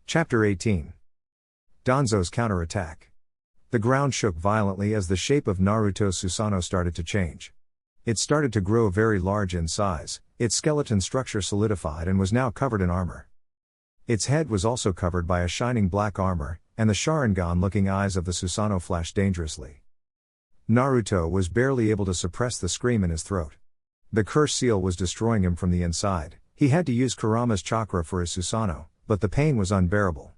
Chapter 18. Danzo's counterattack. The ground shook violently as the shape of Naruto's Susanoo started to change. It started to grow very large in size, its skeleton structure solidified and was now covered in armor. Its head was also covered by a shining black armor, and the Sharingan-looking eyes of the Susanoo flashed dangerously. Naruto was barely able to suppress the scream in his throat. The curse seal was destroying him from the inside. He had to use Kurama's chakra for his Susanoo, but the pain was unbearable.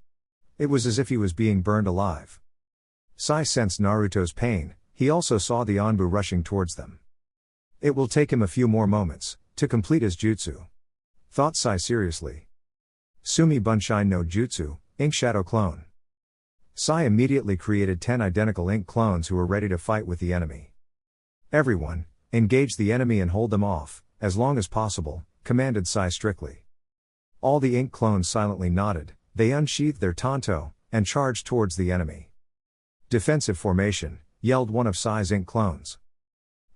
It was as if he was being burned alive. Sai sensed Naruto's pain. He also saw the Anbu rushing towards them. It will take him a few more moments to complete his jutsu, thought Sai seriously. Sumi Bunshin no Jutsu, Ink Shadow Clone. Sai immediately created 10 identical ink clones who were ready to fight with the enemy. Everyone, engage the enemy and hold them off, as long as possible, commanded Sai strictly. All the ink clones silently nodded, they unsheathed their tanto, and charged towards the enemy. Defensive formation, yelled one of Sai's ink clones.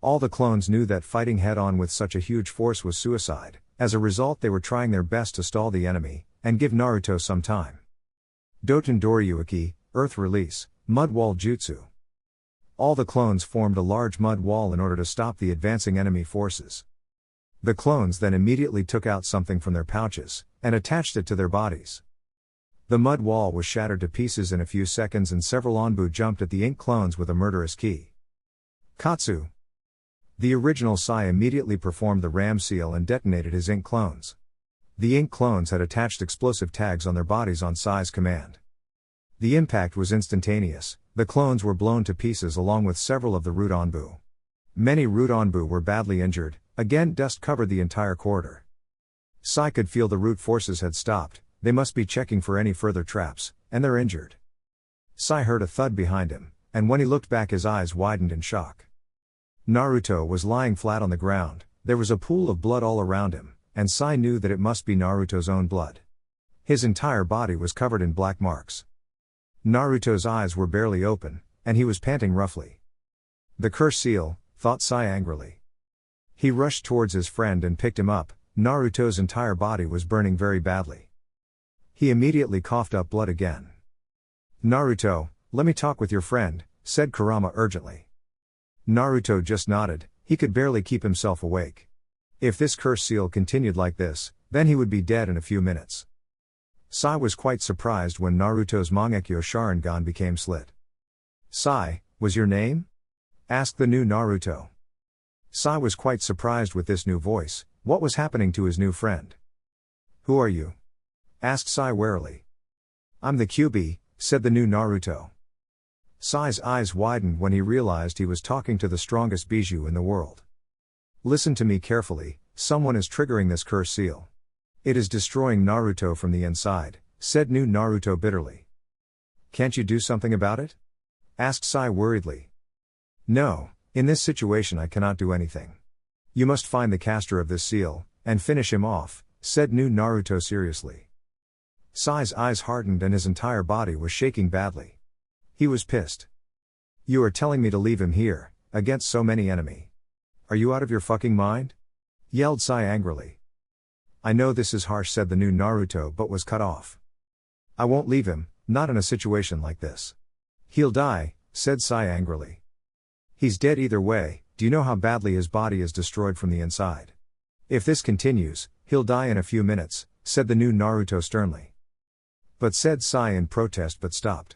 All the clones knew that fighting head-on with such a huge force was suicide. As a result, they were trying their best to stall the enemy, and give Naruto some time. Doton Doryuki, Earth Release, Mud Wall Jutsu. All the clones formed a large mud wall in order to stop the advancing enemy forces. The clones then immediately took out something from their pouches, and attached it to their bodies. The mud wall was shattered to pieces in a few seconds and several Anbu jumped at the ink clones with a murderous ki. Katsu. The original Sai immediately performed the ram seal and detonated his ink clones. The ink clones had attached explosive tags on their bodies on Sai's command. The impact was instantaneous, the clones were blown to pieces along with several of the Root Anbu. Many Root Anbu were badly injured, again dust covered the entire corridor. Sai could feel the root forces had stopped, they must be checking for any further traps, and they're injured. Sai heard a thud behind him, and when he looked back his eyes widened in shock. Naruto was lying flat on the ground, there was a pool of blood all around him, and Sai knew that it must be Naruto's own blood. His entire body was covered in black marks. Naruto's eyes were barely open, and he was panting roughly. The curse seal, thought Sai angrily. He rushed towards his friend and picked him up. Naruto's entire body was burning very badly. He immediately coughed up blood again. Naruto, let me talk with your friend, said Kurama urgently. Naruto just nodded, he could barely keep himself awake. If this curse seal continued like this, then he would be dead in a few minutes. Sai was quite surprised when Naruto's Mangekyo Sharingan became slit. Sai, was your name? Asked the new Naruto. Sai was quite surprised with this new voice. What was happening to his new friend? Who are you? Asked Sai warily. I'm the QB, said the new Naruto. Sai's eyes widened when he realized he was talking to the strongest Bijou in the world. Listen to me carefully, someone is triggering this curse seal. It is destroying Naruto from the inside, said new Naruto bitterly. Can't you do something about it? Asked Sai worriedly. No, in this situation I cannot do anything. You must find the caster of this seal, and finish him off, said new Naruto seriously. Sai's eyes hardened and his entire body was shaking badly. He was pissed. You are telling me to leave him here, against so many enemy. Are you out of your fucking mind? Yelled Sai angrily. I know this is harsh, said the new Naruto, but was cut off. I won't leave him, not in a situation like this. He'll die, said Sai angrily. He's dead either way. Do you know how badly his body is destroyed from the inside? If this continues, he'll die in a few minutes, said the new Naruto sternly. But said Sai in protest but stopped.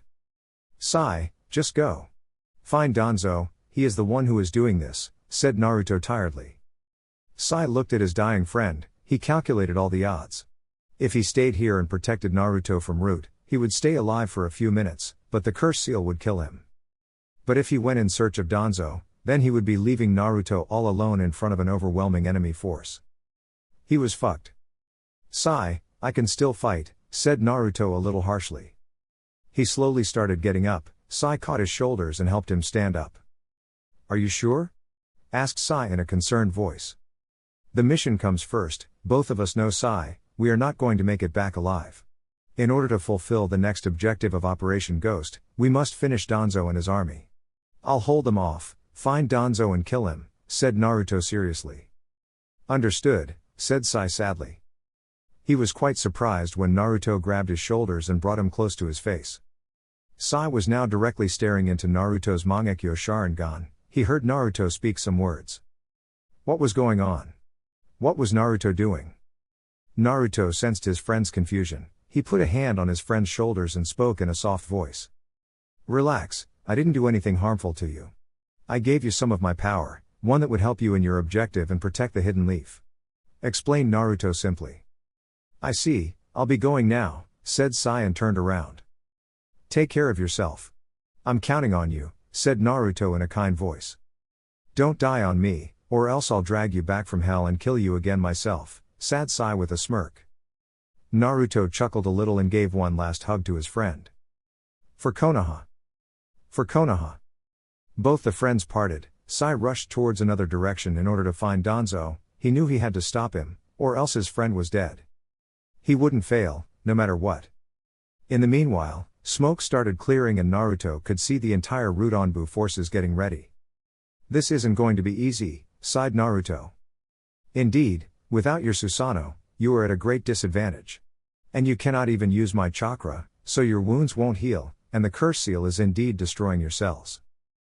Sai, just go. Find Danzo, he is the one who is doing this, said Naruto tiredly. Sai looked at his dying friend, he calculated all the odds. If he stayed here and protected Naruto from Root, he would stay alive for a few minutes, but the curse seal would kill him. But if he went in search of Danzo, then he would be leaving Naruto all alone in front of an overwhelming enemy force. He was fucked. Sai, I can still fight, said Naruto a little harshly. He slowly started getting up. Sai caught his shoulders and helped him stand up. Are you sure? Asked Sai in a concerned voice. The mission comes first, both of us know Sai, we are not going to make it back alive. In order to fulfill the next objective of Operation Ghost, we must finish Danzo and his army. I'll hold them off, find Danzo and kill him, said Naruto seriously. Understood, said Sai sadly. He was quite surprised when Naruto grabbed his shoulders and brought him close to his face. Sai was now directly staring into Naruto's Mangekyo Sharingan. He heard Naruto speak some words. What was going on? What was Naruto doing? Naruto sensed his friend's confusion. He put a hand on his friend's shoulders and spoke in a soft voice. Relax, I didn't do anything harmful to you. I gave you some of my power, one that would help you in your objective and protect the hidden leaf. Explained Naruto simply. I see, I'll be going now, said Sai and turned around. Take care of yourself. I'm counting on you, said Naruto in a kind voice. Don't die on me, or else I'll drag you back from hell and kill you again myself, said Sai with a smirk. Naruto chuckled a little and gave one last hug to his friend. For Konoha. For Konoha. Both the friends parted. Sai rushed towards another direction in order to find Danzo. He knew he had to stop him, or else his friend was dead. He wouldn't fail, no matter what. In the meanwhile, smoke started clearing and Naruto could see the entire Root Anbu forces getting ready. This isn't going to be easy, sighed Naruto. Indeed, without your Susanoo, you are at a great disadvantage. And you cannot even use my chakra, so your wounds won't heal, and the curse seal is indeed destroying your cells.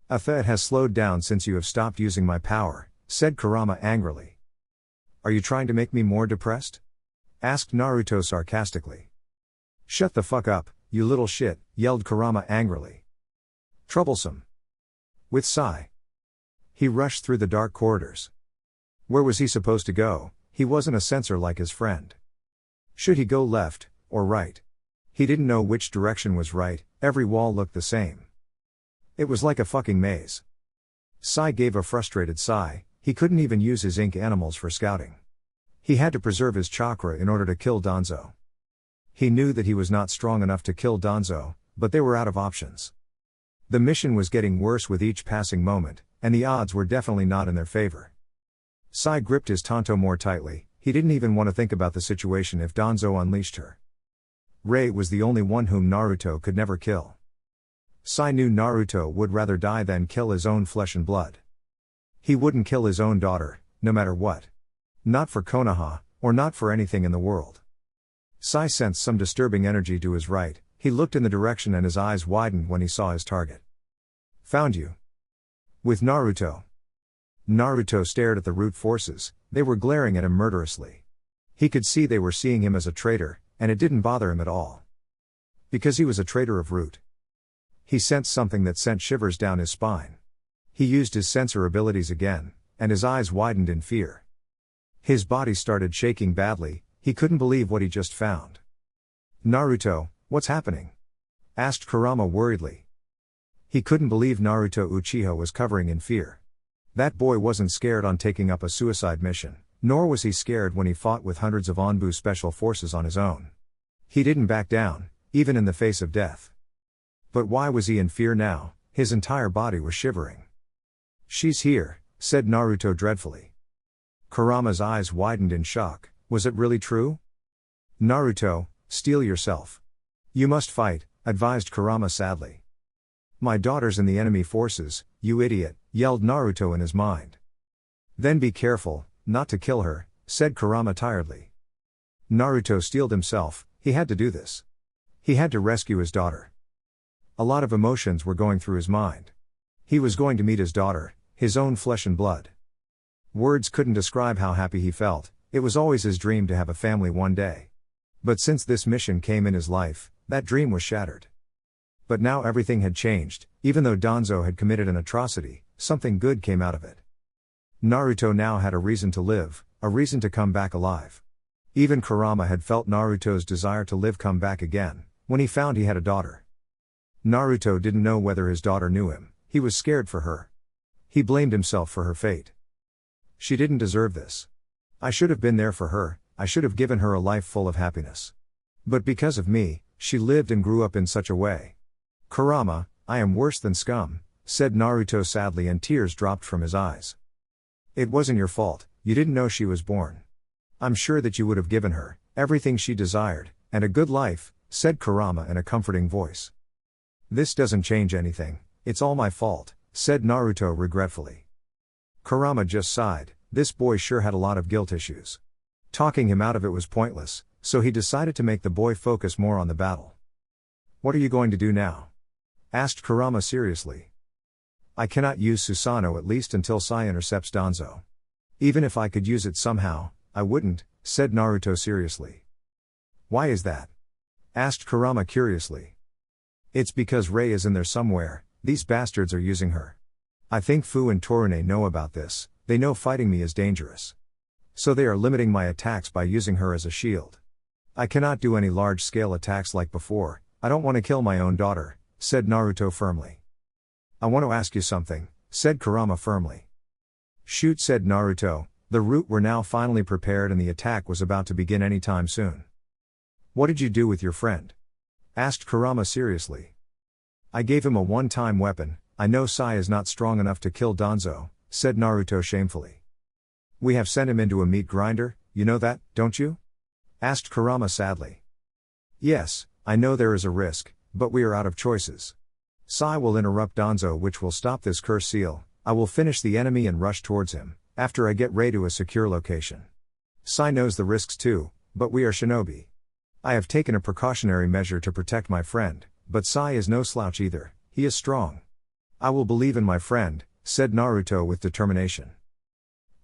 It has slowed down since you have stopped using my power, said Kurama angrily. Are you trying to make me more depressed? Asked Naruto sarcastically. Shut the fuck up, you little shit, yelled Kurama angrily. Troublesome. With Sai. He rushed through the dark corridors. Where was he supposed to go? He wasn't a sensor like his friend. Should he go left, or right? He didn't know which direction was right, every wall looked the same. It was like a fucking maze. Sai gave a frustrated sigh. He couldn't even use his ink animals for scouting. He had to preserve his chakra in order to kill Danzo. He knew that he was not strong enough to kill Danzo, but they were out of options. The mission was getting worse with each passing moment, and the odds were definitely not in their favor. Sai gripped his Tanto more tightly. He didn't even want to think about the situation if Danzo unleashed her. Rei was the only one whom Naruto could never kill. Sai knew Naruto would rather die than kill his own flesh and blood. He wouldn't kill his own daughter, no matter what. Not for Konoha, or not for anything in the world. Sai sensed some disturbing energy to his right. He looked in the direction and his eyes widened when he saw his target. Found you. With Naruto. Naruto stared at the Root forces. They were glaring at him murderously. He could see they were seeing him as a traitor, and it didn't bother him at all. Because he was a traitor of Root. He sensed something that sent shivers down his spine. He used his sensor abilities again, and his eyes widened in fear. His body started shaking badly. He couldn't believe what he just found. Naruto, what's happening? Asked Kurama worriedly. He couldn't believe Naruto Uchiha was covering in fear. That boy wasn't scared on taking up a suicide mission, nor was he scared when he fought with hundreds of Anbu special forces on his own. He didn't back down, even in the face of death. But why was he in fear now? His entire body was shivering. She's here, said Naruto dreadfully. Kurama's eyes widened in shock. Was it really true? Naruto, steel yourself. You must fight, advised Kurama sadly. My daughter's in the enemy forces, you idiot, yelled Naruto in his mind. Then be careful, not to kill her, said Kurama tiredly. Naruto steeled himself. He had to do this. He had to rescue his daughter. A lot of emotions were going through his mind. He was going to meet his daughter, his own flesh and blood. Words couldn't describe how happy he felt. It was always his dream to have a family one day. But since this mission came in his life, that dream was shattered. But now everything had changed. Even though Danzo had committed an atrocity, something good came out of it. Naruto now had a reason to live, a reason to come back alive. Even Kurama had felt Naruto's desire to live come back again, when he found he had a daughter. Naruto didn't know whether his daughter knew him. He was scared for her. He blamed himself for her fate. She didn't deserve this. I should have been there for her. I should have given her a life full of happiness. But because of me, she lived and grew up in such a way. Kurama, I am worse than scum, said Naruto sadly, and tears dropped from his eyes. It wasn't your fault. You didn't know she was born. I'm sure that you would have given her everything she desired, and a good life, said Kurama in a comforting voice. This doesn't change anything. It's all my fault, said Naruto regretfully. Kurama just sighed. This boy sure had a lot of guilt issues. Talking him out of it was pointless. so he decided to make the boy focus more on the battle. "What are you going to do now?" asked Kurama seriously. "I cannot use Susanoo at least until Sai intercepts Danzo. Even if I could use it somehow, I wouldn't," said Naruto seriously. "Why is that?" asked Kurama curiously. "It's because Rei is in there somewhere, these bastards are using her. I think Fu and Torune know about this, they know fighting me is dangerous. So they are limiting my attacks by using her as a shield. I cannot do any large-scale attacks like before, I don't want to kill my own daughter," said Naruto firmly. "I want to ask you something," said Kurama firmly. "Shoot," said Naruto. The root were now finally prepared and the attack was about to begin any time soon. "What did you do with your friend?" asked Kurama seriously. "I gave him a one-time weapon, I know Sai is not strong enough to kill Danzo," said Naruto shamefully. "We have sent him into a meat grinder, you know that, don't you?" asked Kurama sadly. "Yes, I know there is a risk, but we are out of choices. Sai will interrupt Danzo, which will stop this curse seal. I will finish the enemy and rush towards him, after I get Rei to a secure location. Sai knows the risks too, but we are shinobi. I have taken a precautionary measure to protect my friend, but Sai is no slouch either, he is strong. I will believe in my friend," said Naruto with determination.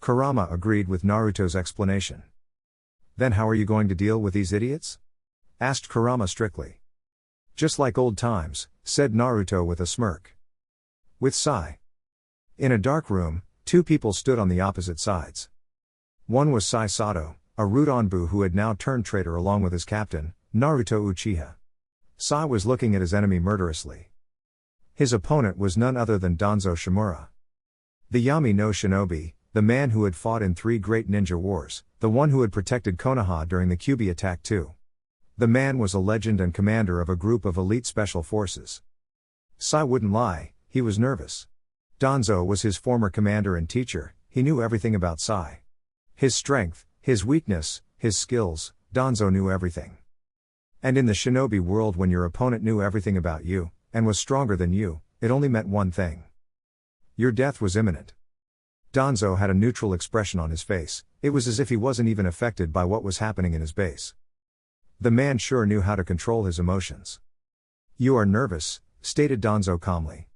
Kurama agreed with Naruto's explanation. "Then how are you going to deal with these idiots?" asked Kurama strictly. "Just like old times," said Naruto with a smirk. "With Sai." In a dark room, two people stood on the opposite sides. One was Sai Sato, a Root Anbu who had now turned traitor along with his captain, Naruto Uchiha. Sai was looking at his enemy murderously. His opponent was none other than Danzo Shimura. The Yami no Shinobi, the man who had fought in 3 great ninja wars, the one who had protected Konoha during the Kyuubi attack too. The man was a legend and commander of a group of elite special forces. Sai wouldn't lie, he was nervous. Danzo was his former commander and teacher, he knew everything about Sai. His strength, his weakness, his skills, Danzo knew everything. And in the shinobi world, when your opponent knew everything about you, and was stronger than you, it only meant one thing. Your death was imminent. Danzo had a neutral expression on his face, it was as if he wasn't even affected by what was happening in his base. The man sure knew how to control his emotions. "You are nervous," stated Danzo calmly.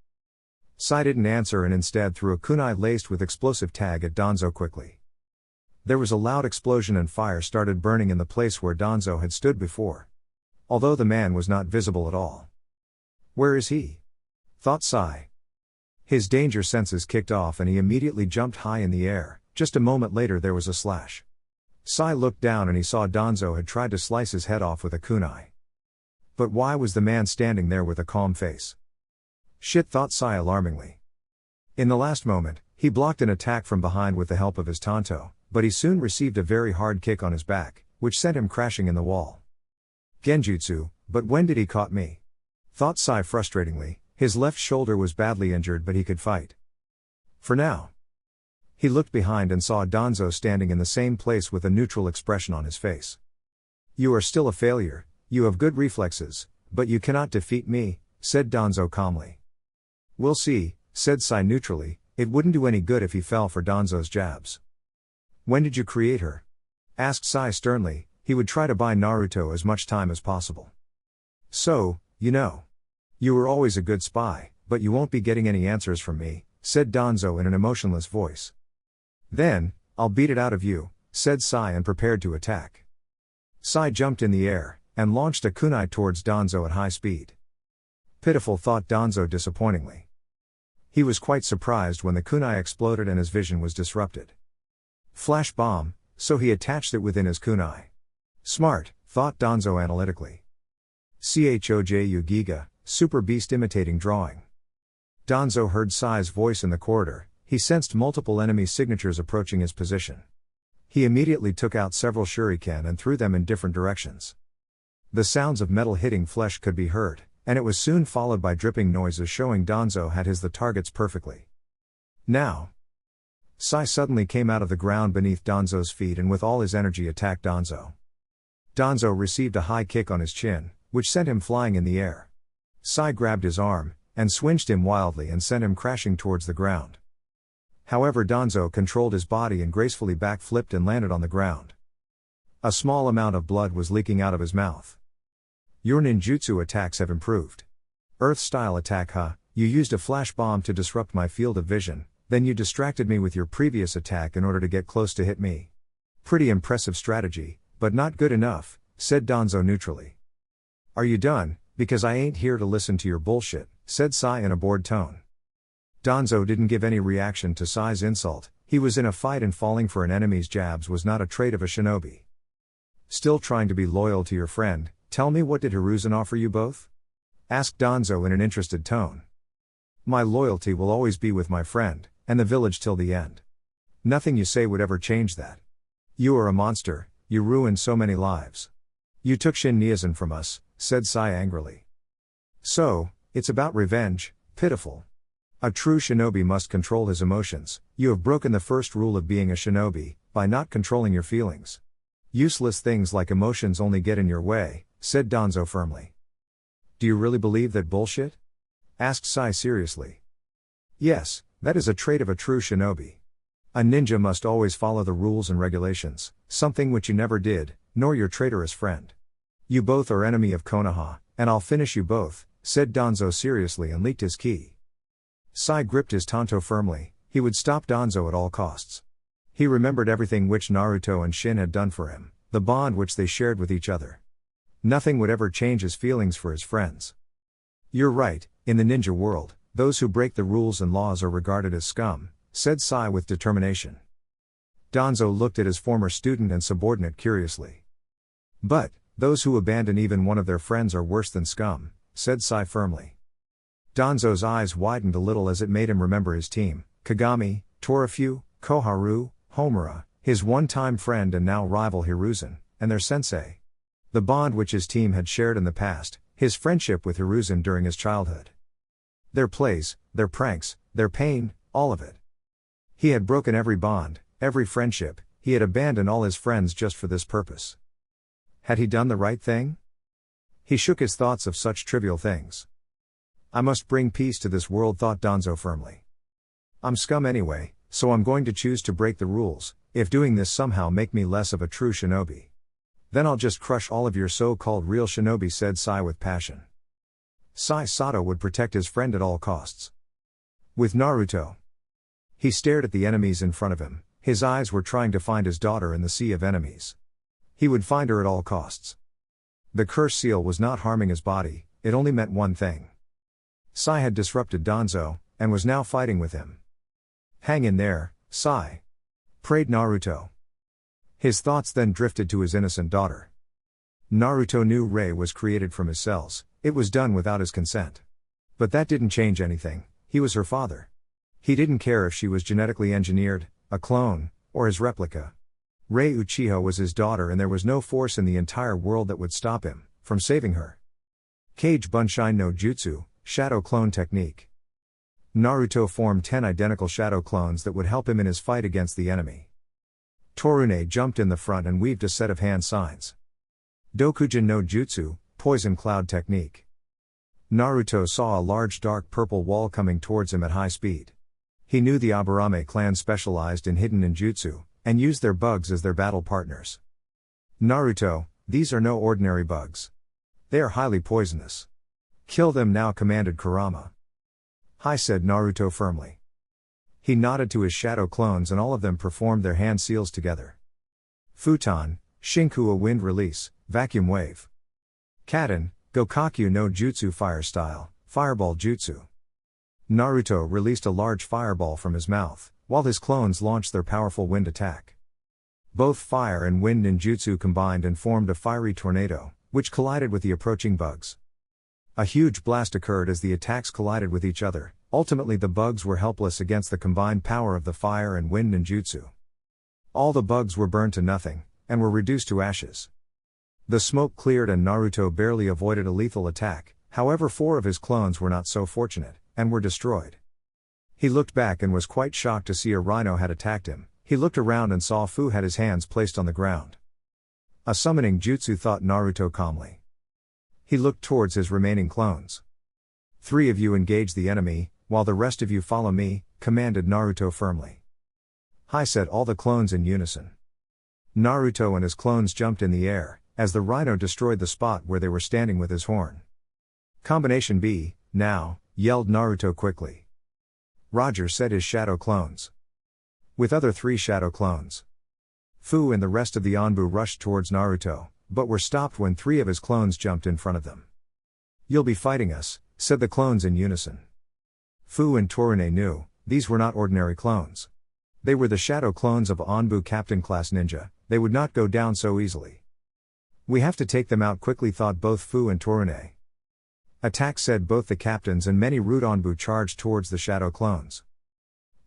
Sai didn't answer and instead threw a kunai laced with explosive tag at Danzo quickly. There was a loud explosion and fire started burning in the place where Danzo had stood before. Although the man was not visible at all. "Where is he?" thought Sai. His danger senses kicked off and he immediately jumped high in the air. Just a moment later there was a slash. Sai looked down and he saw Danzo had tried to slice his head off with a kunai. But why was the man standing there with a calm face? Shit, thought Sai alarmingly. In the last moment, he blocked an attack from behind with the help of his tanto, but he soon received a very hard kick on his back, which sent him crashing in the wall. Genjutsu, but when did he caught me? Thought Sai frustratingly, his left shoulder was badly injured but he could fight. For now. He looked behind and saw Danzo standing in the same place with a neutral expression on his face. "You are still a failure, you have good reflexes, but you cannot defeat me," said Danzo calmly. "We'll see," said Sai neutrally, it wouldn't do any good if he fell for Danzo's jabs. "When did you create her?" asked Sai sternly, he would try to buy Naruto as much time as possible. "So, you know. You were always a good spy, but you won't be getting any answers from me," said Danzo in an emotionless voice. "Then, I'll beat it out of you," said Sai and prepared to attack. Sai jumped in the air, and launched a kunai towards Danzo at high speed. Pitiful, thought Danzo disappointingly. He was quite surprised when the kunai exploded and his vision was disrupted. Flash bomb, so he attached it within his kunai. Smart, thought Danzo analytically. Choju Giga, super beast imitating drawing. Danzo heard Sai's voice in the corridor, he sensed multiple enemy signatures approaching his position. He immediately took out several shuriken and threw them in different directions. The sounds of metal hitting flesh could be heard, and it was soon followed by dripping noises showing Danzo had his the targets perfectly. Now. Sai suddenly came out of the ground beneath Danzo's feet and with all his energy attacked Danzo. Danzo received a high kick on his chin, which sent him flying in the air. Sai grabbed his arm, and swinged him wildly and sent him crashing towards the ground. However, Danzo controlled his body and gracefully backflipped and landed on the ground. A small amount of blood was leaking out of his mouth. Your ninjutsu attacks have improved. Earth-style attack, huh? You used a flash bomb to disrupt my field of vision, then you distracted me with your previous attack in order to get close to hit me. Pretty impressive strategy, but not good enough, said Danzo neutrally. Are you done? Because I ain't here to listen to your bullshit, said Sai in a bored tone. Danzo didn't give any reaction to Sai's insult. He was in a fight and falling for an enemy's jabs was not a trait of a shinobi. Still trying to be loyal to your friend, tell me, what did Hiruzen offer you both? Asked Danzo in an interested tone. My loyalty will always be with my friend, and the village till the end. Nothing you say would ever change that. You are a monster, you ruined so many lives. You took Shin Niazan from us, said Sai angrily. So, it's about revenge, pitiful. A true shinobi must control his emotions. You have broken the first rule of being a shinobi, by not controlling your feelings. Useless things like emotions only get in your way, said Danzo firmly. Do you really believe that bullshit? Asked Sai seriously. Yes, that is a trait of a true shinobi. A ninja must always follow the rules and regulations, something which you never did, nor your traitorous friend. You both are enemy of Konoha, and I'll finish you both, said Danzo seriously and leaked his ki. Sai gripped his tanto firmly. He would stop Danzo at all costs. He remembered everything which Naruto and Shin had done for him, the bond which they shared with each other. Nothing would ever change his feelings for his friends. You're right, in the ninja world, those who break the rules and laws are regarded as scum, said Sai with determination. Danzo looked at his former student and subordinate curiously. But, those who abandon even one of their friends are worse than scum, said Sai firmly. Danzo's eyes widened a little as it made him remember his team, Kagami, Torafu, Koharu, Homura, his one-time friend and now rival Hiruzen, and their sensei. The bond which his team had shared in the past, his friendship with Hiruzen during his childhood. Their plays, their pranks, their pain, all of it. He had broken every bond, every friendship, he had abandoned all his friends just for this purpose. Had he done the right thing? He shook his thoughts of such trivial things. I must bring peace to this world, thought Danzo firmly. I'm scum anyway, so I'm going to choose to break the rules, if doing this somehow make me less of a true shinobi. Then I'll just crush all of your so-called real shinobi, said Sai with passion. Sai Sato would protect his friend at all costs. With Naruto. He stared at the enemies in front of him, his eyes were trying to find his daughter in the sea of enemies. He would find her at all costs. The curse seal was not harming his body, it only meant one thing. Sai had disrupted Danzo, and was now fighting with him. Hang in there, Sai. Prayed Naruto. His thoughts then drifted to his innocent daughter. Naruto knew Rei was created from his cells, it was done without his consent. But that didn't change anything, he was her father. He didn't care if she was genetically engineered, a clone, or his replica. Rei Uchiha was his daughter and there was no force in the entire world that would stop him from saving her. Kage Bunshin no Jutsu, Shadow Clone Technique. Naruto formed 10 identical shadow clones that would help him in his fight against the enemy. Torune jumped in the front and weaved a set of hand signs. Dokujin no Jutsu, Poison Cloud Technique. Naruto saw a large dark purple wall coming towards him at high speed. He knew the Aburame clan specialized in hidden ninjutsu, and used their bugs as their battle partners. Naruto, these are no ordinary bugs. They are highly poisonous. Kill them now, commanded Kurama. Hi, said Naruto firmly. He nodded to his shadow clones and all of them performed their hand seals together. Futon, Shinku a wind release, vacuum wave. Kaden, Gokakyu no Jutsu fire style, fireball jutsu. Naruto released a large fireball from his mouth, while his clones launched their powerful wind attack. Both fire and wind ninjutsu combined and formed a fiery tornado, which collided with the approaching bugs. A huge blast occurred as the attacks collided with each other. Ultimately the bugs were helpless against the combined power of the fire and wind ninjutsu. All the bugs were burned to nothing, and were reduced to ashes. The smoke cleared and Naruto barely avoided a lethal attack, however 4 of his clones were not so fortunate, and were destroyed. He looked back and was quite shocked to see a rhino had attacked him. He looked around and saw Fu had his hands placed on the ground. A summoning jutsu, thought Naruto calmly. He looked towards his remaining clones. 3 of you engage the enemy, while the rest of you follow me, commanded Naruto firmly. Hi, said all the clones in unison. Naruto and his clones jumped in the air, as the rhino destroyed the spot where they were standing with his horn. Combination B, now, yelled Naruto quickly. Roger said his shadow clones. With other 3 shadow clones. Fu and the rest of the Anbu rushed towards Naruto, but were stopped when 3 of his clones jumped in front of them. "You'll be fighting us," said the clones in unison. Fu and Torune knew, these were not ordinary clones. They were the shadow clones of Anbu Captain Class Ninja, they would not go down so easily. "We have to take them out quickly," thought both Fu and Torune. "Attack," said both the captains, and many Root Anbu charged towards the shadow clones.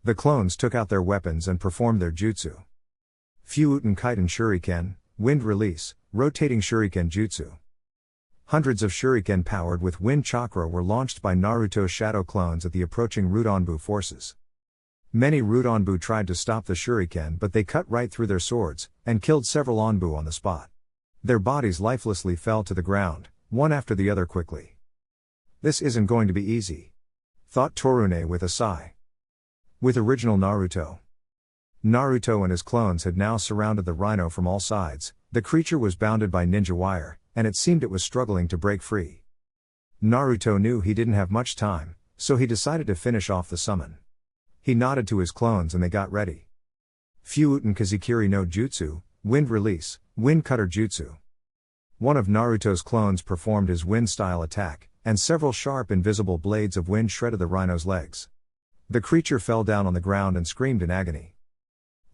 The clones took out their weapons and performed their jutsu. Fyuten Kaiten Shuriken, Wind Release, Rotating Shuriken Jutsu. Hundreds of shuriken powered with wind chakra were launched by Naruto's shadow clones at the approaching Root Anbu forces. Many Root Anbu tried to stop the shuriken, but they cut right through their swords, and killed several Anbu on the spot. Their bodies lifelessly fell to the ground, one after the other quickly. "This isn't going to be easy," thought Torune with a sigh. With original Naruto. Naruto and his clones had now surrounded the rhino from all sides. The creature was bounded by ninja wire, and it seemed it was struggling to break free. Naruto knew he didn't have much time, so he decided to finish off the summon. He nodded to his clones and they got ready. Fyuten Kazikiri no Jutsu, Wind Release, Wind Cutter Jutsu. One of Naruto's clones performed his wind-style attack, and several sharp invisible blades of wind shredded the rhino's legs. The creature fell down on the ground and screamed in agony.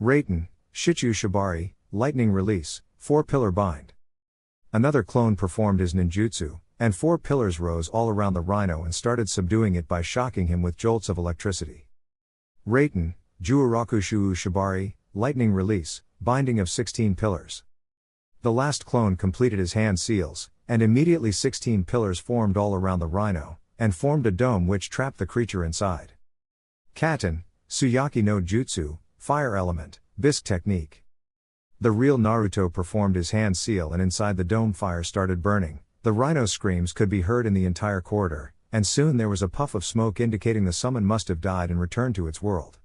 Raiten, Shichu Shibari, Lightning Release, 4-Pillar Bind. Another clone performed his ninjutsu, and 4 pillars rose all around the rhino and started subduing it by shocking him with jolts of electricity. Raiten, Juaraku Shuu Shibari, Lightning Release, Binding of 16 pillars. The last clone completed his hand seals, and immediately 16 pillars formed all around the rhino, and formed a dome which trapped the creature inside. Katen, Suyaki no Jutsu, Fire Element, Bisque Technique. The real Naruto performed his hand seal, and inside the dome fire started burning. The rhino's screams could be heard in the entire corridor, and soon there was a puff of smoke indicating the summon must have died and returned to its world.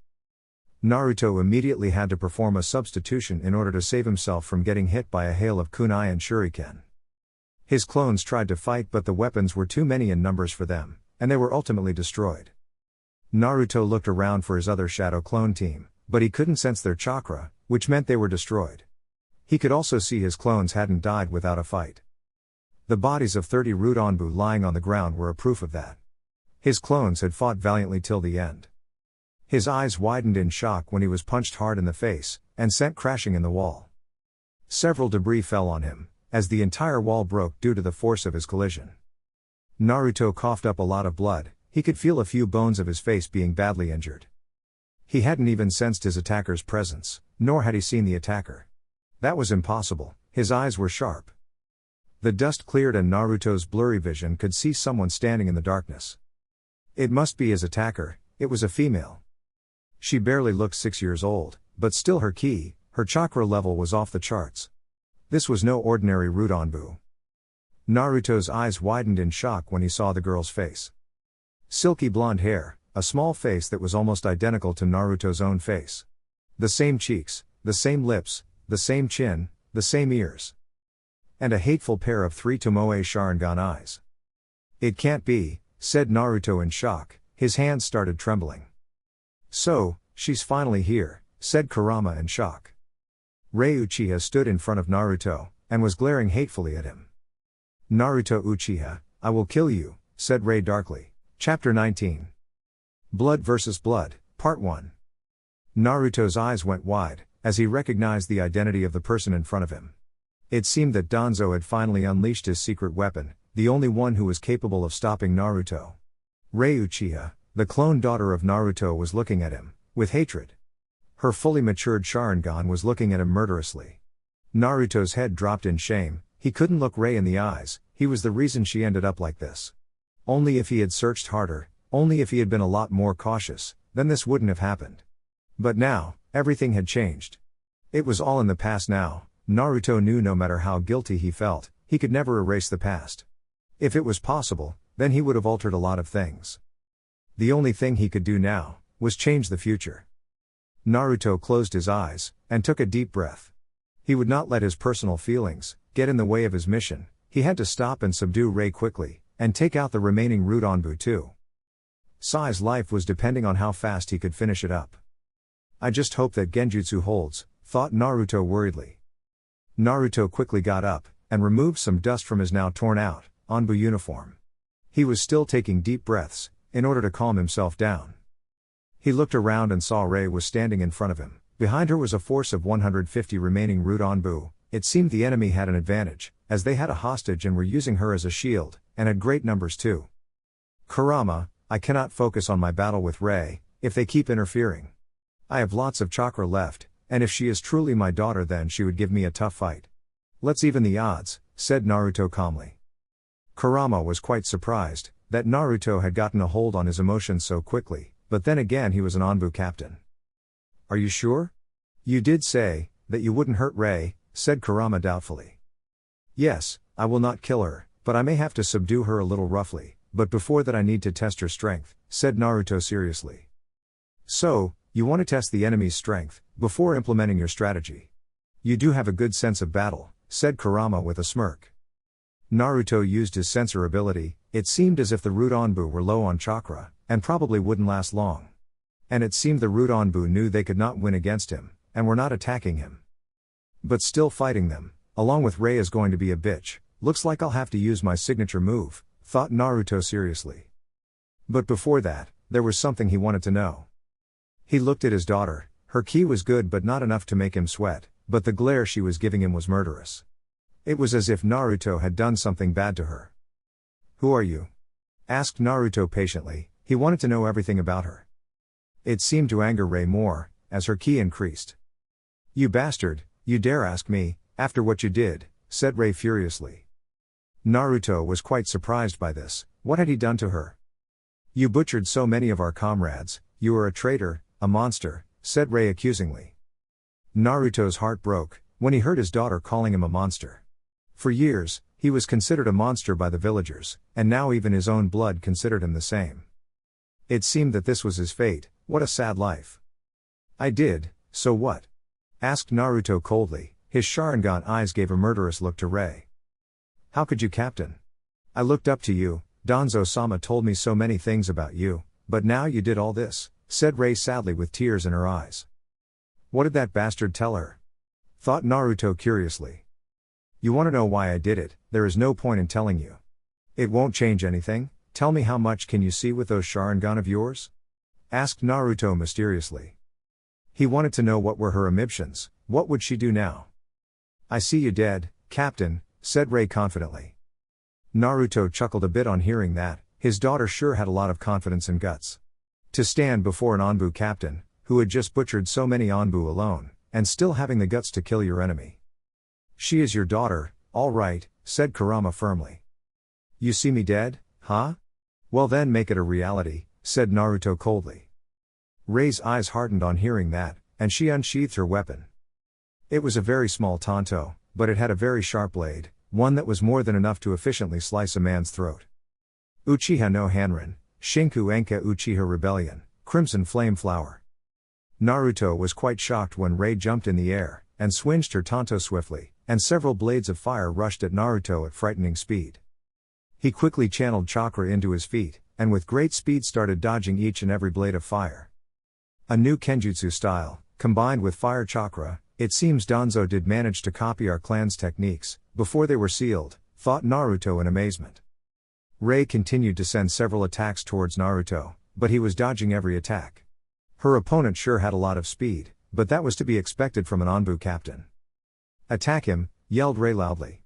Naruto immediately had to perform a substitution in order to save himself from getting hit by a hail of kunai and shuriken. His clones tried to fight, but the weapons were too many in numbers for them, and they were ultimately destroyed. Naruto looked around for his other shadow clone team, but he couldn't sense their chakra, which meant they were destroyed. He could also see his clones hadn't died without a fight. The bodies of 30 Root Anbu lying on the ground were a proof of that. His clones had fought valiantly till the end. His eyes widened in shock when he was punched hard in the face, and sent crashing in the wall. Several debris fell on him, as the entire wall broke due to the force of his collision. Naruto coughed up a lot of blood. He could feel a few bones of his face being badly injured. He hadn't even sensed his attacker's presence, nor had he seen the attacker. That was impossible, his eyes were sharp. The dust cleared and Naruto's blurry vision could see someone standing in the darkness. It must be his attacker. It was a female. She barely looked 6 years old, but still her chakra level was off the charts. This was no ordinary Root Anbu. Naruto's eyes widened in shock when he saw the girl's face. Silky blonde hair, a small face that was almost identical to Naruto's own face. The same cheeks, the same lips, the same chin, the same ears. And a hateful pair of 3 Tomoe Sharingan eyes. "It can't be," said Naruto in shock, his hands started trembling. "So, she's finally here," said Kurama in shock. Rei Uchiha stood in front of Naruto, and was glaring hatefully at him. "Naruto Uchiha, I will kill you," said Rei darkly. Chapter 19. Blood vs. Blood, Part 1. Naruto's eyes went wide, as he recognized the identity of the person in front of him. It seemed that Danzo had finally unleashed his secret weapon, the only one who was capable of stopping Naruto. Rei Uchiha, the clone daughter of Naruto, was looking at him, with hatred. Her fully matured Sharingan was looking at him murderously. Naruto's head dropped in shame. He couldn't look Rei in the eyes. He was the reason she ended up like this. Only if he had searched harder, only if he had been a lot more cautious, then this wouldn't have happened. But now, everything had changed. It was all in the past now. Naruto knew no matter how guilty he felt, he could never erase the past. If it was possible, then he would have altered a lot of things. The only thing he could do now was change the future. Naruto closed his eyes and took a deep breath. He would not let his personal feelings get in the way of his mission. He had to stop and subdue Rei quickly, and take out the remaining Root Anbu too. Sai's life was depending on how fast he could finish it up. I just hope that Genjutsu holds, thought Naruto worriedly. Naruto quickly got up, and removed some dust from his now torn out Anbu uniform. He was still taking deep breaths, in order to calm himself down. He looked around and saw Rei was standing in front of him. Behind her was a force of 150 remaining Root Anbu. It seemed the enemy had an advantage, as they had a hostage and were using her as a shield, and had great numbers too. Kurama, I cannot focus on my battle with Rei, if they keep interfering. I have lots of chakra left, and if she is truly my daughter then she would give me a tough fight. Let's even the odds, said Naruto calmly. Kurama was quite surprised, that Naruto had gotten a hold on his emotions so quickly, but then again he was an Anbu captain. Are you sure? You did say that you wouldn't hurt Rei, said Kurama doubtfully. Yes, I will not kill her, but I may have to subdue her a little roughly, but before that I need to test her strength, said Naruto seriously. So, you want to test the enemy's strength, before implementing your strategy. You do have a good sense of battle, said Kurama with a smirk. Naruto used his sensor ability. It seemed as if the Root Anbu were low on chakra, and probably wouldn't last long. And it seemed the Root Anbu knew they could not win against him, and were not attacking him. But still fighting them, along with Rei is going to be a bitch. Looks like I'll have to use my signature move, thought Naruto seriously. But before that, there was something he wanted to know. He looked at his daughter. Her ki was good but not enough to make him sweat, but the glare she was giving him was murderous. It was as if Naruto had done something bad to her. Who are you? Asked Naruto patiently. He wanted to know everything about her. It seemed to anger Rei more, as her ki increased. You bastard, you dare ask me, after what you did, said Rei furiously. Naruto was quite surprised by this. What had he done to her? You butchered so many of our comrades, you are a traitor, a monster, said Rei accusingly. Naruto's heart broke, when he heard his daughter calling him a monster. For years, he was considered a monster by the villagers, and now even his own blood considered him the same. It seemed that this was his fate. What a sad life. I did, so what? Asked Naruto coldly. His Sharingan eyes gave a murderous look to Rei. How could you, Captain? I looked up to you, Danzo-sama told me so many things about you, but now you did all this, said Rei sadly with tears in her eyes. What did that bastard tell her? Thought Naruto curiously. You want to know why I did it? There is no point in telling you. It won't change anything. Tell me, how much can you see with those Sharingan of yours? Asked Naruto mysteriously. He wanted to know what were her omniscience. What would she do now? I see you dead, Captain, said Rei confidently. Naruto chuckled a bit on hearing that. His daughter sure had a lot of confidence and guts. To stand before an Anbu captain, who had just butchered so many Anbu alone, and still having the guts to kill your enemy. She is your daughter, all right, said Kurama firmly. You see me dead, huh? Well then make it a reality, said Naruto coldly. Rei's eyes hardened on hearing that, and she unsheathed her weapon. It was a very small tanto, but it had a very sharp blade, one that was more than enough to efficiently slice a man's throat. Uchiha no Hanrin, Shinku Enka Uchiha Rebellion, Crimson Flame Flower. Naruto was quite shocked when Rei jumped in the air, and swinged her tanto swiftly, and several blades of fire rushed at Naruto at frightening speed. He quickly channeled chakra into his feet, and with great speed started dodging each and every blade of fire. A new Kenjutsu style, combined with fire chakra. It seems Danzo did manage to copy our clan's techniques, before they were sealed, thought Naruto in amazement. Rei continued to send several attacks towards Naruto, but he was dodging every attack. Her opponent sure had a lot of speed, but that was to be expected from an Anbu captain. Attack him, yelled Rei loudly.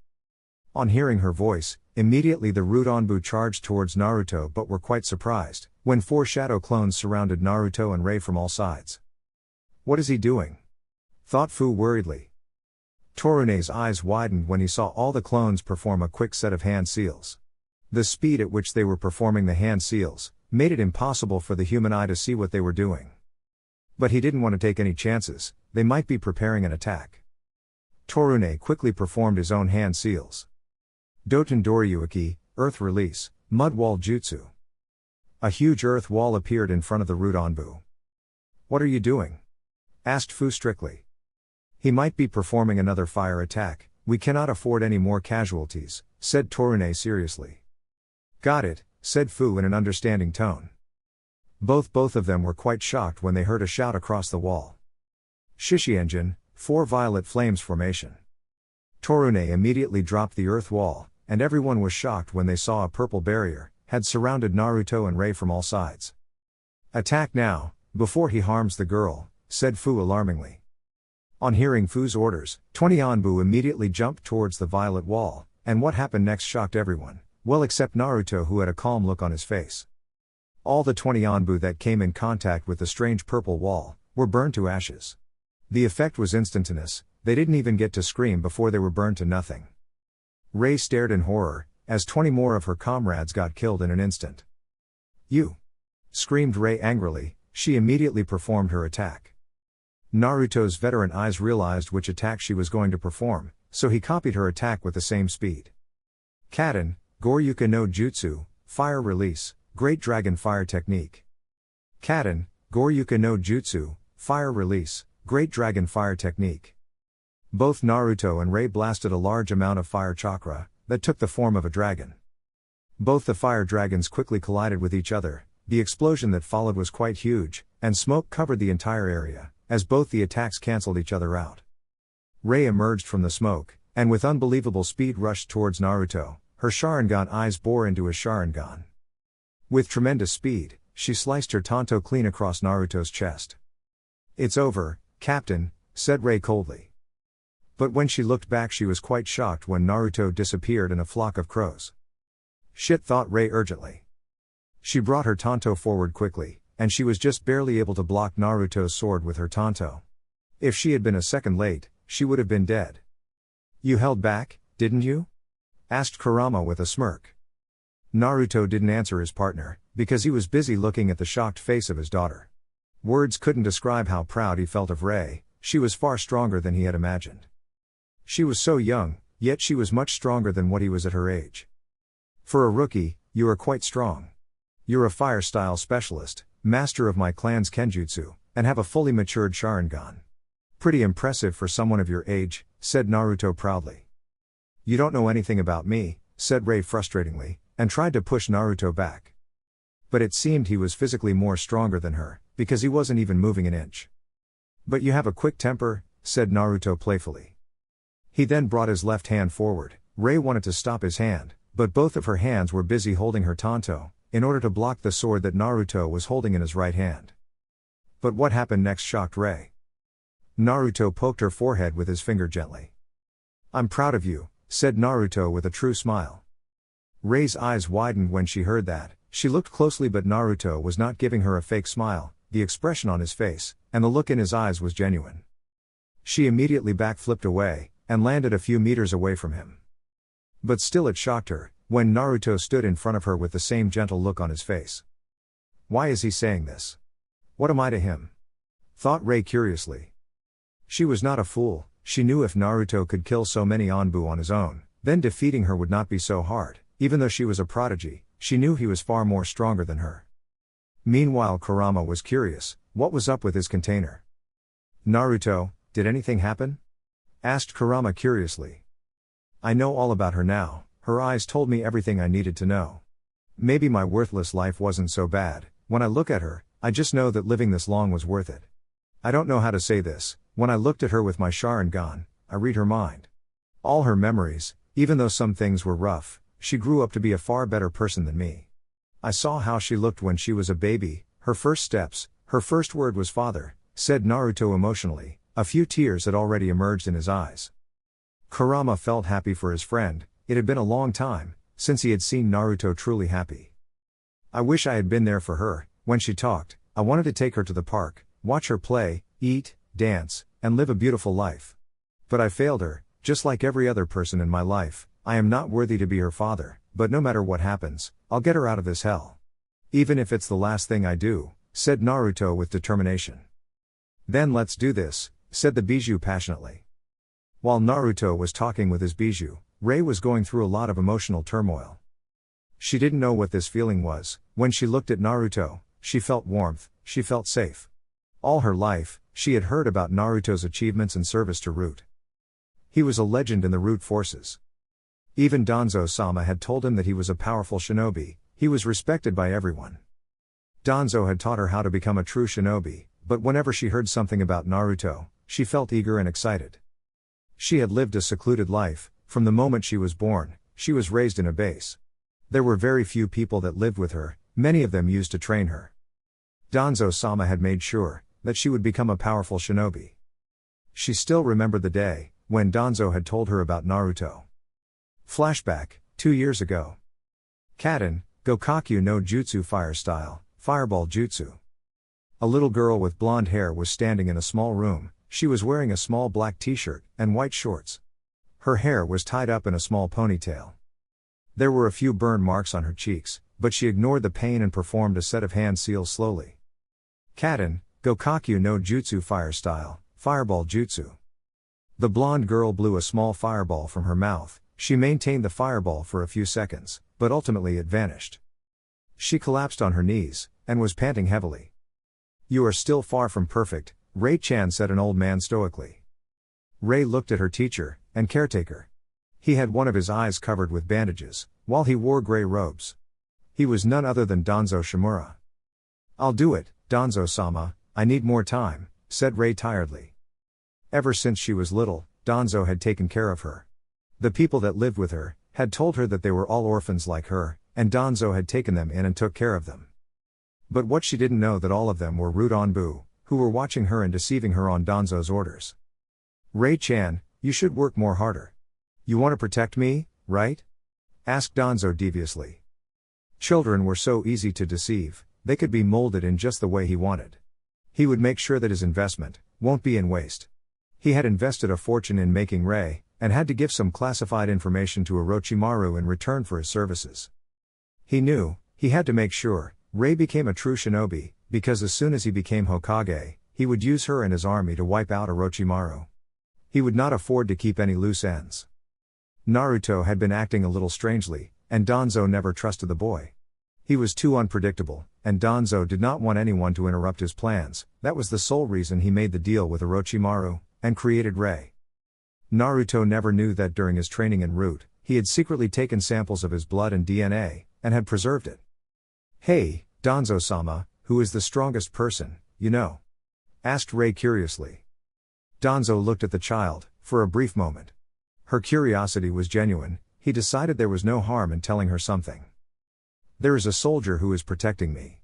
On hearing her voice, immediately the Root Anbu charged towards Naruto but were quite surprised, when 4 shadow clones surrounded Naruto and Rei from all sides. What is he doing? Thought Fu worriedly. Torune's eyes widened when he saw all the clones perform a quick set of hand seals. The speed at which they were performing the hand seals made it impossible for the human eye to see what they were doing. But he didn't want to take any chances, they might be preparing an attack. Torune quickly performed his own hand seals. Doten Doryuiki, Earth Release, Mud Wall Jutsu. A huge earth wall appeared in front of the Root Anbu. What are you doing? Asked Fu strictly. He might be performing another fire attack. We cannot afford any more casualties, said Torune seriously. Got it, said Fu in an understanding tone. Both of them were quite shocked when they heard a shout across the wall. Shishi engine, 4 violet flames formation. Torune immediately dropped the earth wall, and everyone was shocked when they saw a purple barrier had surrounded Naruto and Rei from all sides. Attack now, before he harms the girl, said Fu alarmingly. On hearing Fu's orders, 20 Anbu immediately jumped towards the violet wall, and what happened next shocked everyone, well except Naruto, who had a calm look on his face. All the 20 Anbu that came in contact with the strange purple wall were burned to ashes. The effect was instantaneous, they didn't even get to scream before they were burned to nothing. Rei stared in horror, as 20 more of her comrades got killed in an instant. You! Screamed Rei angrily. She immediately performed her attack. Naruto's veteran eyes realized which attack she was going to perform, so he copied her attack with the same speed. Kaden, Goryuka no Jutsu, Fire Release, Great Dragon Fire Technique. Kaden, Goryuka no Jutsu, Fire Release, Great Dragon Fire Technique. Both Naruto and Rei blasted a large amount of fire chakra that took the form of a dragon. Both the fire dragons quickly collided with each other. The explosion that followed was quite huge, and smoke covered the entire area, as both the attacks cancelled each other out. Rei emerged from the smoke, and with unbelievable speed rushed towards Naruto. Her Sharingan eyes bore into his Sharingan. With tremendous speed, she sliced her tanto clean across Naruto's chest. It's over, Captain, said Rei coldly. But when she looked back, she was quite shocked when Naruto disappeared in a flock of crows. Shit, thought Rei urgently. She brought her tanto forward quickly, and she was just barely able to block Naruto's sword with her tanto. If she had been a second late, she would have been dead. You held back, didn't you? Asked Kurama with a smirk. Naruto didn't answer his partner, because he was busy looking at the shocked face of his daughter. Words couldn't describe how proud he felt of Rei. She was far stronger than he had imagined. She was so young, yet she was much stronger than what he was at her age. For a rookie, you are quite strong. You're a fire-style specialist, master of my clan's kenjutsu, and have a fully matured Sharingan. Pretty impressive for someone of your age, said Naruto proudly. You don't know anything about me, said Rei frustratingly, and tried to push Naruto back. But it seemed he was physically more stronger than her, because he wasn't even moving an inch. But you have a quick temper, said Naruto playfully. He then brought his left hand forward. Rei wanted to stop his hand, but both of her hands were busy holding her tanto, in order to block the sword that Naruto was holding in his right hand. But what happened next shocked Rei. Naruto poked her forehead with his finger gently. I'm proud of you, said Naruto with a true smile. Rei's eyes widened when she heard that. She looked closely, but Naruto was not giving her a fake smile. The expression on his face, and the look in his eyes was genuine. She immediately backflipped away, and landed a few meters away from him. But still it shocked her, when Naruto stood in front of her with the same gentle look on his face. Why is he saying this? What am I to him? Thought Rei curiously. She was not a fool. She knew if Naruto could kill so many Anbu on his own, then defeating her would not be so hard. Even though she was a prodigy, she knew he was far more stronger than her. Meanwhile, Kurama was curious. What was up with his container? Naruto, did anything happen? Asked Kurama curiously. I know all about her now. Her eyes told me everything I needed to know. Maybe my worthless life wasn't so bad. When I look at her, I just know that living this long was worth it. I don't know how to say this. When I looked at her with my Sharingan, I read her mind. All her memories, even though some things were rough, she grew up to be a far better person than me. I saw how she looked when she was a baby, her first steps, her first word was father, said Naruto emotionally. A few tears had already emerged in his eyes. Kurama felt happy for his friend. It had been a long time since he had seen Naruto truly happy. I wish I had been there for her. When she talked, I wanted to take her to the park, watch her play, eat, dance, and live a beautiful life. But I failed her, just like every other person in my life. I am not worthy to be her father, but no matter what happens, I'll get her out of this hell. Even if it's the last thing I do, said Naruto with determination. Then let's do this, said the Bijou passionately. While Naruto was talking with his Bijou, Rei was going through a lot of emotional turmoil. She didn't know what this feeling was. When she looked at Naruto, she felt warmth, she felt safe. All her life, she had heard about Naruto's achievements and service to Root. He was a legend in the Root forces. Even Danzo-sama had told him that he was a powerful shinobi. He was respected by everyone. Danzo had taught her how to become a true shinobi, but whenever she heard something about Naruto, she felt eager and excited. She had lived a secluded life. From the moment she was born, she was raised in a base. There were very few people that lived with her, many of them used to train her. Danzo-sama had made sure that she would become a powerful shinobi. She still remembered the day when Danzo had told her about Naruto. Flashback, 2 years ago. Kaden, Gokakyu no Jutsu Fire Style, Fireball Jutsu. A little girl with blonde hair was standing in a small room. She was wearing a small black t-shirt and white shorts. Her hair was tied up in a small ponytail. There were a few burn marks on her cheeks, but she ignored the pain and performed a set of hand seals slowly. Kaden, Gokakyu no Jutsu Fire Style, Fireball Jutsu. The blonde girl blew a small fireball from her mouth. She maintained the fireball for a few seconds, but ultimately it vanished. She collapsed on her knees, and was panting heavily. "You are still far from perfect," Ray-chan said, an old man stoically. Ray looked at her teacher and caretaker. He had one of his eyes covered with bandages, while he wore gray robes. He was none other than Danzo Shimura. "I'll do it, Danzo-sama, I need more time," said Ray tiredly. Ever since she was little, Danzo had taken care of her. The people that lived with her had told her that they were all orphans like her, and Danzo had taken them in and took care of them. But what she didn't know that all of them were Root Anbu, who were watching her and deceiving her on Danzo's orders. "Ray-chan, you should work more harder. You want to protect me, right?" asked Danzo deviously. Children were so easy to deceive, they could be molded in just the way he wanted. He would make sure that his investment won't be in waste. He had invested a fortune in making Ray, and had to give some classified information to Orochimaru in return for his services. He knew he had to make sure Ray became a true shinobi, because as soon as he became Hokage, he would use her and his army to wipe out Orochimaru. He would not afford to keep any loose ends. Naruto had been acting a little strangely, and Danzo never trusted the boy. He was too unpredictable, and Danzo did not want anyone to interrupt his plans. That was the sole reason he made the deal with Orochimaru, and created Ray. Naruto never knew that during his training in Root, he had secretly taken samples of his blood and DNA, and had preserved it. "Hey, Danzo-sama, who is the strongest person, you know?" asked Ray curiously. Danzo looked at the child, for a brief moment. Her curiosity was genuine. He decided there was no harm in telling her something. "There is a soldier who is protecting me.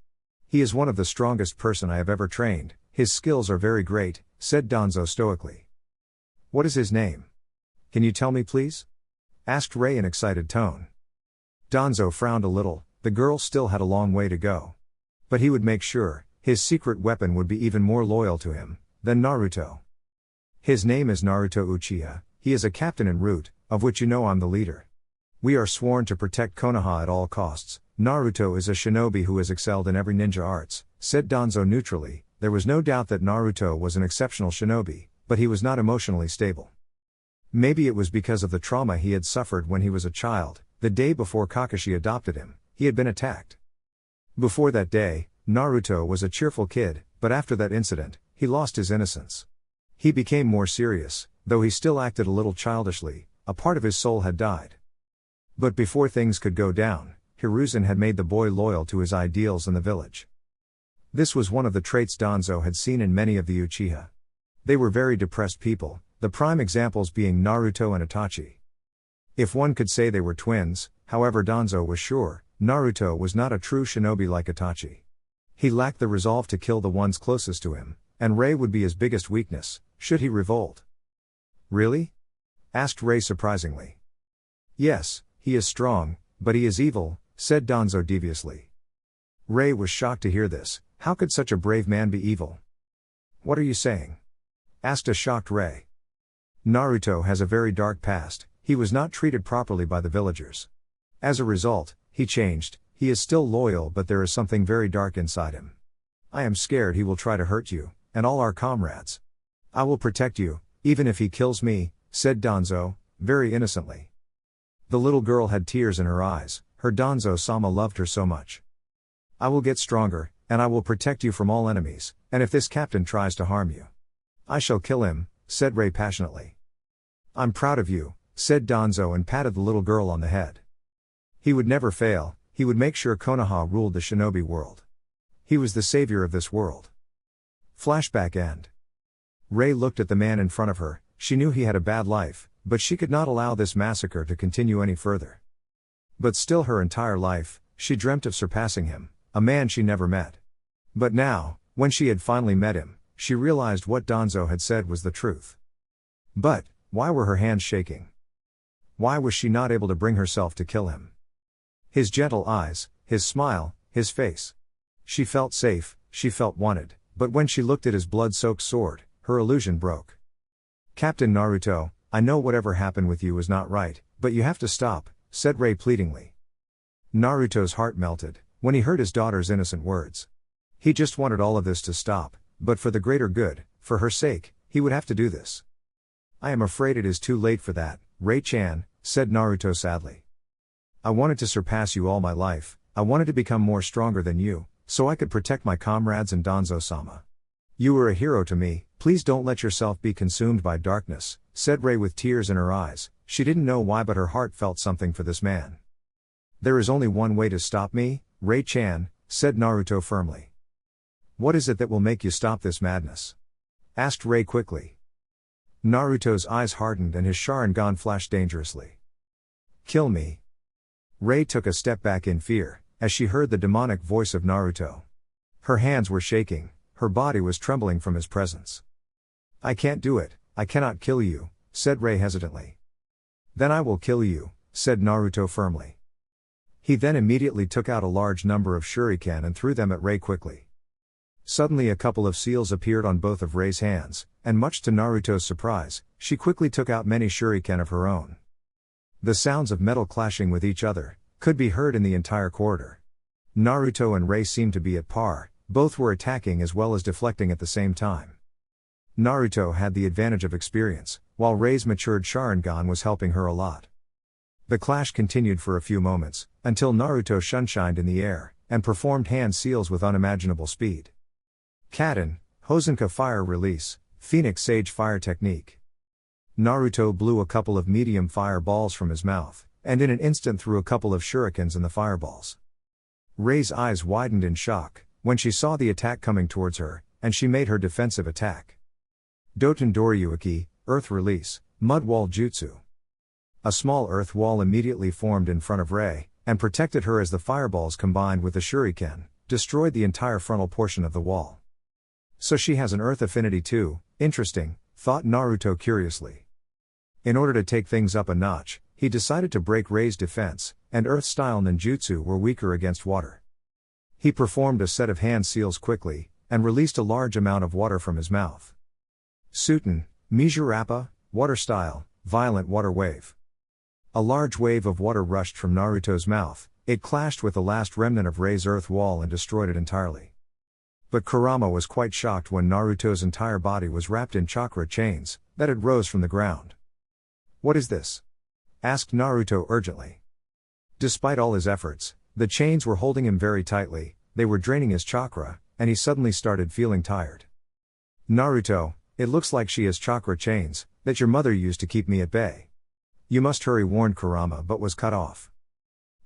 He is one of the strongest person I have ever trained. His skills are very great," said Danzo stoically. "What is his name? Can you tell me please?" asked Ray in excited tone. Danzo frowned a little. The girl still had a long way to go. But he would make sure his secret weapon would be even more loyal to him than Naruto. "His name is Naruto Uchiha. He is a captain in Root, of which you know I'm the leader. We are sworn to protect Konoha at all costs. Naruto is a shinobi who has excelled in every ninja arts," said Danzo neutrally. There was no doubt that Naruto was an exceptional shinobi, but he was not emotionally stable. Maybe it was because of the trauma he had suffered when he was a child. The day before Kakashi adopted him, he had been attacked. Before that day, Naruto was a cheerful kid, but after that incident, he lost his innocence. He became more serious, though he still acted a little childishly. A part of his soul had died. But before things could go down, Hiruzen had made the boy loyal to his ideals in the village. This was one of the traits Danzo had seen in many of the Uchiha. They were very depressed people, the prime examples being Naruto and Itachi. If one could say they were twins, however, Danzo was sure Naruto was not a true shinobi like Itachi. He lacked the resolve to kill the ones closest to him, and Ray would be his biggest weakness, should he revolt. "Really?" asked Ray surprisingly. "Yes, he is strong, but he is evil," said Danzo deviously. Ray was shocked to hear this. How could such a brave man be evil? "What are you saying?" asked a shocked Ray. "Naruto has a very dark past. He was not treated properly by the villagers. As a result, he changed. He is still loyal, but there is something very dark inside him. I am scared he will try to hurt you, and all our comrades. I will protect you, even if he kills me," said Danzo, very innocently. The little girl had tears in her eyes. Her Danzo-sama loved her so much. "I will get stronger, and I will protect you from all enemies, and if this captain tries to harm you, I shall kill him, said Rei passionately. I'm proud of you, said Danzo and patted the little girl on the head. He would never fail, he would make sure Konoha ruled the shinobi world. He was the savior of this world. Flashback end. Rei looked at the man in front of her. She knew he had a bad life, but she could not allow this massacre to continue any further. But still her entire life, she dreamt of surpassing him, a man she never met. But now, when she had finally met him, she realized what Danzo had said was the truth. But, why were her hands shaking? Why was she not able to bring herself to kill him? His gentle eyes, his smile, his face. She felt safe, she felt wanted, but when she looked at his blood-soaked sword, her illusion broke. Captain Naruto, I know whatever happened with you was not right, but you have to stop, said Rei pleadingly. Naruto's heart melted when he heard his daughter's innocent words. He just wanted all of this to stop, but for the greater good, for her sake, he would have to do this. I am afraid it is too late for that, Rei-chan, said Naruto sadly. I wanted to surpass you all my life, I wanted to become more stronger than you, so I could protect my comrades and Danzo-sama. You were a hero to me, please don't let yourself be consumed by darkness, said Rei with tears in her eyes. She didn't know why but her heart felt something for this man. There is only one way to stop me, Rei-chan, said Naruto firmly. What is it that will make you stop this madness? Asked Rei quickly. Naruto's eyes hardened and his Sharingan flashed dangerously. Kill me. Rei took a step back in fear, as she heard the demonic voice of Naruto. Her hands were shaking, her body was trembling from his presence. I can't do it, I cannot kill you, said Rei hesitantly. Then I will kill you, said Naruto firmly. He then immediately took out a large number of shuriken and threw them at Rei quickly. Suddenly a couple of seals appeared on both of Rei's hands, and much to Naruto's surprise, she quickly took out many shuriken of her own. The sounds of metal clashing with each other could be heard in the entire corridor. Naruto and Rei seemed to be at par, both were attacking as well as deflecting at the same time. Naruto had the advantage of experience, while Rei's matured Sharingan was helping her a lot. The clash continued for a few moments, until Naruto shunshined in the air, and performed hand seals with unimaginable speed. Kaden, Hosenka Fire Release, Phoenix Sage Fire Technique. Naruto blew a couple of medium fireballs from his mouth, and in an instant threw a couple of shurikens in the fireballs. Rei's eyes widened in shock when she saw the attack coming towards her, and she made her defensive attack. Doton Doryuki, Earth Release, Mud Wall Jutsu. A small earth wall immediately formed in front of Rei, and protected her as the fireballs combined with the shuriken, destroyed the entire frontal portion of the wall. So she has an earth affinity too, interesting, thought Naruto curiously. In order to take things up a notch, he decided to break Rei's defense, and earth-style ninjutsu were weaker against water. He performed a set of hand seals quickly, and released a large amount of water from his mouth. Suten, Mizurappa, Water Style, Violent Water Wave. A large wave of water rushed from Naruto's mouth, it clashed with the last remnant of Rei's earth wall and destroyed it entirely. But Kurama was quite shocked when Naruto's entire body was wrapped in chakra chains, that had rose from the ground. What is this? Asked Naruto urgently. Despite all his efforts, the chains were holding him very tightly, they were draining his chakra, and he suddenly started feeling tired. Naruto, it looks like she has chakra chains, that your mother used to keep me at bay. You must hurry, warned Kurama, but was cut off.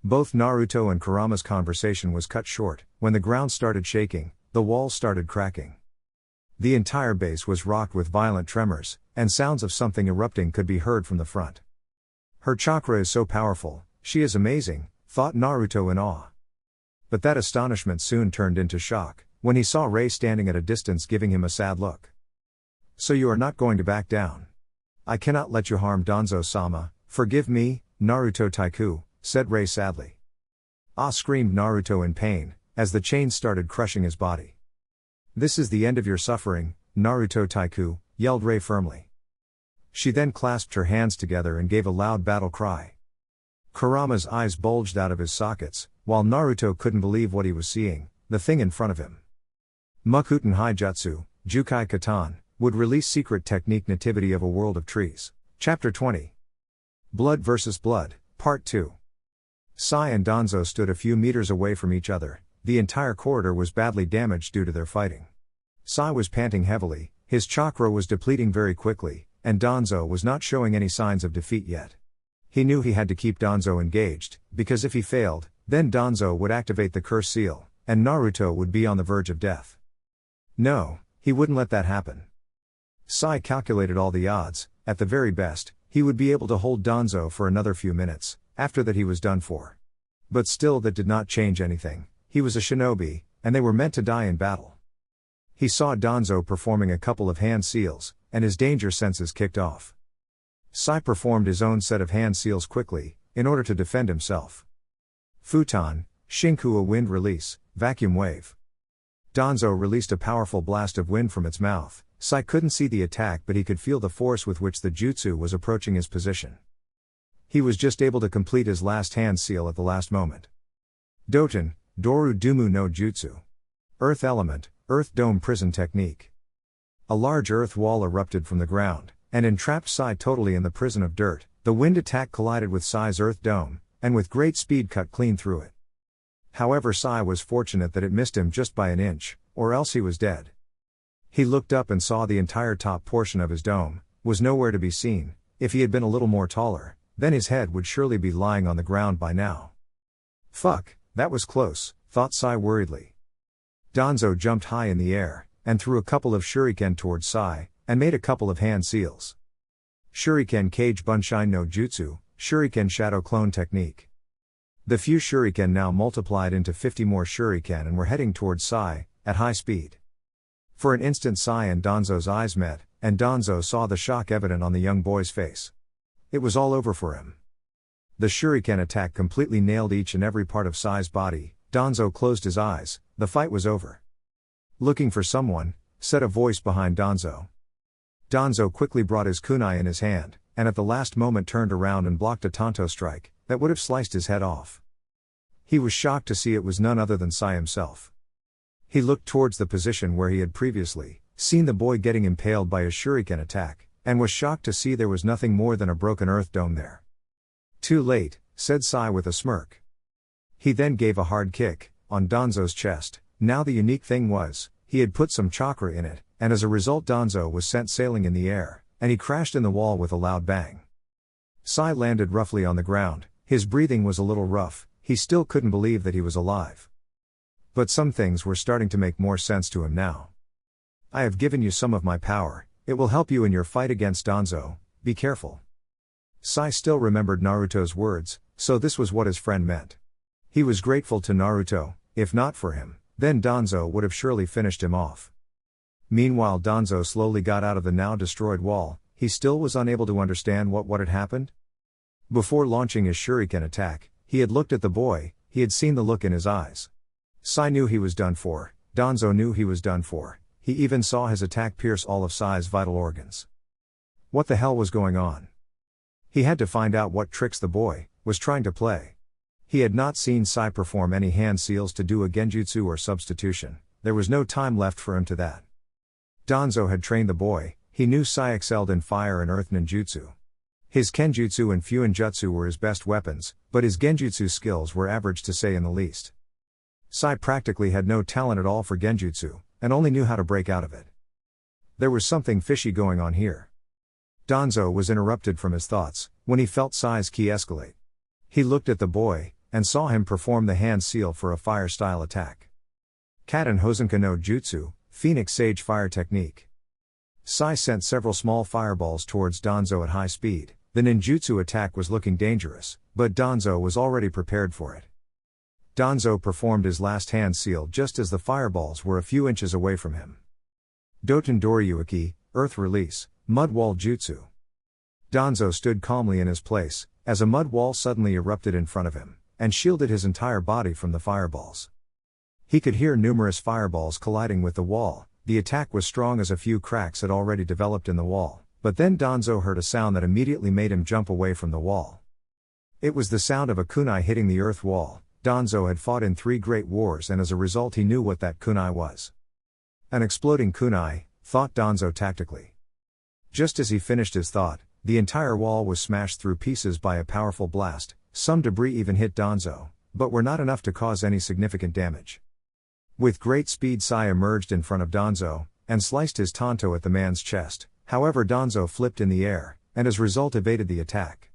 Both Naruto and Kurama's conversation was cut short, when the ground started shaking, the walls started cracking. The entire base was rocked with violent tremors, and sounds of something erupting could be heard from the front. Her chakra is so powerful, she is amazing, thought Naruto in awe. But that astonishment soon turned into shock, when he saw Rei standing at a distance giving him a sad look. So you are not going to back down? I cannot let you harm Danzo-sama, forgive me, Naruto Taiku, said Rei sadly. Ah, screamed Naruto in pain, as the chains started crushing his body. This is the end of your suffering, Naruto Taiku, yelled Rei firmly. She then clasped her hands together and gave a loud battle cry. Kurama's eyes bulged out of his sockets, while Naruto couldn't believe what he was seeing, the thing in front of him. Mukuten Haijutsu, Jukai Katan, would release secret technique Nativity of a World of Trees. Chapter 20. Blood vs. Blood, Part 2. Sai and Danzo stood a few meters away from each other. The entire corridor was badly damaged due to their fighting. Sai was panting heavily, His chakra was depleting very quickly, and Danzo was not showing any signs of defeat yet. He knew he had to keep Danzo engaged, because if he failed, then Danzo would activate the curse seal, and Naruto would be on the verge of death. No, he wouldn't let that happen. Sai calculated all the odds. At the very best, he would be able to hold Danzo for another few minutes. After that he was done for. But still that did not change anything. He was a shinobi, and they were meant to die in battle. He saw Danzo performing a couple of hand seals, and his danger senses kicked off. Sai performed his own set of hand seals quickly, in order to defend himself. Futon, Shinku, a wind release, vacuum wave. Danzo released a powerful blast of wind from its mouth. Sai couldn't see the attack, but he could feel the force with which the jutsu was approaching his position. He was just able to complete his last hand seal at the last moment. Doten, Doru Dumu no Jutsu. Earth element, Earth dome prison technique. A large earth wall erupted from the ground, and entrapped Sai totally in the prison of dirt. The wind attack collided with Sai's earth dome, and with great speed cut clean through it. However, Sai was fortunate that it missed him just by an inch, or else he was dead. He looked up and saw the entire top portion of his dome was nowhere to be seen. If he had been a little more taller, then his head would surely be lying on the ground by now. Fuck, that was close, thought Sai worriedly. Danzo jumped high in the air, and threw a couple of shuriken towards Sai, and made a couple of hand seals. Shuriken Kage Bunshin no Jutsu, Shuriken Shadow Clone Technique. The few shuriken now multiplied into 50 more shuriken and were heading towards Sai, at high speed. For an instant Sai and Danzo's eyes met, and Danzo saw the shock evident on the young boy's face. It was all over for him. The shuriken attack completely nailed each and every part of Sai's body. Danzo closed his eyes. The fight was over. Looking for someone, said a voice behind Danzo. Danzo quickly brought his kunai in his hand, and at the last moment turned around and blocked a tanto strike that would have sliced his head off. He was shocked to see it was none other than Sai himself. He looked towards the position where he had previously seen the boy getting impaled by a shuriken attack, and was shocked to see there was nothing more than a broken earth dome there. Too late, said Sai with a smirk. He then gave a hard kick on Danzo's chest. Now the unique thing was, he had put some chakra in it, and as a result Danzo was sent sailing in the air, and he crashed in the wall with a loud bang. Sai landed roughly on the ground. His breathing was a little rough. He still couldn't believe that he was alive. But some things were starting to make more sense to him now. I have given you some of my power. It will help you in your fight against Danzo. Be careful. Sai still remembered Naruto's words, so this was what his friend meant. He was grateful to Naruto. If not for him, then Danzo would have surely finished him off. Meanwhile, Danzo slowly got out of the now destroyed wall. He still was unable to understand what had happened. Before launching his shuriken attack, he had looked at the boy. He had seen the look in his eyes. Sai knew he was done for. Danzo knew he was done for. He even saw his attack pierce all of Sai's vital organs. What the hell was going on? He had to find out what tricks the boy was trying to play. He had not seen Sai perform any hand seals to do a genjutsu or substitution. There was no time left for him to that. Danzo had trained the boy. He knew Sai excelled in fire and earth ninjutsu. His kenjutsu and fuinjutsu were his best weapons, but his genjutsu skills were average to say in the least. Sai practically had no talent at all for genjutsu, and only knew how to break out of it. There was something fishy going on here. Danzo was interrupted from his thoughts, when he felt Sai's ki escalate. He looked at the boy, and saw him perform the hand seal for a fire-style attack. Katen Hosenka no Jutsu, Phoenix Sage Fire Technique. Sai sent several small fireballs towards Danzo at high speed. The ninjutsu attack was looking dangerous, but Danzo was already prepared for it. Danzo performed his last hand seal just as the fireballs were a few inches away from him. Doten Doryuki, Earth Release, Mud Wall Jutsu. Danzo stood calmly in his place, as a mud wall suddenly erupted in front of him, and shielded his entire body from the fireballs. He could hear numerous fireballs colliding with the wall. The attack was strong as a few cracks had already developed in the wall, but then Danzo heard a sound that immediately made him jump away from the wall. It was the sound of a kunai hitting the earth wall. Danzo had fought in 3 great wars and as a result he knew what that kunai was. An exploding kunai, thought Danzo tactically. Just as he finished his thought, the entire wall was smashed through pieces by a powerful blast. Some debris even hit Danzo, but were not enough to cause any significant damage. With great speed Sai emerged in front of Danzo, and sliced his tanto at the man's chest. However, Danzo flipped in the air, and as a result evaded the attack.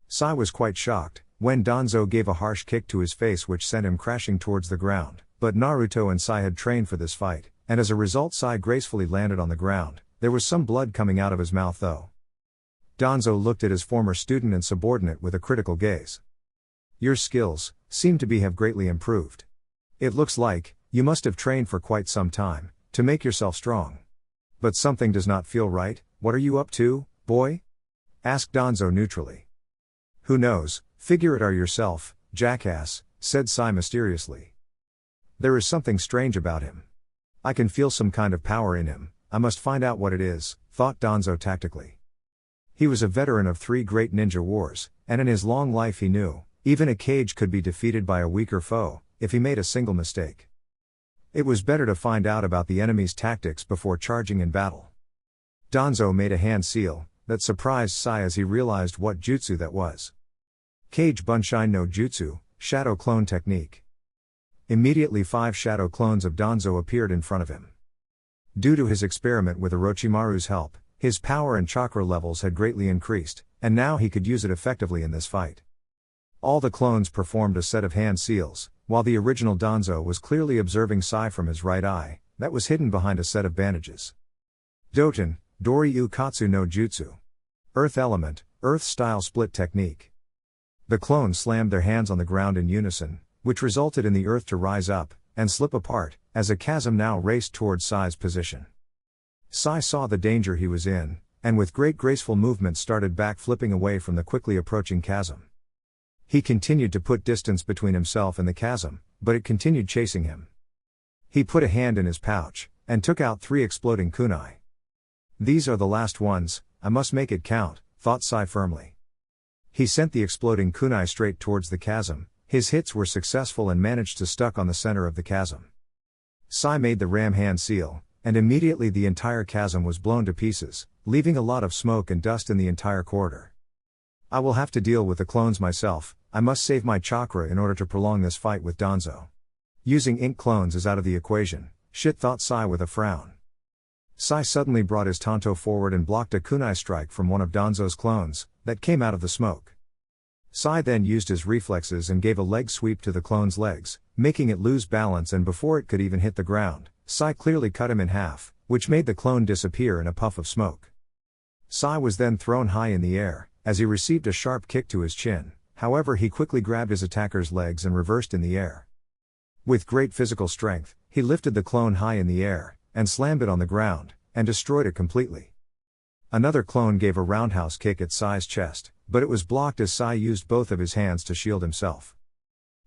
Sai was quite shocked when Danzo gave a harsh kick to his face which sent him crashing towards the ground, but Naruto and Sai had trained for this fight, and as a result Sai gracefully landed on the ground. There was some blood coming out of his mouth though. Danzo looked at his former student and subordinate with a critical gaze. "Your skills seem to have greatly improved. It looks like you must have trained for quite some time to make yourself strong. But something does not feel right. What are you up to, boy?" asked Danzo neutrally. "Who knows, figure it out yourself, jackass," said Sai mysteriously. "There is something strange about him. I can feel some kind of power in him. I must find out what it is," thought Danzo tactically. He was a veteran of 3 great ninja wars, and in his long life he knew, even a Kage could be defeated by a weaker foe, if he made a single mistake. It was better to find out about the enemy's tactics before charging in battle. Danzo made a hand seal that surprised Sai as he realized what jutsu that was. Kage Bunshin no Jutsu, Shadow Clone Technique. Immediately 5 shadow clones of Danzo appeared in front of him. Due to his experiment with Orochimaru's help, his power and chakra levels had greatly increased, and now he could use it effectively in this fight. All the clones performed a set of hand seals, while the original Danzo was clearly observing Sai from his right eye, that was hidden behind a set of bandages. Doten, Doryu Katsu no Jutsu. Earth Element, Earth Style Split Technique. The clones slammed their hands on the ground in unison, which resulted in the earth to rise up and slip apart, as a chasm now raced towards Sai's position. Sai saw the danger he was in, and with great graceful movements started back flipping away from the quickly approaching chasm. He continued to put distance between himself and the chasm, but it continued chasing him. He put a hand in his pouch, and took out 3 exploding kunai. "These are the last ones, I must make it count," thought Sai firmly. He sent the exploding kunai straight towards the chasm. His hits were successful and managed to stuck on the center of the chasm. Sai made the ram hand seal, and immediately the entire chasm was blown to pieces, leaving a lot of smoke and dust in the entire corridor. "I will have to deal with the clones myself. I must save my chakra in order to prolong this fight with Danzo. Using ink clones is out of the equation," shit thought Sai with a frown. Sai suddenly brought his tanto forward and blocked a kunai strike from one of Danzo's clones that came out of the smoke. Sai then used his reflexes and gave a leg sweep to the clone's legs, making it lose balance, and before it could even hit the ground, Sai clearly cut him in half, which made the clone disappear in a puff of smoke. Sai was then thrown high in the air, as he received a sharp kick to his chin. However, he quickly grabbed his attacker's legs and reversed in the air. With great physical strength, he lifted the clone high in the air, and slammed it on the ground, and destroyed it completely. Another clone gave a roundhouse kick at Sai's chest, but it was blocked as Sai used both of his hands to shield himself.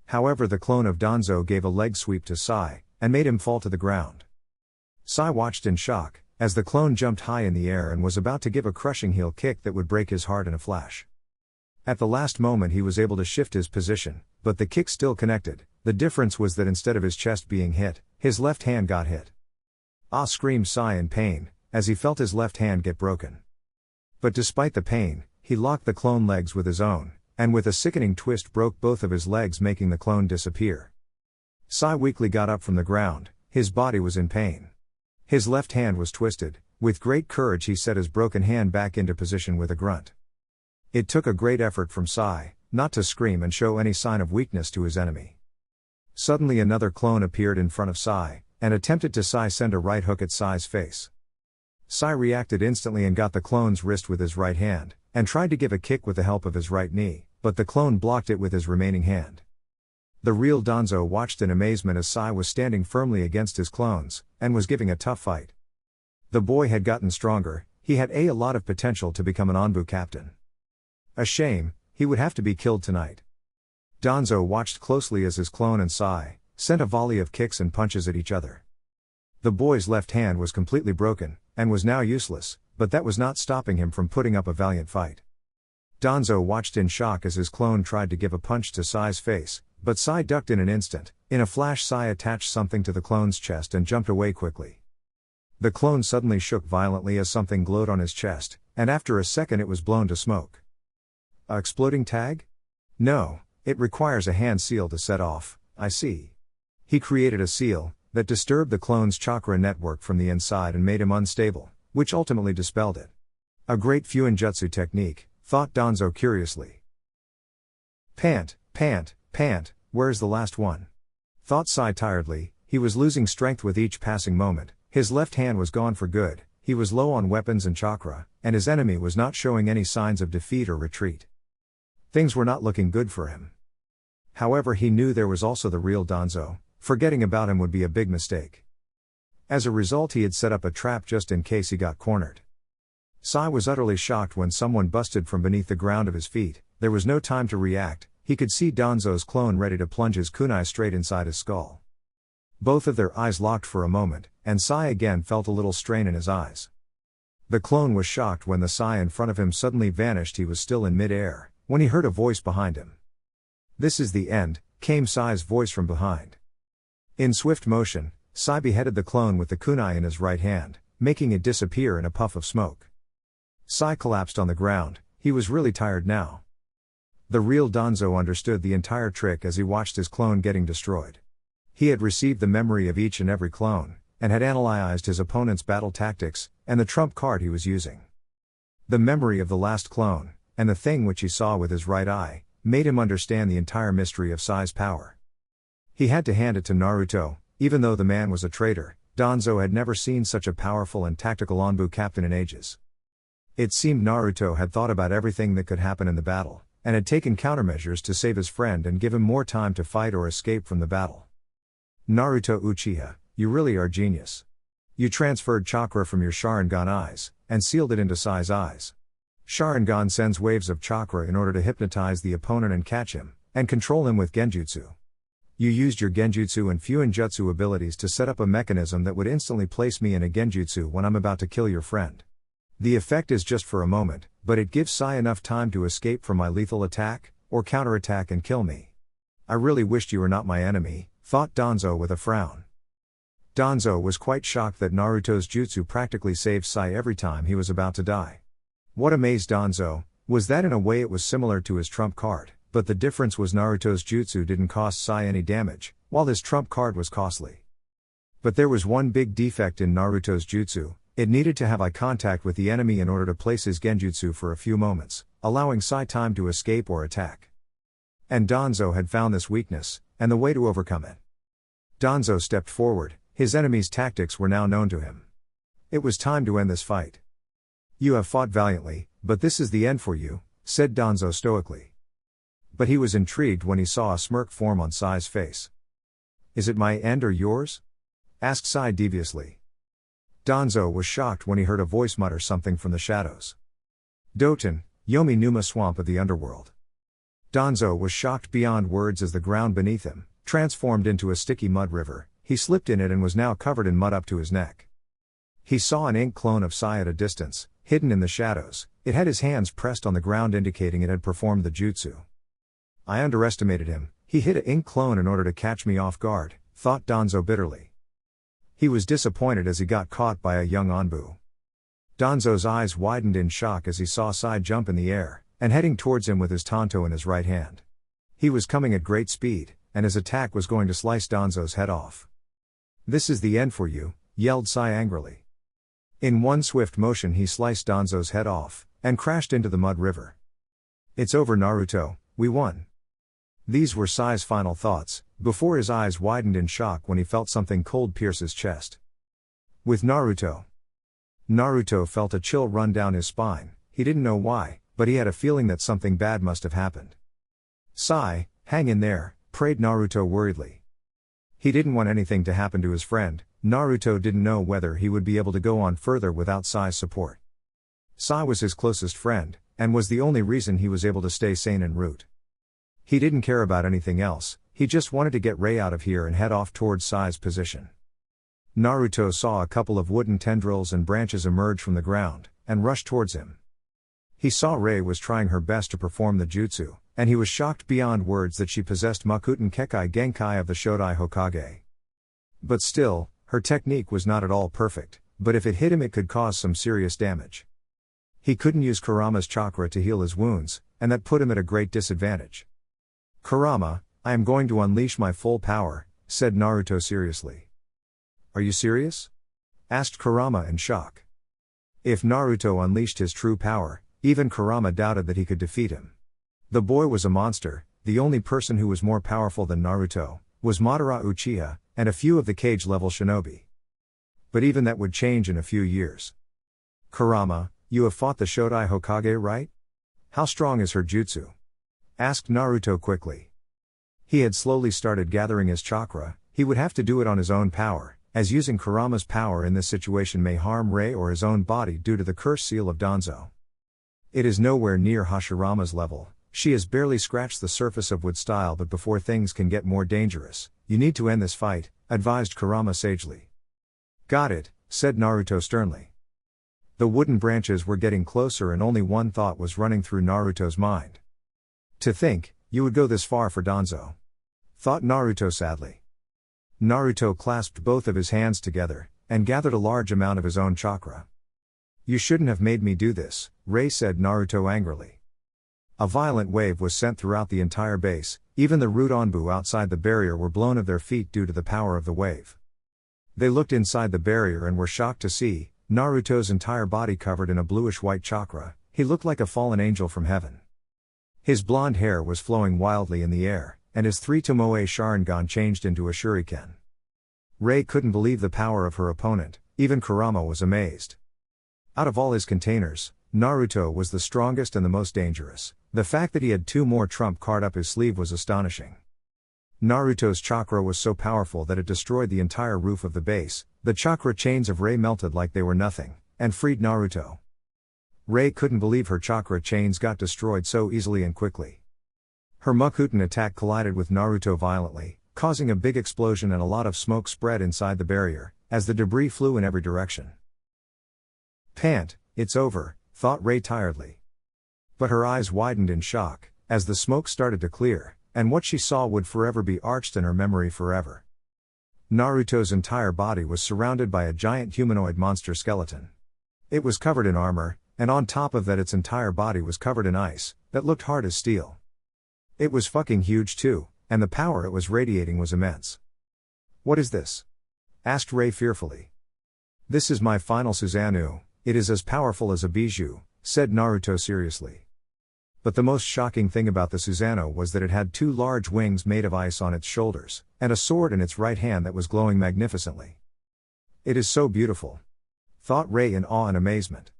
However, the clone of Danzo gave a leg sweep to Sai, and made him fall to the ground. Sai watched in shock, as the clone jumped high in the air and was about to give a crushing heel kick that would break his heart in a flash. At the last moment he was able to shift his position, but the kick still connected. The difference was that instead of his chest being hit, his left hand got hit. "Ah!" screamed Sai in pain, as he felt his left hand get broken. But despite the pain, he locked the clone legs with his own, and with a sickening twist broke both of his legs, making the clone disappear. Sai weakly got up from the ground. His body was in pain. His left hand was twisted. With great courage he set his broken hand back into position with a grunt. It took a great effort from Sai not to scream and show any sign of weakness to his enemy. Suddenly another clone appeared in front of Sai, and attempted to send a right hook at Sai's face. Sai reacted instantly and got the clone's wrist with his right hand, and tried to give a kick with the help of his right knee, but the clone blocked it with his remaining hand. The real Danzo watched in amazement as Sai was standing firmly against his clones, and was giving a tough fight. The boy had gotten stronger. He had a lot of potential to become an Anbu captain. A shame, he would have to be killed tonight. Danzo watched closely as his clone and Sai sent a volley of kicks and punches at each other. The boy's left hand was completely broken, and was now useless, but that was not stopping him from putting up a valiant fight. Danzo watched in shock as his clone tried to give a punch to Sai's face, but Sai ducked in an instant. In a flash Sai attached something to the clone's chest and jumped away quickly. The clone suddenly shook violently as something glowed on his chest, and after a second it was blown to smoke. A exploding tag? No, it requires a hand seal to set off. I see. He created a seal that disturbed the clone's chakra network from the inside and made him unstable, which ultimately dispelled it. A great Fuinjutsu technique, thought Danzo curiously. Pant, where's the last one? Thought Sai tiredly. He was losing strength with each passing moment, his left hand was gone for good, he was low on weapons and chakra, and his enemy was not showing any signs of defeat or retreat. Things were not looking good for him. However, he knew there was also the real Danzo. Forgetting about him would be a big mistake. As a result, he had set up a trap just in case he got cornered. Sai was utterly shocked when someone busted from beneath the ground of his feet. There was no time to react. He could see Danzo's clone ready to plunge his kunai straight inside his skull. Both of their eyes locked for a moment, and Sai again felt a little strain in his eyes. The clone was shocked when the Sai in front of him suddenly vanished. He was still in mid-air, when he heard a voice behind him. "This is the end," came Sai's voice from behind. In swift motion, Sai beheaded the clone with the kunai in his right hand, making it disappear in a puff of smoke. Sai collapsed on the ground. He was really tired now. The real Danzo understood the entire trick as he watched his clone getting destroyed. He had received the memory of each and every clone, and had analyzed his opponent's battle tactics, and the trump card he was using. The memory of the last clone, and the thing which he saw with his right eye, made him understand the entire mystery of Sai's power. He had to hand it to Naruto. Even though the man was a traitor, Danzo had never seen such a powerful and tactical Anbu captain in ages. It seemed Naruto had thought about everything that could happen in the battle, and had taken countermeasures to save his friend and give him more time to fight or escape from the battle. Naruto Uchiha, you really are genius. You transferred chakra from your Sharingan eyes, and sealed it into Sai's eyes. Sharingan sends waves of chakra in order to hypnotize the opponent and catch him, and control him with genjutsu. You used your genjutsu and Fuinjutsu abilities to set up a mechanism that would instantly place me in a genjutsu when I'm about to kill your friend. The effect is just for a moment, but it gives Sai enough time to escape from my lethal attack, or counterattack and kill me. I really wished you were not my enemy, thought Danzo with a frown. Danzo was quite shocked that Naruto's jutsu practically saved Sai every time he was about to die. What amazed Danzo was that in a way it was similar to his trump card, but the difference was Naruto's jutsu didn't cost Sai any damage, while his trump card was costly. But there was one big defect in Naruto's jutsu. It needed to have eye contact with the enemy in order to place his genjutsu for a few moments, allowing Sai time to escape or attack. And Danzo had found this weakness, and the way to overcome it. Danzo stepped forward. His enemy's tactics were now known to him. It was time to end this fight. You have fought valiantly, but this is the end for you, said Danzo stoically. But he was intrigued when he saw a smirk form on Sai's face. Is it my end or yours? Asked Sai deviously. Danzo was shocked when he heard a voice mutter something from the shadows. Doten, Yomi Numa swamp of the underworld. Danzo was shocked beyond words as the ground beneath him transformed into a sticky mud river. He slipped in it and was now covered in mud up to his neck. He saw an ink clone of Sai at a distance, hidden in the shadows. It had his hands pressed on the ground indicating it had performed the jutsu. I underestimated him. He hid an ink clone in order to catch me off guard, thought Danzo bitterly. He was disappointed as he got caught by a young Anbu. Danzo's eyes widened in shock as he saw Sai jump in the air, and heading towards him with his tanto in his right hand. He was coming at great speed, and his attack was going to slice Danzo's head off. This is the end for you, yelled Sai angrily. In one swift motion he sliced Danzo's head off, and crashed into the mud river. It's over, Naruto, we won. These were Sai's final thoughts, before his eyes widened in shock when he felt something cold pierce his chest. With Naruto. Naruto felt a chill run down his spine. He didn't know why, but he had a feeling that something bad must have happened. Sai, hang in there, prayed Naruto worriedly. He didn't want anything to happen to his friend. Naruto didn't know whether he would be able to go on further without Sai's support. Sai was his closest friend, and was the only reason he was able to stay sane en route. He didn't care about anything else, he just wanted to get Rei out of here and head off towards Sai's position. Naruto saw a couple of wooden tendrils and branches emerge from the ground, and rushed towards him. He saw Rei was trying her best to perform the jutsu, and he was shocked beyond words that she possessed Makuten Kekkai Genkai of the Shodai Hokage. But still, her technique was not at all perfect, but if it hit him it could cause some serious damage. He couldn't use Kurama's chakra to heal his wounds, and that put him at a great disadvantage. Kurama, I am going to unleash my full power, said Naruto seriously. Are you serious? Asked Kurama in shock. If Naruto unleashed his true power, even Kurama doubted that he could defeat him. The boy was a monster. The only person who was more powerful than Naruto was Madara Uchiha, and a few of the cage-level shinobi. But even that would change in a few years. Kurama, you have fought the Shodai Hokage, right? How strong is her jutsu? Asked Naruto quickly. He had slowly started gathering his chakra. He would have to do it on his own power, as using Kurama's power in this situation may harm Rei or his own body due to the curse seal of Danzo. It is nowhere near Hashirama's level. She has barely scratched the surface of wood style, but before things can get more dangerous, you need to end this fight, advised Kurama sagely. Got it, said Naruto sternly. The wooden branches were getting closer and only one thought was running through Naruto's mind. To think, you would go this far for Danzo. Thought Naruto sadly. Naruto clasped both of his hands together, and gathered a large amount of his own chakra. You shouldn't have made me do this, Rei said Naruto angrily. A violent wave was sent throughout the entire base, even the Root Anbu outside the barrier were blown of their feet due to the power of the wave. They looked inside the barrier and were shocked to see Naruto's entire body covered in a bluish-white chakra. He looked like a fallen angel from heaven. His blonde hair was flowing wildly in the air, and his 3 Tomoe Sharingan changed into a shuriken. Rei couldn't believe the power of her opponent, even Kurama was amazed. Out of all his containers, Naruto was the strongest and the most dangerous. The fact that he had 2 more trump card up his sleeve was astonishing. Naruto's chakra was so powerful that it destroyed the entire roof of the base. The chakra chains of Rei melted like they were nothing, and freed Naruto. Rei couldn't believe her chakra chains got destroyed so easily and quickly. Her Mukuten attack collided with Naruto violently, causing a big explosion and a lot of smoke spread inside the barrier, as the debris flew in every direction. Pant, it's over, thought Rei tiredly. But her eyes widened in shock, as the smoke started to clear, and what she saw would forever be arched in her memory forever. Naruto's entire body was surrounded by a giant humanoid monster skeleton. It was covered in armor, and on top of that its entire body was covered in ice, that looked hard as steel. It was fucking huge too, and the power it was radiating was immense. What is this? Asked Rei fearfully. This is my final Susanoo, it is as powerful as a bijou, said Naruto seriously. But the most shocking thing about the Susanoo was that it had 2 large wings made of ice on its shoulders, and a sword in its right hand that was glowing magnificently. It is so beautiful, thought Rei in awe and amazement.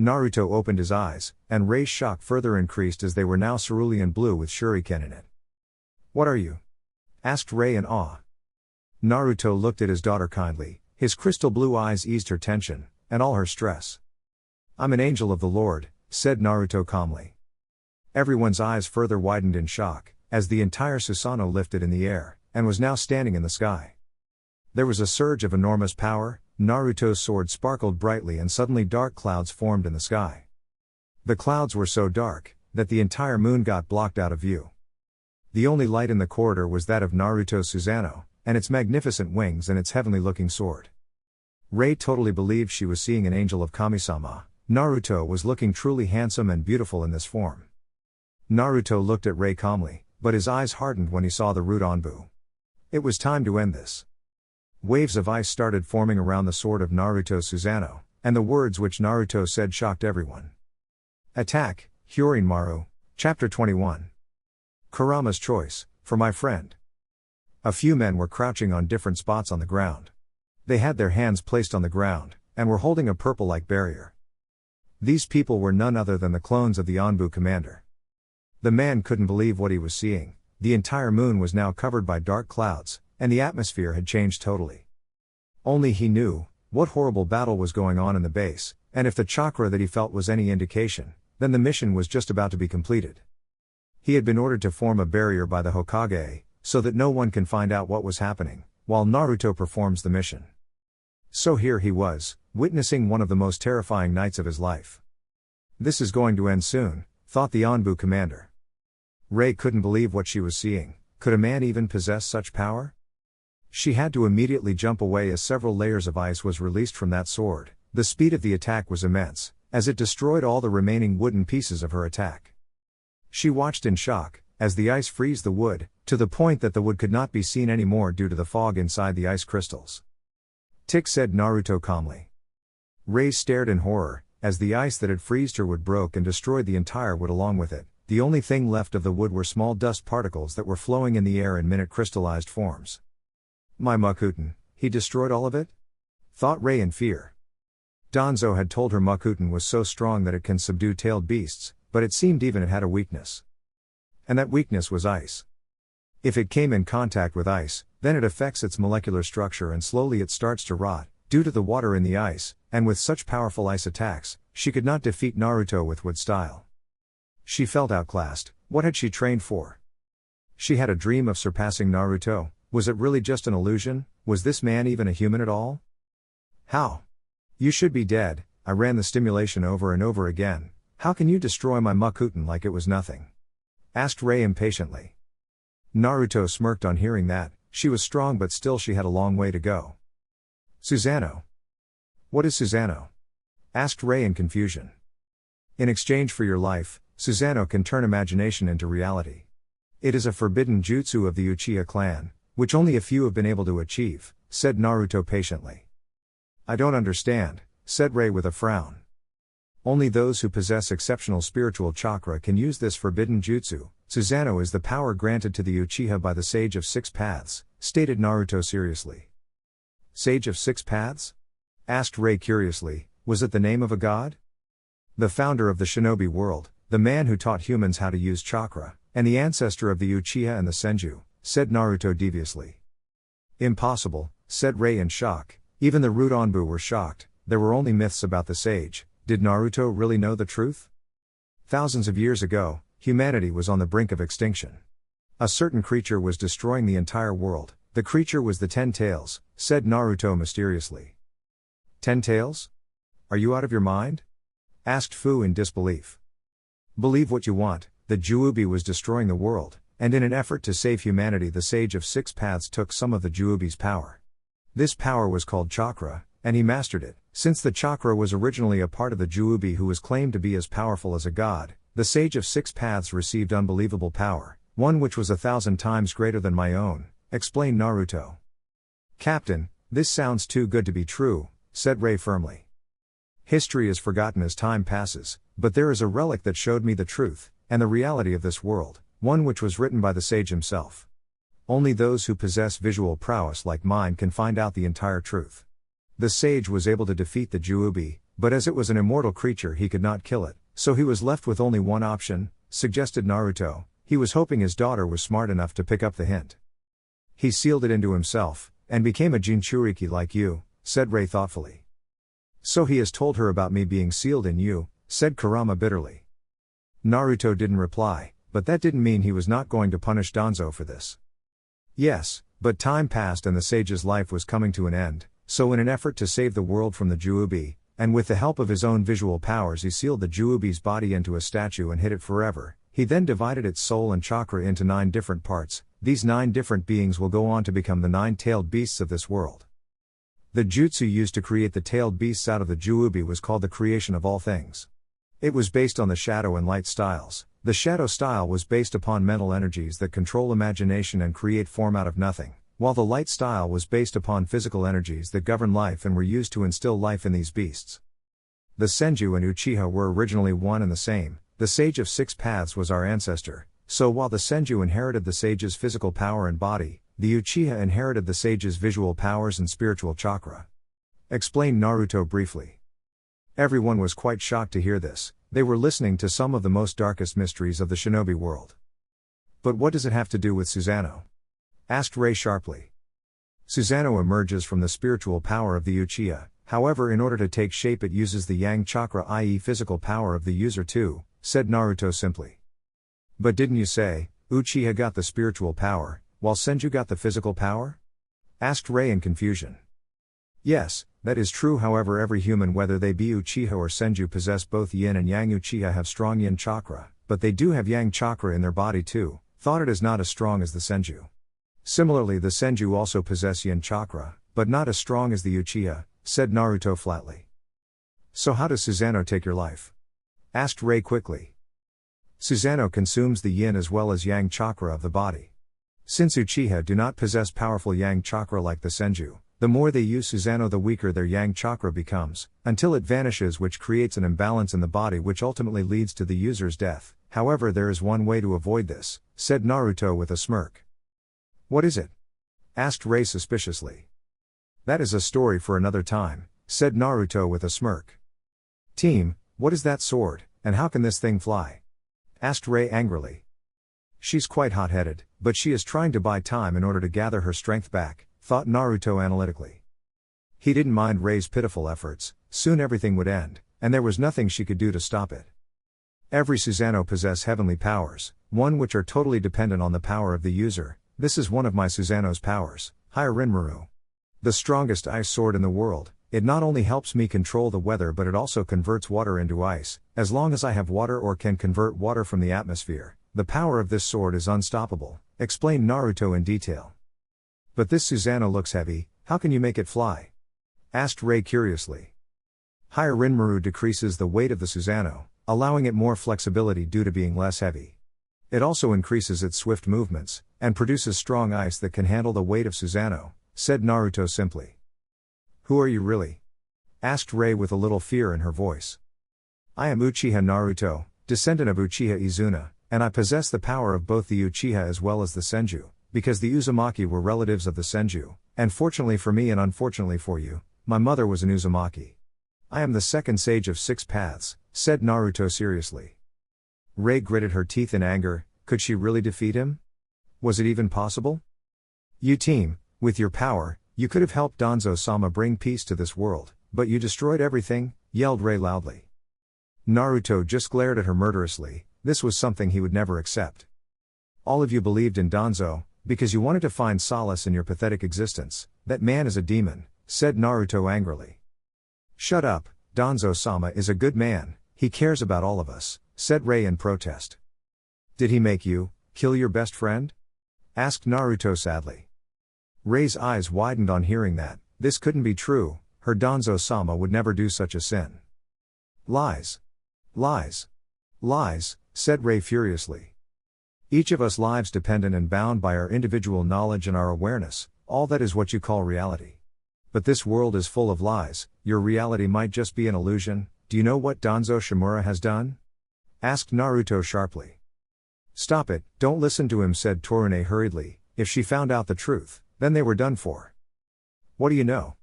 Naruto opened his eyes, and Rei's shock further increased as they were now cerulean blue with shuriken in it. What are you? Asked Rei in awe. Naruto looked at his daughter kindly, his crystal blue eyes eased her tension, and all her stress. I'm an angel of the Lord, said Naruto calmly. Everyone's eyes further widened in shock, as the entire Susanoo lifted in the air, and was now standing in the sky. There was a surge of enormous power, Naruto's sword sparkled brightly and suddenly dark clouds formed in the sky. The clouds were so dark, that the entire moon got blocked out of view. The only light in the corridor was that of Naruto's Susanoo, and its magnificent wings and its heavenly-looking sword. Rei totally believed she was seeing an angel of Kami-sama. Naruto was looking truly handsome and beautiful in this form. Naruto looked at Rei calmly, but his eyes hardened when he saw the Root Anbu. It was time to end this. Waves of ice started forming around the sword of Naruto's Susanoo, and the words which Naruto said shocked everyone. Attack, Hyurin-maru, Chapter 21. Kurama's choice, for my friend. A few men were crouching on different spots on the ground. They had their hands placed on the ground, and were holding a purple-like barrier. These people were none other than the clones of the Anbu commander. The man couldn't believe what he was seeing. The entire moon was now covered by dark clouds, and the atmosphere had changed totally. Only he knew what horrible battle was going on in the base, and if the chakra that he felt was any indication, then the mission was just about to be completed. He had been ordered to form a barrier by the Hokage, so that no one can find out what was happening, while Naruto performs the mission. So here he was, witnessing one of the most terrifying nights of his life. This is going to end soon, thought the Anbu commander. Rei couldn't believe what she was seeing. Could a man even possess such power? She had to immediately jump away as several layers of ice was released from that sword. The speed of the attack was immense, as it destroyed all the remaining wooden pieces of her attack. She watched in shock, as the ice froze the wood, to the point that the wood could not be seen anymore due to the fog inside the ice crystals. Tick, said Naruto calmly. Rei stared in horror, as the ice that had freezed her wood broke and destroyed the entire wood along with it. The only thing left of the wood were small dust particles that were flowing in the air in minute crystallized forms. My Makuten, he destroyed all of it? Thought Rei in fear. Danzo had told her Makuten was so strong that it can subdue tailed beasts, but it seemed even it had a weakness. And that weakness was ice. If it came in contact with ice, then it affects its molecular structure and slowly it starts to rot, due to the water in the ice, and with such powerful ice attacks, she could not defeat Naruto with wood style. She felt outclassed. What had she trained for? She had a dream of surpassing Naruto. Was it really just an illusion? Was this man even a human at all? How? You should be dead. I ran the stimulation over and over again. How can you destroy my Makuten like it was nothing? Asked Rei impatiently. Naruto smirked on hearing that. She was strong but still she had a long way to go. Susanoo. What is Susanoo? Asked Rei in confusion. In exchange for your life, Susanoo can turn imagination into reality. It is a forbidden jutsu of the Uchiha clan, which only a few have been able to achieve, said Naruto patiently. I don't understand, said Rei with a frown. Only those who possess exceptional spiritual chakra can use this forbidden jutsu. Susanoo is the power granted to the Uchiha by the Sage of Six Paths, stated Naruto seriously. Sage of Six Paths? Asked Rei curiously, was it the name of a god? The founder of the shinobi world, the man who taught humans how to use chakra, and the ancestor of the Uchiha and the Senju, said Naruto deviously. Impossible, said Rei in shock. Even the Root Anbu were shocked. There were only myths about the sage. Did Naruto really know the truth? Thousands of years ago, humanity was on the brink of extinction. A certain creature was destroying the entire world. The creature was the 10 Tails, said Naruto mysteriously. 10 Tails? Are you out of your mind? Asked Fu in disbelief. Believe what you want, the Juubi was destroying the world, and in an effort to save humanity the Sage of Six Paths took some of the Juubi's power. This power was called chakra, and he mastered it. Since the chakra was originally a part of the Juubi who was claimed to be as powerful as a god, the Sage of Six Paths received unbelievable power, one which was 1,000 times greater than my own, explained Naruto. Captain, this sounds too good to be true, said Rei firmly. History is forgotten as time passes, but there is a relic that showed me the truth, and the reality of this world, one which was written by the sage himself. Only those who possess visual prowess like mine can find out the entire truth. The sage was able to defeat the Juubi, but as it was an immortal creature he could not kill it, so he was left with only one option, suggested Naruto. He was hoping his daughter was smart enough to pick up the hint. He sealed it into himself, and became a Jinchuriki like you, said Rei thoughtfully. So he has told her about me being sealed in you, said Kurama bitterly. Naruto didn't reply, but that didn't mean he was not going to punish Danzo for this. Yes, but time passed and the sage's life was coming to an end, so in an effort to save the world from the Juubi, and with the help of his own visual powers he sealed the Juubi's body into a statue and hid it forever. He then divided its soul and chakra into 9 different parts. These 9 different beings will go on to become the 9-tailed beasts of this world. The jutsu used to create the tailed beasts out of the Juubi was called the creation of all things. It was based on the shadow and light styles. The shadow style was based upon mental energies that control imagination and create form out of nothing, while the light style was based upon physical energies that govern life and were used to instill life in these beasts. The Senju and Uchiha were originally one and the same. The Sage of Six Paths was our ancestor, so while the Senju inherited the sage's physical power and body, the Uchiha inherited the sage's visual powers and spiritual chakra. Explained Naruto briefly. Everyone was quite shocked to hear this. They were listening to some of the most darkest mysteries of the shinobi world. But what does it have to do with Susanoo? Asked Rei sharply. Susanoo emerges from the spiritual power of the Uchiha, however in order to take shape it uses the yang chakra, i.e. physical power of the user too, said Naruto simply. But didn't you say, Uchiha got the spiritual power, while Senju got the physical power? Asked Rei in confusion. Yes, that is true, however every human whether they be Uchiha or Senju possess both yin and yang. Uchiha have strong yin chakra, but they do have yang chakra in their body too, thought it is not as strong as the Senju. Similarly the Senju also possess yin chakra, but not as strong as the Uchiha, said Naruto flatly. So how does Susanoo take your life? Asked Rei quickly. Susanoo consumes the yin as well as yang chakra of the body. Since Uchiha do not possess powerful yang chakra like the Senju, The more they use Susanoo, the weaker their yang chakra becomes, until it vanishes, which creates an imbalance in the body which ultimately leads to the user's death. However, there is one way to avoid this, said Naruto with a smirk. What is it? Asked Rei suspiciously. That is a story for another time, said Naruto with a smirk. Team, what is that sword, and how can this thing fly? Asked Rei angrily. She's quite hot-headed, but she is trying to buy time in order to gather her strength back, thought Naruto analytically. He didn't mind Rei's pitiful efforts. Soon everything would end, and there was nothing she could do to stop it. Every Susanoo possess heavenly powers, one which are totally dependent on the power of the user. This is one of my Susanoo's powers, Sharingan. The strongest ice sword in the world. It not only helps me control the weather, but it also converts water into ice. As long as I have water or can convert water from the atmosphere, the power of this sword is unstoppable, explained Naruto in detail. But this Susanoo looks heavy, how can you make it fly? Asked Rei curiously. Sharingan decreases the weight of the Susanoo, allowing it more flexibility due to being less heavy. It also increases its swift movements, and produces strong ice that can handle the weight of Susanoo, said Naruto simply. Who are you really? Asked Rei with a little fear in her voice. I am Uchiha Naruto, descendant of Uchiha Izuna, and I possess the power of both the Uchiha as well as the Senju, because the Uzumaki were relatives of the Senju, and fortunately for me and unfortunately for you, my mother was an Uzumaki. I am the second sage of 6 paths, said Naruto seriously. Rei gritted her teeth in anger. Could she really defeat him? Was it even possible? You team, with your power, you could have helped Danzo-sama bring peace to this world, but you destroyed everything, yelled Rei loudly. Naruto just glared at her murderously. This was something he would never accept. All of you believed in Danzo, because you wanted to find solace in your pathetic existence. That man is a demon, said Naruto angrily. Shut up, Danzo-sama is a good man, he cares about all of us, said Rei in protest. Did he make you kill your best friend? Asked Naruto sadly. Rei's eyes widened on hearing that. This couldn't be true, her Danzo-sama would never do such a sin. Lies. Lies. Lies, said Rei furiously. Each of us lives dependent and bound by our individual knowledge and our awareness, all that is what you call reality. But this world is full of lies, your reality might just be an illusion. Do you know what Danzo Shimura has done? Asked Naruto sharply. Stop it, don't listen to him, said Torune hurriedly. If she found out the truth, then they were done for. What do you know?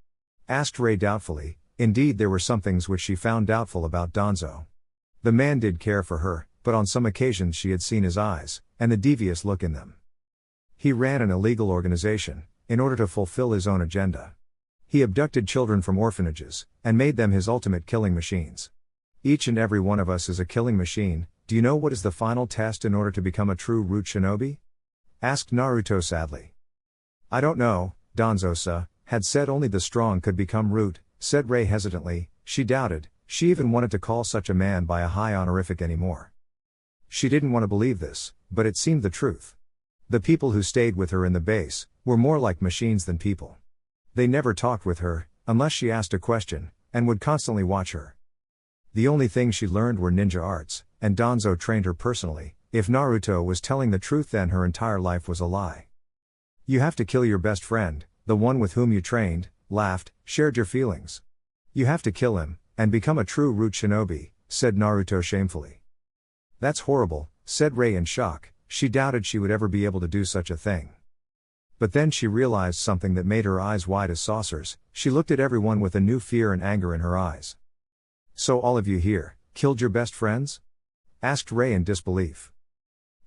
Asked Rei doubtfully. Indeed, there were some things which she found doubtful about Danzo. The man did care for her, but on some occasions she had seen his eyes, and the devious look in them. He ran an illegal organization, in order to fulfill his own agenda. He abducted children from orphanages, and made them his ultimate killing machines. Each and every one of us is a killing machine. Do you know what is the final test in order to become a true root shinobi? Asked Naruto sadly. I don't know, Danzo-sa had said only the strong could become root, said Rei hesitantly. She doubted, she even wanted to call such a man by a high honorific anymore. She didn't want to believe this, but it seemed the truth. The people who stayed with her in the base were more like machines than people. They never talked with her, unless she asked a question, and would constantly watch her. The only thing she learned were ninja arts, and Danzo trained her personally. If Naruto was telling the truth, then her entire life was a lie. You have to kill your best friend, the one with whom you trained, laughed, shared your feelings. You have to kill him, and become a true root shinobi, said Naruto shamefully. That's horrible, said Rei in shock. She doubted she would ever be able to do such a thing. But then she realized something that made her eyes wide as saucers. She looked at everyone with a new fear and anger in her eyes. So all of you here, killed your best friends? Asked Rei in disbelief.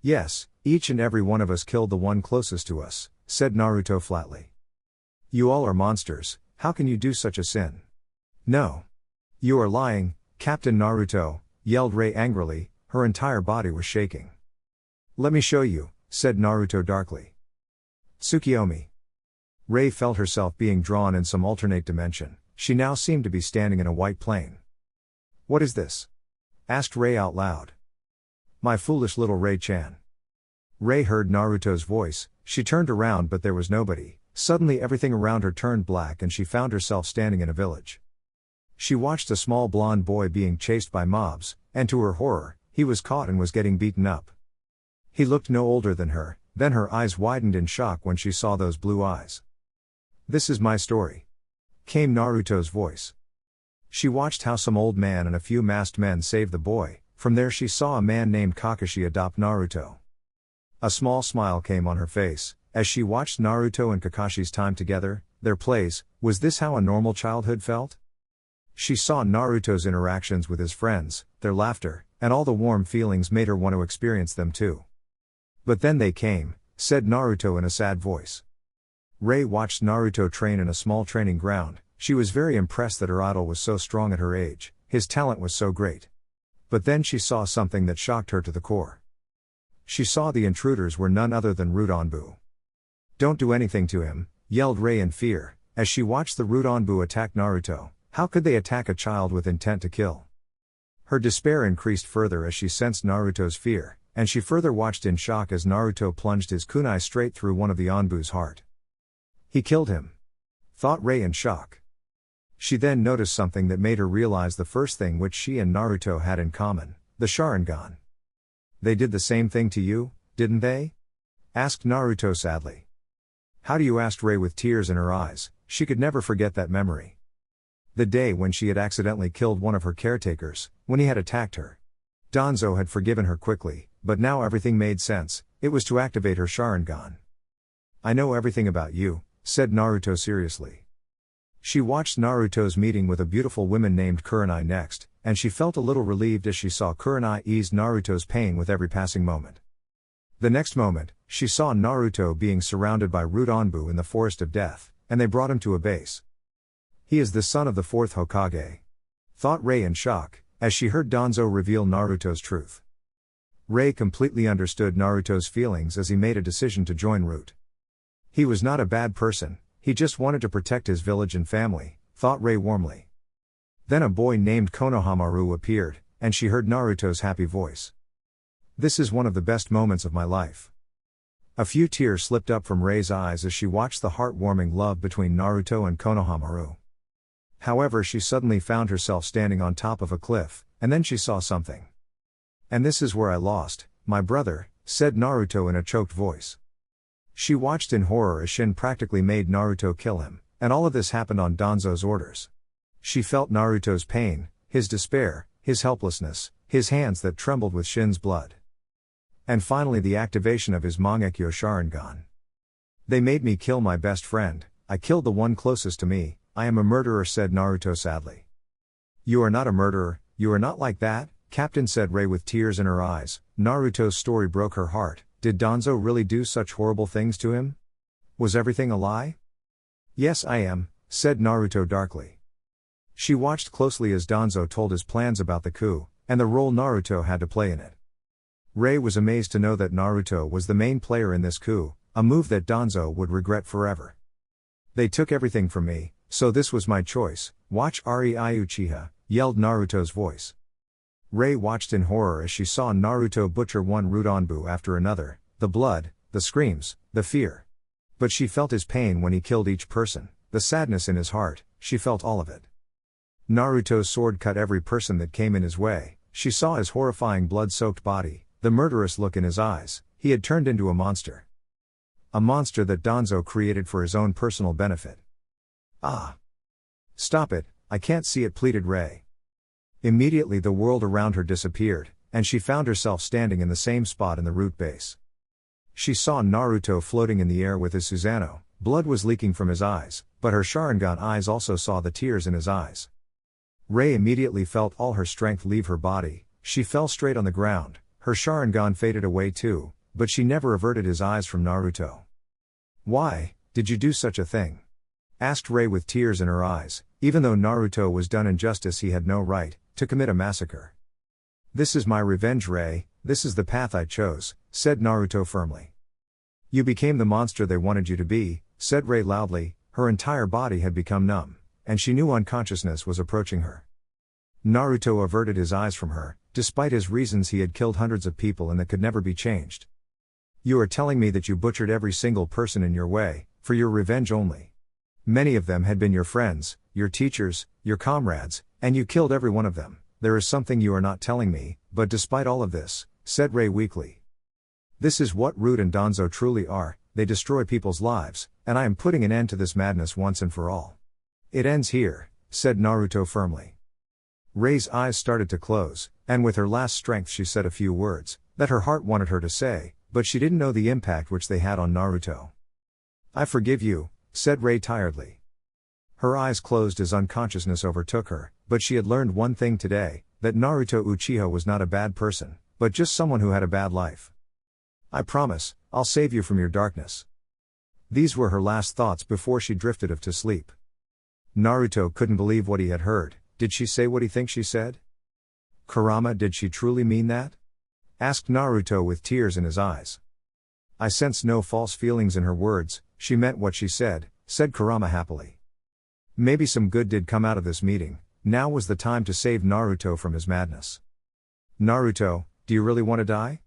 Yes, each and every one of us killed the one closest to us, said Naruto flatly. You all are monsters, how can you do such a sin? No. You are lying, Captain Naruto, yelled Rei angrily, her entire body was shaking. Let me show you, said Naruto darkly. Tsukiyomi. Rei felt herself being drawn in some alternate dimension. She now seemed to be standing in a white plane. What is this? Asked Rei out loud. My foolish little Rei-chan. Rei heard Naruto's voice. She turned around, but there was nobody. Suddenly everything around her turned black and she found herself standing in a village. She watched a small blonde boy being chased by mobs, and to her horror, he was caught and was getting beaten up. He looked no older than her. Then her eyes widened in shock when she saw those blue eyes. This is my story. Came Naruto's voice. She watched how some old man and a few masked men saved the boy. From there she saw a man named Kakashi adopt Naruto. A small smile came on her face, as she watched Naruto and Kakashi's time together, their plays. Was this how a normal childhood felt? She saw Naruto's interactions with his friends, their laughter, and all the warm feelings made her want to experience them too. But then they came, said Naruto in a sad voice. Rei watched Naruto train in a small training ground. She was very impressed that her idol was so strong at her age, his talent was so great. But then she saw something that shocked her to the core. She saw the intruders were none other than Root Anbu. Don't do anything to him, yelled Rei in fear, as she watched the Root Anbu attack Naruto. How could they attack a child with intent to kill? Her despair increased further as she sensed Naruto's fear, and she further watched in shock as Naruto plunged his kunai straight through one of the Anbu's heart. He killed him, thought Rei in shock. She then noticed something that made her realize the first thing which she and Naruto had in common, the Sharingan. They did the same thing to you, didn't they? Asked Naruto sadly. How do you? Asked Rei with tears in her eyes. She could never forget that memory. The day when she had accidentally killed one of her caretakers, when he had attacked her. Danzo had forgiven her quickly, but now everything made sense. It was to activate her Sharingan. I know everything about you, said Naruto seriously. She watched Naruto's meeting with a beautiful woman named Kurenai next, and she felt a little relieved as she saw Kurenai ease Naruto's pain with every passing moment. The next moment, she saw Naruto being surrounded by Root Anbu in the Forest of Death, and they brought him to a base. He is the son of the fourth Hokage, thought Rei in shock, as she heard Danzo reveal Naruto's truth. Rei completely understood Naruto's feelings as he made a decision to join Root. He was not a bad person, he just wanted to protect his village and family, thought Rei warmly. Then a boy named Konohamaru appeared, and she heard Naruto's happy voice. This is one of the best moments of my life. A few tears slipped up from Rei's eyes as she watched the heartwarming love between Naruto and Konohamaru. However, she suddenly found herself standing on top of a cliff, and then she saw something. And this is where I lost my brother, said Naruto in a choked voice. She watched in horror as Shin practically made Naruto kill him, and all of this happened on Danzo's orders. She felt Naruto's pain, his despair, his helplessness, his hands that trembled with Shin's blood. And finally the activation of his Mangekyo Sharingan. They made me kill my best friend, I killed the one closest to me, I am a murderer, said Naruto sadly. You are not a murderer, you are not like that, Captain, said Rei with tears in her eyes. Naruto's story broke her heart. Did Danzo really do such horrible things to him? Was everything a lie? Yes, I am, said Naruto darkly. She watched closely as Danzo told his plans about the coup, and the role Naruto had to play in it. Rei was amazed to know that Naruto was the main player in this coup, a move that Danzo would regret forever. They took everything from me, so this was my choice. Watch Rei Uchiha, yelled Naruto's voice. Rei watched in horror as she saw Naruto butcher one Root Anbu after another, the blood, the screams, the fear. But she felt his pain when he killed each person, the sadness in his heart, she felt all of it. Naruto's sword cut every person that came in his way. She saw his horrifying blood-soaked body, the murderous look in his eyes. He had turned into a monster. A monster that Danzo created for his own personal benefit. Ah! Stop it, I can't see it, pleaded Rei. Immediately the world around her disappeared, and she found herself standing in the same spot in the Root base. She saw Naruto floating in the air with his Susanoo. Blood was leaking from his eyes, but her Sharingan eyes also saw the tears in his eyes. Rei immediately felt all her strength leave her body. She fell straight on the ground. Her Sharingan faded away too, but she never averted his eyes from Naruto. Why did you do such a thing? Asked Rei with tears in her eyes. Even though Naruto was done injustice, he had no right to commit a massacre. This is my revenge, Rei, this is the path I chose, said Naruto firmly. You became the monster they wanted you to be, said Rei loudly. Her entire body had become numb, and she knew unconsciousness was approaching her. Naruto averted his eyes from her. Despite his reasons, he had killed hundreds of people and that could never be changed. You are telling me that you butchered every single person in your way, for your revenge only. Many of them had been your friends, your teachers, your comrades, and you killed every one of them. There is something you are not telling me, but despite all of this, said Rei weakly. This is what Root and Danzo truly are, they destroy people's lives, and I am putting an end to this madness once and for all. It ends here, said Naruto firmly. Rei's eyes started to close, and with her last strength she said a few words that her heart wanted her to say, but she didn't know the impact which they had on Naruto. I forgive you, said Rei tiredly. Her eyes closed as unconsciousness overtook her, but she had learned one thing today, that Naruto Uchiha was not a bad person, but just someone who had a bad life. I promise, I'll save you from your darkness. These were her last thoughts before she drifted off to sleep. Naruto couldn't believe what he had heard. Did she say what he thinks she said? Kurama, did she truly mean that? Asked Naruto with tears in his eyes. I sensed no false feelings in her words, she meant what she said Kurama happily. Maybe some good did come out of this meeting, now was the time to save Naruto from his madness. Naruto, do you really want to die?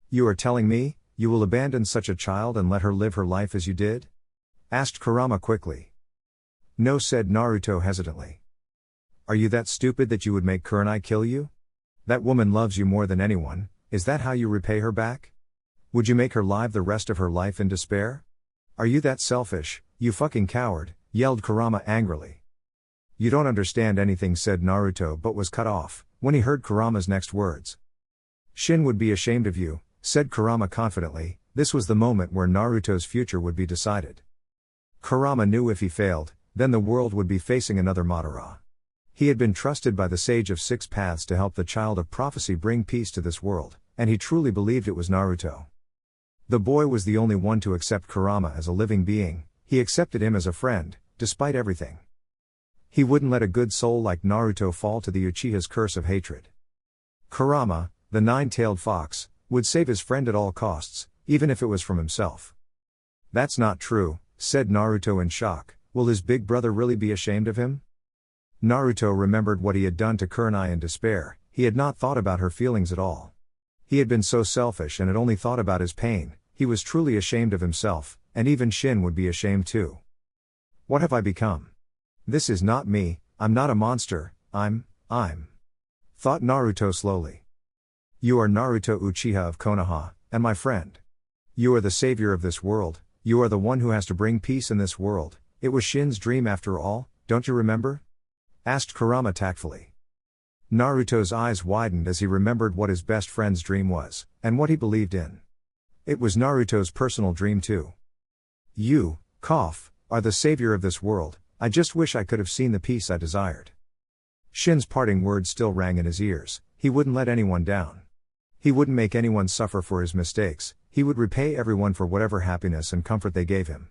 You are telling me, you will abandon such a child and let her live her life as you did? Asked Kurama quickly. No, said Naruto hesitantly. Are you that stupid that you would make Kurenai kill you? That woman loves you more than anyone, is that how you repay her back? Would you make her live the rest of her life in despair? Are you that selfish, you fucking coward, yelled Kurama angrily. You don't understand anything, said Naruto, but was cut off when he heard Kurama's next words. Shin would be ashamed of you, said Kurama confidently. This was the moment where Naruto's future would be decided. Kurama knew if he failed, then the world would be facing another Madara. He had been trusted by the Sage of Six Paths to help the Child of Prophecy bring peace to this world, and he truly believed it was Naruto. The boy was the only one to accept Kurama as a living being, he accepted him as a friend, despite everything. He wouldn't let a good soul like Naruto fall to the Uchiha's curse of hatred. Kurama, the nine-tailed fox, would save his friend at all costs, even if it was from himself. That's not true, said Naruto in shock. Will his big brother really be ashamed of him? Naruto remembered what he had done to Kurenai in despair. He had not thought about her feelings at all. He had been so selfish and had only thought about his pain. He was truly ashamed of himself, and even Shin would be ashamed too. What have I become? This is not me, I'm not a monster, I'm thought Naruto slowly. You are Naruto Uchiha of Konoha, and my friend. You are the savior of this world, you are the one who has to bring peace in this world. It was Shin's dream after all, don't you remember? Asked Kurama tactfully. Naruto's eyes widened as he remembered what his best friend's dream was, and what he believed in. It was Naruto's personal dream too. You, are the savior of this world, I just wish I could have seen the peace I desired. Shin's parting words still rang in his ears, he wouldn't let anyone down. He wouldn't make anyone suffer for his mistakes, he would repay everyone for whatever happiness and comfort they gave him.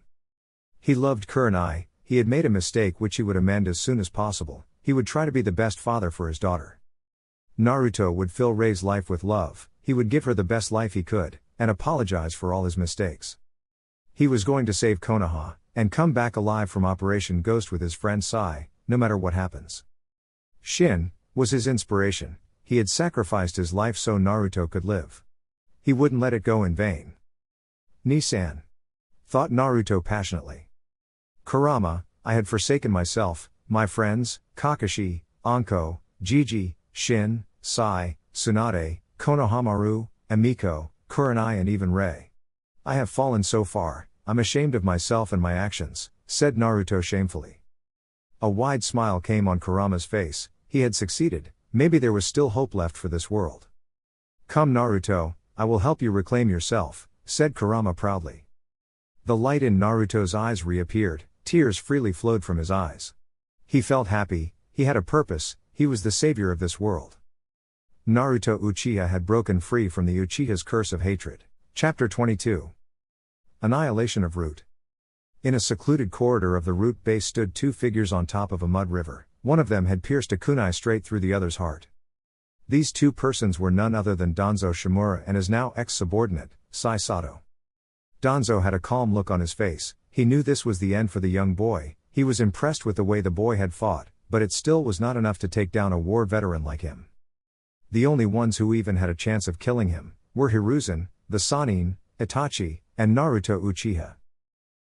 He loved Kurenai, he had made a mistake which he would amend as soon as possible, he would try to be the best father for his daughter. Naruto would fill Rei's life with love, he would give her the best life he could, and apologize for all his mistakes. He was going to save Konoha, and come back alive from Operation Ghost with his friend Sai, no matter what happens. Shin was his inspiration, he had sacrificed his life so Naruto could live. He wouldn't let it go in vain. Ni-san, thought Naruto passionately. Kurama, I had forsaken myself, my friends, Kakashi, Anko, Jiji, Shin, Sai, Tsunade, Konohamaru, Emiko, Kurenai and even Rei. I have fallen so far, I'm ashamed of myself and my actions, said Naruto shamefully. A wide smile came on Kurama's face, he had succeeded, maybe there was still hope left for this world. Come Naruto, I will help you reclaim yourself, said Kurama proudly. The light in Naruto's eyes reappeared, tears freely flowed from his eyes. He felt happy, he had a purpose, he was the savior of this world. Naruto Uchiha had broken free from the Uchiha's curse of hatred. Chapter 22. Annihilation of Root. In a secluded corridor of the Root base stood two figures on top of a mud river, one of them had pierced a kunai straight through the other's heart. These two persons were none other than Danzo Shimura and his now ex-subordinate, Sai Sato. Danzo had a calm look on his face, he knew this was the end for the young boy, he was impressed with the way the boy had fought, but it still was not enough to take down a war veteran like him. The only ones who even had a chance of killing him were Hiruzen, the Sannin, Itachi, and Naruto Uchiha.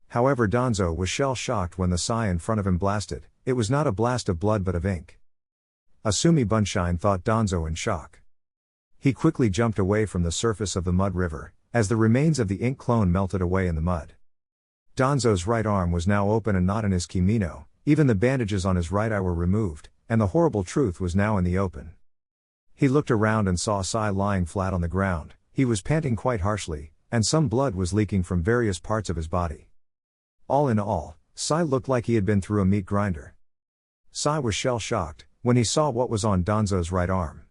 However, Danzo was shell-shocked when the Sai in front of him blasted. It was not a blast of blood but of ink. Asumi Bunshine, thought Danzo in shock. He quickly jumped away from the surface of the mud river, as the remains of the ink clone melted away in the mud. Danzo's right arm was now open and not in his kimono, even the bandages on his right eye were removed, and the horrible truth was now in the open. He looked around and saw Sai lying flat on the ground. He was panting quite harshly, and some blood was leaking from various parts of his body. All in all, Sai looked like he had been through a meat grinder. Sai was shell-shocked when he saw what was on Danzo's right arm.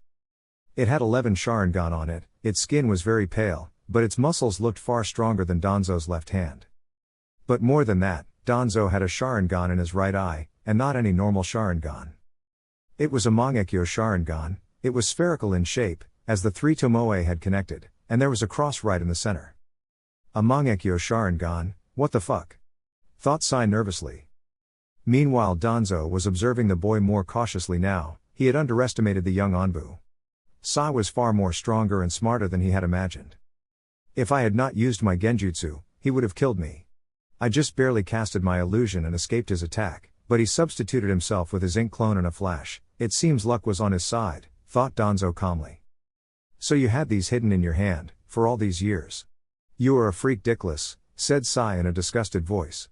It had 11 Sharingan on it, its skin was very pale, but its muscles looked far stronger than Danzo's left hand. But more than that, Danzo had a Sharingan in his right eye, and not any normal Sharingan. It was a Mangekyo Sharingan. It was spherical in shape, as the three Tomoe had connected, and there was a cross right in the center. A Mangekyo Sharingan, what the fuck? Thought Sai nervously. Meanwhile Danzo was observing the boy more cautiously now. He had underestimated the young Anbu. Sai was far more stronger and smarter than he had imagined. If I had not used my genjutsu, he would have killed me. I just barely casted my illusion and escaped his attack, but he substituted himself with his ink clone in a flash. It seems luck was on his side, thought Danzo calmly. So you had these hidden in your hand, for all these years. You are a freak dickless, said Sai in a disgusted voice.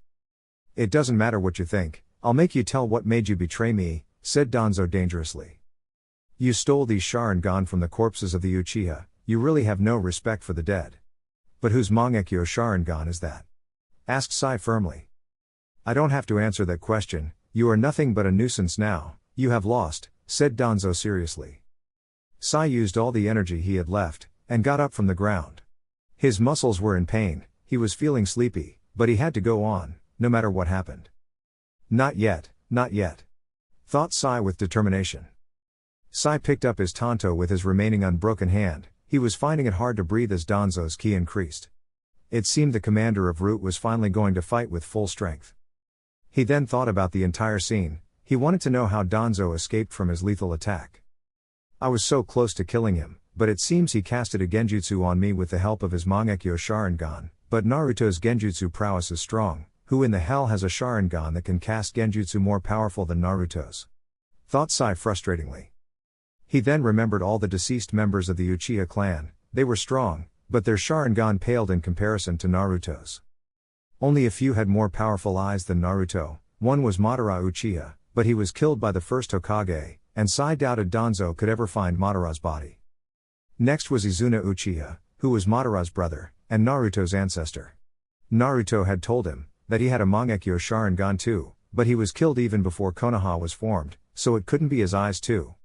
It doesn't matter what you think, I'll make you tell what made you betray me, said Danzo dangerously. You stole these Sharingan from the corpses of the Uchiha, you really have no respect for the dead. But whose Mangekyo Sharingan is that? Asked Sai firmly. I don't have to answer that question, you are nothing but a nuisance now, you have lost, said Danzo seriously. Sai used all the energy he had left, and got up from the ground. His muscles were in pain, he was feeling sleepy, but he had to go on, no matter what happened. Not yet, thought Sai with determination. Sai picked up his tanto with his remaining unbroken hand. He was finding it hard to breathe as Danzo's ki increased. It seemed the commander of Root was finally going to fight with full strength. He then thought about the entire scene. He wanted to know how Danzo escaped from his lethal attack. I was so close to killing him, but it seems he casted a genjutsu on me with the help of his Mangekyo Sharingan, but Naruto's genjutsu prowess is strong. Who in the hell has a Sharingan that can cast genjutsu more powerful than Naruto's? Thought Sai frustratingly. He then remembered all the deceased members of the Uchiha clan. They were strong, but their Sharingan paled in comparison to Naruto's. Only a few had more powerful eyes than Naruto. One was Madara Uchiha, but he was killed by the first Hokage, and Sai doubted Danzo could ever find Madara's body. Next was Izuna Uchiha, who was Madara's brother, and Naruto's ancestor. Naruto had told him that he had a Mangekyo Sharingan too, but he was killed even before Konoha was formed, so it couldn't be his eyes too.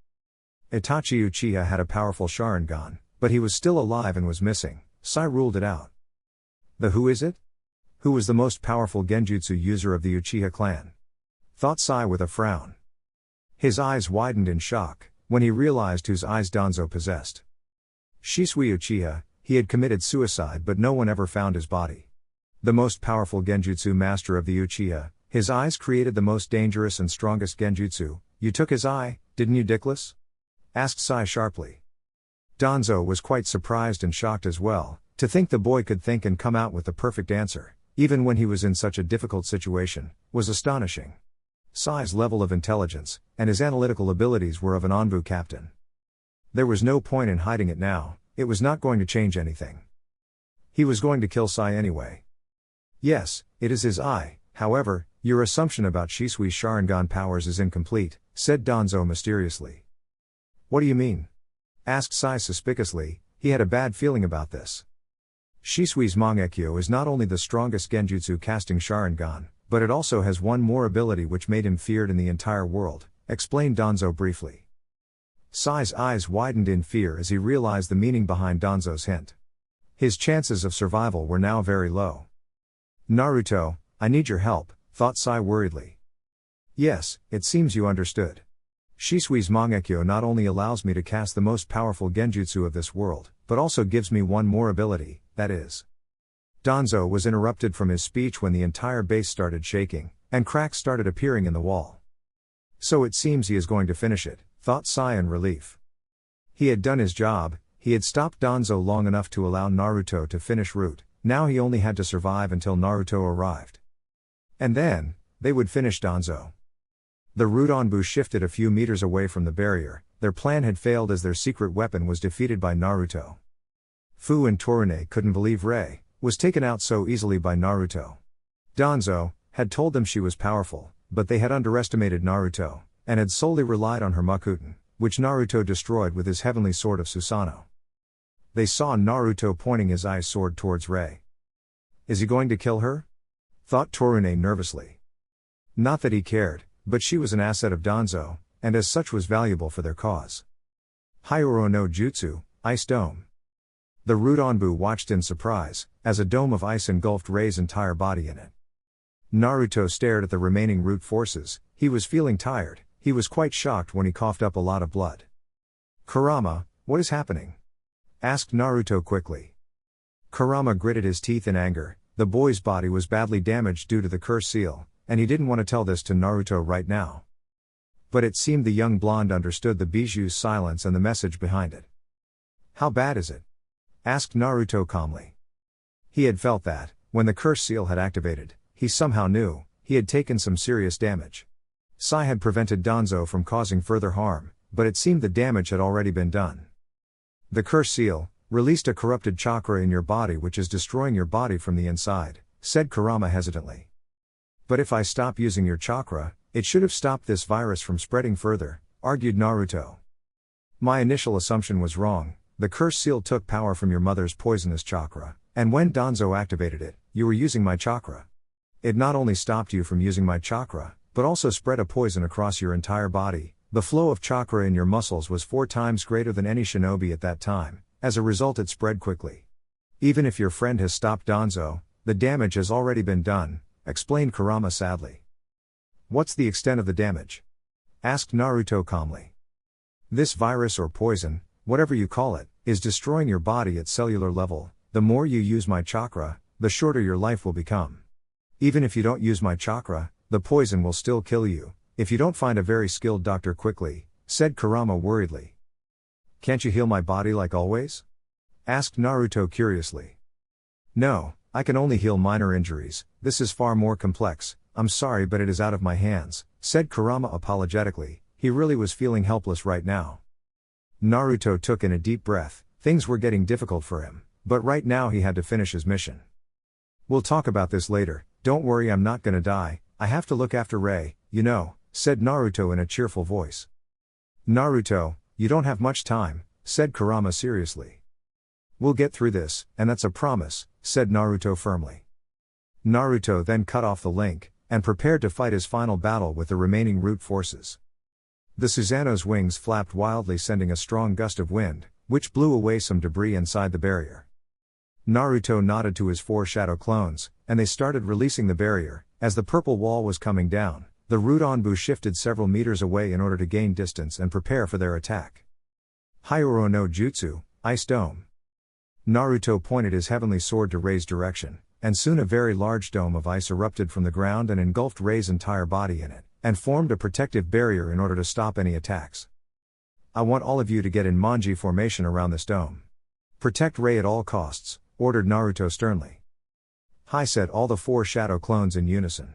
Itachi Uchiha had a powerful Sharingan, but he was still alive and was missing. Sai ruled it out. The who is it? Who was the most powerful genjutsu user of the Uchiha clan? Thought Sai with a frown. His eyes widened in shock when he realized whose eyes Danzo possessed. Shisui Uchiha, he had committed suicide but no one ever found his body. The most powerful genjutsu master of the Uchiha, his eyes created the most dangerous and strongest genjutsu. You took his eye, didn't you, dickless? Asked Sai sharply. Danzo was quite surprised and shocked as well, to think the boy could think and come out with the perfect answer, even when he was in such a difficult situation, was astonishing. Sai's level of intelligence, and his analytical abilities were of an Anbu captain. There was no point in hiding it now, it was not going to change anything. He was going to kill Sai anyway. Yes, it is his eye, however, your assumption about Shisui's Sharingan powers is incomplete, said Danzo mysteriously. What do you mean? Asked Sai suspiciously. He had a bad feeling about this. Shisui's Mangekyo is not only the strongest genjutsu casting Sharingan, but it also has one more ability which made him feared in the entire world, explained Danzo briefly. Sai's eyes widened in fear as he realized the meaning behind Danzo's hint. His chances of survival were now very low. Naruto, I need your help, thought Sai worriedly. Yes, it seems you understood. Shisui's Mangekyo not only allows me to cast the most powerful genjutsu of this world, but also gives me one more ability, that is. Danzo was interrupted from his speech when the entire base started shaking, and cracks started appearing in the wall. So it seems he is going to finish it, thought Sai in relief. He had done his job, he had stopped Danzo long enough to allow Naruto to finish Root, now he only had to survive until Naruto arrived. And then, they would finish Danzo. The Root Anbu shifted a few meters away from the barrier. Their plan had failed as their secret weapon was defeated by Naruto. Fu and Torune couldn't believe Rei was taken out so easily by Naruto. Danzo had told them she was powerful, but they had underestimated Naruto, and had solely relied on her Makuten, which Naruto destroyed with his heavenly sword of Susanoo. They saw Naruto pointing his ice sword towards Rei. Is he going to kill her? Thought Torune nervously. Not that he cared, but she was an asset of Danzo, and as such was valuable for their cause. Hyoro no Jutsu, Ice Dome. The Root Anbu watched in surprise, as a dome of ice engulfed Rei's entire body in it. Naruto stared at the remaining root forces. He was feeling tired. He was quite shocked when he coughed up a lot of blood. Kurama, what is happening? Asked Naruto quickly. Kurama gritted his teeth in anger. The boy's body was badly damaged due to the curse seal, and he didn't want to tell this to Naruto right now. But it seemed the young blonde understood the biju's silence and the message behind it. How bad is it? Asked Naruto calmly. He had felt that, when the curse seal had activated, he somehow knew, he had taken some serious damage. Sai had prevented Danzo from causing further harm, but it seemed the damage had already been done. The curse seal released a corrupted chakra in your body which is destroying your body from the inside, said Kurama hesitantly. But if I stop using your chakra, it should have stopped this virus from spreading further, argued Naruto. My initial assumption was wrong. The curse seal took power from your mother's poisonous chakra, and when Danzo activated it, you were using my chakra. It not only stopped you from using my chakra, but also spread a poison across your entire body. The flow of chakra in your muscles was 4 times greater than any shinobi at that time. As a result, it spread quickly. Even if your friend has stopped Danzo, the damage has already been done, explained Kurama sadly. What's the extent of the damage? Asked Naruto calmly. This virus or poison, whatever you call it, is destroying your body at cellular level. The more you use my chakra, the shorter your life will become. Even if you don't use my chakra, the poison will still kill you, if you don't find a very skilled doctor quickly, said Kurama worriedly. Can't you heal my body like always? Asked Naruto curiously. No, I can only heal minor injuries. This is far more complex. I'm sorry, but it is out of my hands, said Kurama apologetically. He really was feeling helpless right now. Naruto took in a deep breath. Things were getting difficult for him, but right now he had to finish his mission. We'll talk about this later. Don't worry, I'm not gonna die. I have to look after Rei, you know, said Naruto in a cheerful voice. Naruto, you don't have much time, said Kurama seriously. We'll get through this, and that's a promise, said Naruto firmly. Naruto then cut off the link, and prepared to fight his final battle with the remaining root forces. The Susanoo's wings flapped wildly, sending a strong gust of wind, which blew away some debris inside the barrier. Naruto nodded to his 4 shadow clones, and they started releasing the barrier. As the purple wall was coming down, the Root Anbu shifted several meters away in order to gain distance and prepare for their attack. Hyoro no Jutsu, Ice Dome. Naruto pointed his heavenly sword to Rei's direction, and soon a very large dome of ice erupted from the ground and engulfed Rei's entire body in it, and formed a protective barrier in order to stop any attacks. I want all of you to get in Manji formation around this dome. Protect Rei at all costs, ordered Naruto sternly. Hi, said all the 4 shadow clones in unison.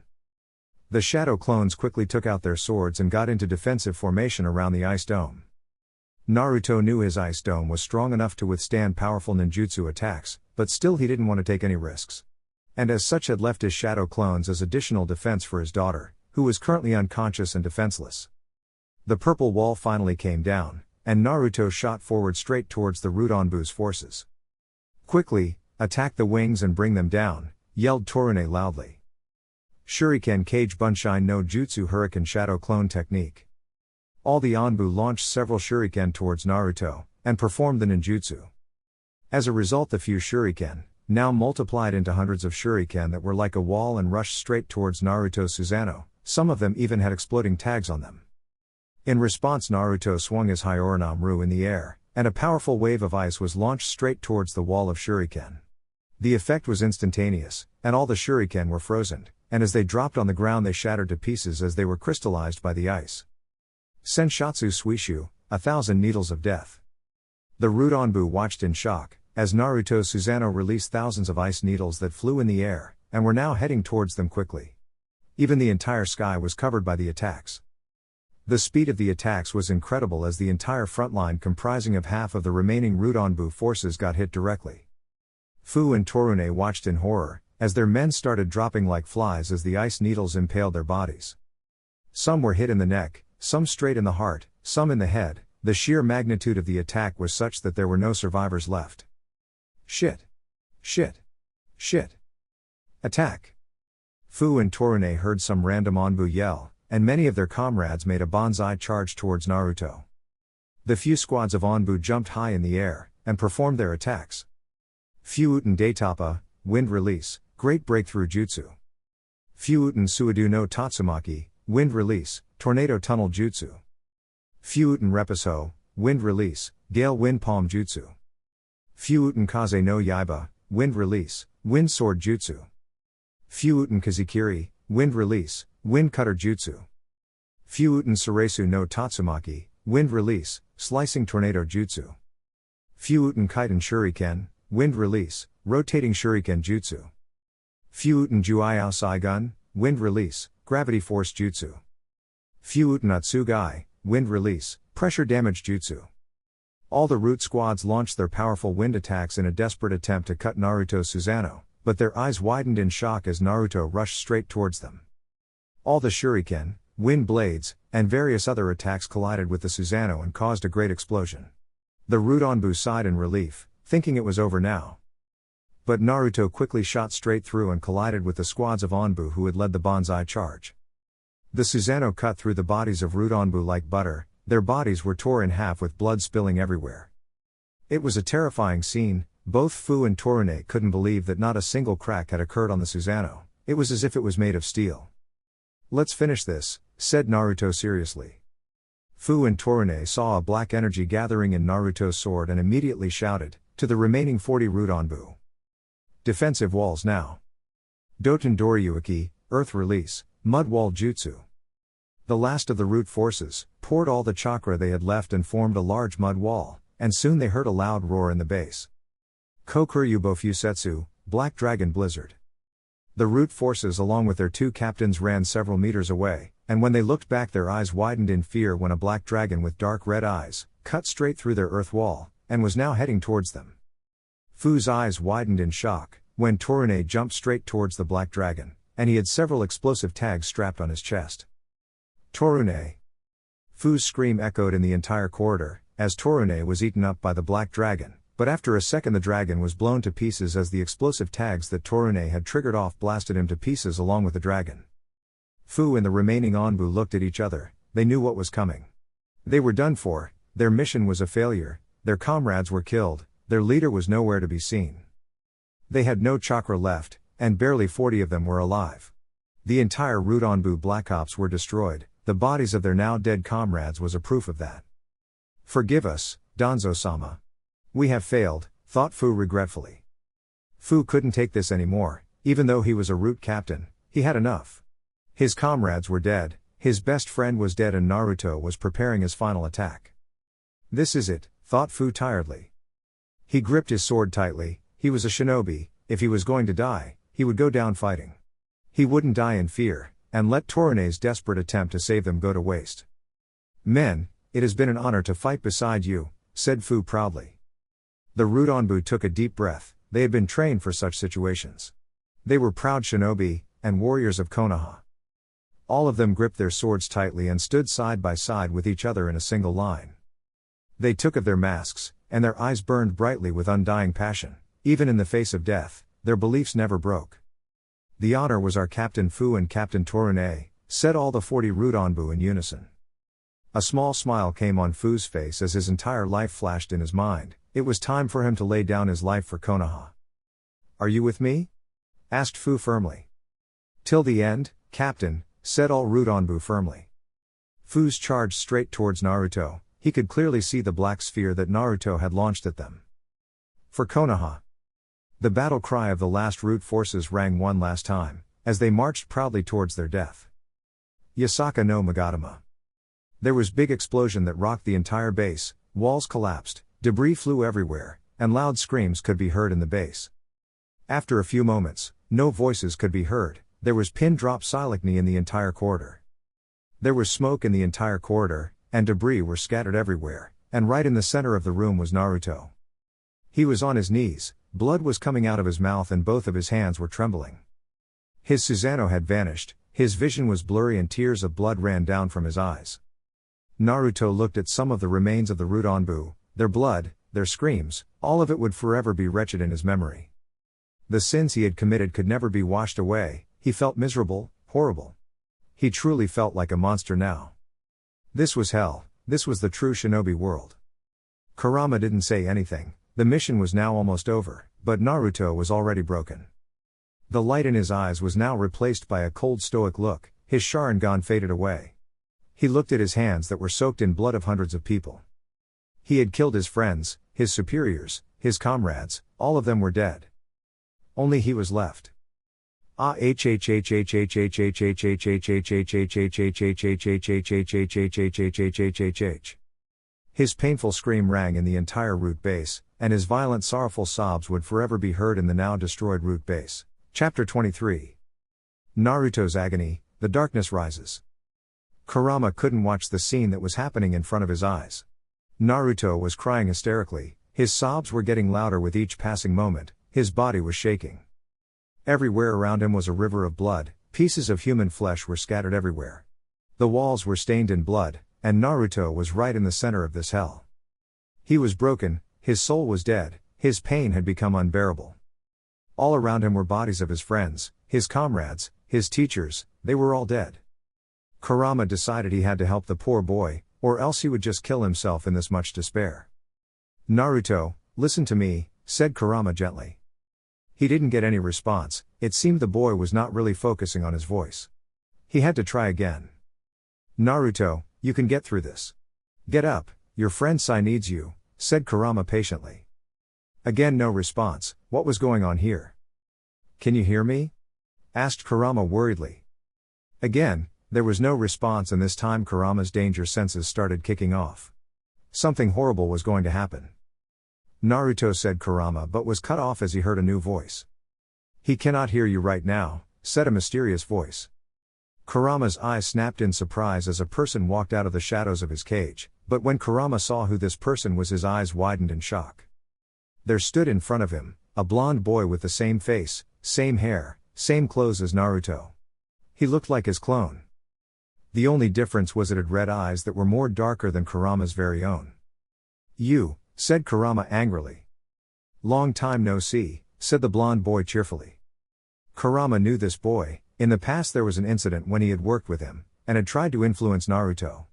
The shadow clones quickly took out their swords and got into defensive formation around the ice dome. Naruto knew his ice dome was strong enough to withstand powerful ninjutsu attacks, but still he didn't want to take any risks. And as such had left his shadow clones as additional defense for his daughter, who was currently unconscious and defenseless. The purple wall finally came down, and Naruto shot forward straight towards the Root Anbu's forces. Quickly, attack the wings and bring them down, yelled Torune loudly. Shuriken Kage Bunshine no Jutsu Hurricane Shadow Clone Technique. All the Anbu launched several shuriken towards Naruto, and performed the ninjutsu. As a result, the few shuriken, now multiplied into hundreds of shuriken that were like a wall and rushed straight towards Naruto's Susanoo. Some of them even had exploding tags on them. In response, Naruto swung his Hyorinamru in the air, and a powerful wave of ice was launched straight towards the wall of shuriken. The effect was instantaneous, and all the shuriken were frozen, and as they dropped on the ground they shattered to pieces as they were crystallized by the ice. Senshatsu Suishu, 1,000 Needles of Death. The Root Anbu watched in shock, as Naruto's Susanoo released thousands of ice needles that flew in the air, and were now heading towards them quickly. Even the entire sky was covered by the attacks. The speed of the attacks was incredible as the entire front line comprising of half of the remaining Root Anbu forces got hit directly. Fu and Torune watched in horror, as their men started dropping like flies as the ice needles impaled their bodies. Some were hit in the neck, some straight in the heart, some in the head. The sheer magnitude of the attack was such that there were no survivors left. Shit. Shit. Shit. Attack. Fu and Torune heard some random Anbu yell, and many of their comrades made a banzai charge towards Naruto. The few squads of Anbu jumped high in the air, and performed their attacks. Fuuten Daitapa, Wind Release, Great Breakthrough Jutsu. Fuuten Suidu no Tatsumaki, Wind Release, Tornado Tunnel Jutsu. Fuuten Repiso, Wind Release, Gale Wind Palm Jutsu. Fuuten Kaze no Yaiba, Wind Release, Wind Sword Jutsu. Fuuten Kazikiri, Wind Release, Wind Cutter Jutsu. Fuuten Suresu no Tatsumaki, Wind Release, Slicing Tornado Jutsu. Fuuten Kaiten Shuriken, Wind Release, Rotating Shuriken Jutsu. Fuuten Juiao Saigun, Wind Release, Gravity Force Jutsu. Fuuten Atsugai, Wind Release, Pressure Damage Jutsu. All the Root squads launched their powerful wind attacks in a desperate attempt to cut Naruto's Susanoo, but their eyes widened in shock as Naruto rushed straight towards them. All the shuriken, wind blades, and various other attacks collided with the Susanoo and caused a great explosion. The Root Anbu sighed in relief, thinking it was over now. But Naruto quickly shot straight through and collided with the squads of Anbu who had led the banzai charge. The Susanoo cut through the bodies of Root Anbu like butter. Their bodies were tore in half with blood spilling everywhere. It was a terrifying scene. Both Fu and Torune couldn't believe that not a single crack had occurred on the Susanoo. It was as if it was made of steel. "Let's finish this," said Naruto seriously. Fu and Torune saw a black energy gathering in Naruto's sword and immediately shouted, to the remaining 40 Root Anbu. "Defensive walls now. Doton Doryuiki, Earth Release, Mud Wall Jutsu." The last of the Root forces poured all the chakra they had left and formed a large mud wall, and soon they heard a loud roar in the base. Kokuryubo Fusetsu, Black Dragon Blizzard. The Root forces along with their two captains ran several meters away, and when they looked back their eyes widened in fear when a black dragon with dark red eyes cut straight through their earth wall, and was now heading towards them. Fu's eyes widened in shock when Torune jumped straight towards the black dragon, and he had several explosive tags strapped on his chest. Torune! Fu's scream echoed in the entire corridor, as Torune was eaten up by the black dragon, but after a second the dragon was blown to pieces as the explosive tags that Torune had triggered off blasted him to pieces along with the dragon. Fu and the remaining Anbu looked at each other. They knew what was coming. They were done for, their mission was a failure, their comrades were killed, their leader was nowhere to be seen. They had no chakra left, and barely 40 of them were alive. The entire Root Anbu Black Ops were destroyed. The bodies of their now dead comrades was a proof of that. "Forgive us, Danzo-sama. We have failed," thought Fu regretfully. Fu couldn't take this anymore. Even though he was a Root captain, he had enough. His comrades were dead, his best friend was dead, and Naruto was preparing his final attack. "This is it," thought Fu tiredly. He gripped his sword tightly. He was a shinobi. If he was going to die, he would go down fighting. He wouldn't die in fear, and let Torune's desperate attempt to save them go to waste. "Men, it has been an honor to fight beside you," said Fu proudly. The Root Anbu took a deep breath. They had been trained for such situations. They were proud shinobi, and warriors of Konoha. All of them gripped their swords tightly and stood side by side with each other in a single line. They took of their masks, and their eyes burned brightly with undying passion. Even in the face of death, their beliefs never broke. "The honor was our Captain Fu and Captain Torune," said all the 40 Root Anbu in unison. A small smile came on Fu's face as his entire life flashed in his mind. It was time for him to lay down his life for Konoha. "Are you with me?" asked Fu firmly. "Till the end, Captain," said all Root Anbu firmly. Fu's charged straight towards Naruto. He could clearly see the black sphere that Naruto had launched at them. "For Konoha!" The battle cry of the last Root forces rang one last time, as they marched proudly towards their death. Yasaka no Magatama. There was big explosion that rocked the entire base, walls collapsed, debris flew everywhere, and loud screams could be heard in the base. After a few moments, no voices could be heard. There was pin drop silently in the entire corridor. There was smoke in the entire corridor, and debris were scattered everywhere, and right in the center of the room was Naruto. He was on his knees, Blood was coming out of his mouth and both of his hands were trembling. His Susanoo had vanished, his vision was blurry and tears of blood ran down from his eyes. Naruto looked at some of the remains of the Root Anbu, their blood, their screams, all of it would forever be wretched in his memory. The sins he had committed could never be washed away, he felt miserable, horrible. He truly felt like a monster now. This was hell, this was the true shinobi world. Kurama didn't say anything, the mission was now almost over, but Naruto was already broken. The light in his eyes was now replaced by a cold stoic look, his Sharingan faded away. He looked at his hands that were soaked in blood of hundreds of people. He had killed his friends, his superiors, his comrades, all of them were dead. Only he was left. His painful scream rang in the entire root base, and his violent sorrowful sobs would forever be heard in the now destroyed root base. Chapter 23. Naruto's agony, the darkness rises. Kurama couldn't watch the scene that was happening in front of his eyes. Naruto was crying hysterically, his sobs were getting louder with each passing moment, his body was shaking. Everywhere around him was a river of blood, pieces of human flesh were scattered everywhere. The walls were stained in blood, and Naruto was right in the center of this hell. He was broken, his soul was dead, his pain had become unbearable. All around him were bodies of his friends, his comrades, his teachers, they were all dead. Kurama decided he had to help the poor boy, or else he would just kill himself in this much despair. Naruto, listen to me, said Kurama gently. He didn't get any response, it seemed the boy was not really focusing on his voice. He had to try again. Naruto, you can get through this. Get up, your friend Sai needs you, said Kurama patiently. Again no response, what was going on here? Can you hear me? Asked Kurama worriedly. Again, there was no response and this time Kurama's danger senses started kicking off. Something horrible was going to happen. Naruto said Kurama but was cut off as he heard a new voice. He cannot hear you right now, said a mysterious voice. Kurama's eyes snapped in surprise as a person walked out of the shadows of his cage, but when Kurama saw who this person was his eyes widened in shock. There stood in front of him, a blonde boy with the same face, same hair, same clothes as Naruto. He looked like his clone. The only difference was it had red eyes that were more darker than Kurama's very own. You, said Kurama angrily. Long time no see, said the blonde boy cheerfully. Kurama knew this boy, in the past there was an incident when he had worked with him, and had tried to influence Naruto.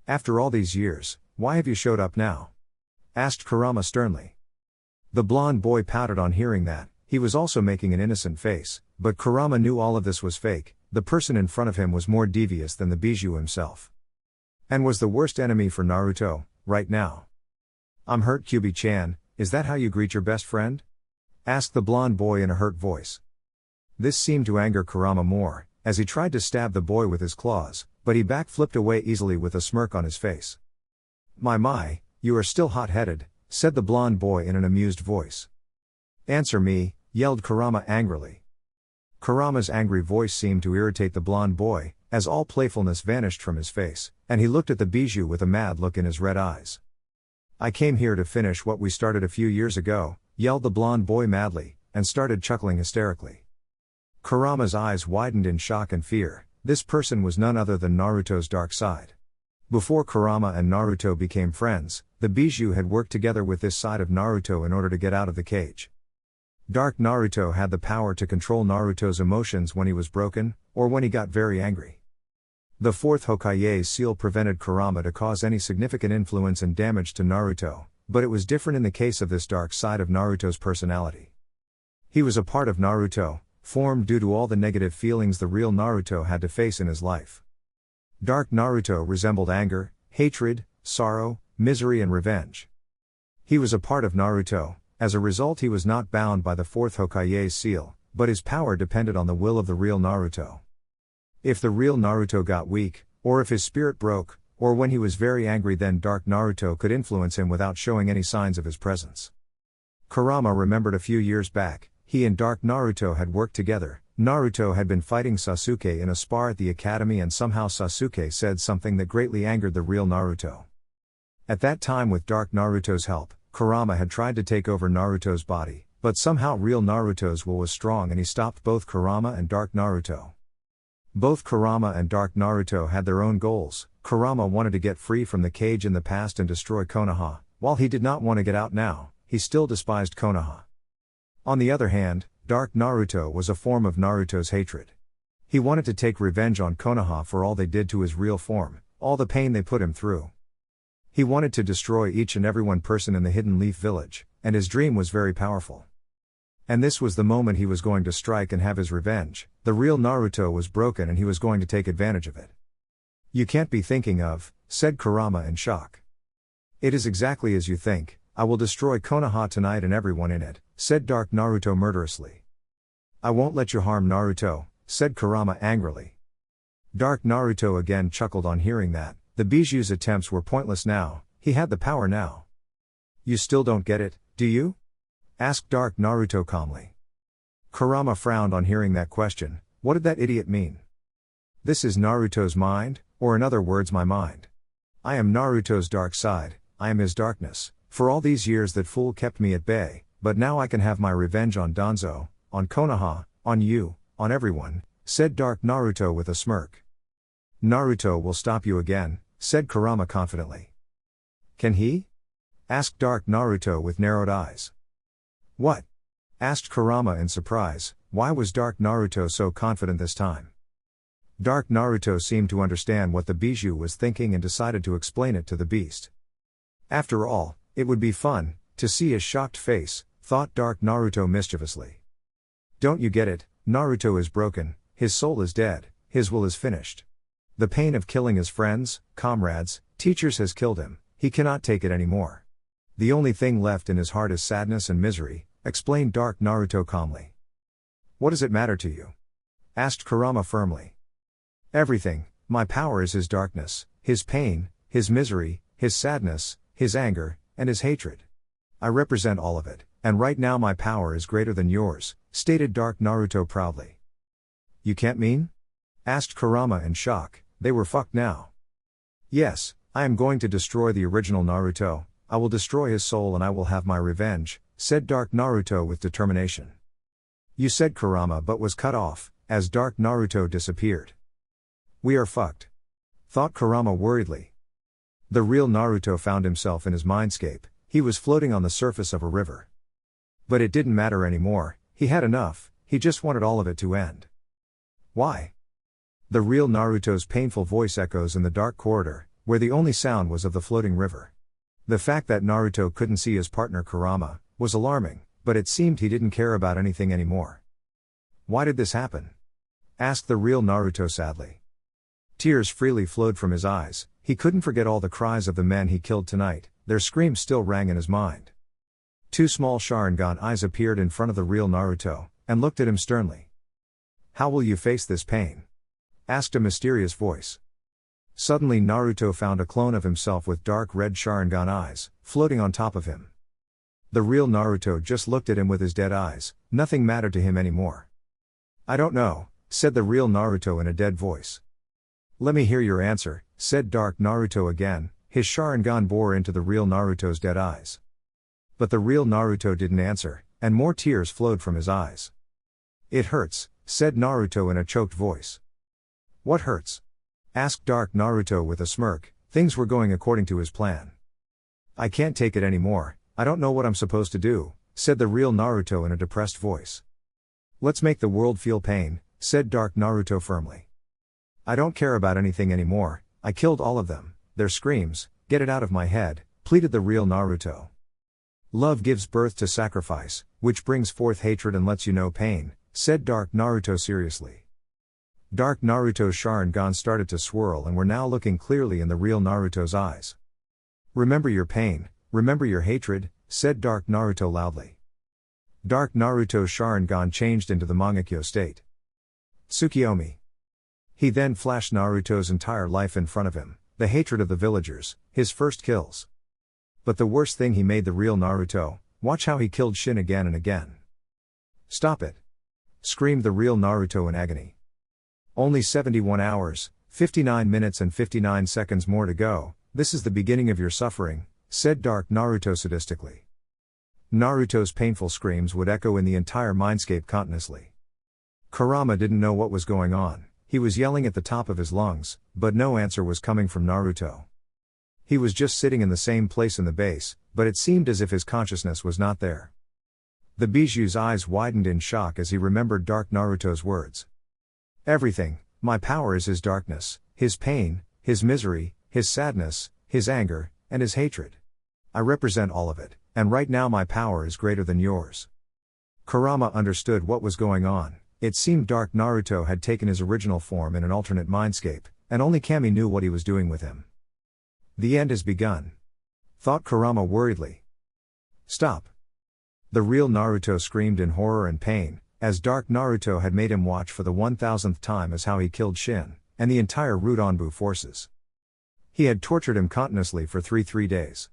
After all these years, why have you showed up now? Asked Kurama sternly. The blonde boy pouted on hearing that, he was also making an innocent face, but Kurama knew all of this was fake, the person in front of him was more devious than the Bijou himself. And was the worst enemy for Naruto, right now. I'm hurt Kyubi-chan, is that how you greet your best friend? Asked the blonde boy in a hurt voice. This seemed to anger Kurama more, as he tried to stab the boy with his claws, but he backflipped away easily with a smirk on his face. My, you are still hot-headed, said the blonde boy in an amused voice. Answer me, yelled Kurama angrily. Kurama's angry voice seemed to irritate the blonde boy, as all playfulness vanished from his face, and he looked at the Bijou with a mad look in his red eyes. I came here to finish what we started a few years ago, yelled the blonde boy madly, and started chuckling hysterically. Kurama's eyes widened in shock and fear, this person was none other than Naruto's dark side. Before Kurama and Naruto became friends, the Bijou had worked together with this side of Naruto in order to get out of the cage. Dark Naruto had the power to control Naruto's emotions when he was broken, or when he got very angry. The fourth Hokage's seal prevented Kurama to cause any significant influence and damage to Naruto, but it was different in the case of this dark side of Naruto's personality. He was a part of Naruto, formed due to all the negative feelings the real Naruto had to face in his life. Dark Naruto resembled anger, hatred, sorrow, misery and revenge. He was a part of Naruto, as a result he was not bound by the fourth Hokage's seal, but his power depended on the will of the real Naruto. If the real Naruto got weak, or if his spirit broke, or when he was very angry then Dark Naruto could influence him without showing any signs of his presence. Kurama remembered a few years back, he and Dark Naruto had worked together. Naruto had been fighting Sasuke in a spar at the academy and somehow Sasuke said something that greatly angered the real Naruto. At that time with Dark Naruto's help, Kurama had tried to take over Naruto's body, But somehow real Naruto's will was strong and he stopped both Kurama and Dark Naruto. Both Kurama and Dark Naruto had their own goals. Kurama wanted to get free from the cage in the past and destroy Konoha, while he did not want to get out now, he still despised Konoha. On the other hand, Dark Naruto was a form of Naruto's hatred. He wanted to take revenge on Konoha for all they did to his real form, all the pain they put him through. He wanted to destroy each and every one person in the Hidden Leaf Village, and his dream was very powerful. And this was the moment he was going to strike and have his revenge. The real Naruto was broken and he was going to take advantage of it. "You can't be thinking of," said Kurama in shock. "It is exactly as you think. I will destroy Konoha tonight and everyone in it," said Dark Naruto murderously. "I won't let you harm Naruto," said Kurama angrily. Dark Naruto again chuckled on hearing that. The Bijuu's attempts were pointless now, he had the power now. "You still don't get it, do you?" asked Dark Naruto calmly. Kurama frowned on hearing that question. What did that idiot mean? This is Naruto's mind, or in other words my mind. I am Naruto's dark side, I am his darkness. For all these years that fool kept me at bay, but now I can have my revenge on Danzo, on Konoha, on you, on everyone, said Dark Naruto with a smirk. Naruto will stop you again, said Kurama confidently. Can he? Asked Dark Naruto with narrowed eyes. What? Asked Kurama in surprise. Why was Dark Naruto so confident this time? Dark Naruto seemed to understand what the Bijuu was thinking and decided to explain it to the beast. After all, it would be fun to see his shocked face, thought Dark Naruto mischievously. Don't you get it? Naruto is broken, his soul is dead, his will is finished. The pain of killing his friends, comrades, teachers has killed him, he cannot take it anymore. The only thing left in his heart is sadness and misery, explained Dark Naruto calmly. What does it matter to you? Asked Kurama firmly. Everything. My power is his darkness, his pain, his misery, his sadness, his anger, and his hatred. I represent all of it, and right now my power is greater than yours, stated Dark Naruto proudly. You can't mean? Asked Kurama in shock. They were fucked now. Yes, I am going to destroy the original Naruto, I will destroy his soul and I will have my revenge, said Dark Naruto with determination. You said Kurama but was cut off, as Dark Naruto disappeared. We are fucked. Thought Kurama worriedly. The real Naruto found himself in his mindscape, he was floating on the surface of a river. But it didn't matter anymore, he had enough, he just wanted all of it to end. Why? The real Naruto's painful voice echoes in the dark corridor, where the only sound was of the floating river. The fact that Naruto couldn't see his partner Kurama was alarming, but it seemed he didn't care about anything anymore. Why did this happen? Asked the real Naruto sadly. Tears freely flowed from his eyes, he couldn't forget all the cries of the men he killed tonight, their screams still rang in his mind. Two small Sharingan eyes appeared in front of the real Naruto, and looked at him sternly. How will you face this pain? Asked a mysterious voice. Suddenly Naruto found a clone of himself with dark red Sharingan eyes, floating on top of him. The real Naruto just looked at him with his dead eyes, nothing mattered to him anymore. I don't know, said the real Naruto in a dead voice. Let me hear your answer, said Dark Naruto again, his Sharingan bore into the real Naruto's dead eyes. But the real Naruto didn't answer, and more tears flowed from his eyes. It hurts, said Naruto in a choked voice. What hurts? Asked Dark Naruto with a smirk. Things were going according to his plan. I can't take it anymore, I don't know what I'm supposed to do, said the real Naruto in a depressed voice. Let's make the world feel pain, said Dark Naruto firmly. I don't care about anything anymore, I killed all of them, their screams, get it out of my head, pleaded the real Naruto. Love gives birth to sacrifice, which brings forth hatred and lets you know pain, said Dark Naruto seriously. Dark Naruto's Sharingan started to swirl and were now looking clearly in the real Naruto's eyes. Remember your pain, remember your hatred, said Dark Naruto loudly. Dark Naruto's Sharingan changed into the Mangekyo state. Tsukiyomi. He then flashed Naruto's entire life in front of him, the hatred of the villagers, his first kills. But the worst thing, he made the real Naruto, watch how he killed Shin again and again. Stop it! Screamed the real Naruto in agony. Only 71 hours, 59 minutes and 59 seconds more to go, this is the beginning of your suffering, said Dark Naruto sadistically. Naruto's painful screams would echo in the entire mindscape continuously. Kurama didn't know what was going on. He was yelling at the top of his lungs, but no answer was coming from Naruto. He was just sitting in the same place in the base, but it seemed as if his consciousness was not there. The Biju's eyes widened in shock as he remembered Dark Naruto's words. Everything, my power is his darkness, his pain, his misery, his sadness, his anger, and his hatred. I represent all of it, and right now my power is greater than yours. Kurama understood what was going on. It seemed Dark Naruto had taken his original form in an alternate mindscape, and only Kami knew what he was doing with him. The end has begun, thought Kurama worriedly. Stop. The real Naruto screamed in horror and pain, as Dark Naruto had made him watch for the 1000th time as how he killed Shin, and the entire Root Anbu forces. He had tortured him continuously for three days.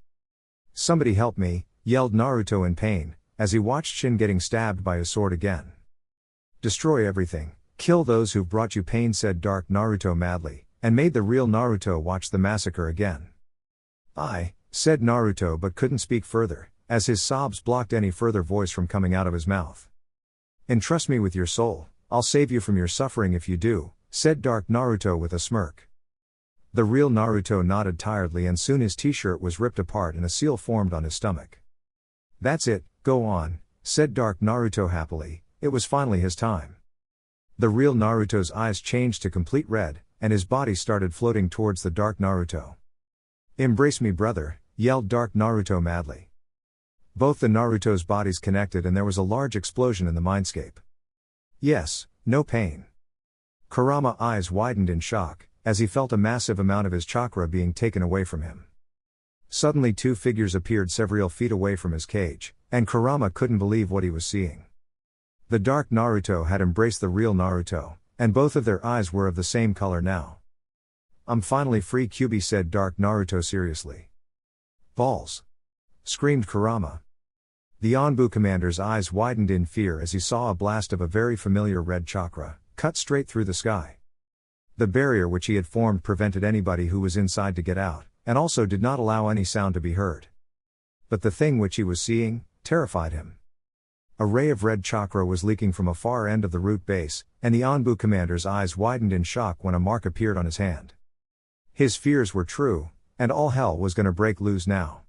Somebody help me, yelled Naruto in pain, as he watched Shin getting stabbed by his sword again. Destroy everything, kill those who've brought you pain, said Dark Naruto madly, and made the real Naruto watch the massacre again. Said Naruto but couldn't speak further, as his sobs blocked any further voice from coming out of his mouth. Entrust me with your soul, I'll save you from your suffering if you do, said Dark Naruto with a smirk. The real Naruto nodded tiredly and soon his t-shirt was ripped apart and a seal formed on his stomach. That's it, go on, said Dark Naruto happily, it was finally his time. The real Naruto's eyes changed to complete red, and his body started floating towards the Dark Naruto. Embrace me, brother, yelled Dark Naruto madly. Both the Naruto's bodies connected and there was a large explosion in the mindscape. Yes, no pain. Kurama's eyes widened in shock, as he felt a massive amount of his chakra being taken away from him. Suddenly two figures appeared several feet away from his cage, and Kurama couldn't believe what he was seeing. The Dark Naruto had embraced the real Naruto, and both of their eyes were of the same color now. I'm finally free, Kyuubi, said Dark Naruto seriously. Balls! Screamed Kurama. The Anbu commander's eyes widened in fear as he saw a blast of a very familiar red chakra, cut straight through the sky. The barrier which he had formed prevented anybody who was inside to get out, and also did not allow any sound to be heard. But the thing which he was seeing terrified him. A ray of red chakra was leaking from a far end of the root base, and the Anbu commander's eyes widened in shock when a mark appeared on his hand. His fears were true, and all hell was gonna break loose now.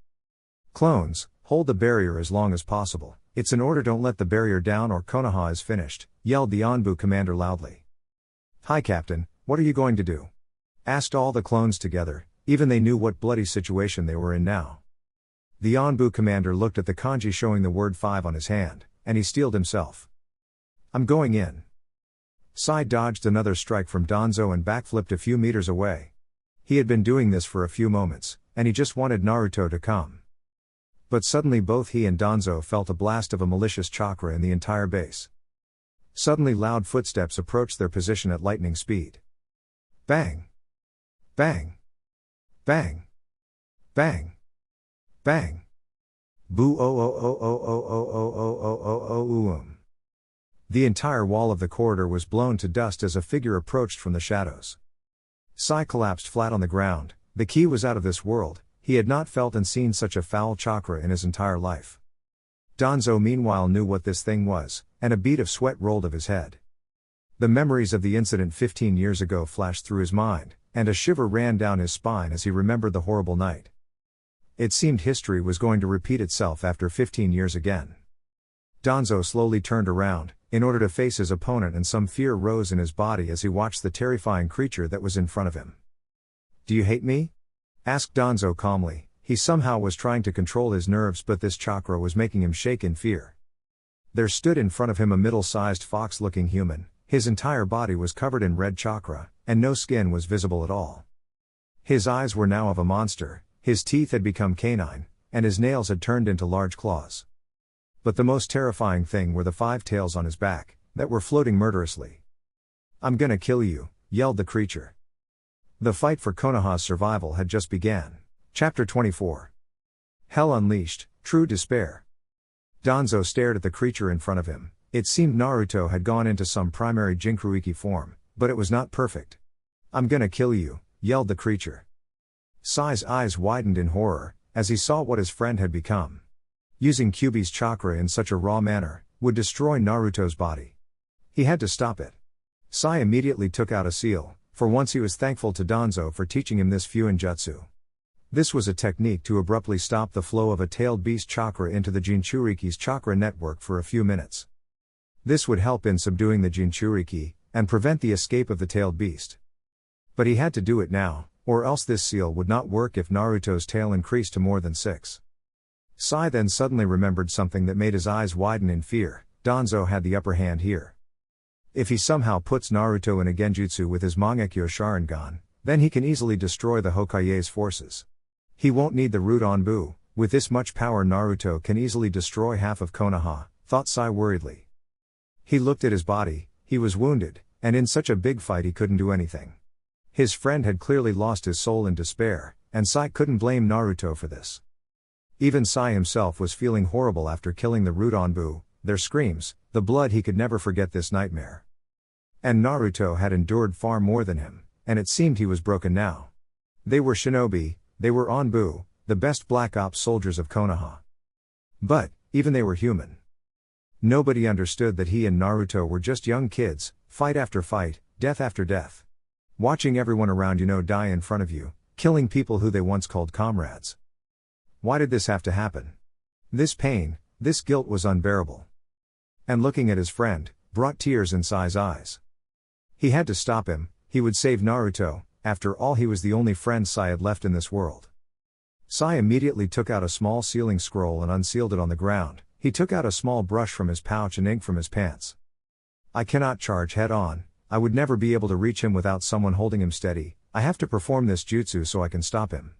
Clones, hold the barrier as long as possible, it's an order, don't let the barrier down or Konoha is finished, yelled the Anbu commander loudly. Hi Captain, what are you going to do? Asked all the clones together, even they knew what bloody situation they were in now. The Anbu commander looked at the kanji showing the word 5 on his hand, and he steeled himself. I'm going in. Sai dodged another strike from Danzo and backflipped a few meters away. He had been doing this for a few moments, and he just wanted Naruto to come. But suddenly both he and Danzo felt a blast of a malicious chakra in the entire base. Suddenly loud footsteps approached their position at lightning speed. Bang! Bang! Bang! Bang! Bang! Boo oh oh oh oh oh oh oh oh oh oh oh. The entire wall of the corridor was blown to dust as a figure approached from the shadows. Sai collapsed flat on the ground. The key was out of this world. He had not felt and seen such a foul chakra in his entire life. Danzo meanwhile knew what this thing was, and a bead of sweat rolled of his head. The memories of the incident 15 years ago flashed through his mind, and a shiver ran down his spine as he remembered the horrible night. It seemed history was going to repeat itself after 15 years again. Danzo slowly turned around, in order to face his opponent, and some fear rose in his body as he watched the terrifying creature that was in front of him. Do you hate me? Asked Danzo calmly. He somehow was trying to control his nerves, but this chakra was making him shake in fear. There stood in front of him a middle-sized fox-looking human. His entire body was covered in red chakra, and no skin was visible at all. His eyes were now of a monster, his teeth had become canine, and his nails had turned into large claws. But the most terrifying thing were the 5 tails on his back, that were floating murderously. I'm gonna kill you, yelled the creature. The fight for Konoha's survival had just began. Chapter 24. Hell Unleashed, True Despair. Danzo stared at the creature in front of him. It seemed Naruto had gone into some primary Jinchuuriki form, but it was not perfect. I'm gonna kill you, yelled the creature. Sai's eyes widened in horror, as he saw what his friend had become. Using Kyuubi's chakra in such a raw manner would destroy Naruto's body. He had to stop it. Sai immediately took out a seal. For once he was thankful to Danzo for teaching him this Fuinjutsu. This was a technique to abruptly stop the flow of a tailed beast chakra into the Jinchuriki's chakra network for a few minutes. This would help in subduing the Jinchuriki, and prevent the escape of the tailed beast. But he had to do it now, or else this seal would not work if Naruto's tail increased to more than 6. Sai then suddenly remembered something that made his eyes widen in fear. Danzo had the upper hand here. If he somehow puts Naruto in a genjutsu with his Mangekyo Sharingan, then he can easily destroy the Hokage's forces. He won't need the Root Anbu. With this much power Naruto can easily destroy half of Konoha, thought Sai worriedly. He looked at his body, he was wounded, and in such a big fight he couldn't do anything. His friend had clearly lost his soul in despair, and Sai couldn't blame Naruto for this. Even Sai himself was feeling horrible after killing the Root Anbu, their screams, the blood. He could never forget this nightmare. And Naruto had endured far more than him, and it seemed he was broken now. They were shinobi, they were Anbu, the best Black Ops soldiers of Konoha. But, even they were human. Nobody understood that he and Naruto were just young kids, fight after fight, death after death. Watching everyone around die in front of you, killing people who they once called comrades. Why did this have to happen? This pain, this guilt was unbearable. And looking at his friend, brought tears in Sai's eyes. He had to stop him, he would save Naruto, after all he was the only friend Sai had left in this world. Sai immediately took out a small sealing scroll and unsealed it on the ground. He took out a small brush from his pouch and ink from his pants. I cannot charge head on, I would never be able to reach him without someone holding him steady. I have to perform this jutsu so I can stop him,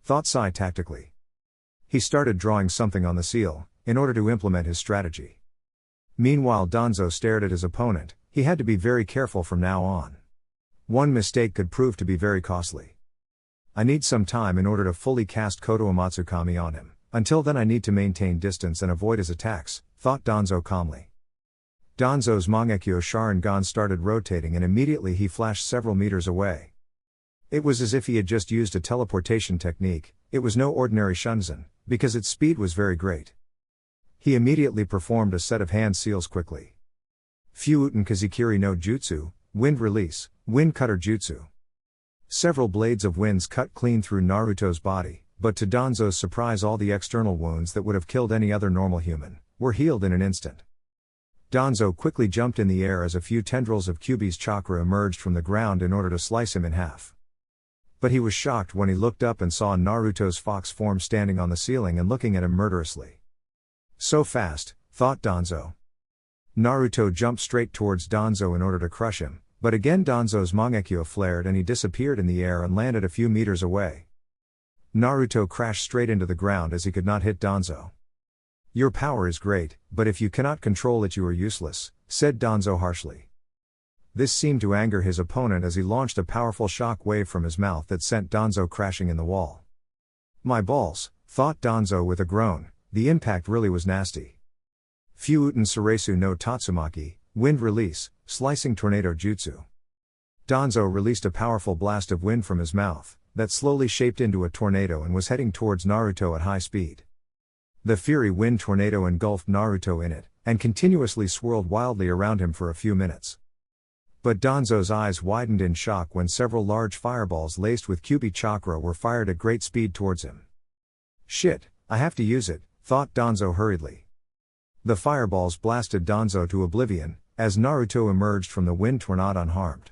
thought Sai tactically. He started drawing something on the seal, in order to implement his strategy. Meanwhile Danzo stared at his opponent. He had to be very careful from now on. One mistake could prove to be very costly. I need some time in order to fully cast Koto Amatsukami on him. Until then I need to maintain distance and avoid his attacks, thought Danzo calmly. Danzo's Mangekyo Sharingan started rotating and immediately he flashed several meters away. It was as if he had just used a teleportation technique. It was no ordinary shunzen, because its speed was very great. He immediately performed a set of hand seals quickly. Fuuten Kazikiri no Jutsu, Wind Release, Wind Cutter Jutsu. Several blades of winds cut clean through Naruto's body, but to Danzo's surprise all the external wounds that would have killed any other normal human, were healed in an instant. Danzo quickly jumped in the air as a few tendrils of Kyuubi's chakra emerged from the ground in order to slice him in half. But he was shocked when he looked up and saw Naruto's fox form standing on the ceiling and looking at him murderously. So fast, thought Danzo. Naruto jumped straight towards Danzo in order to crush him, but again Danzo's Mangekyo flared and he disappeared in the air and landed a few meters away. Naruto crashed straight into the ground as he could not hit Danzo. Your power is great, but if you cannot control it you are useless, said Danzo harshly. This seemed to anger his opponent as he launched a powerful shock wave from his mouth that sent Danzo crashing in the wall. My balls, thought Danzo with a groan, the impact really was nasty. Fuuten Suresu no Tatsumaki, Wind Release, Slicing Tornado Jutsu. Danzo released a powerful blast of wind from his mouth, that slowly shaped into a tornado and was heading towards Naruto at high speed. The fiery wind tornado engulfed Naruto in it, and continuously swirled wildly around him for a few minutes. But Danzo's eyes widened in shock when several large fireballs laced with Kyuubi chakra were fired at great speed towards him. Shit, I have to use it, thought Danzo hurriedly. The fireballs blasted Danzo to oblivion, as Naruto emerged from the wind tornado unharmed.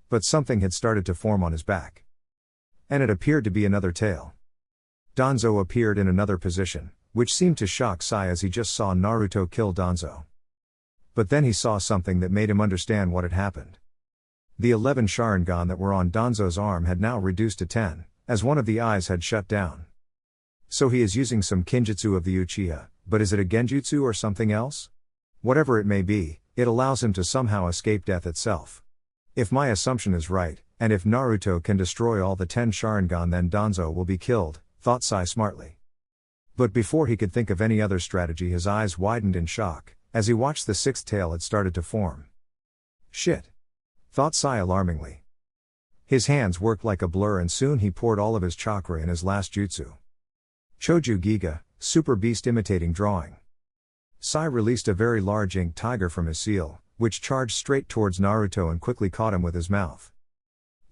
But something had started to form on his back. And it appeared to be another tail. Danzo appeared in another position, which seemed to shock Sai as he just saw Naruto kill Danzo. But then he saw something that made him understand what had happened. The 11 Sharingan that were on Danzo's arm had now reduced to 10, as one of the eyes had shut down. So he is using some kinjutsu of the Uchiha, but is it a genjutsu or something else? Whatever it may be, it allows him to somehow escape death itself. If my assumption is right, and if Naruto can destroy all the 10 Sharingan then Danzo will be killed, thought Sai smartly. But before he could think of any other strategy his eyes widened in shock, as he watched the 6th tail had started to form. Shit! Thought Sai alarmingly. His hands worked like a blur and soon he poured all of his chakra in his last jutsu. Choju Giga, Super Beast imitating drawing. Sai released a very large ink tiger from his seal, which charged straight towards Naruto and quickly caught him with his mouth.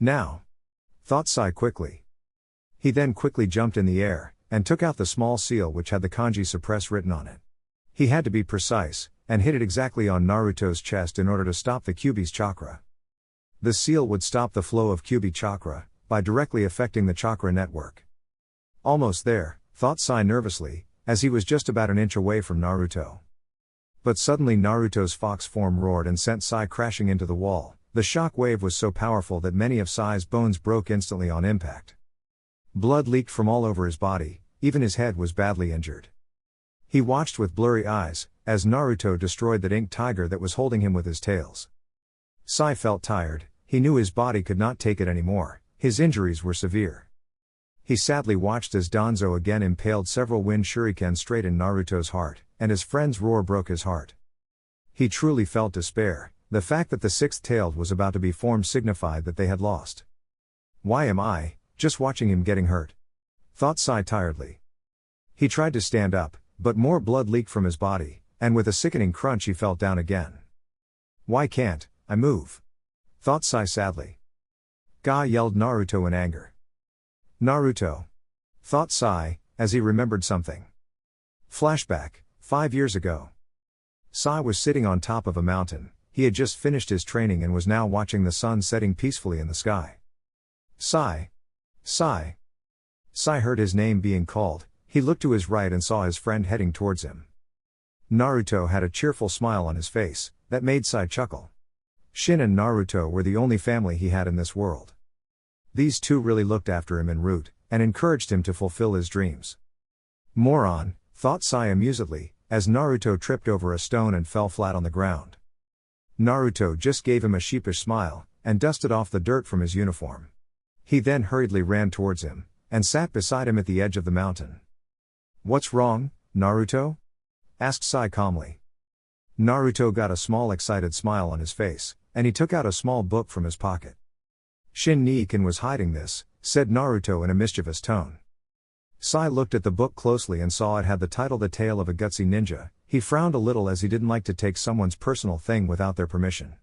Now! Thought Sai quickly. He then quickly jumped in the air, and took out the small seal which had the kanji suppress written on it. He had to be precise, and hit it exactly on Naruto's chest in order to stop the Kyuubi's chakra. The seal would stop the flow of Kyuubi chakra, by directly affecting the chakra network. Almost there, thought Sai nervously, as he was just about an inch away from Naruto. But suddenly Naruto's fox form roared and sent Sai crashing into the wall. The shock wave was so powerful that many of Sai's bones broke instantly on impact. Blood leaked from all over his body, even his head was badly injured. He watched with blurry eyes, as Naruto destroyed that ink tiger that was holding him with his tails. Sai felt tired, he knew his body could not take it anymore, his injuries were severe. He sadly watched as Danzo again impaled several wind shuriken straight in Naruto's heart, and his friend's roar broke his heart. He truly felt despair, the fact that the sixth-tailed was about to be formed signified that they had lost. Why am I, just watching him getting hurt? Thought Sai tiredly. He tried to stand up, but more blood leaked from his body, and with a sickening crunch he fell down again. Why can't I move? Thought Sai sadly. Ga yelled Naruto in anger. Naruto! Thought Sai, as he remembered something. Flashback, 5 years ago. Sai was sitting on top of a mountain, he had just finished his training and was now watching the sun setting peacefully in the sky. Sai! Sai! Sai heard his name being called, he looked to his right and saw his friend heading towards him. Naruto had a cheerful smile on his face, that made Sai chuckle. Shin and Naruto were the only family he had in this world. These two really looked after him en route, and encouraged him to fulfill his dreams. Moron, thought Sai amusedly, as Naruto tripped over a stone and fell flat on the ground. Naruto just gave him a sheepish smile, and dusted off the dirt from his uniform. He then hurriedly ran towards him, and sat beside him at the edge of the mountain. What's wrong, Naruto? Asked Sai calmly. Naruto got a small excited smile on his face, and he took out a small book from his pocket. Shin Niiken was hiding this, said Naruto in a mischievous tone. Sai looked at the book closely and saw it had the title The Tale of a Gutsy Ninja. He frowned a little as he didn't like to take someone's personal thing without their permission.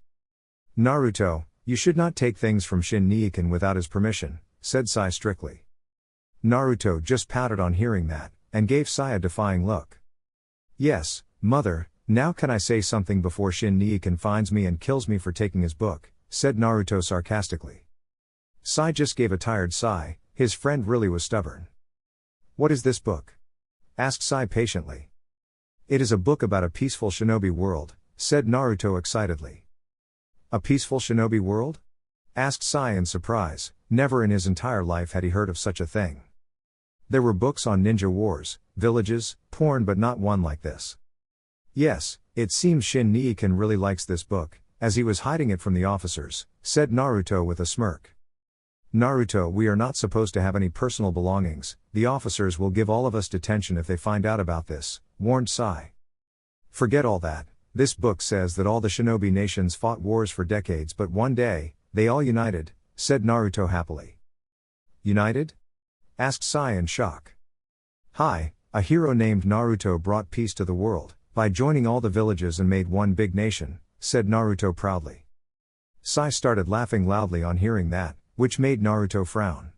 Naruto, you should not take things from Shin Niiken without his permission, said Sai strictly. Naruto just pouted on hearing that, and gave Sai a defying look. Yes, mother, now can I say something before Shin Niiken finds me and kills me for taking his book, said Naruto sarcastically. Sai just gave a tired sigh, his friend really was stubborn. What is this book? Asked Sai patiently. It is a book about a peaceful shinobi world, said Naruto excitedly. A peaceful shinobi world? Asked Sai in surprise, never in his entire life had he heard of such a thing. There were books on ninja wars, villages, porn but not one like this. Yes, it seems Shin Niiken really likes this book, as he was hiding it from the officers, said Naruto with a smirk. Naruto, we are not supposed to have any personal belongings, the officers will give all of us detention if they find out about this, warned Sai. Forget all that, this book says that all the shinobi nations fought wars for decades but one day, they all united, said Naruto happily. United? Asked Sai in shock. Hi, a hero named Naruto brought peace to the world, by joining all the villages and made one big nation, said Naruto proudly. Sai started laughing loudly on hearing that, which made Naruto frown.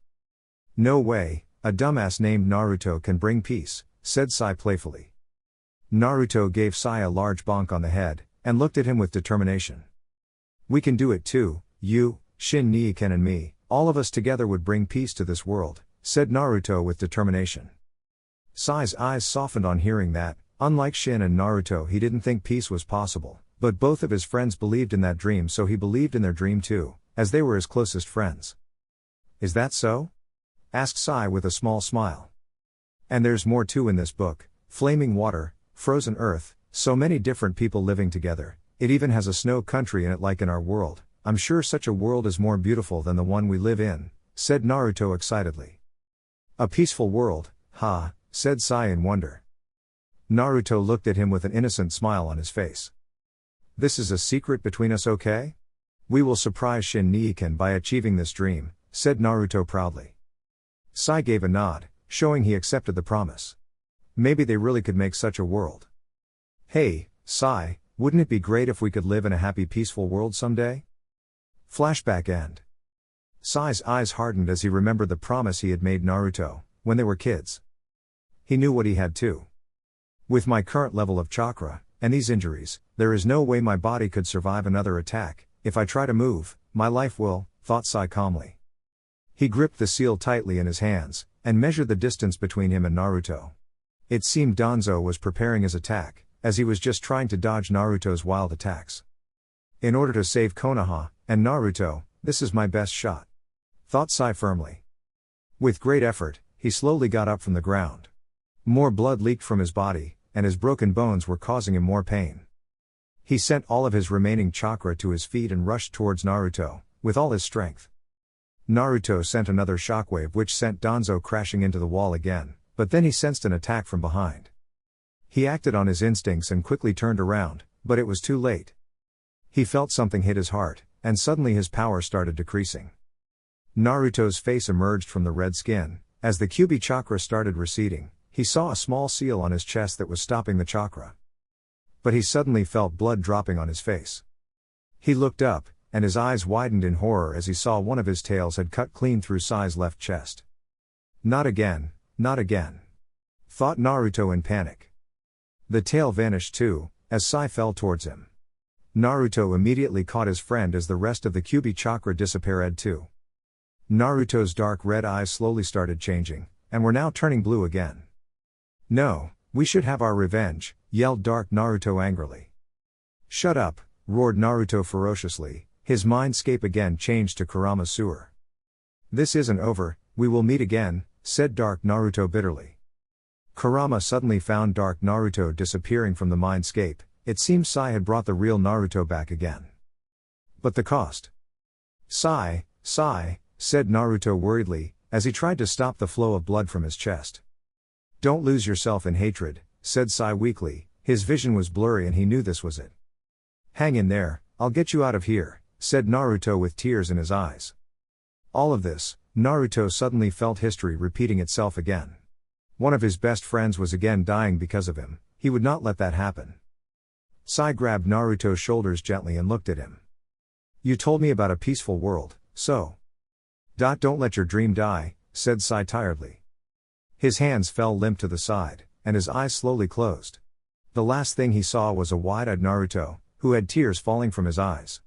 No way, a dumbass named Naruto can bring peace, said Sai playfully. Naruto gave Sai a large bonk on the head, and looked at him with determination. We can do it too, you, Shin Niiken and me, all of us together would bring peace to this world, said Naruto with determination. Sai's eyes softened on hearing that, unlike Shin and Naruto he didn't think peace was possible, but both of his friends believed in that dream so he believed in their dream too, as they were his closest friends. Is that so? Asked Sai with a small smile. And there's more too in this book, flaming water, frozen earth, so many different people living together, it even has a snow country in it like in our world, I'm sure such a world is more beautiful than the one we live in, said Naruto excitedly. A peaceful world, ha, said Sai in wonder. Naruto looked at him with an innocent smile on his face. This is a secret between us, okay? We will surprise Shin Niiken by achieving this dream, said Naruto proudly. Sai gave a nod, showing he accepted the promise. Maybe they really could make such a world. Hey, Sai, wouldn't it be great if we could live in a happy peaceful world someday? Flashback end. Sai's eyes hardened as he remembered the promise he had made Naruto, when they were kids. He knew what he had too. With my current level of chakra, and these injuries, there is no way my body could survive another attack. If I try to move, my life will, thought Sai calmly. He gripped the seal tightly in his hands, and measured the distance between him and Naruto. It seemed Danzo was preparing his attack, as he was just trying to dodge Naruto's wild attacks. In order to save Konoha, and Naruto, this is my best shot, thought Sai firmly. With great effort, he slowly got up from the ground. More blood leaked from his body, and his broken bones were causing him more pain. He sent all of his remaining chakra to his feet and rushed towards Naruto, with all his strength. Naruto sent another shockwave which sent Danzo crashing into the wall again, but then he sensed an attack from behind. He acted on his instincts and quickly turned around, but it was too late. He felt something hit his heart, and suddenly his power started decreasing. Naruto's face emerged from the red skin. As the Kyuubi chakra started receding, he saw a small seal on his chest that was stopping the chakra. But he suddenly felt blood dropping on his face. He looked up, and his eyes widened in horror as he saw one of his tails had cut clean through Sai's left chest. Not again, not again, thought Naruto in panic. The tail vanished too, as Sai fell towards him. Naruto immediately caught his friend as the rest of the Kyuubi chakra disappeared too. Naruto's dark red eyes slowly started changing, and were now turning blue again. No, we should have our revenge, yelled Dark Naruto angrily. Shut up, roared Naruto ferociously, his mindscape again changed to Kurama sewer. This isn't over, we will meet again, said Dark Naruto bitterly. Kurama suddenly found Dark Naruto disappearing from the mindscape. It seems Sai had brought the real Naruto back again. But the cost? Sai, said Naruto worriedly, as he tried to stop the flow of blood from his chest. Don't lose yourself in hatred, said Sai weakly, his vision was blurry and he knew this was it. Hang in there, I'll get you out of here, said Naruto with tears in his eyes. All of this, Naruto suddenly felt history repeating itself again. One of his best friends was again dying because of him, he would not let that happen. Sai grabbed Naruto's shoulders gently and looked at him. You told me about a peaceful world, so. Don't let your dream die, said Sai tiredly. His hands fell limp to the side, and his eyes slowly closed. The last thing he saw was a wide-eyed Naruto, who had tears falling from his eyes.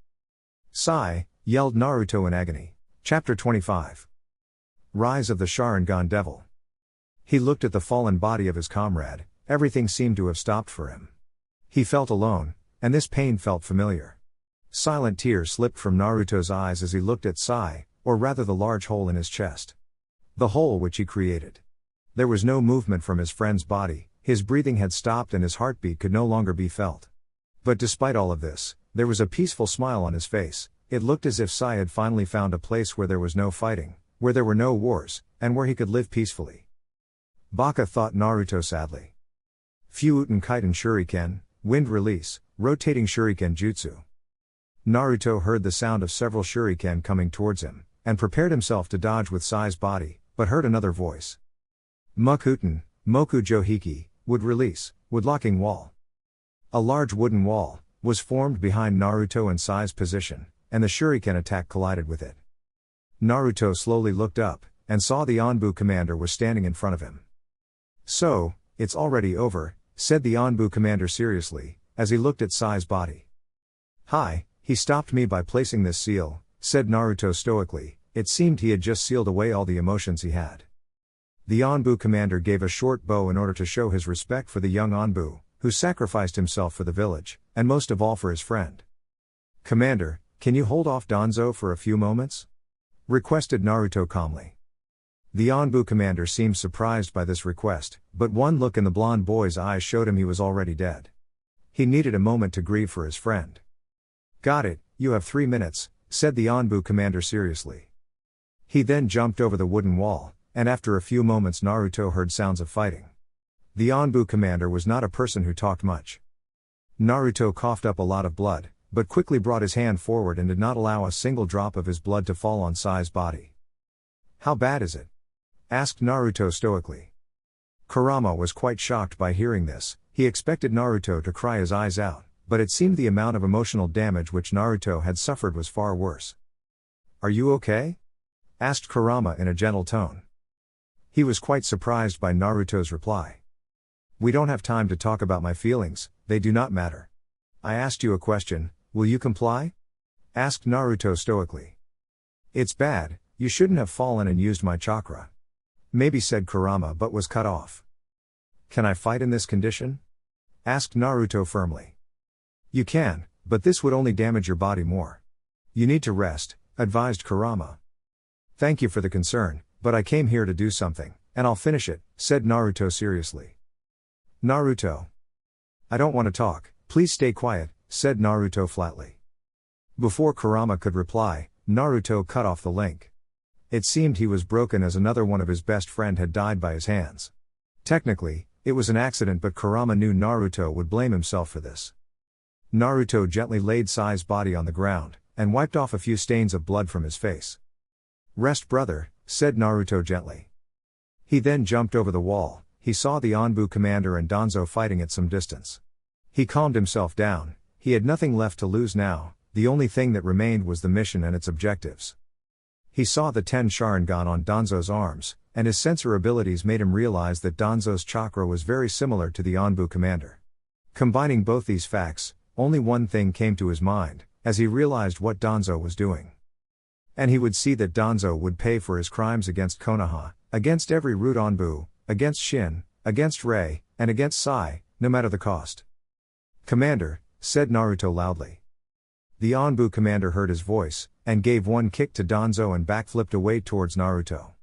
Sai, yelled Naruto in agony. Chapter 25. Rise of the Sharingan Devil. He looked at the fallen body of his comrade, everything seemed to have stopped for him. He felt alone, and this pain felt familiar. Silent tears slipped from Naruto's eyes as he looked at Sai, or rather the large hole in his chest. The hole which he created. There was no movement from his friend's body, his breathing had stopped and his heartbeat could no longer be felt. But despite all of this, there was a peaceful smile on his face. It looked as if Sai had finally found a place where there was no fighting, where there were no wars, and where he could live peacefully. Baka, thought Naruto sadly. Fuuten Kaiten Shuriken, wind release, rotating Shuriken Jutsu. Naruto heard the sound of several shuriken coming towards him, and prepared himself to dodge with Sai's body, but heard another voice. Mukuten, Moku Johiki, would release, wood locking wall. A large wooden wall was formed behind Naruto and Sai's position, and the shuriken attack collided with it. Naruto slowly looked up, and saw the Anbu commander was standing in front of him. So, it's already over, said the Anbu commander seriously, as he looked at Sai's body. Hi, he stopped me by placing this seal, said Naruto stoically. It seemed he had just sealed away all the emotions he had. The Anbu commander gave a short bow in order to show his respect for the young Anbu, who sacrificed himself for the village, and most of all for his friend. Commander, can you hold off Danzo for a few moments? Requested Naruto calmly. The Anbu commander seemed surprised by this request, but one look in the blonde boy's eyes showed him he was already dead. He needed a moment to grieve for his friend. Got it, you have 3 minutes, said the Anbu commander seriously. He then jumped over the wooden wall, and after a few moments Naruto heard sounds of fighting. The Anbu commander was not a person who talked much. Naruto coughed up a lot of blood, but quickly brought his hand forward and did not allow a single drop of his blood to fall on Sai's body. How bad is it? Asked Naruto stoically. Kurama was quite shocked by hearing this. He expected Naruto to cry his eyes out, but it seemed the amount of emotional damage which Naruto had suffered was far worse. "Are you okay?" asked Kurama in a gentle tone. He was quite surprised by Naruto's reply. "We don't have time to talk about my feelings, they do not matter. I asked you a question, will you comply?" asked Naruto stoically. "It's bad, you shouldn't have fallen and used my chakra." "Maybe," said Kurama, but was cut off. "Can I fight in this condition?" asked Naruto firmly. "You can, but this would only damage your body more. You need to rest," advised Kurama. "Thank you for the concern, but I came here to do something, and I'll finish it," said Naruto seriously. "Naruto. I don't want to talk, please stay quiet," said Naruto flatly. Before Kurama could reply, Naruto cut off the link. It seemed he was broken as another one of his best friend had died by his hands. Technically, it was an accident, but Kurama knew Naruto would blame himself for this. Naruto gently laid Sai's body on the ground, and wiped off a few stains of blood from his face. "Rest, brother," said Naruto gently. He then jumped over the wall. He saw the Anbu commander and Danzo fighting at some distance. He calmed himself down. He had nothing left to lose now, the only thing that remained was the mission and its objectives. He saw the 10 Sharingan on Danzo's arms, and his sensor abilities made him realize that Danzo's chakra was very similar to the Anbu commander. Combining both these facts, only one thing came to his mind, as he realized what Danzo was doing. And he would see that Danzo would pay for his crimes against Konoha, against every Root Anbu, against Shin, against Rei, and against Sai, no matter the cost. "Commander," said Naruto loudly. The Anbu commander heard his voice, and gave one kick to Danzo and backflipped away towards Naruto.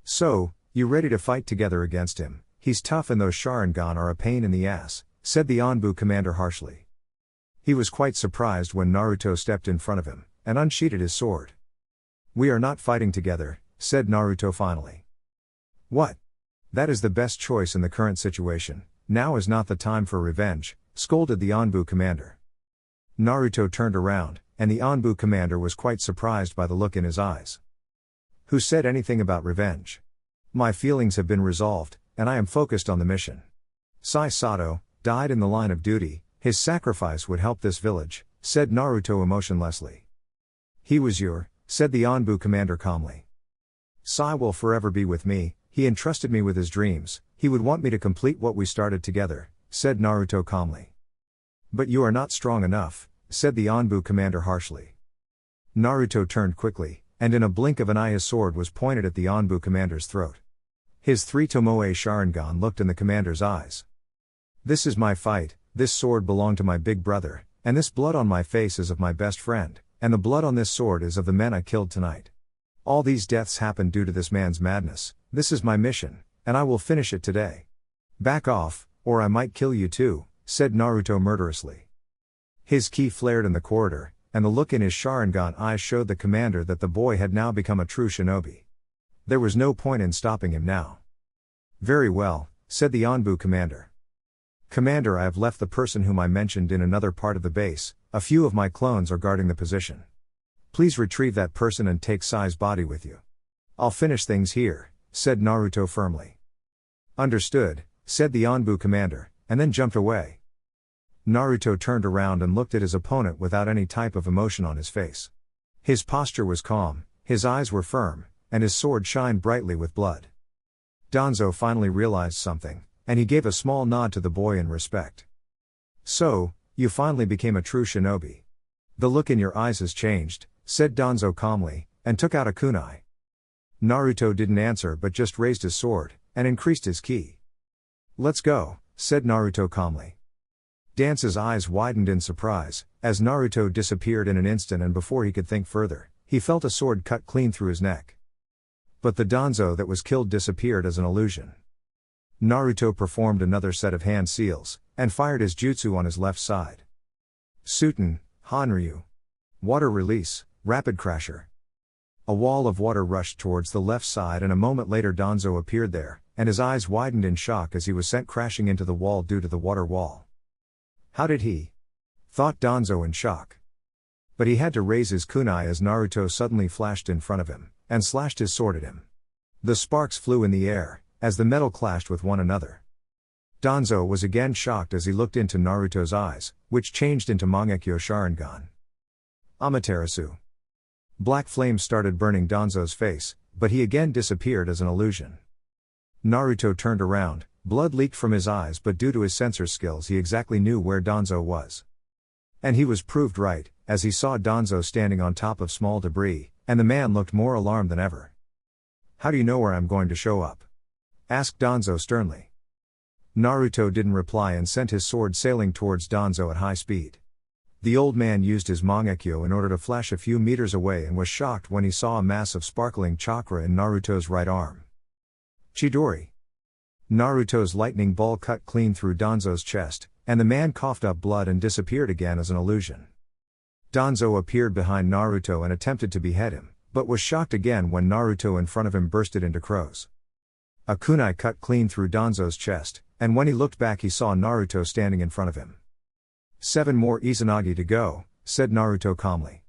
"So, you ready to fight together against him? He's tough and those Sharingan are a pain in the ass," said the Anbu commander harshly. He was quite surprised when Naruto stepped in front of him, and unsheathed his sword. "We are not fighting together," said Naruto finally. "What? That is the best choice in the current situation. Now is not the time for revenge," scolded the Anbu commander. Naruto turned around, and the Anbu commander was quite surprised by the look in his eyes. "Who said anything about revenge? My feelings have been resolved, and I am focused on the mission. Sai Sato died in the line of duty, his sacrifice would help this village," said Naruto emotionlessly. "He was said the Anbu commander calmly. "Sai will forever be with me, he entrusted me with his dreams, he would want me to complete what we started together," said Naruto calmly. "But you are not strong enough," said the Anbu commander harshly. Naruto turned quickly, and in a blink of an eye his sword was pointed at the Anbu commander's throat. His 3 Tomoe Sharingan looked in the commander's eyes. "This is my fight, this sword belonged to my big brother, and this blood on my face is of my best friend, and the blood on this sword is of the men I killed tonight. All these deaths happened due to this man's madness, this is my mission, and I will finish it today. Back off, or I might kill you too," said Naruto murderously. His ki flared in the corridor, and the look in his Sharingan eyes showed the commander that the boy had now become a true shinobi. There was no point in stopping him now. "Very well," said the Anbu commander. "Commander, I have left the person whom I mentioned in another part of the base, a few of my clones are guarding the position. Please retrieve that person and take Sai's body with you. I'll finish things here," said Naruto firmly. "Understood," said the Anbu commander, and then jumped away. Naruto turned around and looked at his opponent without any type of emotion on his face. His posture was calm, his eyes were firm, and his sword shined brightly with blood. Danzo finally realized something, and he gave a small nod to the boy in respect. "So, you finally became a true shinobi. The look in your eyes has changed," said Danzo calmly, and took out a kunai. Naruto didn't answer but just raised his sword, and increased his ki. "Let's go," said Naruto calmly. Dance's eyes widened in surprise, as Naruto disappeared in an instant, and before he could think further, he felt a sword cut clean through his neck. But the Danzo that was killed disappeared as an illusion. Naruto performed another set of hand seals, and fired his jutsu on his left side. Suten, Hanryu. Water release, rapid crasher. A wall of water rushed towards the left side, and a moment later Danzo appeared there, and his eyes widened in shock as he was sent crashing into the wall due to the water wall. How did he? Thought Danzo in shock. But he had to raise his kunai as Naruto suddenly flashed in front of him, and slashed his sword at him. The sparks flew in the air, as the metal clashed with one another. Danzo was again shocked as he looked into Naruto's eyes, which changed into Mangekyo Sharingan. Amaterasu. Black flames started burning Danzo's face, but he again disappeared as an illusion. Naruto turned around, blood leaked from his eyes, but due to his sensor skills he exactly knew where Danzo was. And he was proved right, as he saw Danzo standing on top of small debris, and the man looked more alarmed than ever. "How do you know where I'm going to show up?" asked Danzo sternly. Naruto didn't reply and sent his sword sailing towards Danzo at high speed. The old man used his Mangekyo in order to flash a few meters away and was shocked when he saw a mass of sparkling chakra in Naruto's right arm. Chidori. Naruto's lightning ball cut clean through Danzo's chest, and the man coughed up blood and disappeared again as an illusion. Danzo appeared behind Naruto and attempted to behead him, but was shocked again when Naruto in front of him bursted into crows. A kunai cut clean through Danzo's chest, and when he looked back he saw Naruto standing in front of him. 7 more Izanagi to go, said Naruto calmly.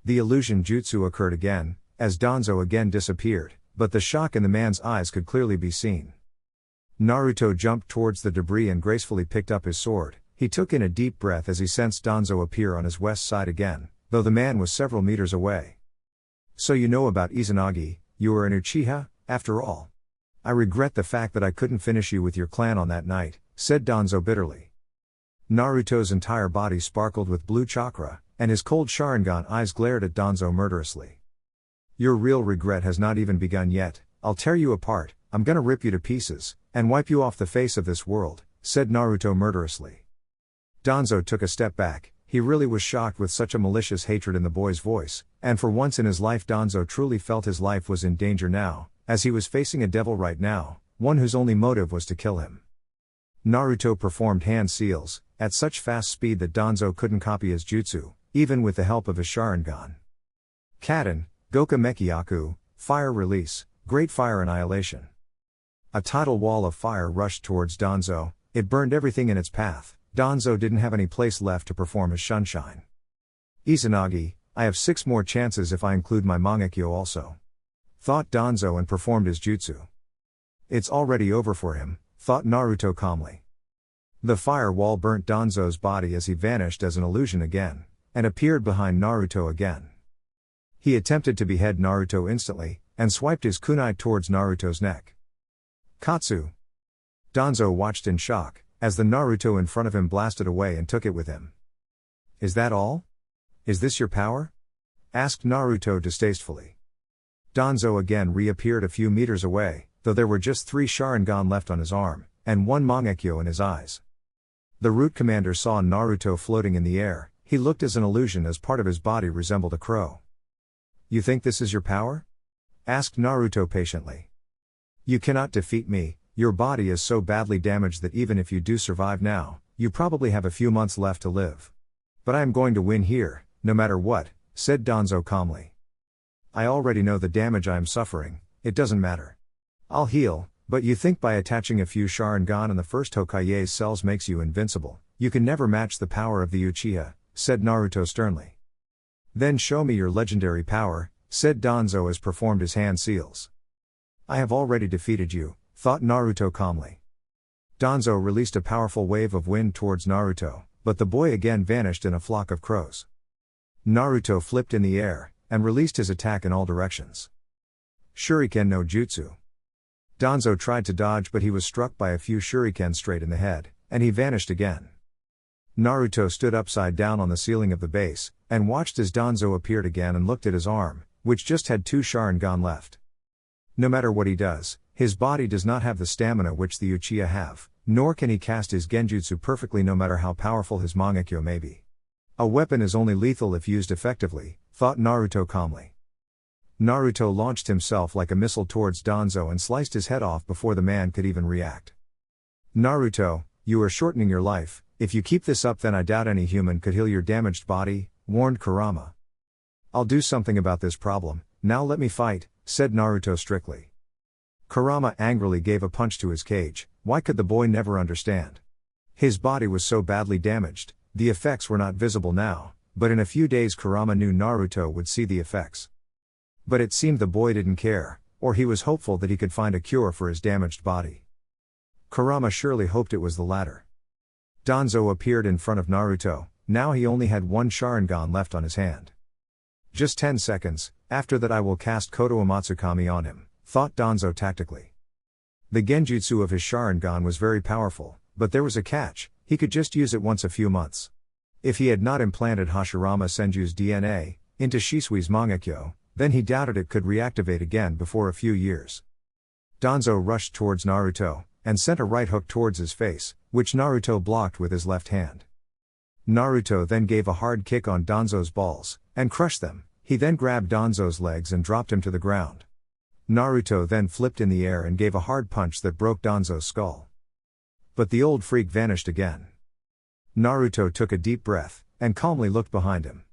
The illusion jutsu occurred again, as Danzo again disappeared, but the shock in the man's eyes could clearly be seen. Naruto jumped towards the debris and gracefully picked up his sword. He took in a deep breath as he sensed Danzo appear on his west side again, though the man was several meters away. "So you know about Izanagi, you are an Uchiha, after all. I regret the fact that I couldn't finish you with your clan on that night," said Danzo bitterly. Naruto's entire body sparkled with blue chakra, and his cold Sharingan eyes glared at Danzo murderously. "Your real regret has not even begun yet. I'll tear you apart, I'm gonna rip you to pieces, and wipe you off the face of this world," said Naruto murderously. Danzo took a step back. He really was shocked with such a malicious hatred in the boy's voice, and for once in his life Danzo truly felt his life was in danger now, as he was facing a devil right now, one whose only motive was to kill him. Naruto performed hand seals, at such fast speed that Danzo couldn't copy his jutsu, even with the help of his Sharingan. Kaden, Goka Mekyaku, Fire Release, Great Fire Annihilation. A tidal wall of fire rushed towards Danzo. It burned everything in its path. Danzo didn't have any place left to perform his Shunshine. "Izanagi, I have 6 more chances if I include my Mangekyo also," thought Danzo and performed his jutsu. "It's already over for him," thought Naruto calmly. The fire wall burnt Danzo's body as he vanished as an illusion again, and appeared behind Naruto again. He attempted to behead Naruto instantly, and swiped his kunai towards Naruto's neck. Katsu. Danzo watched in shock, as the Naruto in front of him blasted away and took it with him. "Is that all? Is this your power?" asked Naruto distastefully. Danzo again reappeared a few meters away, though there were just 3 Sharingan left on his arm, and 1 Mangekyo in his eyes. The Root Commander saw Naruto floating in the air. He looked as an illusion as part of his body resembled a crow. "You think this is your power?" asked Naruto patiently. "You cannot defeat me. Your body is so badly damaged that even if you do survive now, you probably have a few months left to live. But I am going to win here, no matter what," said Danzo calmly. "I already know the damage I am suffering, it doesn't matter. I'll heal, but you think by attaching a few Sharingan in the first Hokage's cells makes you invincible. You can never match the power of the Uchiha," said Naruto sternly. "Then show me your legendary power," said Danzo as performed his hand seals. "I have already defeated you," thought Naruto calmly. Danzo released a powerful wave of wind towards Naruto, but the boy again vanished in a flock of crows. Naruto flipped in the air, and released his attack in all directions. Shuriken no Jutsu. Danzo tried to dodge but he was struck by a few shurikens straight in the head, and he vanished again. Naruto stood upside down on the ceiling of the base, and watched as Danzo appeared again and looked at his arm, which just had 2 Sharingan left. No matter what he does, his body does not have the stamina which the Uchiha have, nor can he cast his genjutsu perfectly no matter how powerful his Mangekyo may be. A weapon is only lethal if used effectively, thought Naruto calmly. Naruto launched himself like a missile towards Danzo and sliced his head off before the man could even react. "Naruto, you are shortening your life. If you keep this up then I doubt any human could heal your damaged body," warned Kurama. "I'll do something about this problem, now let me fight," said Naruto strictly. Kurama angrily gave a punch to his cage. Why could the boy never understand? His body was so badly damaged, the effects were not visible now, but in a few days Kurama knew Naruto would see the effects. But it seemed the boy didn't care, or he was hopeful that he could find a cure for his damaged body. Kurama surely hoped it was the latter. Danzo appeared in front of Naruto. Now he only had one Sharingan left on his hand. Just 10 seconds, after that I will cast Koto Amatsukami on him, thought Danzo tactically. The genjutsu of his Sharingan was very powerful, but there was a catch: he could just use it once a few months. If he had not implanted Hashirama Senju's DNA into Shisui's Mangekyo, then he doubted it could reactivate again before a few years. Danzo rushed towards Naruto, and sent a right hook towards his face, which Naruto blocked with his left hand. Naruto then gave a hard kick on Danzo's balls, and crushed them. He then grabbed Danzo's legs and dropped him to the ground. Naruto then flipped in the air and gave a hard punch that broke Danzo's skull. But the old freak vanished again. Naruto took a deep breath, and calmly looked behind him.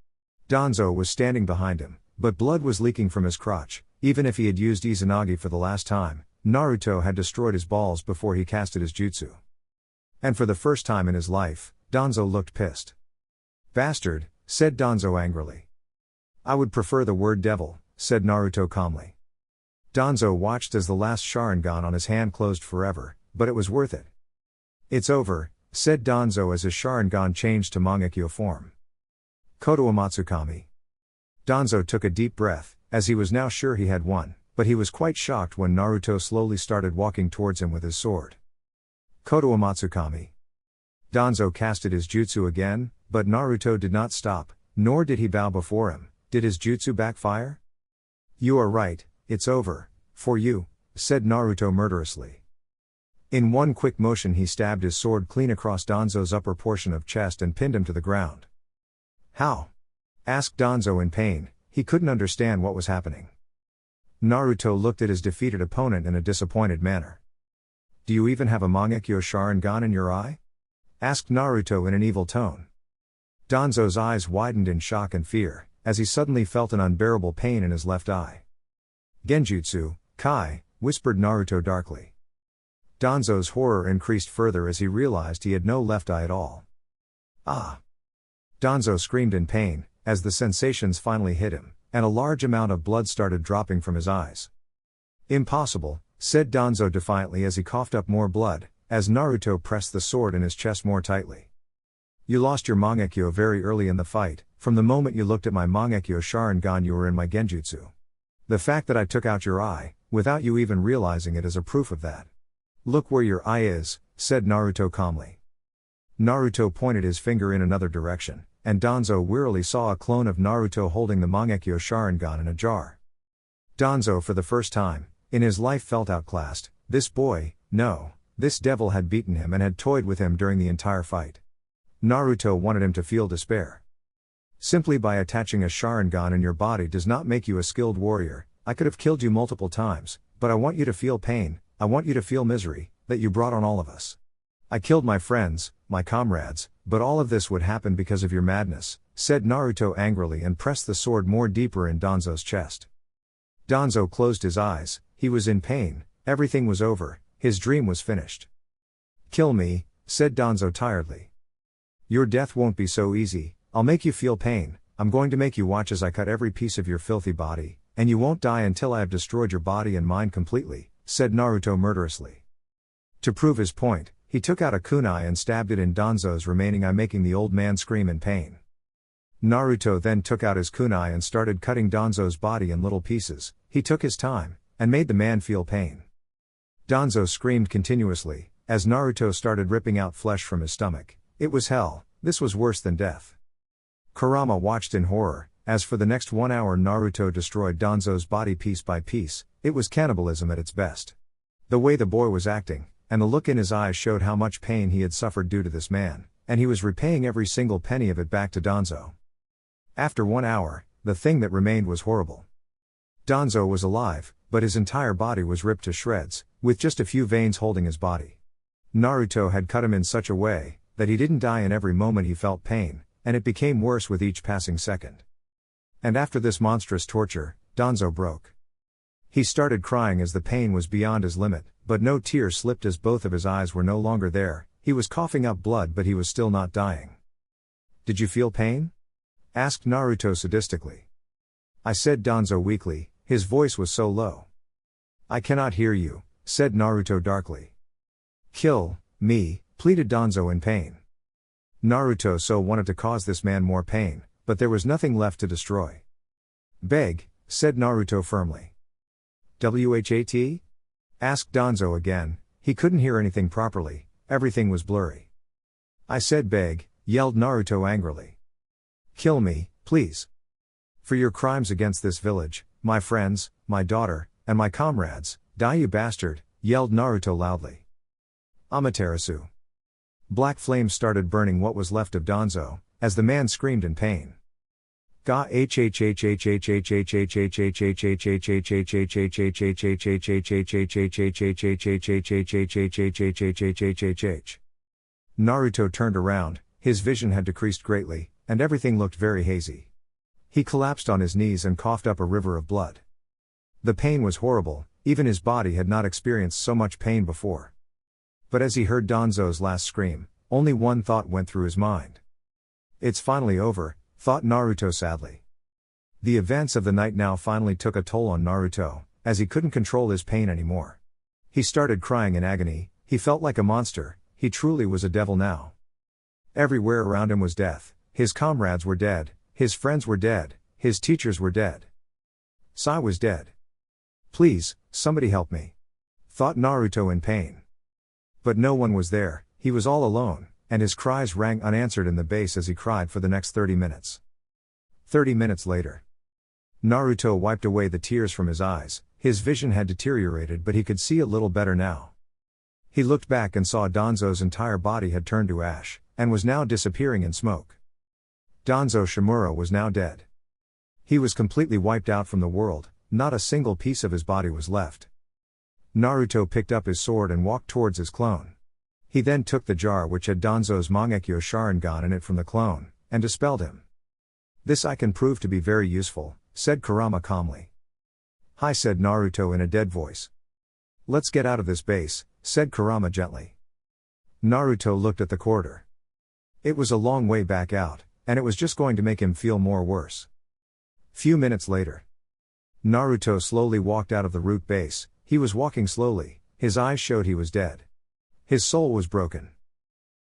Danzo was standing behind him, but blood was leaking from his crotch. Even if he had used Izanagi for the last time, Naruto had destroyed his balls before he casted his jutsu. And for the first time in his life, Danzo looked pissed. "Bastard," said Danzo angrily. "I would prefer the word devil," said Naruto calmly. Danzo watched as the last Sharingan on his hand closed forever, but it was worth it. "It's over," said Danzo as his Sharingan changed to Mangekyo form. Koto Amatsukami. Danzo took a deep breath, as he was now sure he had won, but he was quite shocked when Naruto slowly started walking towards him with his sword. Koto Amatsukami. Danzo casted his jutsu again, but Naruto did not stop, nor did he bow before him. Did his jutsu backfire? "You are right, it's over, for you," said Naruto murderously. In one quick motion he stabbed his sword clean across Danzo's upper portion of chest and pinned him to the ground. "How?" asked Danzo in pain. He couldn't understand what was happening. Naruto looked at his defeated opponent in a disappointed manner. "Do you even have a Mangekyo Sharingan in your eye?" asked Naruto in an evil tone. Danzo's eyes widened in shock and fear, as he suddenly felt an unbearable pain in his left eye. "Genjutsu, Kai," whispered Naruto darkly. Danzo's horror increased further as he realized he had no left eye at all. "Ah!" Danzo screamed in pain, as the sensations finally hit him, and a large amount of blood started dropping from his eyes. "Impossible," said Danzo defiantly as he coughed up more blood, as Naruto pressed the sword in his chest more tightly. "You lost your Mangekyo very early in the fight. From the moment you looked at my Mangekyo Sharingan you were in my genjutsu. The fact that I took out your eye, without you even realizing it, is a proof of that." "Look where your eye is," said Naruto calmly. Naruto pointed his finger in another direction, and Danzo wearily saw a clone of Naruto holding the Mangekyo Sharingan in a jar. Danzo for the first time in his life felt outclassed. This boy, no, this devil had beaten him and had toyed with him during the entire fight. Naruto wanted him to feel despair. "Simply by attaching a Sharingan in your body does not make you a skilled warrior. I could have killed you multiple times, but I want you to feel pain, I want you to feel misery, that you brought on all of us. I killed my friends, my comrades, but all of this would happen because of your madness," said Naruto angrily and pressed the sword more deeper in Danzo's chest. Danzo closed his eyes. He was in pain. Everything was over. His dream was finished. "Kill me," said Danzo tiredly. "Your death won't be so easy. I'll make you feel pain. I'm going to make you watch as I cut every piece of your filthy body, and you won't die until I have destroyed your body and mind completely," said Naruto murderously. To prove his point, he took out a kunai and stabbed it in Danzo's remaining eye, making the old man scream in pain. Naruto then took out his kunai and started cutting Danzo's body in little pieces. He took his time, and made the man feel pain. Danzo screamed continuously, as Naruto started ripping out flesh from his stomach. It was hell. This was worse than death. Kurama watched in horror, as for the next 1 hour Naruto destroyed Danzo's body piece by piece. It was cannibalism at its best. The way the boy was acting, and the look in his eyes showed how much pain he had suffered due to this man, and he was repaying every single penny of it back to Danzo. After 1 hour, the thing that remained was horrible. Danzo was alive, but his entire body was ripped to shreds, with just a few veins holding his body. Naruto had cut him in such a way that he didn't die in every moment he felt pain, and it became worse with each passing second. And after this monstrous torture, Danzo broke. He started crying as the pain was beyond his limit, but no tears slipped as both of his eyes were no longer there. He was coughing up blood, but he was still not dying. "Did you feel pain?" asked Naruto sadistically. "I," said Danzo weakly, his voice was so low. I cannot hear you, said Naruto darkly. Kill me, pleaded Danzo in pain. Naruto so wanted to cause this man more pain, but there was nothing left to destroy. Beg, said Naruto firmly. What? Asked Danzo again, he couldn't hear anything properly, everything was blurry. I said beg, yelled Naruto angrily. Kill me, please. For your crimes against this village, my friends, my daughter, and my comrades, die you bastard, yelled Naruto loudly. Amaterasu. Black flames started burning what was left of Danzo, as the man screamed in pain. Ga Naruto turned around, his vision had decreased greatly, and everything looked very hazy. He collapsed on his knees and coughed up a river of blood. The pain was horrible, even his body had not experienced so much pain before. But as he heard Danzo's last scream, only one thought went through his mind. It's finally over, thought Naruto sadly. The events of the night now finally took a toll on Naruto, as he couldn't control his pain anymore. He started crying in agony, he felt like a monster, he truly was a devil now. Everywhere around him was death, his comrades were dead, his friends were dead, his teachers were dead. Sai was dead. Please, somebody help me, thought Naruto in pain. But no one was there, he was all alone, and his cries rang unanswered in the base as he cried for the next 30 minutes. 30 minutes later. Naruto wiped away the tears from his eyes, his vision had deteriorated but he could see a little better now. He looked back and saw Danzo's entire body had turned to ash, and was now disappearing in smoke. Danzo Shimura was now dead. He was completely wiped out from the world, not a single piece of his body was left. Naruto picked up his sword and walked towards his clone. He then took the jar which had Danzo's Mangekyo Sharingan in it from the clone, and dispelled him. This I can prove to be very useful, said Kurama calmly. Hi, said Naruto in a dead voice. Let's get out of this base, said Kurama gently. Naruto looked at the corridor. It was a long way back out, and it was just going to make him feel more worse. Few minutes later. Naruto slowly walked out of the root base, he was walking slowly, his eyes showed he was dead. His soul was broken.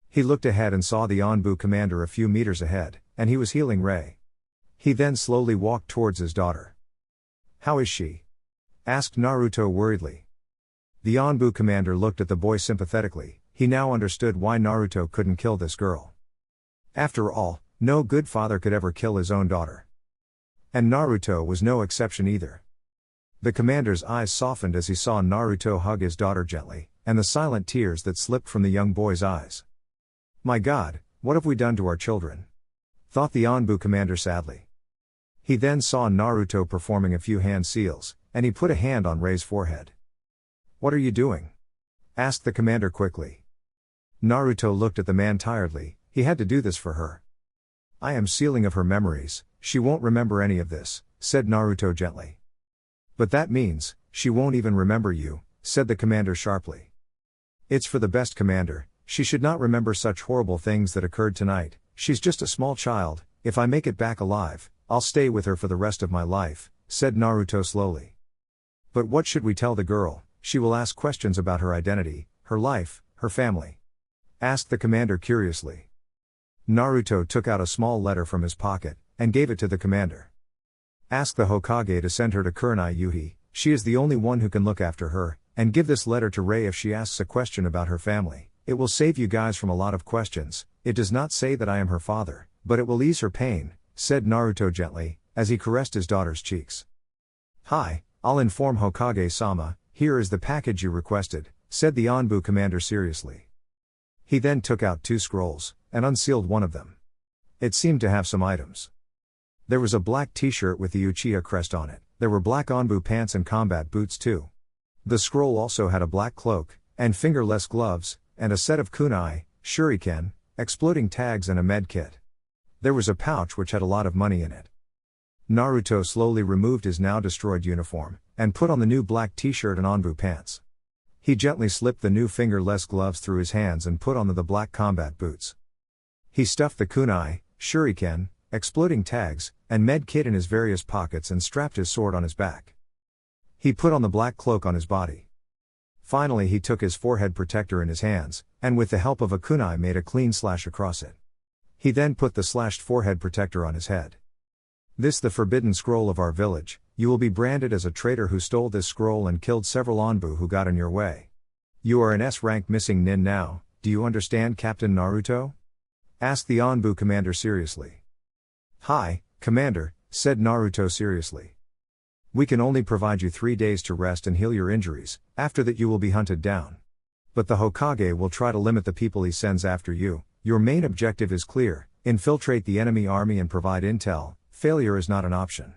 He looked ahead and saw the Anbu commander a few meters ahead, and he was healing Rei. He then slowly walked towards his daughter. How is she? Asked Naruto worriedly. The Anbu commander looked at the boy sympathetically, he now understood why Naruto couldn't kill this girl. After all, no good father could ever kill his own daughter. And Naruto was no exception either. The commander's eyes softened as he saw Naruto hug his daughter gently, and the silent tears that slipped from the young boy's eyes. My God, what have we done to our children? Thought the Anbu commander sadly. He then saw Naruto performing a few hand seals, and he put a hand on Rei's forehead. What are you doing? Asked the commander quickly. Naruto looked at the man tiredly, he had to do this for her. I am sealing of her memories, she won't remember any of this, said Naruto gently. But that means, she won't even remember you, said the commander sharply. It's for the best, commander, she should not remember such horrible things that occurred tonight, she's just a small child, if I make it back alive, I'll stay with her for the rest of my life, said Naruto slowly. But what should we tell the girl? She will ask questions about her identity, her life, her family. Asked the commander curiously. Naruto took out a small letter from his pocket, and gave it to the commander. Ask the Hokage to send her to Kurenai Yuhi, she is the only one who can look after her, and give this letter to Rei if she asks a question about her family. It will save you guys from a lot of questions, it does not say that I am her father, but it will ease her pain, said Naruto gently, as he caressed his daughter's cheeks. Hi, I'll inform Hokage-sama, here is the package you requested, said the Anbu commander seriously. He then took out 2 scrolls, and unsealed one of them. It seemed to have some items. There was a black t-shirt with the Uchiha crest on it, there were black Anbu pants and combat boots too. The scroll also had a black cloak, and fingerless gloves, and a set of kunai, shuriken, exploding tags and a med kit. There was a pouch which had a lot of money in it. Naruto slowly removed his now destroyed uniform, and put on the new black t-shirt and Anbu pants. He gently slipped the new fingerless gloves through his hands and put on the black combat boots. He stuffed the kunai, shuriken, exploding tags, and med kit in his various pockets and strapped his sword on his back. He put on the black cloak on his body. Finally he took his forehead protector in his hands, and with the help of a kunai made a clean slash across it. He then put the slashed forehead protector on his head. This the forbidden scroll of our village, you will be branded as a traitor who stole this scroll and killed several Anbu who got in your way. You are an S-rank missing nin now, do you understand Captain Naruto? Asked the Anbu commander seriously. Hi, Commander, said Naruto seriously. We can only provide you 3 days to rest and heal your injuries, after that you will be hunted down. But the Hokage will try to limit the people he sends after you. Your main objective is clear, infiltrate the enemy army and provide intel. Failure is not an option.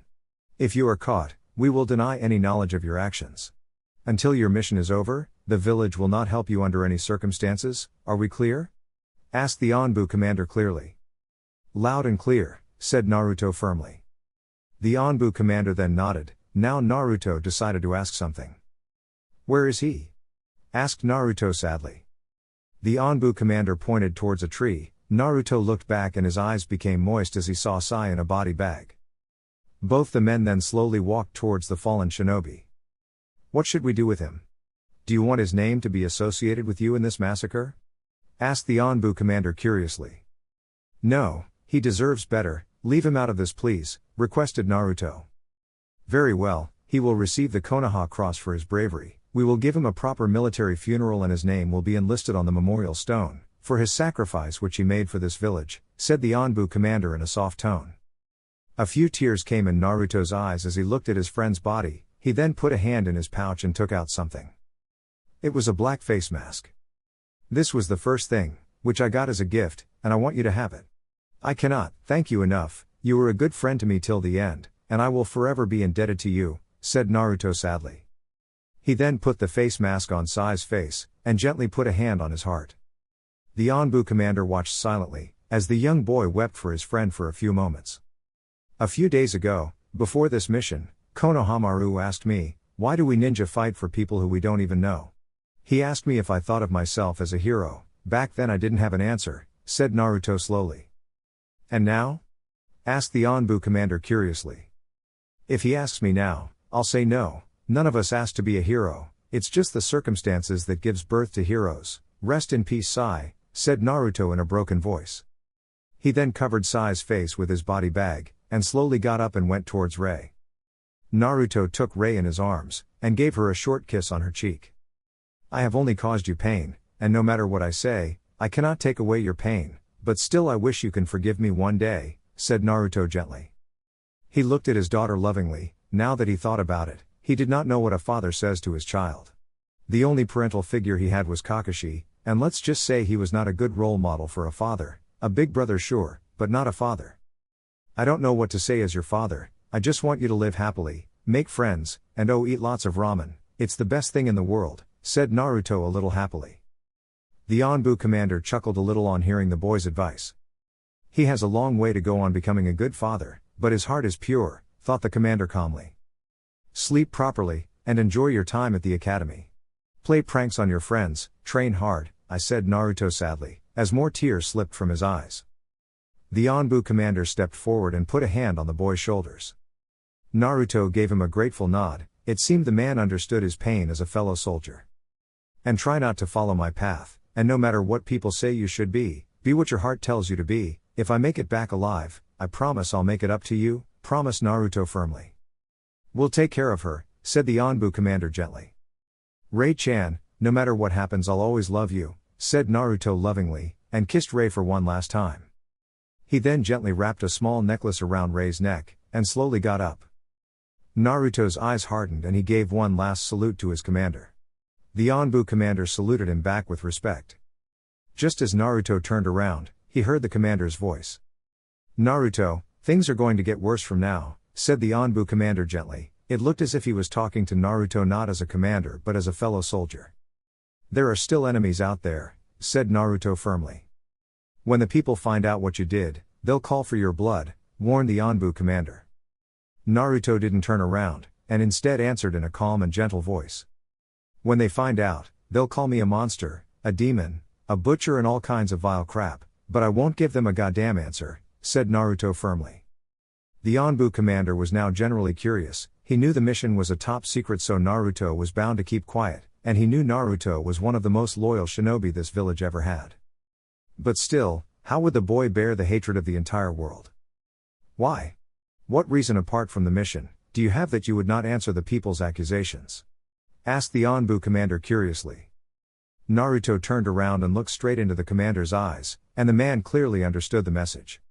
If you are caught, we will deny any knowledge of your actions. Until your mission is over, the village will not help you under any circumstances, are we clear? Asked the Anbu commander clearly. Loud and clear, said Naruto firmly. The Anbu commander then nodded. Now Naruto decided to ask something. Where is he? Asked Naruto sadly. The Anbu commander pointed towards a tree. Naruto looked back and his eyes became moist as he saw Sai in a body bag. Both the men then slowly walked towards the fallen shinobi. What should we do with him? Do you want his name to be associated with you in this massacre? Asked the Anbu commander curiously. No, he deserves better, leave him out of this please, requested Naruto. Very well, he will receive the Konoha cross for his bravery, we will give him a proper military funeral and his name will be enlisted on the memorial stone, for his sacrifice which he made for this village, said the Anbu commander in a soft tone. A few tears came in Naruto's eyes as he looked at his friend's body, he then put a hand in his pouch and took out something. It was a black face mask. This was the first thing, which I got as a gift, and I want you to have it. I cannot thank you enough, you were a good friend to me till the end, and I will forever be indebted to you, said Naruto sadly. He then put the face mask on Sai's face, and gently put a hand on his heart. The Anbu commander watched silently, as the young boy wept for his friend for a few moments. A few days ago, before this mission, Konohamaru asked me, why do we ninja fight for people who we don't even know? He asked me if I thought of myself as a hero. Back then I didn't have an answer, said Naruto slowly. And now? Asked the Anbu commander curiously. If he asks me now, I'll say no, none of us asked to be a hero, it's just the circumstances that gives birth to heroes. Rest in peace Sai, said Naruto in a broken voice. He then covered Sai's face with his body bag, and slowly got up and went towards Rei. Naruto took Rei in his arms, and gave her a short kiss on her cheek. I have only caused you pain, and no matter what I say, I cannot take away your pain, but still I wish you can forgive me one day, said Naruto gently. He looked at his daughter lovingly. Now that he thought about it, he did not know what a father says to his child. The only parental figure he had was Kakashi, and let's just say he was not a good role model for a father, a big brother sure, but not a father. I don't know what to say as your father, I just want you to live happily, make friends, and eat lots of ramen, it's the best thing in the world, said Naruto a little happily. The Anbu commander chuckled a little on hearing the boy's advice. He has a long way to go on becoming a good father, but his heart is pure, thought the commander calmly. Sleep properly, and enjoy your time at the academy. Play pranks on your friends, train hard, I said Naruto sadly, as more tears slipped from his eyes. The Anbu commander stepped forward and put a hand on the boy's shoulders. Naruto gave him a grateful nod, it seemed the man understood his pain as a fellow soldier. And try not to follow my path, and no matter what people say you should be what your heart tells you to be, if I make it back alive, I promise I'll make it up to you, promised Naruto firmly. We'll take care of her, said the Anbu commander gently. Rei-chan, no matter what happens I'll always love you, said Naruto lovingly, and kissed Rei for one last time. He then gently wrapped a small necklace around Rei's neck, and slowly got up. Naruto's eyes hardened and he gave one last salute to his commander. The Anbu commander saluted him back with respect. Just as Naruto turned around, he heard the commander's voice. Naruto, things are going to get worse from now, said the Anbu commander gently. It looked as if he was talking to Naruto not as a commander but as a fellow soldier. There are still enemies out there, said Naruto firmly. When the people find out what you did, they'll call for your blood, warned the Anbu commander. Naruto didn't turn around, and instead answered in a calm and gentle voice. When they find out, they'll call me a monster, a demon, a butcher and all kinds of vile crap, but I won't give them a goddamn answer, said Naruto firmly. The Anbu commander was now generally curious, He knew the mission was a top secret, so Naruto was bound to keep quiet, and he knew Naruto was one of the most loyal shinobi this village ever had. But still, how would the boy bear the hatred of the entire world? Why? What reason apart from the mission do you have that you would not answer the people's accusations? Asked the Anbu commander curiously. Naruto turned around and looked straight into the commander's eyes, and the man clearly understood the message.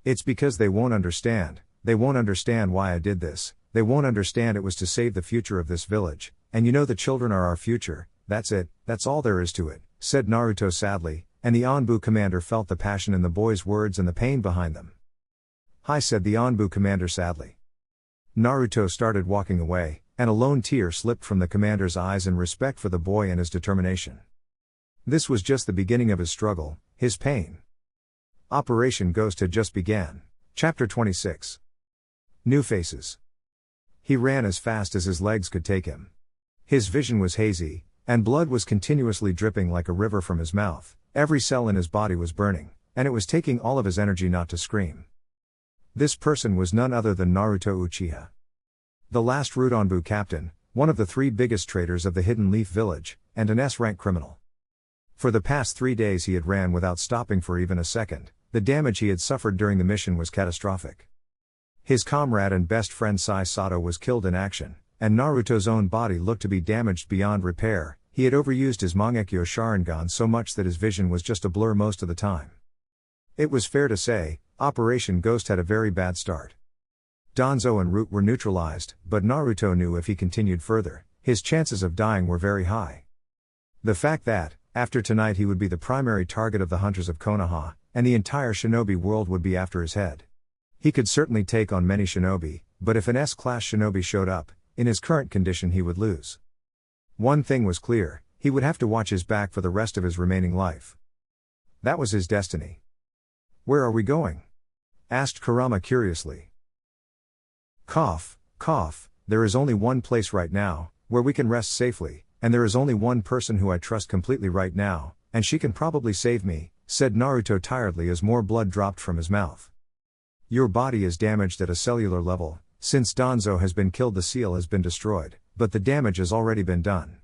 It's because they won't understand why I did this, they won't understand it was to save the future of this village, and you know the children are our future, that's it, that's all there is to it, said Naruto sadly, and the Anbu commander felt the passion in the boy's words and the pain behind them. Hi, said the Anbu commander sadly. Naruto started walking away, and a lone tear slipped from the commander's eyes in respect for the boy and his determination. This was just the beginning of his struggle, his pain. Operation Ghost had just began. Chapter 26. New faces. He ran as fast as his legs could take him. His vision was hazy, and blood was continuously dripping like a river from his mouth. Every cell in his body was burning, and it was taking all of his energy not to scream. This person was none other than Naruto Uchiha. The last Root Anbu captain, one of the 3 biggest traders of the Hidden Leaf Village, and an S-rank criminal. For the past 3 days he had ran without stopping for even a second. The damage he had suffered during the mission was catastrophic. His comrade and best friend Sai Sato was killed in action, and Naruto's own body looked to be damaged beyond repair. He had overused his Mangekyo Sharingan so much that his vision was just a blur most of the time. It was fair to say, Operation Ghost had a very bad start. Danzo and Root were neutralized, but Naruto knew if he continued further, his chances of dying were very high. The fact that, after tonight he would be the primary target of the hunters of Konoha, and the entire shinobi world would be after his head. He could certainly take on many shinobi, but if an S-class shinobi showed up, in his current condition he would lose. One thing was clear, he would have to watch his back for the rest of his remaining life. That was his destiny. Where are we going? Asked Kurama curiously. Cough, cough, there is only one place right now, where we can rest safely, and there is only one person who I trust completely right now, and she can probably save me, said Naruto tiredly as more blood dropped from his mouth. Your body is damaged at a cellular level, since Danzo has been killed the seal has been destroyed, but the damage has already been done.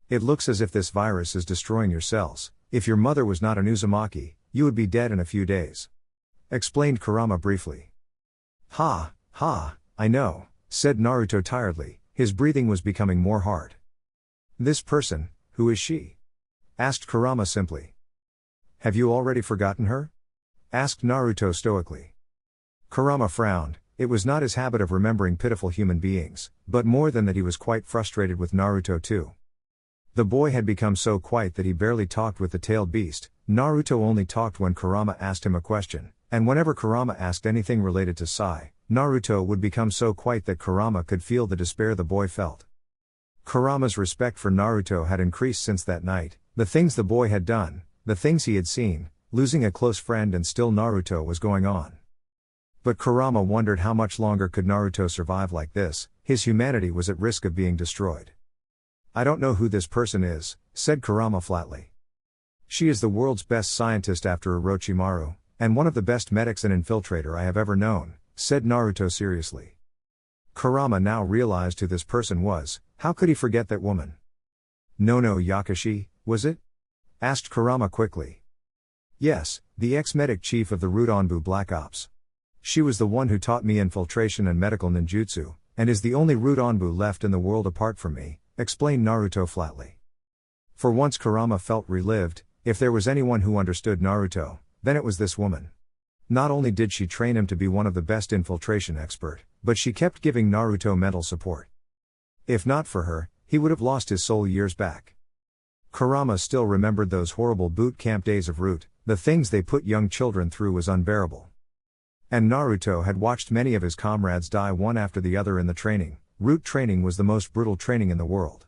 It looks as if this virus is destroying your cells. If your mother was not an Uzumaki, you would be dead in a few days. Explained Kurama briefly. Ha, I know, said Naruto tiredly, his breathing was becoming more hard. This person, who is she? Asked Kurama simply. Have you already forgotten her? Asked Naruto stoically. Kurama frowned. It was not his habit of remembering pitiful human beings, but more than that he was quite frustrated with Naruto too. The boy had become so quiet that he barely talked with the tailed beast. Naruto only talked when Kurama asked him a question, and whenever Kurama asked anything related to Sai, Naruto would become so quiet that Kurama could feel the despair the boy felt. Kurama's respect for Naruto had increased since that night. The things the boy had done, the things he had seen, losing a close friend, and still Naruto was going on. But Kurama wondered how much longer could Naruto survive like this. His humanity was at risk of being destroyed. I don't know who this person is, said Kurama flatly. She is the world's best scientist after Orochimaru, and one of the best medics and infiltrator I have ever known, said Naruto seriously. Kurama now realized who this person was. How could he forget that woman? Nono Yakashi, was it? Asked Kurama quickly. Yes, the ex-medic chief of the Root Anbu Black Ops. She was the one who taught me infiltration and medical ninjutsu, and is the only Root Anbu left in the world apart from me, explained Naruto flatly. For once Kurama felt relived. If there was anyone who understood Naruto, then it was this woman. Not only did she train him to be one of the best infiltration expert, but she kept giving Naruto mental support. If not for her, he would have lost his soul years back. Kurama still remembered those horrible boot camp days of Root. The things they put young children through was unbearable. And Naruto had watched many of his comrades die one after the other in the training. Root training was the most brutal training in the world.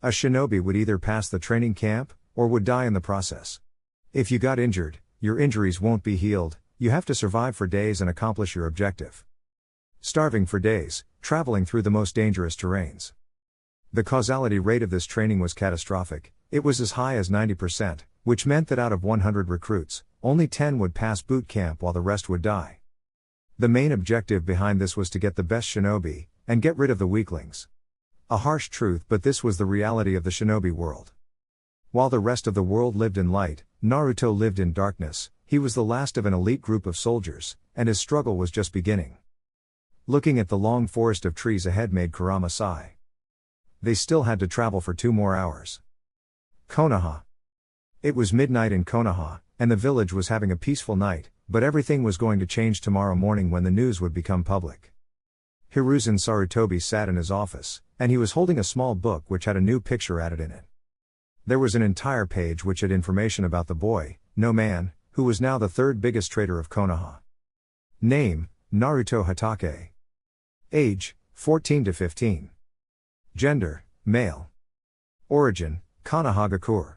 A shinobi would either pass the training camp, or would die in the process. If you got injured, your injuries won't be healed, you have to survive for days and accomplish your objective. Starving for days, traveling through the most dangerous terrains. The causality rate of this training was catastrophic. It was as high as 90%, which meant that out of 100 recruits, only 10 would pass boot camp while the rest would die. The main objective behind this was to get the best shinobi, and get rid of the weaklings. A harsh truth, but this was the reality of the shinobi world. While the rest of the world lived in light, Naruto lived in darkness. He was the last of an elite group of soldiers, and his struggle was just beginning. Looking at the long forest of trees ahead made Kurama sigh. They still had to travel for 2 more hours. Konoha. It was midnight in Konoha, and the village was having a peaceful night, but everything was going to change tomorrow morning when the news would become public. Hiruzen Sarutobi sat in his office, and he was holding a small book which had a new picture added in it. There was an entire page which had information about the boy, no man, who was now the 3rd biggest trader of Konoha. Name, Naruto Hatake. Age, 14 to 15. Gender, male. Origin, Konohagakure.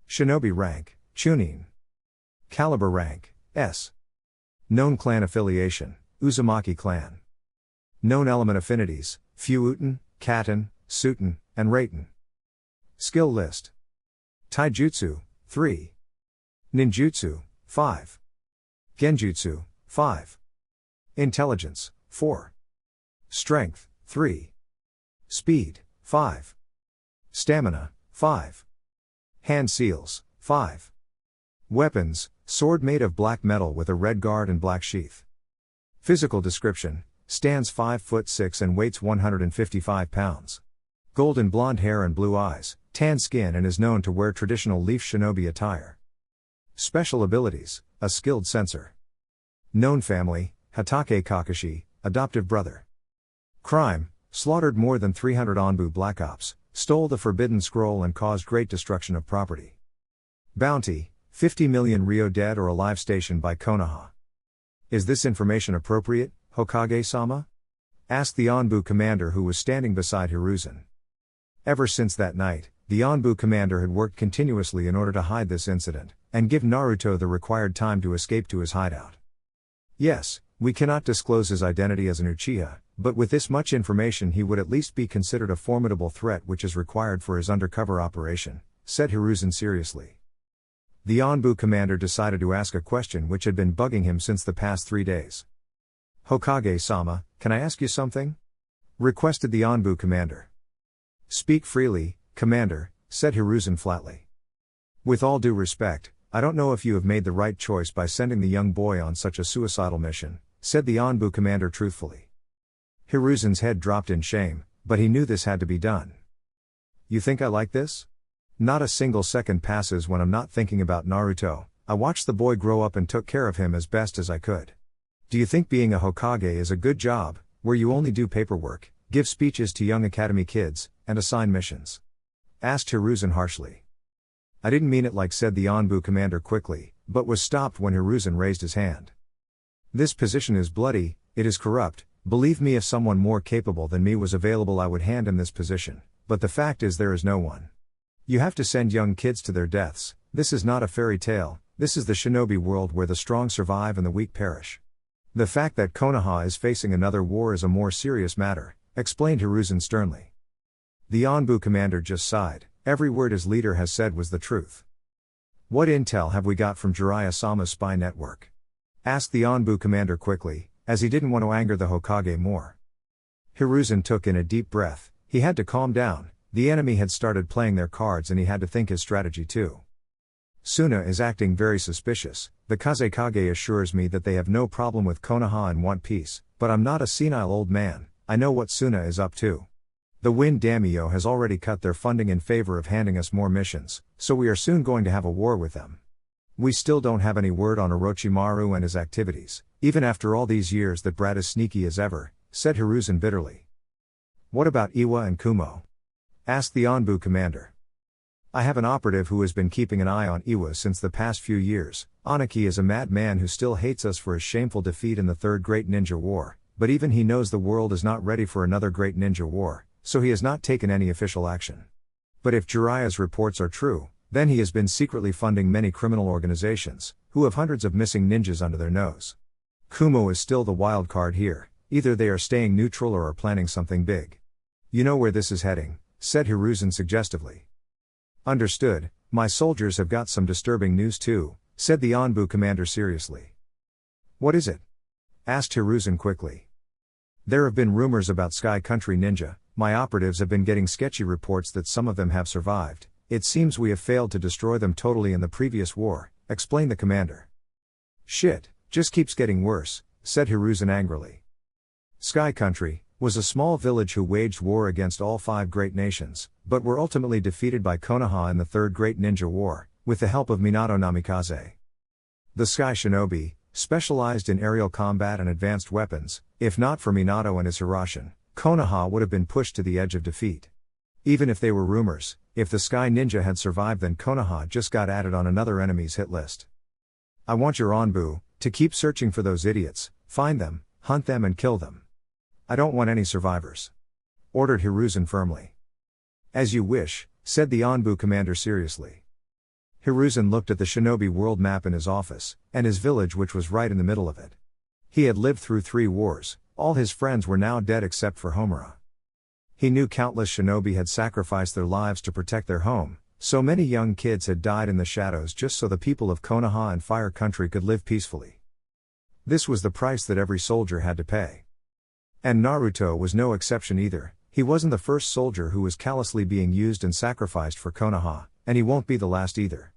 Shinobi rank, Chunin. Caliber rank, S. Known clan affiliation, Uzumaki clan. Known element affinities, Fuuten, Katen, Suten, and Raiten. Skill list. Taijutsu, 3. Ninjutsu, 5. Genjutsu, 5. Intelligence, 4. Strength, 3. Speed, 5. Stamina, 5. Hand seals, 5. Weapons, sword made of black metal with a red guard and black sheath. Physical description, stands 5'6" and weighs 155 pounds. Golden blonde hair and blue eyes, tan skin, and is known to wear traditional leaf shinobi attire. Special abilities, a skilled censor. Known family, Hatake Kakashi, adoptive brother. Crime, slaughtered more than 300 Anbu Black Ops, stole the Forbidden Scroll and caused great destruction of property. Bounty, 50 million Ryo dead or alive stationed by Konoha. Is this information appropriate, Hokage-sama? Asked the Anbu commander who was standing beside Hiruzen. Ever since that night, the Anbu commander had worked continuously in order to hide this incident, and give Naruto the required time to escape to his hideout. Yes, we cannot disclose his identity as an Uchiha, but with this much information he would at least be considered a formidable threat which is required for his undercover operation, said Hiruzen seriously. The Anbu commander decided to ask a question which had been bugging him since the past 3 days. Hokage-sama, can I ask you something? Requested the Anbu commander. Speak freely, commander, said Hiruzen flatly. With all due respect, I don't know if you have made the right choice by sending the young boy on such a suicidal mission, said the Anbu commander truthfully. Hiruzen's head dropped in shame, but he knew this had to be done. You think I like this? Not a single second passes when I'm not thinking about Naruto. I watched the boy grow up and took care of him as best as I could. Do you think being a Hokage is a good job, where you only do paperwork, give speeches to young academy kids, and assign missions? Asked Hiruzen harshly. I didn't mean it like, said the Anbu commander quickly, but was stopped when Hiruzen raised his hand. This position is bloody, it is corrupt. Believe me, if someone more capable than me was available I would hand him this position, but the fact is there is no one. You have to send young kids to their deaths. This is not a fairy tale, this is the shinobi world where the strong survive and the weak perish. The fact that Konoha is facing another war is a more serious matter, explained Hiruzen sternly. The Anbu commander just sighed. Every word his leader has said was the truth. What intel have we got from Jiraiya-sama's spy network? Asked the Anbu commander quickly, as he didn't want to anger the Hokage more. Hiruzen took in a deep breath. He had to calm down. The enemy had started playing their cards and he had to think his strategy too. Suna is acting very suspicious. The Kazekage assures me that they have no problem with Konoha and want peace, but I'm not a senile old man. I know what Suna is up to. The Wind Daimyo has already cut their funding in favor of handing us more missions, so we are soon going to have a war with them. We still don't have any word on Orochimaru and his activities, even after all these years. That brat is sneaky as ever, said Hiruzen bitterly. What about Iwa and Kumo? Asked the Anbu commander. I have an operative who has been keeping an eye on Iwa since the past few years. Aniki is a madman who still hates us for his shameful defeat in the Third Great Ninja War, but even he knows the world is not ready for another Great Ninja War, so he has not taken any official action. But if Jiraiya's reports are true, then he has been secretly funding many criminal organizations, who have hundreds of missing ninjas under their nose. Kumo is still the wild card here. Either they are staying neutral or are planning something big. You know where this is heading, said Hiruzen suggestively. Understood. My soldiers have got some disturbing news too, said the Anbu commander seriously. What is it? Asked Hiruzen quickly. There have been rumors about Sky Country Ninja. My operatives have been getting sketchy reports that some of them have survived. It seems we have failed to destroy them totally in the previous war, explained the commander. Shit, just keeps getting worse, said Hiruzen angrily. Sky Country was a small village who waged war against all 5 great nations, but were ultimately defeated by Konoha in the Third Great Ninja War, with the help of Minato Namikaze. The Sky Shinobi specialized in aerial combat and advanced weapons. If not for Minato and his Hirashin, Konoha would have been pushed to the edge of defeat. Even if they were rumors, if the Sky Ninja had survived, then Konoha just got added on another enemy's hit list. I want your Anbu to keep searching for those idiots, find them, hunt them and kill them. I don't want any survivors, ordered Hiruzen firmly. As you wish, said the Anbu commander seriously. Hiruzen looked at the shinobi world map in his office, and his village, which was right in the middle of it. He had lived through 3 wars, all his friends were now dead except for Homura. He knew countless shinobi had sacrificed their lives to protect their home, so many young kids had died in the shadows just so the people of Konoha and Fire Country could live peacefully. This was the price that every soldier had to pay. And Naruto was no exception either. He wasn't the first soldier who was callously being used and sacrificed for Konoha, and he won't be the last either.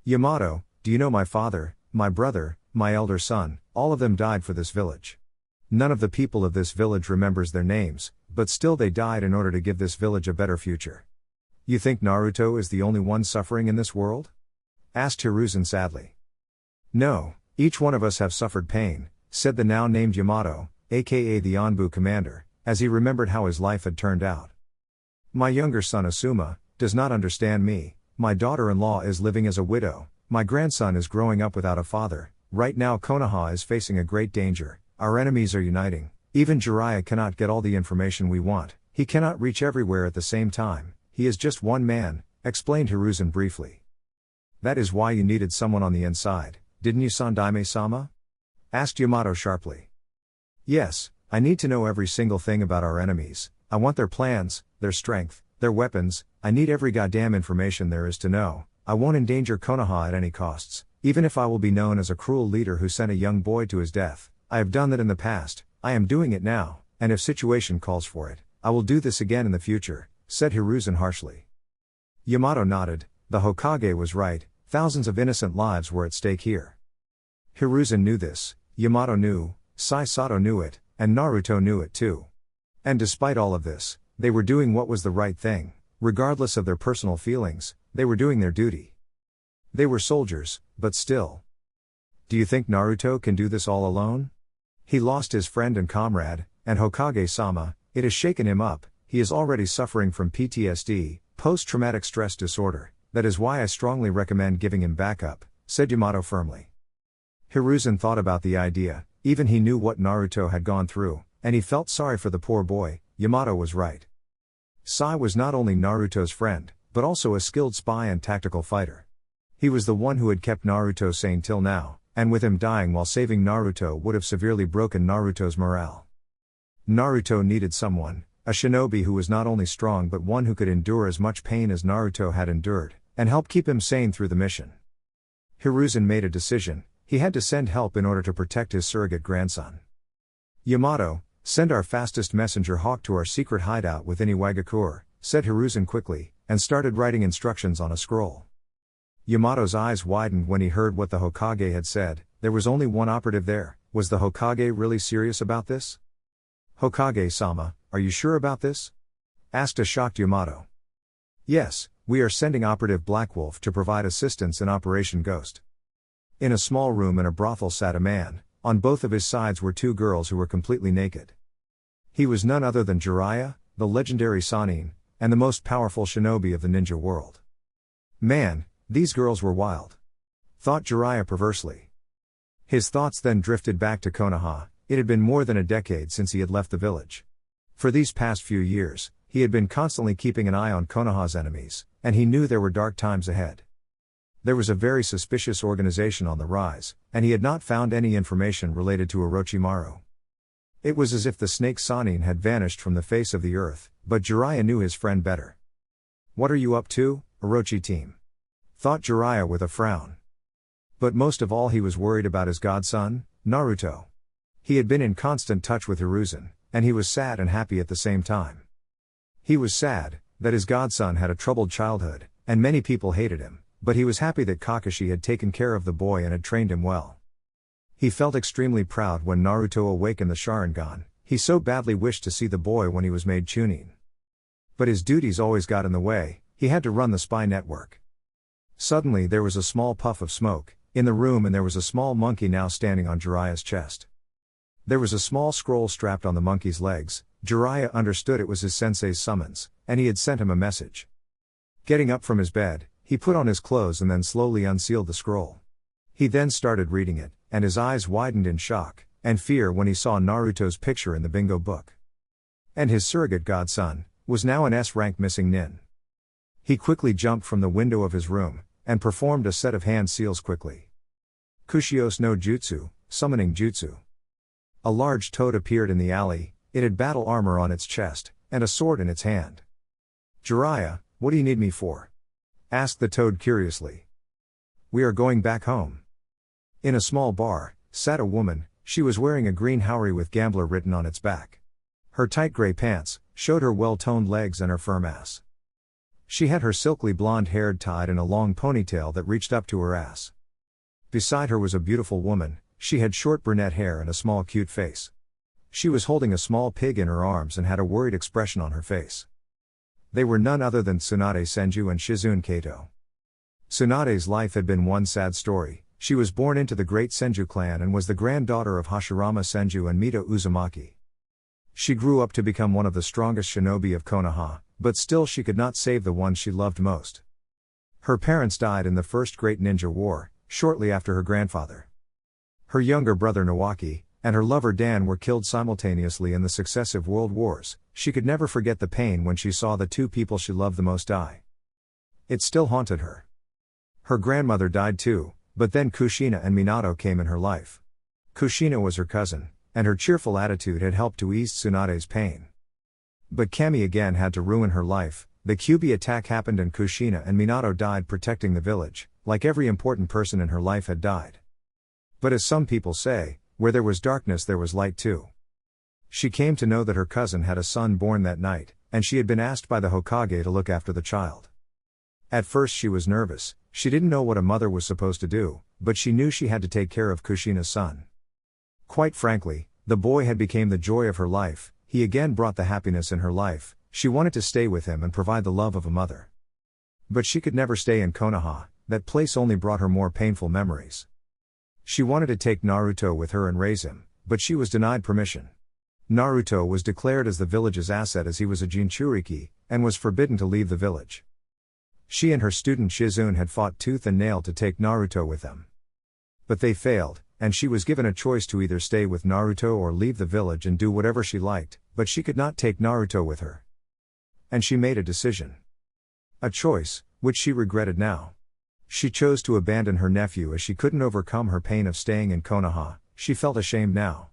Yamato, do you know my father, my brother, my elder son, all of them died for this village. None of the people of this village remembers their names, but still they died in order to give this village a better future. You think Naruto is the only one suffering in this world? Asked Hiruzen sadly. No, each one of us have suffered pain, said the now named Yamato, aka the Anbu commander, as he remembered how his life had turned out. My younger son Asuma does not understand me, my daughter-in-law is living as a widow, my grandson is growing up without a father, right now Konoha is facing a great danger, our enemies are uniting, even Jiraiya cannot get all the information we want, he cannot reach everywhere at the same time, he is just one man, explained Hiruzen briefly. That is why you needed someone on the inside, didn't you, Sandaime-sama? Asked Yamato sharply. Yes, I need to know every single thing about our enemies, I want their plans, their strength, their weapons, I need every goddamn information there is to know, I won't endanger Konoha at any costs, even if I will be known as a cruel leader who sent a young boy to his death, I have done that in the past, I am doing it now, and if situation calls for it, I will do this again in the future, said Hiruzen harshly. Yamato nodded, the Hokage was right, thousands of innocent lives were at stake here. Hiruzen knew this, Yamato knew, Sai Sato knew it, and Naruto knew it too. And despite all of this, they were doing what was the right thing, regardless of their personal feelings, they were doing their duty. They were soldiers, but still. Do you think Naruto can do this all alone? He lost his friend and comrade, and Hokage-sama, it has shaken him up, he is already suffering from PTSD, post-traumatic stress disorder, that is why I strongly recommend giving him backup, said Yamato firmly. Hiruzen thought about the idea, even he knew what Naruto had gone through, and he felt sorry for the poor boy, Yamato was right. Sai was not only Naruto's friend, but also a skilled spy and tactical fighter. He was the one who had kept Naruto sane till now, and with him dying while saving Naruto would have severely broken Naruto's morale. Naruto needed someone, a shinobi who was not only strong but one who could endure as much pain as Naruto had endured, and help keep him sane through the mission. Hiruzen made a decision, he had to send help in order to protect his surrogate grandson. Yamato, send our fastest messenger hawk to our secret hideout within Iwagakure, said Hiruzen quickly, and started writing instructions on a scroll. Yamato's eyes widened when he heard what the Hokage had said, there was only one operative there, was the Hokage really serious about this? Hokage-sama, are you sure about this? Asked a shocked Yamato. Yes, we are sending operative Blackwolf to provide assistance in Operation Ghost. In a small room in a brothel sat a man, on both of his sides were 2 girls who were completely naked. He was none other than Jiraiya, the legendary Sannin, and the most powerful shinobi of the ninja world. Man, these girls were wild. Thought Jiraiya perversely. His thoughts then drifted back to Konoha, it had been more than a decade since he had left the village. For these past few years, he had been constantly keeping an eye on Konoha's enemies, and he knew there were dark times ahead. There was a very suspicious organization on the rise, and he had not found any information related to Orochimaru. It was as if the snake Sannin had vanished from the face of the earth, but Jiraiya knew his friend better. What are you up to, Orochi team? Thought Jiraiya with a frown. But most of all he was worried about his godson, Naruto. He had been in constant touch with Hiruzen, and he was sad and happy at the same time. He was sad that his godson had a troubled childhood, and many people hated him, but he was happy that Kakashi had taken care of the boy and had trained him well. He felt extremely proud when Naruto awakened the Sharingan. He so badly wished to see the boy when he was made Chunin. But his duties always got in the way. He had to run the spy network. Suddenly there was a small puff of smoke in the room, and there was a small monkey now standing on Jiraiya's chest. There was a small scroll strapped on the monkey's legs. Jiraiya understood it was his sensei's summons, and he had sent him a message. Getting up from his bed, he put on his clothes and then slowly unsealed the scroll. He then started reading it, and his eyes widened in shock and fear when he saw Naruto's picture in the bingo book. And his surrogate godson was now an S-rank missing nin. He quickly jumped from the window of his room and performed a set of hand seals quickly. Kushios no Jutsu, summoning jutsu. A large toad appeared in the alley. It had battle armor on its chest and a sword in its hand. "Jiraiya, what do you need me for?" asked the toad curiously. "We are going back home." In a small bar sat a woman. She was wearing a green haori with gambler written on its back. Her tight gray pants showed her well-toned legs and her firm ass. She had her silkily blonde hair tied in a long ponytail that reached up to her ass. Beside her was a beautiful woman. She had short brunette hair and a small cute face. She was holding a small pig in her arms and had a worried expression on her face. They were none other than Tsunade Senju and Shizune Kato. Tsunade's life had been one sad story. She was born into the great Senju clan and was the granddaughter of Hashirama Senju and Mito Uzumaki. She grew up to become one of the strongest shinobi of Konoha, but still she could not save the one she loved most. Her parents died in the First Great Ninja War, shortly after her grandfather. Her younger brother Nawaki and her lover Dan were killed simultaneously in the successive world wars. She could never forget the pain when she saw the two people she loved the most die. It still haunted her. Her grandmother died too, but then Kushina and Minato came in her life. Kushina was her cousin, and her cheerful attitude had helped to ease Tsunade's pain. But Kami again had to ruin her life. The Kyuubi attack happened and Kushina and Minato died protecting the village, like every important person in her life had died. But as some people say, where there was darkness there was light too. She came to know that her cousin had a son born that night, and she had been asked by the Hokage to look after the child. At first she was nervous. She didn't know what a mother was supposed to do, but she knew she had to take care of Kushina's son. Quite frankly, the boy had become the joy of her life. He again brought the happiness in her life. She wanted to stay with him and provide the love of a mother. But she could never stay in Konoha. That place only brought her more painful memories. She wanted to take Naruto with her and raise him, but she was denied permission. Naruto was declared as the village's asset as he was a Jinchuriki, and was forbidden to leave the village. She and her student Shizune had fought tooth and nail to take Naruto with them. But they failed, and she was given a choice to either stay with Naruto or leave the village and do whatever she liked, but she could not take Naruto with her. And she made a decision. A choice, which she regretted now. She chose to abandon her nephew as she couldn't overcome her pain of staying in Konoha. She felt ashamed now.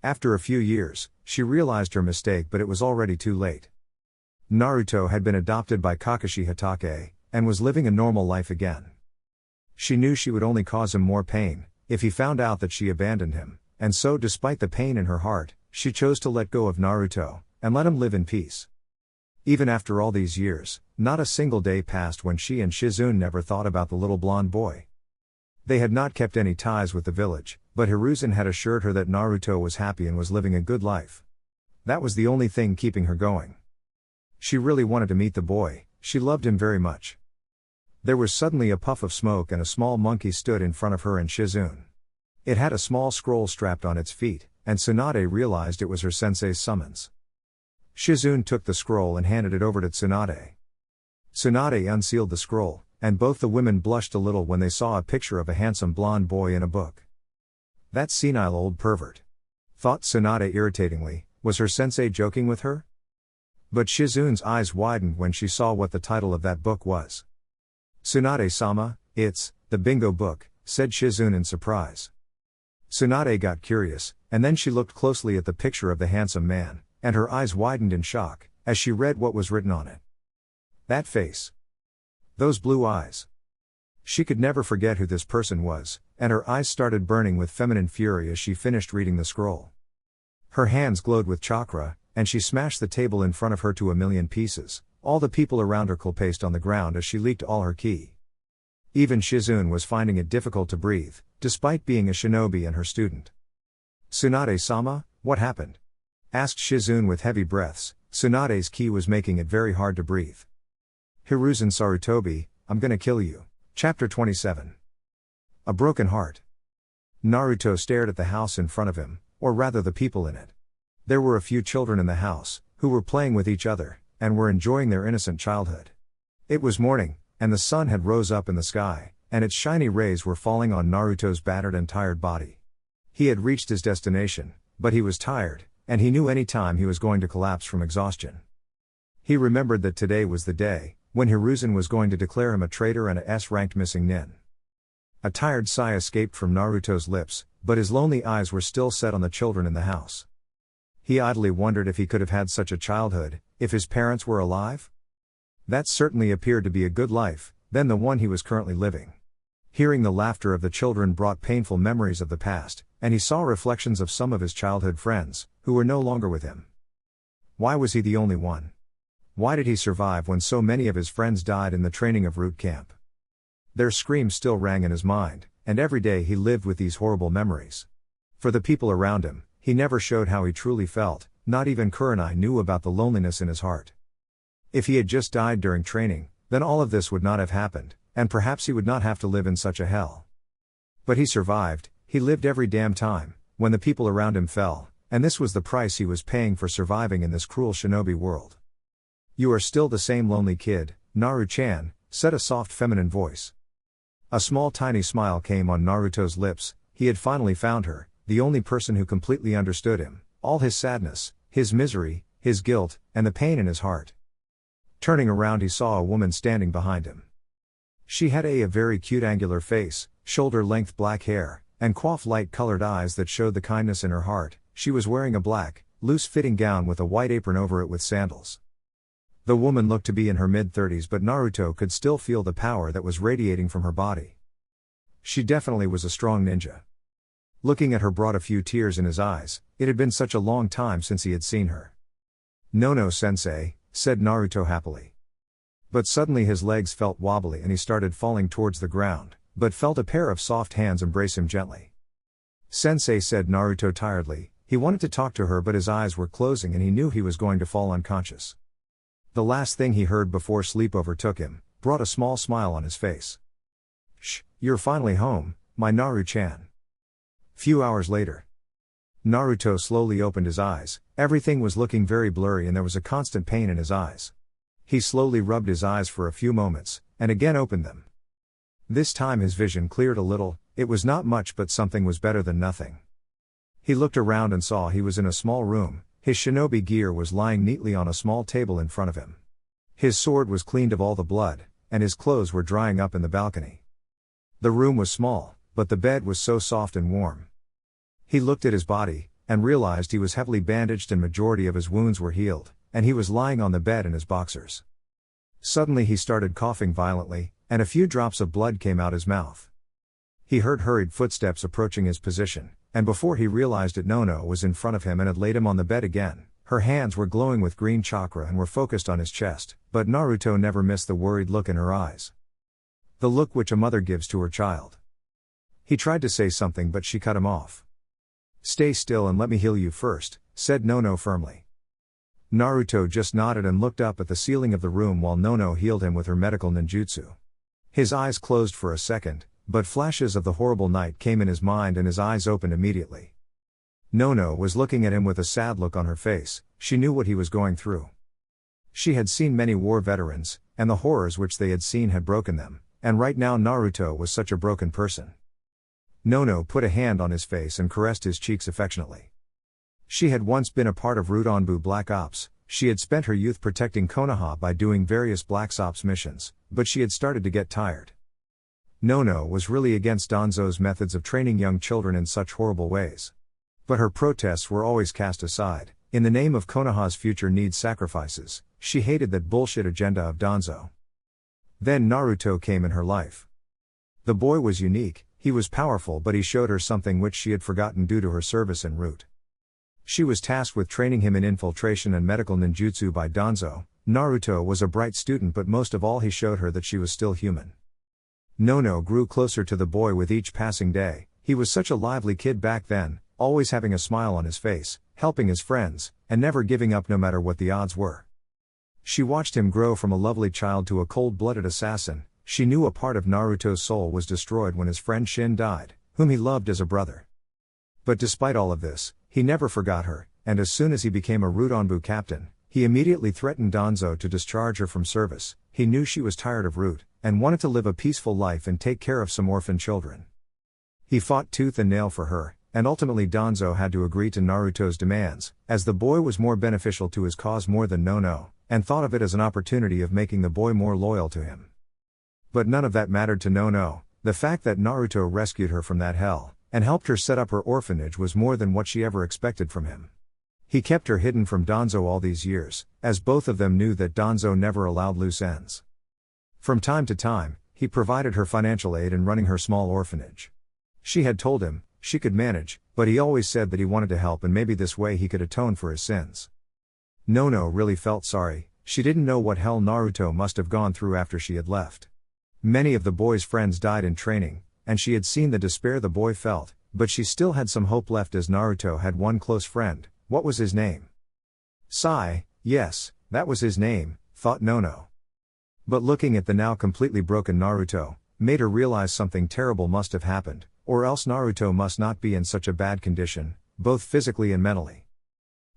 After a few years, she realized her mistake, but it was already too late. Naruto had been adopted by Kakashi Hatake, and was living a normal life again. She knew she would only cause him more pain if he found out that she abandoned him, and so despite the pain in her heart, she chose to let go of Naruto, and let him live in peace. Even after all these years, not a single day passed when she and Shizune never thought about the little blonde boy. They had not kept any ties with the village, but Hiruzen had assured her that Naruto was happy and was living a good life. That was the only thing keeping her going. She really wanted to meet the boy. She loved him very much. There was suddenly a puff of smoke and a small monkey stood in front of her and Shizune. It had a small scroll strapped on its feet, and Tsunade realized it was her sensei's summons. Shizune took the scroll and handed it over to Tsunade. Tsunade unsealed the scroll, and both the women blushed a little when they saw a picture of a handsome blonde boy in a book. That senile old pervert, thought Tsunade irritatingly. Was her sensei joking with her? But Shizune's eyes widened when she saw what the title of that book was. Tsunade-sama, it's the bingo book, said Shizune in surprise. Tsunade got curious, and then she looked closely at the picture of the handsome man, and her eyes widened in shock as she read what was written on it. That face. Those blue eyes. She could never forget who this person was, and her eyes started burning with feminine fury as she finished reading the scroll. Her hands glowed with chakra, and she smashed the table in front of her to a million pieces. All the people around her collapsed on the ground as she leaked all her ki. Even Shizune was finding it difficult to breathe, despite being a shinobi and her student. "Tsunade-sama, what happened?" asked Shizune with heavy breaths. Tsunade's ki was making it very hard to breathe. "Hiruzen Sarutobi, I'm gonna kill you." Chapter 27. A Broken Heart. Naruto stared at the house in front of him, or rather the people in it. There were a few children in the house, who were playing with each other, and were enjoying their innocent childhood. It was morning, and the sun had rose up in the sky, and its shiny rays were falling on Naruto's battered and tired body. He had reached his destination, but he was tired, and he knew any time he was going to collapse from exhaustion. He remembered that today was the day when Hiruzen was going to declare him a traitor and a S-ranked missing nin. A tired sigh escaped from Naruto's lips, but his lonely eyes were still set on the children in the house. He idly wondered if he could have had such a childhood, if his parents were alive. That certainly appeared to be a good life, than the one he was currently living. Hearing the laughter of the children brought painful memories of the past, and he saw reflections of some of his childhood friends, who were no longer with him. Why was he the only one? Why did he survive when so many of his friends died in the training of Root Camp? Their screams still rang in his mind, and every day he lived with these horrible memories. For the people around him, he never showed how he truly felt, not even Kurenai knew about the loneliness in his heart. If he had just died during training, then all of this would not have happened, and perhaps he would not have to live in such a hell. But he survived, he lived every damn time, when the people around him fell, and this was the price he was paying for surviving in this cruel shinobi world. "You are still the same lonely kid, Naru-chan," said a soft feminine voice. A small tiny smile came on Naruto's lips. He had finally found her, the only person who completely understood him, all his sadness, his misery, his guilt, and the pain in his heart. Turning around he saw a woman standing behind him. She had a very cute angular face, shoulder-length black hair, and coiffed light-colored eyes that showed the kindness in her heart. She was wearing a black, loose-fitting gown with a white apron over it with sandals. The woman looked to be in her mid-30s, but Naruto could still feel the power that was radiating from her body. She definitely was a strong ninja. Looking at her brought a few tears in his eyes. It had been such a long time since he had seen her. "Nono-sensei," said Naruto happily. But suddenly his legs felt wobbly and he started falling towards the ground, but felt a pair of soft hands embrace him gently. "Sensei," said Naruto tiredly. He wanted to talk to her but his eyes were closing and he knew he was going to fall unconscious. The last thing he heard before sleep overtook him brought a small smile on his face. "Shh, you're finally home, my Naru-chan." Few hours later. Naruto slowly opened his eyes. Everything was looking very blurry and there was a constant pain in his eyes. He slowly rubbed his eyes for a few moments, and again opened them. This time his vision cleared a little. It was not much but something was better than nothing. He looked around and saw he was in a small room. His shinobi gear was lying neatly on a small table in front of him. His sword was cleaned of all the blood, and his clothes were drying up in the balcony. The room was small, but the bed was so soft and warm. He looked at his body, and realized he was heavily bandaged and majority of his wounds were healed, and he was lying on the bed in his boxers. Suddenly he started coughing violently, and a few drops of blood came out his mouth. He heard hurried footsteps approaching his position, and before he realized it Nono was in front of him and had laid him on the bed again. Her hands were glowing with green chakra and were focused on his chest, but Naruto never missed the worried look in her eyes. The look which a mother gives to her child. He tried to say something but she cut him off. "Stay still and let me heal you first," said Nono firmly. Naruto just nodded and looked up at the ceiling of the room while Nono healed him with her medical ninjutsu. His eyes closed for a second, but flashes of the horrible night came in his mind and his eyes opened immediately. Nono was looking at him with a sad look on her face. She knew what he was going through. She had seen many war veterans, and the horrors which they had seen had broken them, and right now Naruto was such a broken person. Nono put a hand on his face and caressed his cheeks affectionately. She had once been a part of Root Anbu Black Ops. She had spent her youth protecting Konoha by doing various Black Ops missions, but she had started to get tired. Nono was really against Danzo's methods of training young children in such horrible ways. But her protests were always cast aside. In the name of Konoha's future needs sacrifices, she hated that bullshit agenda of Danzo. Then Naruto came in her life. The boy was unique, he was powerful but he showed her something which she had forgotten due to her service en route. She was tasked with training him in infiltration and medical ninjutsu by Danzo. Naruto was a bright student, but most of all he showed her that she was still human. Nono grew closer to the boy with each passing day. He was such a lively kid back then, always having a smile on his face, helping his friends, and never giving up no matter what the odds were. She watched him grow from a lovely child to a cold-blooded assassin. She knew a part of Naruto's soul was destroyed when his friend Shin died, whom he loved as a brother. But despite all of this, he never forgot her, and as soon as he became a Root Anbu captain, he immediately threatened Danzo to discharge her from service. He knew she was tired of Root, and wanted to live a peaceful life and take care of some orphan children. He fought tooth and nail for her, and ultimately Danzo had to agree to Naruto's demands, as the boy was more beneficial to his cause more than Nono, and thought of it as an opportunity of making the boy more loyal to him. But none of that mattered to Nono. The fact that Naruto rescued her from that hell, and helped her set up her orphanage was more than what she ever expected from him. He kept her hidden from Danzo all these years, as both of them knew that Danzo never allowed loose ends. From time to time, he provided her financial aid in running her small orphanage. She had told him she could manage, but he always said that he wanted to help and maybe this way he could atone for his sins. Nono really felt sorry. She didn't know what hell Naruto must have gone through after she had left. Many of the boy's friends died in training, and she had seen the despair the boy felt, but she still had some hope left as Naruto had one close friend. What was his name? Sai. Yes, that was his name, thought Nono. But looking at the now completely broken Naruto, made her realize something terrible must have happened, or else Naruto must not be in such a bad condition, both physically and mentally.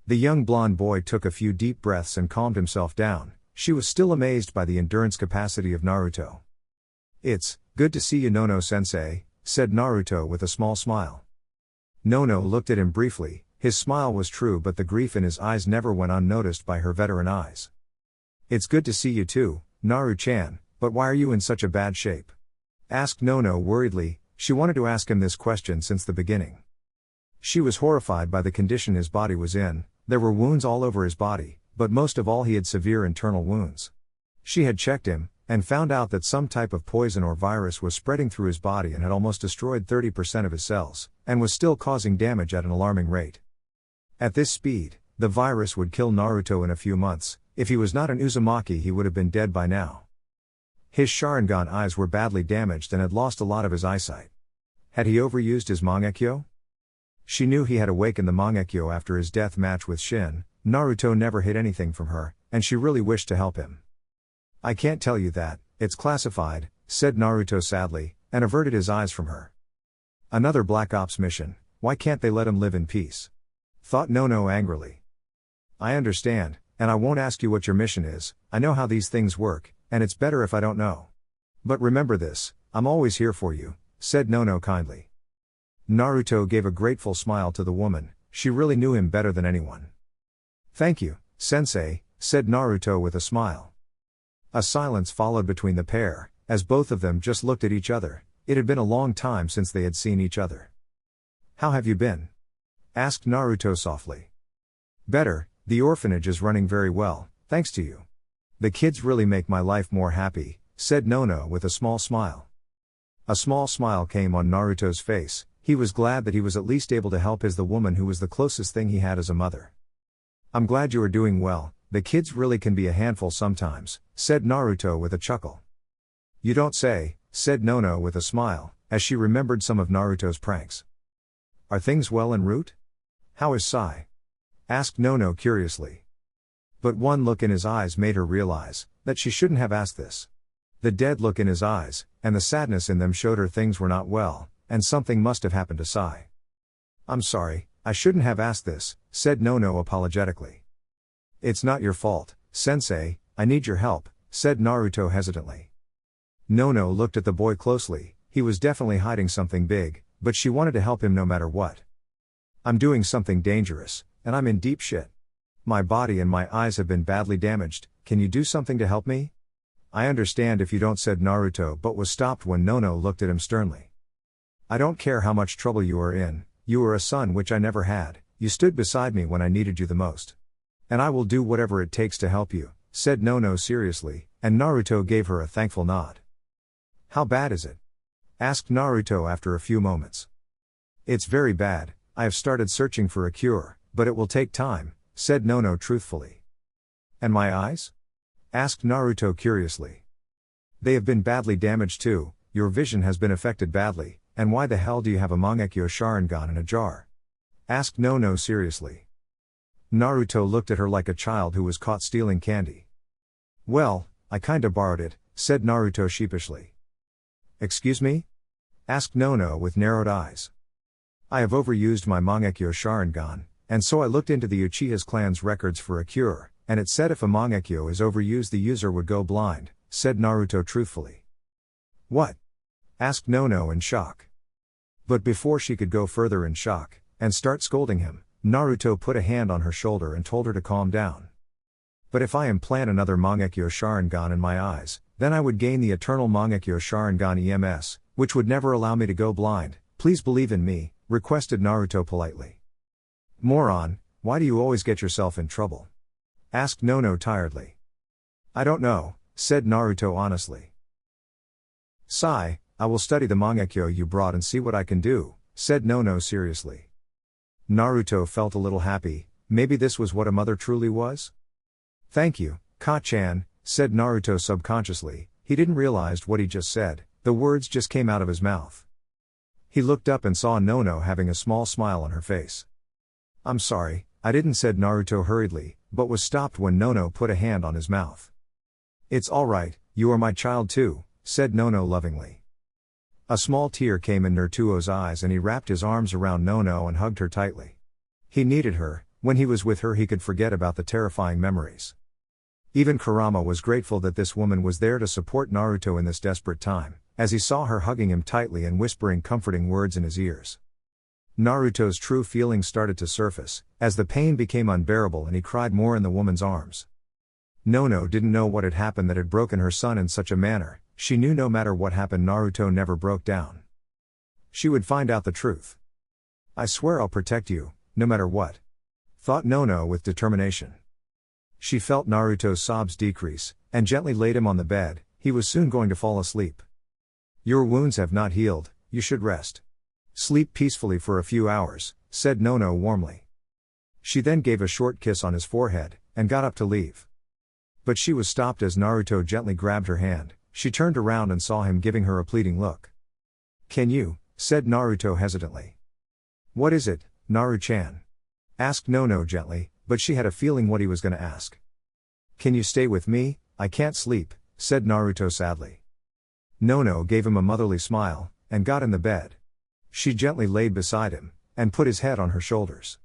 The young blonde boy took a few deep breaths and calmed himself down. She was still amazed by the endurance capacity of Naruto. "It's good to see you, Nono-sensei," said Naruto with a small smile. Nono looked at him briefly. His smile was true, but the grief in his eyes never went unnoticed by her veteran eyes. "It's good to see you too, Naru-chan, but why are you in such a bad shape?" asked Nono worriedly. She wanted to ask him this question since the beginning. She was horrified by the condition his body was in. There were wounds all over his body, but most of all he had severe internal wounds. She had checked him, and found out that some type of poison or virus was spreading through his body and had almost destroyed 30% of his cells, and was still causing damage at an alarming rate. At this speed, the virus would kill Naruto in a few months. If he was not an Uzumaki, he would have been dead by now. His Sharingan eyes were badly damaged and had lost a lot of his eyesight. Had he overused his Mangekyo? She knew he had awakened the Mangekyo after his death match with Shin. Naruto never hid anything from her, and she really wished to help him. "I can't tell you that, it's classified," said Naruto sadly, and averted his eyes from her. Another Black Ops mission. Why can't they let him live in peace? Thought Nono angrily. "I understand, and I won't ask you what your mission is. I know how these things work, and it's better if I don't know. But remember this, I'm always here for you," said Nono kindly. Naruto gave a grateful smile to the woman. She really knew him better than anyone. "Thank you, sensei," said Naruto with a smile. A silence followed between the pair, as both of them just looked at each other. It had been a long time since they had seen each other. "How have you been?" asked Naruto softly. "Better, the orphanage is running very well, thanks to you. The kids really make my life more happy," said Nono with a small smile. A small smile came on Naruto's face. He was glad that he was at least able to help the woman who was the closest thing he had as a mother. "I'm glad you are doing well. The kids really can be a handful sometimes," said Naruto with a chuckle. "You don't say," said Nono with a smile, as she remembered some of Naruto's pranks. "Are things well en route? How is Sai?" asked Nono curiously. But one look in his eyes made her realize that she shouldn't have asked this. The dead look in his eyes, and the sadness in them showed her things were not well, and something must have happened to Sai. "I'm sorry, I shouldn't have asked this," said Nono apologetically. "It's not your fault, sensei, I need your help," said Naruto hesitantly. Nono looked at the boy closely. He was definitely hiding something big, but she wanted to help him no matter what. "I'm doing something dangerous, and I'm in deep shit. My body and my eyes have been badly damaged. Can you do something to help me?" "I understand if you don't," said Naruto, but was stopped when Nono looked at him sternly. "I don't care how much trouble you are in, you are a son which I never had, you stood beside me when I needed you the most. And I will do whatever it takes to help you," said Nono seriously, and Naruto gave her a thankful nod. "How bad is it?" asked Naruto after a few moments. "It's very bad. I have started searching for a cure. but it will take time, said Nono truthfully. And my eyes? Asked Naruto curiously. They have been badly damaged too, your vision has been affected badly, and why the hell do you have a Mangekyo Sharingan in a jar? Asked Nono seriously. Naruto looked at her like a child who was caught stealing candy. Well, I kinda borrowed it, said Naruto sheepishly. Excuse me? Asked Nono with narrowed eyes. I have overused my Mangekyo Sharingan, and so I looked into the Uchiha's clan's records for a cure, and it said if a Mangekyo is overused the user would go blind, said Naruto truthfully. What? Asked Nono in shock. But before she could go further in shock, and start scolding him, Naruto put a hand on her shoulder and told her to calm down. But if I implant another Mangekyo Sharingan in my eyes, then I would gain the eternal Mangekyo Sharingan EMS, which would never allow me to go blind, please believe in me, requested Naruto politely. Moron, why do you always get yourself in trouble? Asked Nono tiredly. I don't know, said Naruto honestly. Sigh, I will study the Mangekyo you brought and see what I can do, said Nono seriously. Naruto felt a little happy, maybe this was what a mother truly was? Thank you, Ka-chan, said Naruto subconsciously, he didn't realize what he just said, the words just came out of his mouth. He looked up and saw Nono having a small smile on her face. I'm sorry, I didn't, said Naruto hurriedly, but was stopped when Nono put a hand on his mouth. It's alright, you are my child too, said Nono lovingly. A small tear came in Naruto's eyes and he wrapped his arms around Nono and hugged her tightly. He needed her, when he was with her he could forget about the terrifying memories. Even Kurama was grateful that this woman was there to support Naruto in this desperate time, as he saw her hugging him tightly and whispering comforting words in his ears. Naruto's true feelings started to surface, as the pain became unbearable and he cried more in the woman's arms. Nono didn't know what had happened that had broken her son in such a manner, she knew no matter what happened Naruto never broke down. She would find out the truth. I swear I'll protect you, no matter what, thought Nono with determination. She felt Naruto's sobs decrease, and gently laid him on the bed, he was soon going to fall asleep. Your wounds have not healed, you should rest. Sleep peacefully for a few hours, said Nono warmly. She then gave a short kiss on his forehead, and got up to leave. But she was stopped as Naruto gently grabbed her hand, she turned around and saw him giving her a pleading look. Can you, said Naruto hesitantly. What is it, Naru-chan? Asked Nono gently, but she had a feeling what he was going to ask. Can you stay with me? I can't sleep, said Naruto sadly. Nono gave him a motherly smile, and got in the bed. She gently laid beside him, and put his head on her shoulders.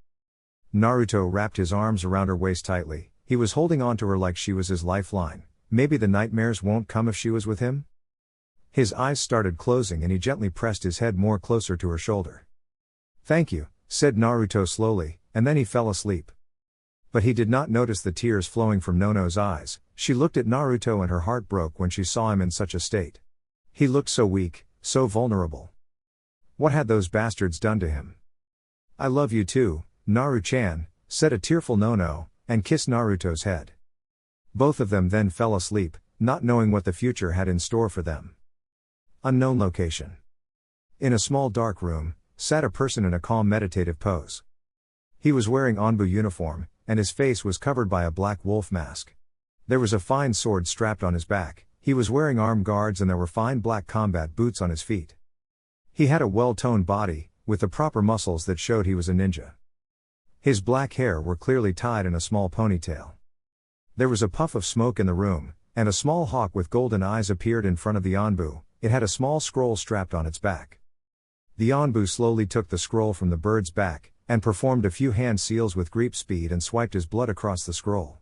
Naruto wrapped his arms around her waist tightly, he was holding on to her like she was his lifeline. Maybe the nightmares won't come if she was with him? His eyes started closing and he gently pressed his head more closer to her shoulder. Thank you, said Naruto slowly, and then he fell asleep. But he did not notice the tears flowing from Nono's eyes, she looked at Naruto and her heart broke when she saw him in such a state. He looked so weak, so vulnerable. What had those bastards done to him? I love you too, Naru-chan, said a tearful Nono, and kissed Naruto's head. Both of them then fell asleep, not knowing what the future had in store for them. Unknown location. In a small dark room, sat a person in a calm meditative pose. He was wearing Anbu uniform, and his face was covered by a black wolf mask. There was a fine sword strapped on his back, he was wearing arm guards and there were fine black combat boots on his feet. He had a well-toned body, with the proper muscles that showed he was a ninja. His black hair were clearly tied in a small ponytail. There was a puff of smoke in the room, and a small hawk with golden eyes appeared in front of the Anbu, it had a small scroll strapped on its back. The Anbu slowly took the scroll from the bird's back, and performed a few hand seals with great speed and swiped his blood across the scroll.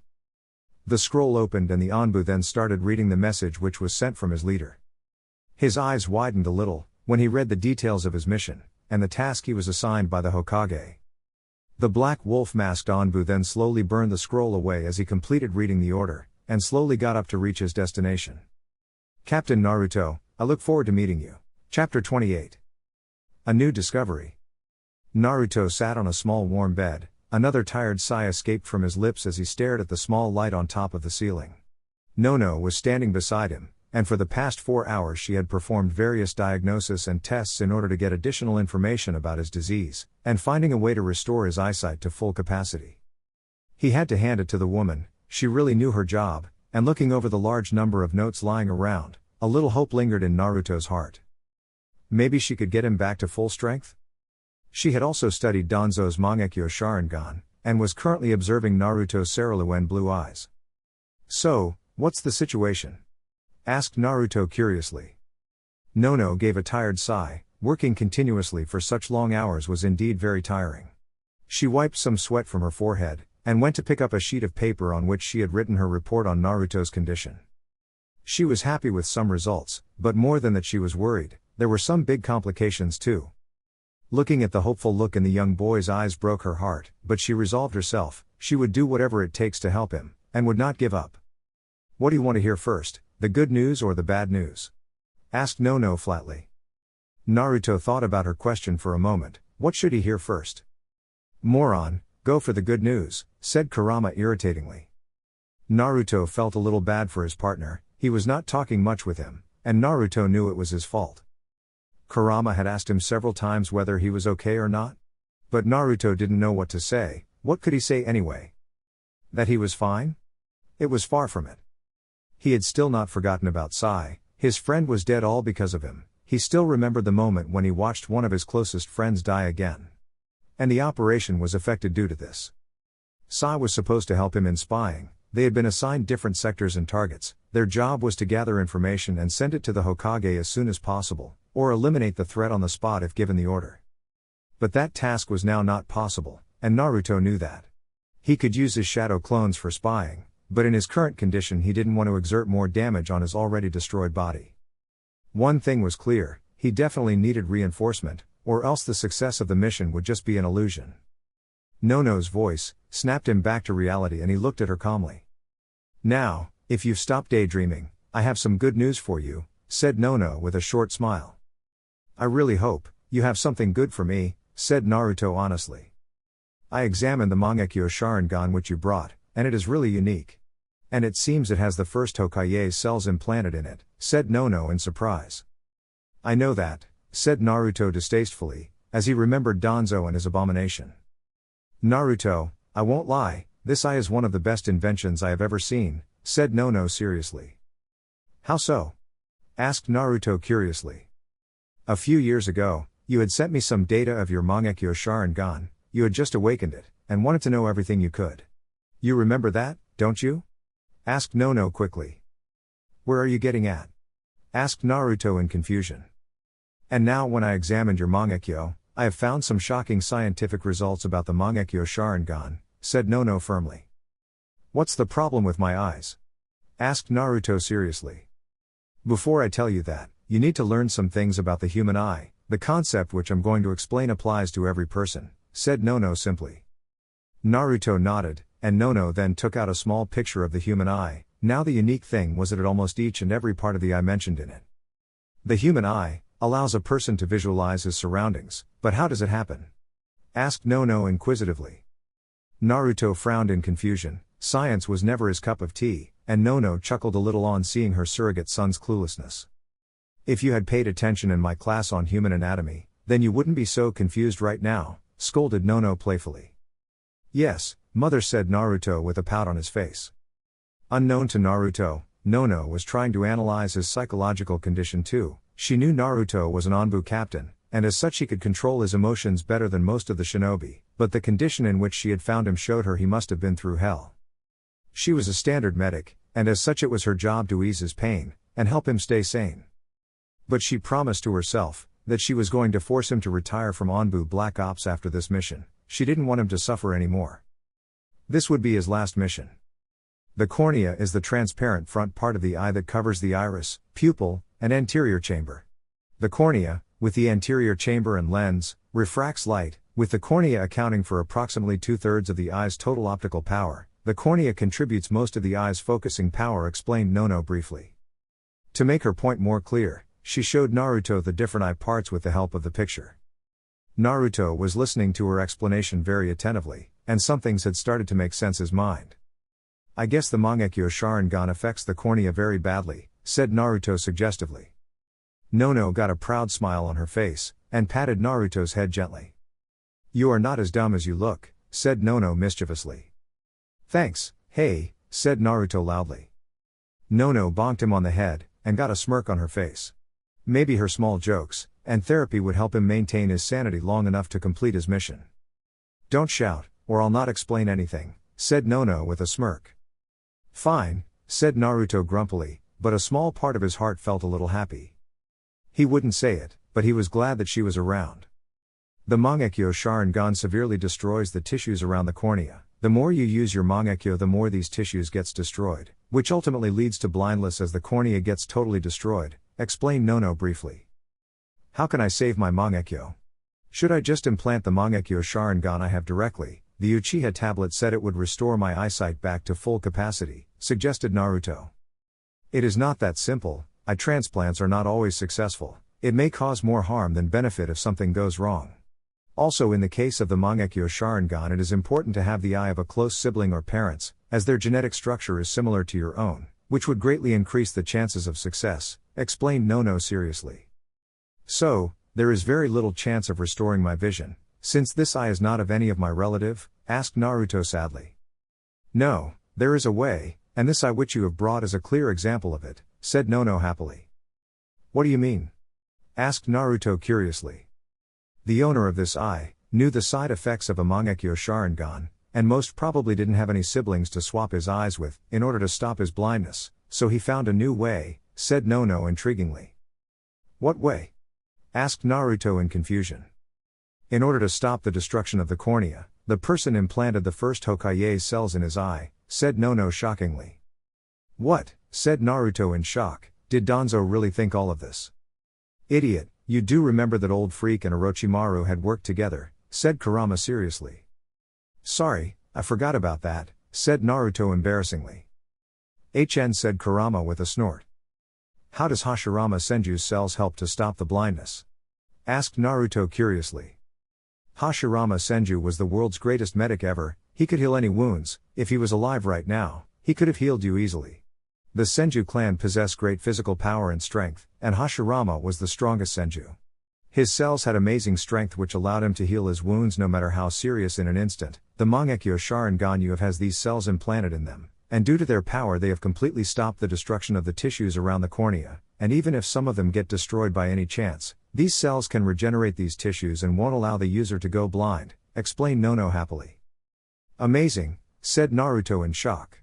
The scroll opened and the Anbu then started reading the message which was sent from his leader. His eyes widened a little, when he read the details of his mission, and the task he was assigned by the Hokage. The black wolf-masked Anbu then slowly burned the scroll away as he completed reading the order, and slowly got up to reach his destination. Captain Naruto, I look forward to meeting you. Chapter 28. A new discovery. Naruto sat on a small warm bed, another tired sigh escaped from his lips as he stared at the small light on top of the ceiling. Nono was standing beside him, and for the past 4 hours she had performed various diagnoses and tests in order to get additional information about his disease, and finding a way to restore his eyesight to full capacity. He had to hand it to the woman, she really knew her job, and looking over the large number of notes lying around, a little hope lingered in Naruto's heart. Maybe she could get him back to full strength? She had also studied Danzo's Mangekyo Sharingan, and was currently observing Naruto's Cerulean blue eyes. "So, what's the situation?" asked Naruto curiously. Nono gave a tired sigh. Working continuously for such long hours was indeed very tiring. She wiped some sweat from her forehead, and went to pick up a sheet of paper on which she had written her report on Naruto's condition. She was happy with some results, but more than that she was worried, there were some big complications too. Looking at the hopeful look in the young boy's eyes broke her heart, but she resolved herself, she would do whatever it takes to help him, and would not give up. "What do you want to hear first, the good news or the bad news?" asked Nono flatly. Naruto thought about her question for a moment. What should he hear first? "Moron, go for the good news," said Kurama irritatingly. Naruto felt a little bad for his partner, he was not talking much with him, and Naruto knew it was his fault. Kurama had asked him several times whether he was okay or not. But Naruto didn't know what to say. What could he say anyway? That he was fine? It was far from it. He had still not forgotten about Sai, his friend was dead all because of him. He still remembered the moment when he watched one of his closest friends die again. And the operation was affected due to this. Sai was supposed to help him in spying. They had been assigned different sectors and targets. Their job was to gather information and send it to the Hokage as soon as possible, or eliminate the threat on the spot if given the order. But that task was now not possible, and Naruto knew that. He could use his shadow clones for spying, but in his current condition he didn't want to exert more damage on his already destroyed body. One thing was clear, he definitely needed reinforcement, or else the success of the mission would just be an illusion. Nono's voice snapped him back to reality and he looked at her calmly. "Now, if you've stopped daydreaming, I have some good news for you," said Nono with a short smile. "I really hope you have something good for me," said Naruto honestly. "I examined the Mangekyo Sharingan which you brought, and it is really unique. And it seems it has the first Hokage's cells implanted in it," said Nono in surprise. "I know that," said Naruto distastefully, as he remembered Danzo and his abomination. "Naruto, I won't lie, this eye is one of the best inventions I have ever seen," said Nono seriously. "How so?" asked Naruto curiously. "A few years ago, you had sent me some data of your Mangekyo Sharingan, you had just awakened it, and wanted to know everything you could. You remember that, don't you?" asked Nono quickly. "Where are you getting at?" asked Naruto in confusion. "And now when I examined your Mangekyo, I have found some shocking scientific results about the Mangekyo Sharingan," said Nono firmly. "What's the problem with my eyes?" asked Naruto seriously. "Before I tell you that, you need to learn some things about the human eye. The concept which I'm going to explain applies to every person," said Nono simply. Naruto nodded, and Nono then took out a small picture of the human eye. Now the unique thing was that almost each and every part of the eye mentioned in it. The human eye allows a person to visualize his surroundings, but how does it happen? asked Nono inquisitively. Naruto frowned in confusion. Science was never his cup of tea, and Nono chuckled a little on seeing her surrogate son's cluelessness. "If you had paid attention in my class on human anatomy, then you wouldn't be so confused right now," scolded Nono playfully. "Yes, mother," said Naruto with a pout on his face. Unknown to Naruto, Nono was trying to analyze his psychological condition too. She knew Naruto was an Anbu captain, and as such he could control his emotions better than most of the shinobi, but the condition in which she had found him showed her he must have been through hell. She was a standard medic, and as such it was her job to ease his pain, and help him stay sane. But she promised to herself that she was going to force him to retire from Anbu Black Ops after this mission. She didn't want him to suffer anymore. This would be his last mission. The cornea is the transparent front part of the eye that covers the iris, pupil, and anterior chamber. The cornea, with the anterior chamber and lens, refracts light, with the cornea accounting for approximately 2/3 of the eye's total optical power. The cornea contributes most of the eye's focusing power, explained Nono briefly. To make her point more clear, she showed Naruto the different eye parts with the help of the picture. Naruto was listening to her explanation very attentively, and some things had started to make sense in his mind. "I guess the Mangekyo Sharingan affects the cornea very badly," said Naruto suggestively. Nono got a proud smile on her face, and patted Naruto's head gently. You are not as dumb as you look, said Nono mischievously. Thanks, hey, said Naruto loudly. Nono bonked him on the head, and got a smirk on her face. Maybe her small jokes and therapy would help him maintain his sanity long enough to complete his mission. Don't shout, or I'll not explain anything, said Nono with a smirk. Fine, said Naruto grumpily, but a small part of his heart felt a little happy. He wouldn't say it, but he was glad that she was around. The Mangekyo Sharingan severely destroys the tissues around the cornea. The more you use your Mangekyo, the more these tissues gets destroyed, which ultimately leads to blindness as the cornea gets totally destroyed, explained Nono briefly. How can I save my Mangekyo? Should I just implant the Mangekyo Sharingan I have directly? The Uchiha tablet said it would restore my eyesight back to full capacity, suggested Naruto. It is not that simple. Eye transplants are not always successful. It may cause more harm than benefit if something goes wrong. Also, in the case of the Mangekyo Sharingan, it is important to have the eye of a close sibling or parents, as their genetic structure is similar to your own, which would greatly increase the chances of success, explained Nono seriously. So, there is very little chance of restoring my vision, since this eye is not of any of my relative? Asked Naruto sadly. No, there is a way, and this eye which you have brought is a clear example of it, said Nono happily. What do you mean? Asked Naruto curiously. The owner of this eye knew the side effects of a Mangekyo Sharingan, and most probably didn't have any siblings to swap his eyes with, in order to stop his blindness, so he found a new way, said Nono intriguingly. What way? Asked Naruto in confusion. In order to stop the destruction of the cornea, the person implanted the first Hokage cells in his eye, said Nono shockingly. What? Said Naruto in shock. Did Danzo really think all of this? Idiot, you do remember that old freak and Orochimaru had worked together, said Kurama seriously. Sorry, I forgot about that, said Naruto embarrassingly. HN said Kurama with a snort. How does Hashirama Senju's cells help to stop the blindness? Asked Naruto curiously. Hashirama Senju was the world's greatest medic ever. He could heal any wounds. If he was alive right now, he could have healed you easily. The Senju clan possessed great physical power and strength, and Hashirama was the strongest Senju. His cells had amazing strength which allowed him to heal his wounds no matter how serious in an instant. The Mangekyo Sharingan you have has these cells implanted in them, and due to their power they have completely stopped the destruction of the tissues around the cornea, and even if some of them get destroyed by any chance, these cells can regenerate these tissues and won't allow the user to go blind, explained Nono happily. Amazing, said Naruto in shock.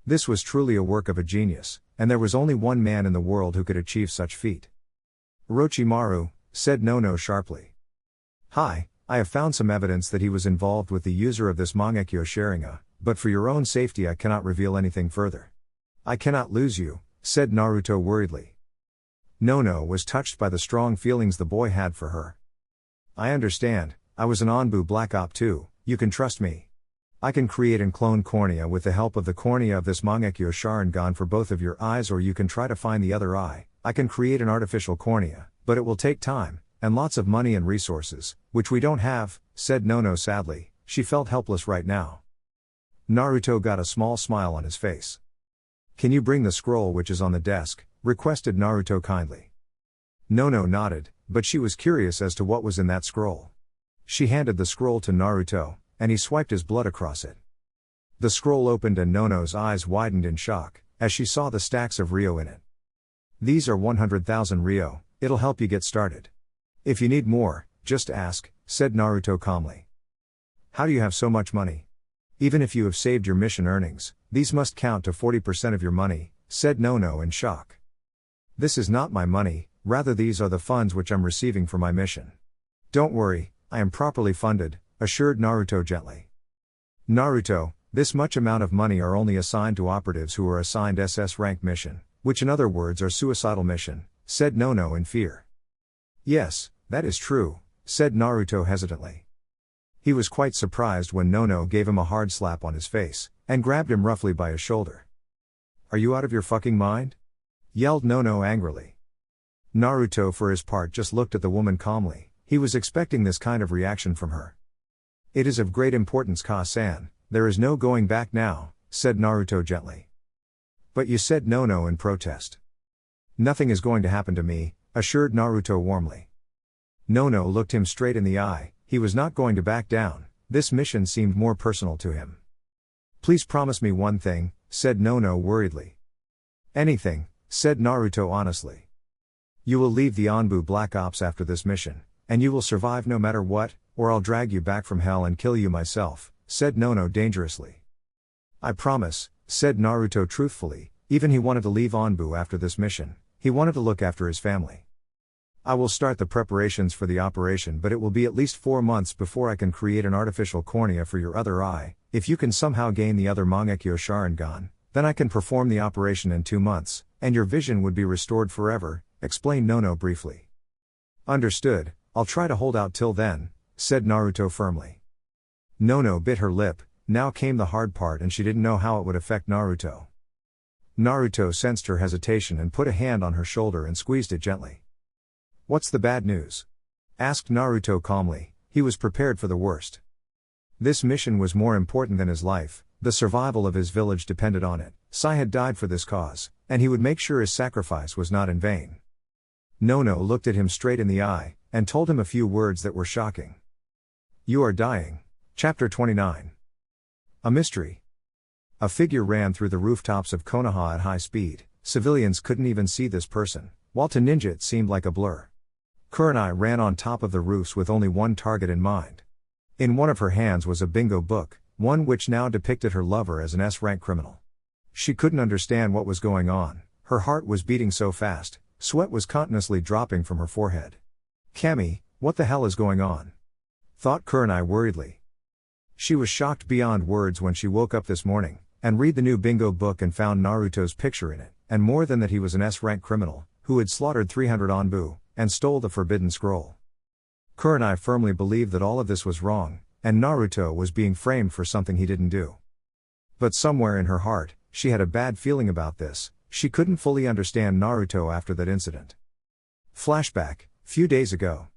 This was truly a work of a genius, and there was only one man in the world who could achieve such feat. Orochimaru, said Nono sharply. Hi, I have found some evidence that he was involved with the user of this Mangekyo Sharingan, but for your own safety I cannot reveal anything further. I cannot lose you, said Naruto worriedly. Nono was touched by the strong feelings the boy had for her. I understand, I was an Anbu Black Op too, you can trust me. I can create and clone cornea with the help of the cornea of this Mangekyo Sharingan for both of your eyes, or you can try to find the other eye. I can create an artificial cornea, but it will take time, and lots of money and resources, which we don't have, said Nono sadly. She felt helpless right now. Naruto got a small smile on his face. Can you bring the scroll which is on the desk? Requested Naruto kindly. Nono nodded, but she was curious as to what was in that scroll. She handed the scroll to Naruto, and he swiped his blood across it. The scroll opened and Nono's eyes widened in shock, as she saw the stacks of Ryo in it. These are 100,000 Ryo, it'll help you get started. If you need more, just ask, said Naruto calmly. How do you have so much money? Even if you have saved your mission earnings, these must count to 40% of your money, said Nono in shock. This is not my money, rather these are the funds which I'm receiving for my mission. Don't worry, I am properly funded, assured Naruto gently. Naruto, this much amount of money are only assigned to operatives who are assigned SS rank mission, which in other words are suicidal mission, said Nono in fear. Yes, that is true, said Naruto hesitantly. He was quite surprised when Nono gave him a hard slap on his face, and grabbed him roughly by his shoulder. Are you out of your fucking mind? Yelled Nono angrily. Naruto for his part just looked at the woman calmly. He was expecting this kind of reaction from her. It is of great importance, Ka-san, there is no going back now, said Naruto gently. But you said Nono in protest. Nothing is going to happen to me, assured Naruto warmly. Nono looked him straight in the eye. He was not going to back down. This mission seemed more personal to him. Please promise me one thing, said Nono worriedly. Anything, said Naruto honestly. You will leave the Anbu Black Ops after this mission, and you will survive no matter what, or I'll drag you back from hell and kill you myself, said Nono dangerously. I promise, said Naruto truthfully. Even he wanted to leave Anbu after this mission. He wanted to look after his family. I will start the preparations for the operation, but it will be at least 4 months before I can create an artificial cornea for your other eye. If you can somehow gain the other Mangekyo Sharingan, then I can perform the operation in 2 months, and your vision would be restored forever, explained Nono briefly. Understood, I'll try to hold out till then, said Naruto firmly. Nono bit her lip. Now came the hard part, and she didn't know how it would affect Naruto. Naruto sensed her hesitation and put a hand on her shoulder and squeezed it gently. What's the bad news? Asked Naruto calmly. He was prepared for the worst. This mission was more important than his life. The survival of his village depended on it. Sai had died for this cause, and he would make sure his sacrifice was not in vain. Nono looked at him straight in the eye, and told him a few words that were shocking. You are dying. Chapter 29. A mystery. A figure ran through the rooftops of Konoha at high speed. Civilians couldn't even see this person, while to ninja it seemed like a blur. Kurenai ran on top of the roofs with only one target in mind. In one of her hands was a bingo book, one which now depicted her lover as an S-rank criminal. She couldn't understand what was going on. Her heart was beating so fast, sweat was continuously dropping from her forehead. Kami, what the hell is going on? Thought Kurenai worriedly. She was shocked beyond words when she woke up this morning, and read the new bingo book and found Naruto's picture in it, and more than that he was an S-rank criminal, who had slaughtered 300 Anbu, and stole the forbidden scroll. Kurenai firmly believed that all of this was wrong, and Naruto was being framed for something he didn't do. But somewhere in her heart, she had a bad feeling about this. She couldn't fully understand Naruto after that incident. Flashback, few days ago.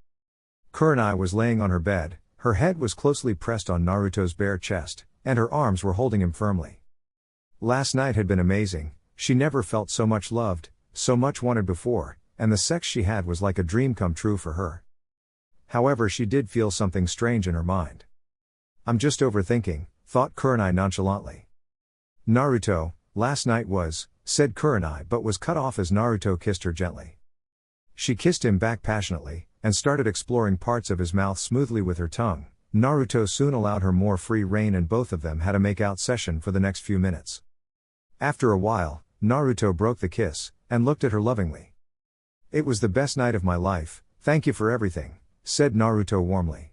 Kurenai was laying on her bed, her head was closely pressed on Naruto's bare chest, and her arms were holding him firmly. Last night had been amazing. She never felt so much loved, so much wanted before, and the sex she had was like a dream come true for her. However, she did feel something strange in her mind. I'm just overthinking, thought Kurenai nonchalantly. Naruto, last night was, said Kurenai, but was cut off as Naruto kissed her gently. She kissed him back passionately, and started exploring parts of his mouth smoothly with her tongue. Naruto soon allowed her more free rein, and both of them had a make-out session for the next few minutes. After a while, Naruto broke the kiss, and looked at her lovingly. It was the best night of my life, thank you for everything, said Naruto warmly.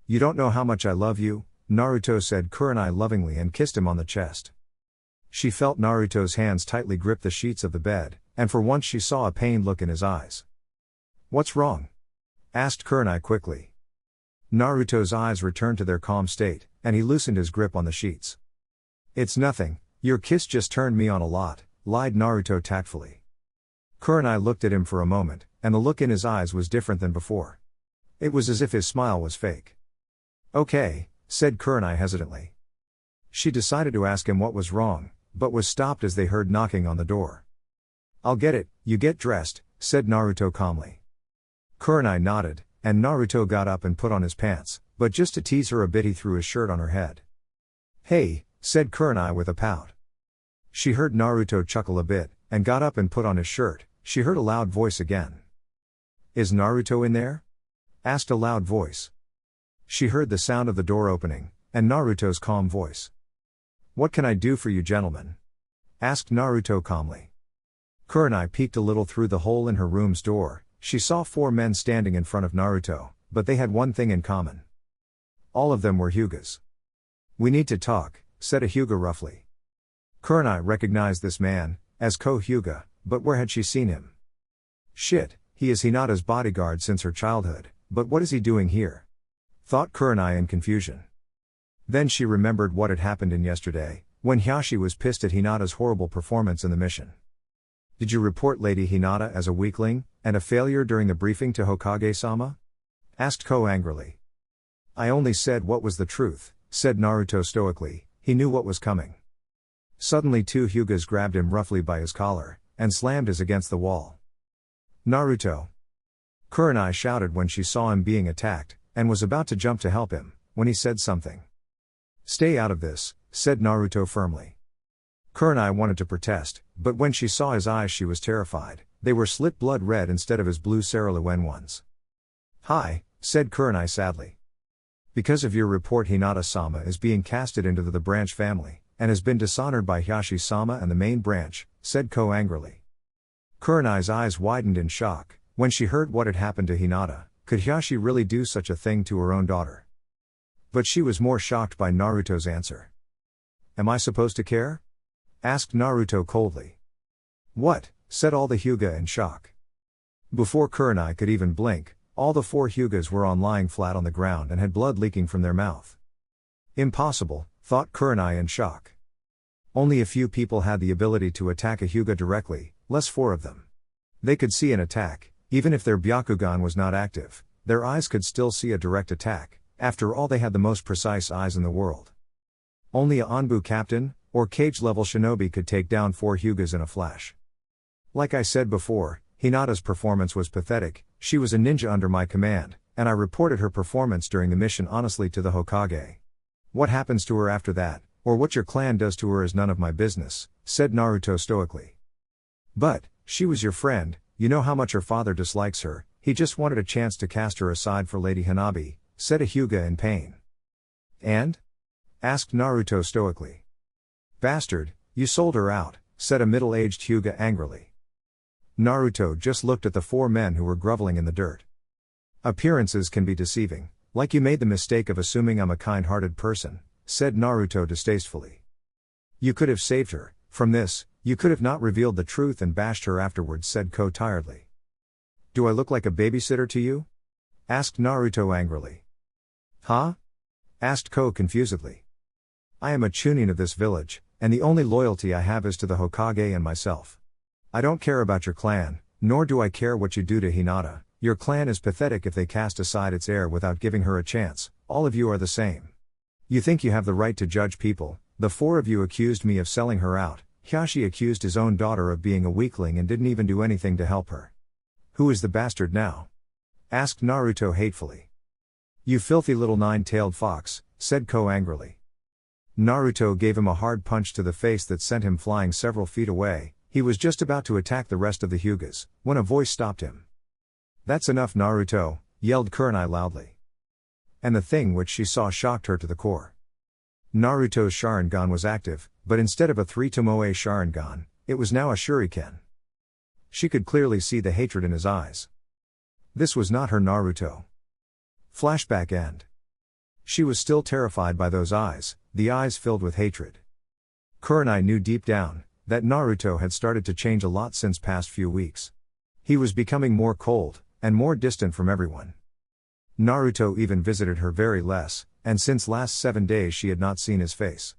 You don't know how much I love you, Naruto said Kurenai lovingly and kissed him on the chest. She felt Naruto's hands tightly grip the sheets of the bed, and for once she saw a pained look in his eyes. What's wrong? Asked Kurenai quickly. Naruto's eyes returned to their calm state, and he loosened his grip on the sheets. It's nothing, your kiss just turned me on a lot, lied Naruto tactfully. Kurenai looked at him for a moment, and the look in his eyes was different than before. It was as if his smile was fake. Okay, said Kurenai hesitantly. She decided to ask him what was wrong, but was stopped as they heard knocking on the door. I'll get it, you get dressed, said Naruto calmly. Kurenai nodded, and Naruto got up and put on his pants, but just to tease her a bit he threw his shirt on her head. Hey, said Kurenai with a pout. She heard Naruto chuckle a bit, and got up and put on his shirt. She heard a loud voice again. Is Naruto in there? Asked a loud voice. She heard the sound of the door opening, and Naruto's calm voice. What can I do for you gentlemen? Asked Naruto calmly. Kurenai peeked a little through the hole in her room's door. She saw 4 men standing in front of Naruto, but they had one thing in common. All of them were Hyugas. We need to talk, said a Hyuga roughly. Kurenai recognized this man as Ko-Hyuga, but where had she seen him? Shit, he is Hinata's bodyguard since her childhood, but what is he doing here? Thought Kurenai in confusion. Then she remembered what had happened in yesterday, when Hyashi was pissed at Hinata's horrible performance in the mission. Did you report Lady Hinata as a weakling, and a failure during the briefing to Hokage-sama? Asked Ko angrily. I only said what was the truth, said Naruto stoically. He knew what was coming. Suddenly 2 Hyugas grabbed him roughly by his collar, and slammed his against the wall. Naruto! Kurenai shouted when she saw him being attacked, and was about to jump to help him, when he said something. "Stay out of this," said Naruto firmly. Kurenai wanted to protest, but when she saw his eyes she was terrified. They were slit blood red instead of his blue cerulean ones. "Hi," said Kurenai sadly. "Because of your report, Hinata-sama is being casted into the branch family, and has been dishonored by Hiashi-sama and the main branch," said Ko angrily. Kurenai's eyes widened in shock. When she heard what had happened to Hinata, could Hiashi really do such a thing to her own daughter? But she was more shocked by Naruto's answer. "Am I supposed to care?" asked Naruto coldly. "What?" said all the Hyuga in shock. Before Kurenai could even blink, all the 4 Hyugas were lying flat on the ground and had blood leaking from their mouth. Impossible, thought Kurenai in shock. Only a few people had the ability to attack a Hyuga directly, less 4 of them. They could see an attack, even if their Byakugan was not active, their eyes could still see a direct attack. After all, they had the most precise eyes in the world. Only a Anbu captain, or cage-level shinobi could take down 4 Hyugas in a flash. Like I said before, Hinata's performance was pathetic. She was a ninja under my command, and I reported her performance during the mission honestly to the Hokage. What happens to her after that, or what your clan does to her is none of my business, said Naruto stoically. But, she was your friend, you know how much her father dislikes her, he just wanted a chance to cast her aside for Lady Hanabi, said a Hyuga in pain. And? Asked Naruto stoically. Bastard, you sold her out, said a middle-aged Hyuga angrily. Naruto just looked at the 4 men who were groveling in the dirt. Appearances can be deceiving, like you made the mistake of assuming I'm a kind-hearted person, said Naruto distastefully. You could have saved her, from this, you could have not revealed the truth and bashed her afterwards, said Ko tiredly. Do I look like a babysitter to you? Asked Naruto angrily. Huh? Asked Ko confusedly. I am a chunin of this village, and the only loyalty I have is to the Hokage and myself. I don't care about your clan, nor do I care what you do to Hinata. Your clan is pathetic if they cast aside its heir without giving her a chance. All of you are the same. You think you have the right to judge people. The 4 of you accused me of selling her out. Hiashi accused his own daughter of being a weakling and didn't even do anything to help her. Who is the bastard now? Asked Naruto hatefully. You filthy little 9-tailed fox, said Ko angrily. Naruto gave him a hard punch to the face that sent him flying several feet away. He was just about to attack the rest of the Hyugas, when a voice stopped him. That's enough, Naruto, yelled Kurenai loudly. And the thing which she saw shocked her to the core. Naruto's Sharingan was active, but instead of a 3-Tomoe Sharingan, it was now a Shuriken. She could clearly see the hatred in his eyes. This was not her Naruto. Flashback end. She was still terrified by those eyes, the eyes filled with hatred. Kurenai knew deep down that Naruto had started to change a lot since past few weeks. He was becoming more cold, and more distant from everyone. Naruto even visited her very less, and since last 7 days she had not seen his face.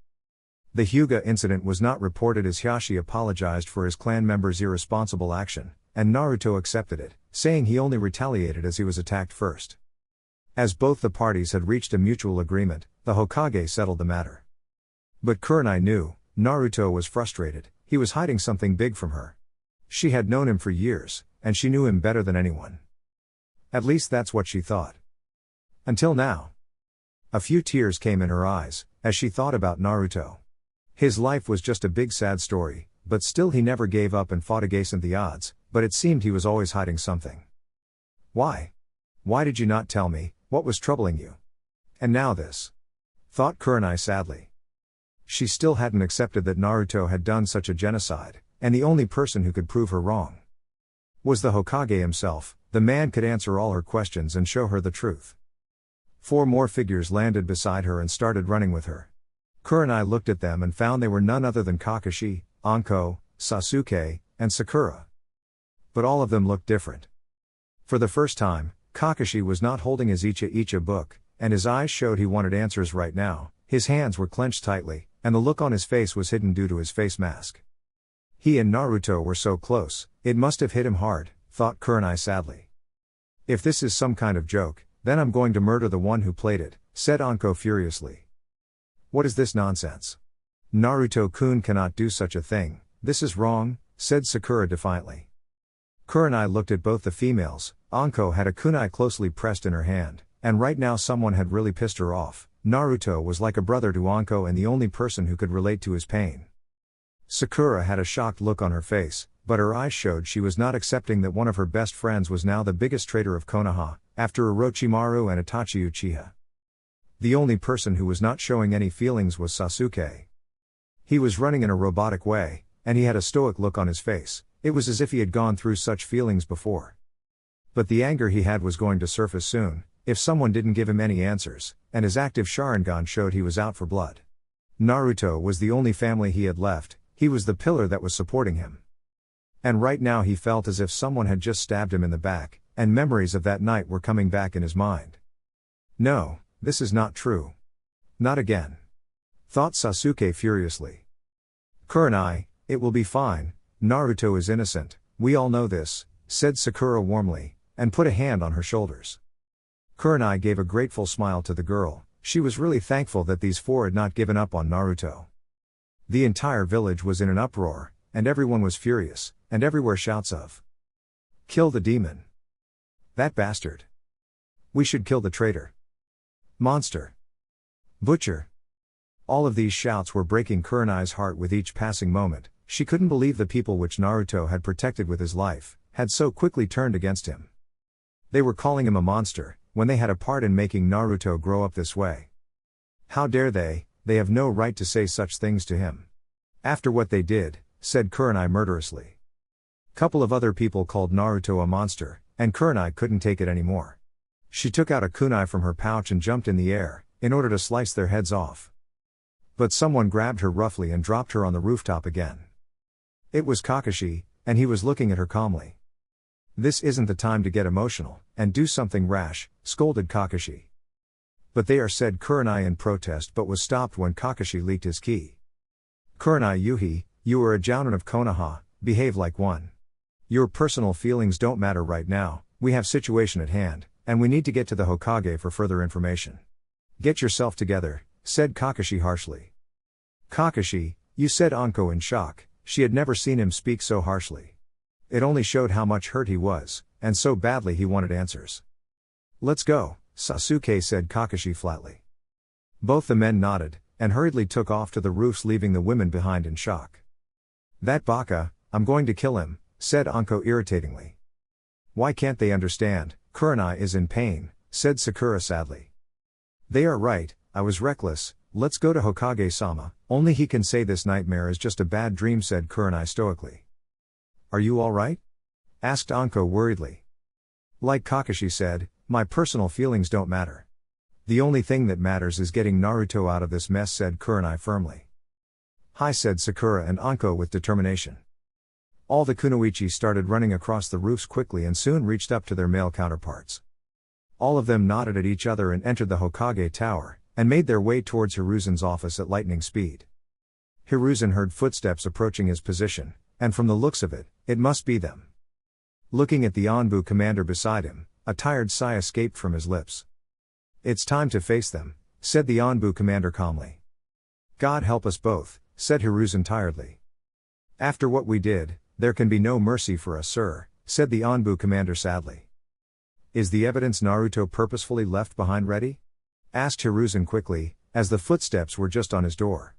The Hyuga incident was not reported as Hiashi apologized for his clan member's irresponsible action, and Naruto accepted it, saying he only retaliated as he was attacked first. As both the parties had reached a mutual agreement, the Hokage settled the matter. But Kurenai knew, Naruto was frustrated, he was hiding something big from her. She had known him for years, and she knew him better than anyone. At least that's what she thought. Until now. A few tears came in her eyes, as she thought about Naruto. His life was just a big sad story, but still he never gave up and fought against the odds, but it seemed he was always hiding something. Why? Why did you not tell me, what was troubling you? And now this. Thought Kurenai sadly. She still hadn't accepted that Naruto had done such a genocide, and the only person who could prove her wrong was the Hokage himself. The man could answer all her questions and show her the truth. 4 more figures landed beside her and started running with her. Kurenai looked at them and found they were none other than Kakashi, Anko, Sasuke, and Sakura. But all of them looked different. For the first time, Kakashi was not holding his Icha book, and his eyes showed he wanted answers right now. His hands were clenched tightly, and the look on his face was hidden due to his face mask. He and Naruto were so close, it must have hit him hard, thought Kurenai sadly. If this is some kind of joke, then I'm going to murder the one who played it, said Anko furiously. What is this nonsense? Naruto-kun cannot do such a thing, this is wrong, said Sakura defiantly. Kurenai looked at both the females. Anko had a kunai closely pressed in her hand, and right now someone had really pissed her off. Naruto was like a brother to Anko and the only person who could relate to his pain. Sakura had a shocked look on her face, but her eyes showed she was not accepting that one of her best friends was now the biggest traitor of Konoha, after Orochimaru and Itachi Uchiha. The only person who was not showing any feelings was Sasuke. He was running in a robotic way, and he had a stoic look on his face. It was as if he had gone through such feelings before. But the anger he had was going to surface soon, if someone didn't give him any answers, and his active Sharingan showed he was out for blood. Naruto was the only family he had left, he was the pillar that was supporting him. And right now he felt as if someone had just stabbed him in the back, and memories of that night were coming back in his mind. No, this is not true. Not again. Thought Sasuke furiously. Kurenai, it will be fine, Naruto is innocent, we all know this, said Sakura warmly, and put a hand on her shoulders. Kurenai gave a grateful smile to the girl. She was really thankful that these four had not given up on Naruto. The entire village was in an uproar, and everyone was furious, and everywhere shouts of "Kill the demon! That bastard! We should kill the traitor! Monster! Butcher!" All of these shouts were breaking Kurenai's heart with each passing moment. She couldn't believe the people which Naruto had protected with his life, had so quickly turned against him. They were calling him a monster, when they had a part in making Naruto grow up this way. How dare they have no right to say such things to him. After what they did, said Kurenai murderously. Couple of other people called Naruto a monster, and Kurenai couldn't take it anymore. She took out a kunai from her pouch and jumped in the air, in order to slice their heads off. But someone grabbed her roughly and dropped her on the rooftop again. It was Kakashi, and he was looking at her calmly. "This isn't the time to get emotional, and do something rash," scolded Kakashi. "But they are," said Kurenai in protest, but was stopped when Kakashi leaked his ki. "Kurenai Yuhi, you are a jounin of Konoha, behave like one. Your personal feelings don't matter right now, we have situation at hand, and we need to get to the Hokage for further information. Get yourself together," said Kakashi harshly. "Kakashi," you said Anko in shock, she had never seen him speak so harshly. It only showed how much hurt he was, and so badly he wanted answers. "Let's go," Sasuke said Kakashi flatly. Both the men nodded, and hurriedly took off to the roofs, leaving the women behind in shock. "That baka, I'm going to kill him," said Anko irritatingly. "Why can't they understand? Kurenai is in pain," said Sakura sadly. "They are right, I was reckless, let's go to Hokage-sama, only he can say this nightmare is just a bad dream," said Kurenai stoically. "Are you alright?" asked Anko worriedly. "Like Kakashi said, my personal feelings don't matter. The only thing that matters is getting Naruto out of this mess," said Kurenai firmly. "Hi," said Sakura and Anko with determination. All the kunoichi started running across the roofs quickly and soon reached up to their male counterparts. All of them nodded at each other and entered the Hokage tower, and made their way towards Hiruzen's office at lightning speed. Hiruzen heard footsteps approaching his position, and from the looks of it, it must be them. Looking at the Anbu commander beside him, a tired sigh escaped from his lips. "It's time to face them," said the Anbu commander calmly. "God help us both," said Hiruzen tiredly. "After what we did, there can be no mercy for us, sir," said the Anbu commander sadly. "Is the evidence Naruto purposefully left behind ready?" asked Hiruzen quickly, as the footsteps were just on his door.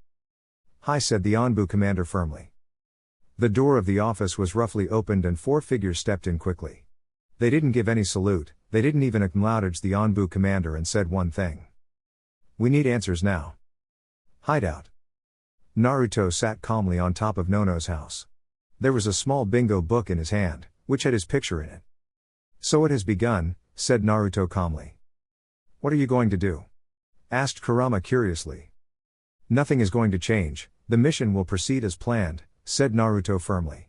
"Hi," said the Anbu commander firmly. The door of the office was roughly opened and four figures stepped in quickly. They didn't give any salute, they didn't even acknowledge the Anbu commander, and said one thing. "We need answers now." Hideout. Naruto sat calmly on top of Nono's house. There was a small bingo book in his hand, which had his picture in it. "So it has begun," said Naruto calmly. "What are you going to do?" asked Kurama curiously. "Nothing is going to change, the mission will proceed as planned," said Naruto firmly.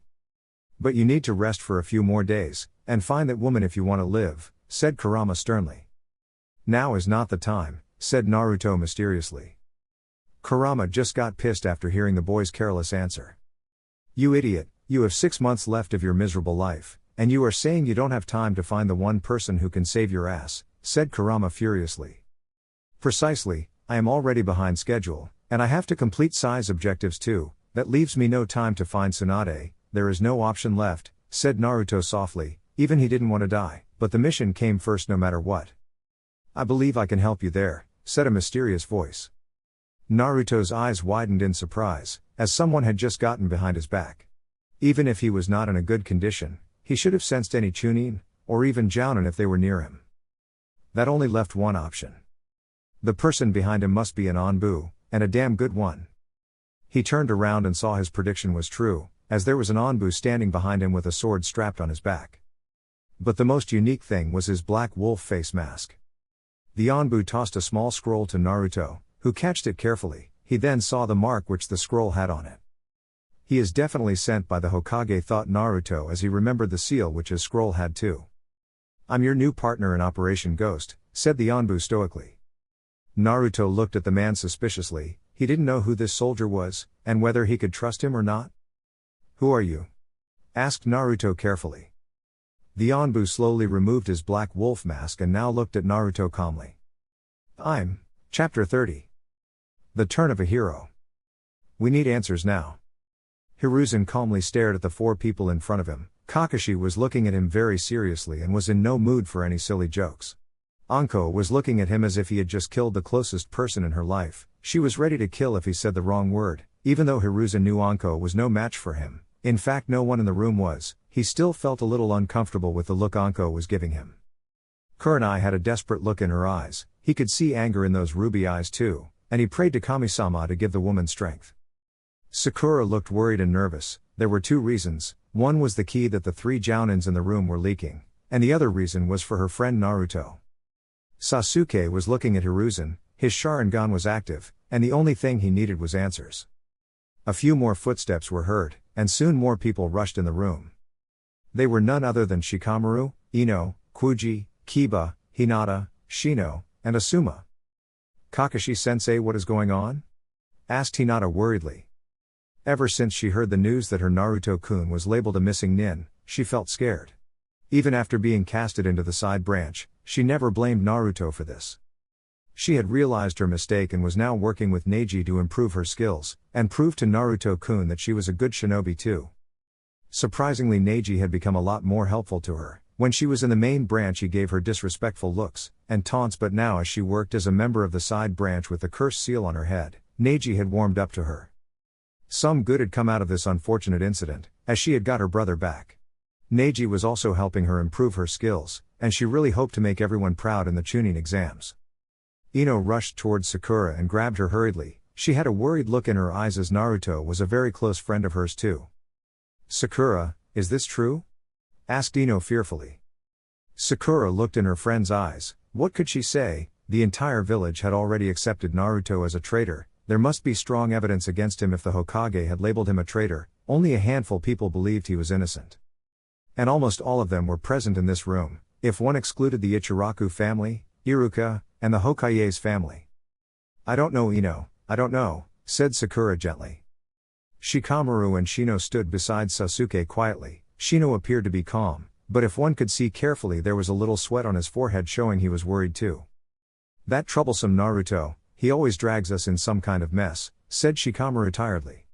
"But you need to rest for a few more days, and find that woman if you want to live," said Kurama sternly. "Now is not the time," said Naruto mysteriously. Kurama just got pissed after hearing the boy's careless answer. "You idiot, you have 6 months left of your miserable life, and you are saying you don't have time to find the one person who can save your ass," said Kurama furiously. "Precisely, I am already behind schedule, and I have to complete size objectives too, that leaves me no time to find Tsunade," there is no option left, said Naruto softly, even he didn't want to die, but the mission came first no matter what. I believe I can help you there, said a mysterious voice. Naruto's eyes widened in surprise, as someone had just gotten behind his back. Even if he was not in a good condition, he should have sensed any Chunin, or even Jounin if they were near him. That only left one option. The person behind him must be an Anbu, and a damn good one. He turned around and saw his prediction was true, as there was an Anbu standing behind him with a sword strapped on his back. But the most unique thing was his black wolf face mask. The Anbu tossed a small scroll to Naruto, who catched it carefully. He then saw the mark which the scroll had on it. He is definitely sent by the Hokage, thought Naruto as he remembered the seal which his scroll had too. I'm your new partner in Operation Ghost, said the Anbu stoically. Naruto looked at the man suspiciously. He didn't know who this soldier was, and whether he could trust him or not. Who are you? Asked Naruto carefully. The Anbu slowly removed his black wolf mask and now looked at Naruto calmly. I'm. Chapter 30. The turn of a hero. We need answers now. Hiruzen calmly stared at the four people in front of him. Kakashi was looking at him very seriously and was in no mood for any silly jokes. Anko was looking at him as if he had just killed the closest person in her life. She was ready to kill if he said the wrong word. Even though Hiruzen knew Anko was no match for him, in fact no one in the room was, he still felt a little uncomfortable with the look Anko was giving him. Kurenai had a desperate look in her eyes. He could see anger in those ruby eyes too, and he prayed to Kami-sama to give the woman strength. Sakura looked worried and nervous. There were two reasons. One was the key that the three Jounins in the room were leaking, and the other reason was for her friend Naruto. Sasuke was looking at Hiruzen. His Sharingan was active, and the only thing he needed was answers. A few more footsteps were heard, and soon more people rushed in the room. They were none other than Shikamaru, Ino, Kuji, Kiba, Hinata, Shino, and Asuma. Kakashi-sensei, what is going on? Asked Hinata worriedly. Ever since she heard the news that her Naruto-kun was labeled a missing nin, she felt scared. Even after being casted into the side branch, she never blamed Naruto for this. She had realized her mistake and was now working with Neji to improve her skills, and prove to Naruto-kun that she was a good shinobi too. Surprisingly, Neji had become a lot more helpful to her. When she was in the main branch he gave her disrespectful looks and taunts, but now as she worked as a member of the side branch with the cursed seal on her head, Neji had warmed up to her. Some good had come out of this unfortunate incident, as she had got her brother back. Neji was also helping her improve her skills, and she really hoped to make everyone proud in the Chunin exams. Ino rushed towards Sakura and grabbed her hurriedly. She had a worried look in her eyes as Naruto was a very close friend of hers too. Sakura, is this true? Asked Ino fearfully. Sakura looked in her friend's eyes. What could she say? The entire village had already accepted Naruto as a traitor. There must be strong evidence against him if the Hokage had labeled him a traitor. Only a handful people believed he was innocent. And almost all of them were present in this room, if one excluded the Ichiraku family, Iruka, and the Hokage's family. I don't know, Ino, I don't know, said Sakura gently. Shikamaru and Shino stood beside Sasuke quietly. Shino appeared to be calm, but if one could see carefully there was a little sweat on his forehead showing he was worried too. That troublesome Naruto, he always drags us in some kind of mess, said Shikamaru tiredly.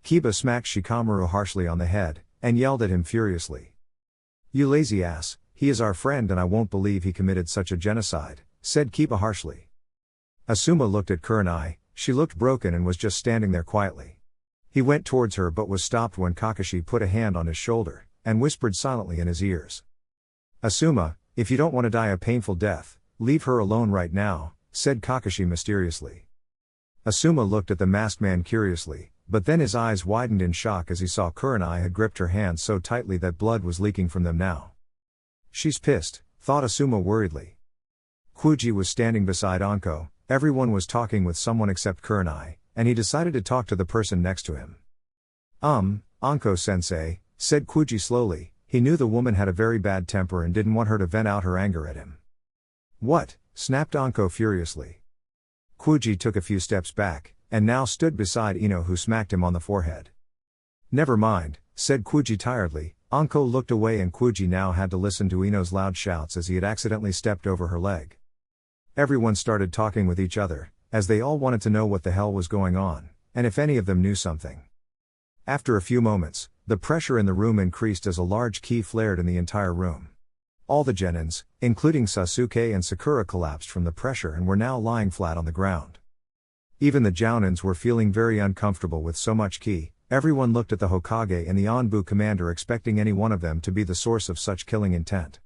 Kiba smacked Shikamaru harshly on the head, and yelled at him furiously. You lazy ass, he is our friend and I won't believe he committed such a genocide, said Kiba harshly. Asuma looked at Kurenai. She looked broken and was just standing there quietly. He went towards her but was stopped when Kakashi put a hand on his shoulder, and whispered silently in his ears. Asuma, if you don't want to die a painful death, leave her alone right now, said Kakashi mysteriously. Asuma looked at the masked man curiously, but then his eyes widened in shock as he saw Kurenai had gripped her hand so tightly that blood was leaking from them now. She's pissed, thought Asuma worriedly. Kuji was standing beside Anko. Everyone was talking with someone except Kurenai, and he decided to talk to the person next to him. Anko-sensei, said Kuji slowly. He knew the woman had a very bad temper and didn't want her to vent out her anger at him. What? Snapped Anko furiously. Kuji took a few steps back, and now stood beside Ino, who smacked him on the forehead. Never mind, said Kuji tiredly. Anko looked away and Kuji now had to listen to Ino's loud shouts as he had accidentally stepped over her leg. Everyone started talking with each other, as they all wanted to know what the hell was going on, and if any of them knew something. After a few moments, the pressure in the room increased as a large ki flared in the entire room. All the genins, including Sasuke and Sakura, collapsed from the pressure and were now lying flat on the ground. Even the Jounins were feeling very uncomfortable with so much ki. Everyone looked at the Hokage and the Anbu commander, expecting any one of them to be the source of such killing intent.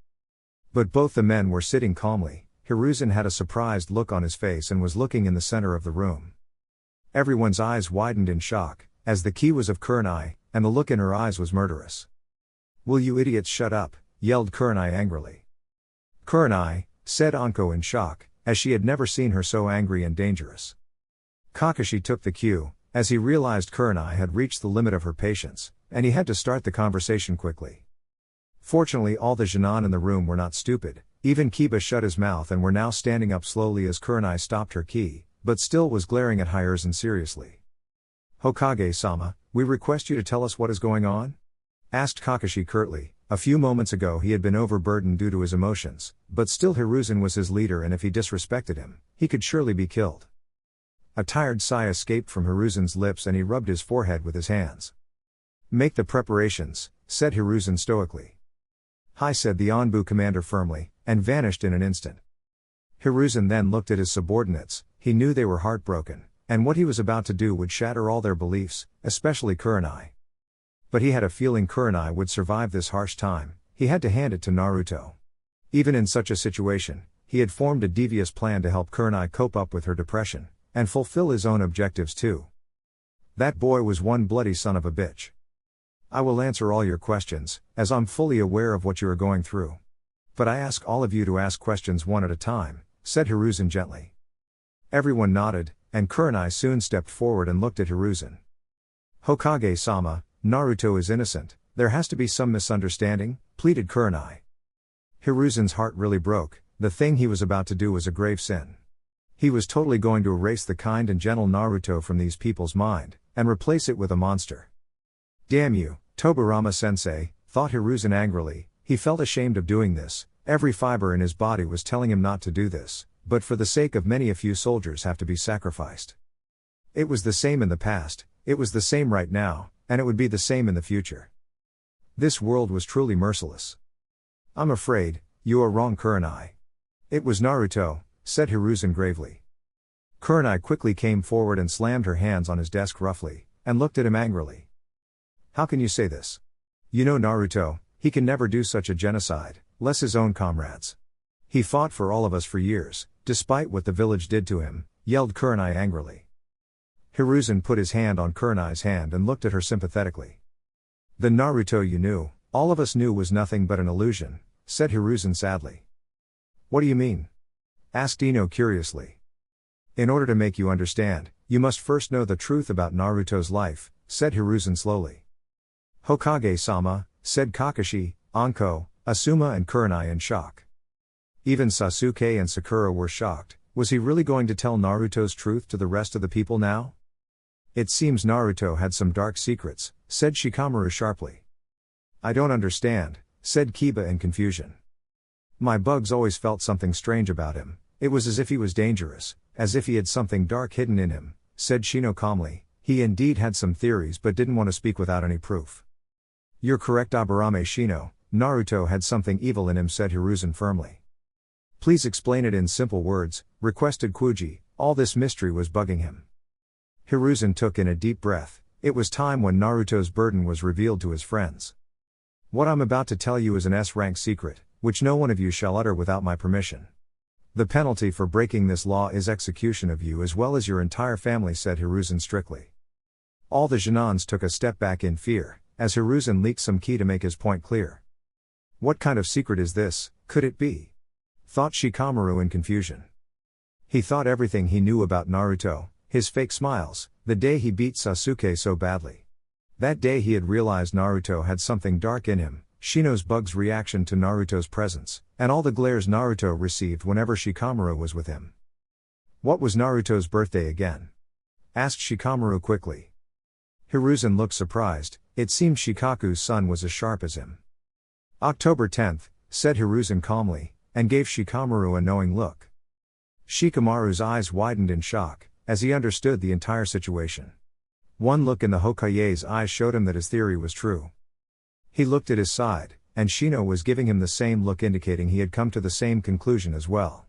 But both the men were sitting calmly. Hiruzen had a surprised look on his face and was looking in the center of the room. Everyone's eyes widened in shock, as the ki was of Kurenai, and the look in her eyes was murderous. "Will you idiots shut up?" yelled Kurenai angrily. "Kurenai," said Anko in shock, as she had never seen her so angry and dangerous. Kakashi took the cue, as he realized Kurenai had reached the limit of her patience, and he had to start the conversation quickly. Fortunately, all the Genin in the room were not stupid. Even Kiba shut his mouth and were now standing up slowly as Kurenai stopped her ki, but still was glaring at Hiruzen seriously. "Hokage-sama, we request you to tell us what is going on?" asked Kakashi curtly. A few moments ago he had been overburdened due to his emotions, but still Hiruzen was his leader, and if he disrespected him, he could surely be killed. A tired sigh escaped from Hiruzen's lips and he rubbed his forehead with his hands. "Make the preparations," said Hiruzen stoically. "Hi," said the Anbu commander firmly, and vanished in an instant. Hiruzen then looked at his subordinates. He knew they were heartbroken, and what he was about to do would shatter all their beliefs, especially Kurenai. But he had a feeling Kurenai would survive this harsh time. He had to hand it to Naruto. Even in such a situation, he had formed a devious plan to help Kurenai cope up with her depression, and fulfill his own objectives too. That boy was one bloody son of a bitch. "I will answer all your questions, as I'm fully aware of what you are going through. But I ask all of you to ask questions one at a time," said Hiruzen gently. Everyone nodded, and Kurenai soon stepped forward and looked at Hiruzen. "Hokage-sama, Naruto is innocent. There has to be some misunderstanding," pleaded Kurenai. Hiruzen's heart really broke. The thing he was about to do was a grave sin. He was totally going to erase the kind and gentle Naruto from these people's mind, and replace it with a monster. "Damn you, Tobirama-sensei," thought Hiruzen angrily. He felt ashamed of doing this. Every fiber in his body was telling him not to do this, but for the sake of many a few soldiers have to be sacrificed. It was the same in the past, it was the same right now, and it would be the same in the future. This world was truly merciless. "I'm afraid, you are wrong, Kurenai. It was Naruto," said Hiruzen gravely. Kurenai quickly came forward and slammed her hands on his desk roughly, and looked at him angrily. "How can you say this? You know Naruto, he can never do such a genocide, less his own comrades. He fought for all of us for years, despite what the village did to him," yelled Kurenai angrily. Hiruzen put his hand on Kurenai's hand and looked at her sympathetically. "The Naruto you knew, all of us knew, was nothing but an illusion," said Hiruzen sadly. "What do you mean?" asked Ino curiously. "In order to make you understand, you must first know the truth about Naruto's life," said Hiruzen slowly. "Hokage-sama," said Kakashi, Anko, Asuma and Kurenai in shock. Even Sasuke and Sakura were shocked. Was he really going to tell Naruto's truth to the rest of the people now? "It seems Naruto had some dark secrets," said Shikamaru sharply. "I don't understand," said Kiba in confusion. "My bugs always felt something strange about him. It was as if he was dangerous, as if he had something dark hidden in him," said Shino calmly. He indeed had some theories but didn't want to speak without any proof. "You're correct, Aburame Shino, Naruto had something evil in him," said Hiruzen firmly. "Please explain it in simple words," requested Kuji. All this mystery was bugging him. Hiruzen took in a deep breath. It was time when Naruto's burden was revealed to his friends. "What I'm about to tell you is an S-rank secret, which no one of you shall utter without my permission. The penalty for breaking this law is execution of you as well as your entire family," said Hiruzen strictly. All the Genins took a step back in fear, as Hiruzen leaked some ki to make his point clear. "What kind of secret is this, could it be?" thought Shikamaru in confusion. He thought everything he knew about Naruto, his fake smiles, the day he beat Sasuke so badly. That day he had realized Naruto had something dark in him, Shino's bug's reaction to Naruto's presence, and all the glares Naruto received whenever Shikamaru was with him. "What was Naruto's birthday again?" asked Shikamaru quickly. Hiruzen looked surprised. It seemed Shikaku's son was as sharp as him. "October 10th, said Hiruzen calmly, and gave Shikamaru a knowing look. Shikamaru's eyes widened in shock, as he understood the entire situation. One look in the Hokage's eyes showed him that his theory was true. He looked at his side, and Shino was giving him the same look, indicating he had come to the same conclusion as well.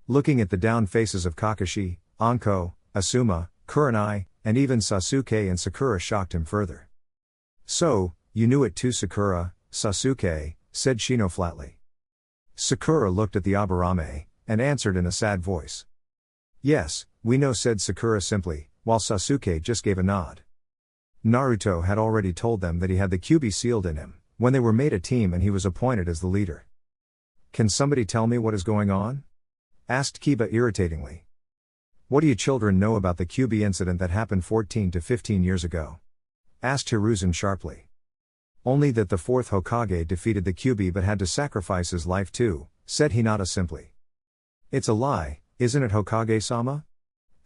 Looking at the down faces of Kakashi, Anko, Asuma, Kurenai, and even Sasuke and Sakura shocked him further. "So, you knew it too, Sakura, Sasuke," said Shino flatly. Sakura looked at the Aburame, and answered in a sad voice. "Yes, we know," said Sakura simply, while Sasuke just gave a nod. Naruto had already told them that he had the Kyuubi sealed in him, when they were made a team and he was appointed as the leader. "Can somebody tell me what is going on?" asked Kiba irritatingly. "What do you children know about the Kyuubi incident that happened 14 to 15 years ago?" asked Hiruzen sharply. "Only that the 4th Hokage defeated the Kyuubi but had to sacrifice his life too," said Hinata simply. "It's a lie, isn't it, Hokage-sama?"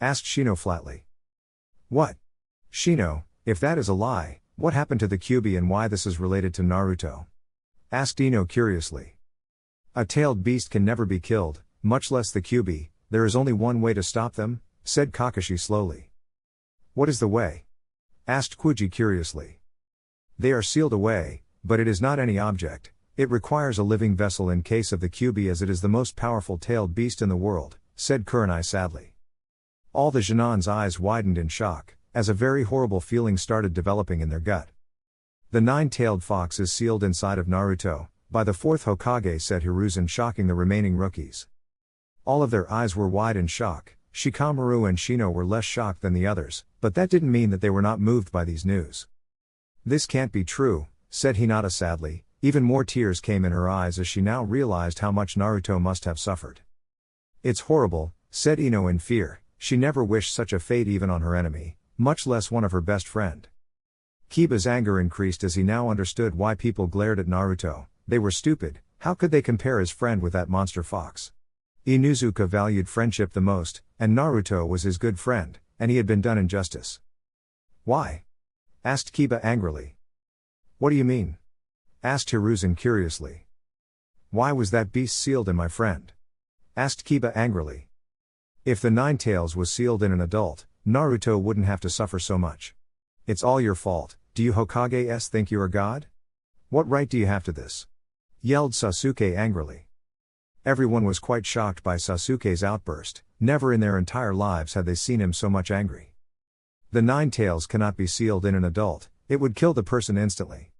asked Shino flatly. "What? Shino, if that is a lie, what happened to the Kyuubi and why this is related to Naruto?" asked Ino curiously. "A tailed beast can never be killed, much less the Kyuubi. There is only one way to stop them," said Kakashi slowly. "What is the way?" asked Kuji curiously. "They are sealed away, but it is not any object. It requires a living vessel in case of the Kyuubi, as it is the most powerful tailed beast in the world," said Kurenai sadly. All the Genon's eyes widened in shock, as a very horrible feeling started developing in their gut. "The 9-tailed fox is sealed inside of Naruto, by the 4th Hokage," said Hiruzen, shocking the remaining rookies. All of their eyes were wide in shock. Shikamaru and Shino were less shocked than the others, but that didn't mean that they were not moved by these news. "This can't be true," said Hinata sadly. Even more tears came in her eyes as she now realized how much Naruto must have suffered. "It's horrible," said Ino in fear. She never wished such a fate even on her enemy, much less one of her best friend. Kiba's anger increased as he now understood why people glared at Naruto. They were stupid. How could they compare his friend with that monster fox? Inuzuka valued friendship the most, and Naruto was his good friend, and he had been done injustice. "Why?" asked Kiba angrily. "What do you mean?" asked Hiruzen curiously. "Why was that beast sealed in my friend?" asked Kiba angrily. "If the 9 tails was sealed in an adult, Naruto wouldn't have to suffer so much. It's all your fault. Do you Hokages think you're a god? What right do you have to this?" yelled Sasuke angrily. Everyone was quite shocked by Sasuke's outburst. Never in their entire lives had they seen him so much angry. "The 9 tails cannot be sealed in an adult, it would kill the person instantly.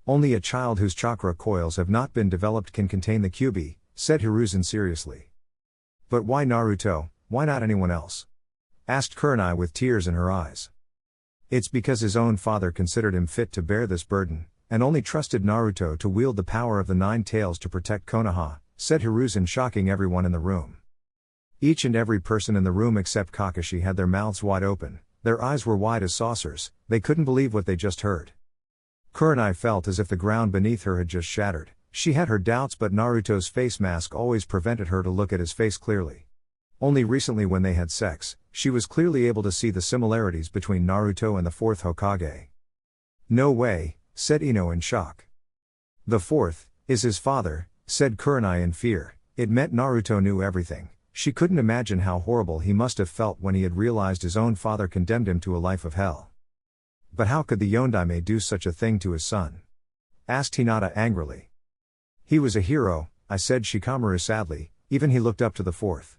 Only a child whose chakra coils have not been developed can contain the Kyuubi," said Hiruzen seriously. "But why Naruto, why not anyone else?" asked Kurenai with tears in her eyes. "It's because his own father considered him fit to bear this burden, and only trusted Naruto to wield the power of the 9 tails to protect Konoha," said Hiruzen, shocking everyone in the room. Each and every person in the room except Kakashi had their mouths wide open. Their eyes were wide as saucers. They couldn't believe what they just heard. Kurenai felt as if the ground beneath her had just shattered. She had her doubts, but Naruto's face mask always prevented her to look at his face clearly. Only recently, when they had sex, she was clearly able to see the similarities between Naruto and the 4th Hokage. "No way," said Ino in shock. "The 4th is his father," said Kurenai in fear. It meant Naruto knew everything. She couldn't imagine how horrible he must have felt when he had realized his own father condemned him to a life of hell. "But how could the Yondaime do such a thing to his son?" asked Hinata angrily. "He was a hero," said Shikamaru sadly. "Even he looked up to the 4th.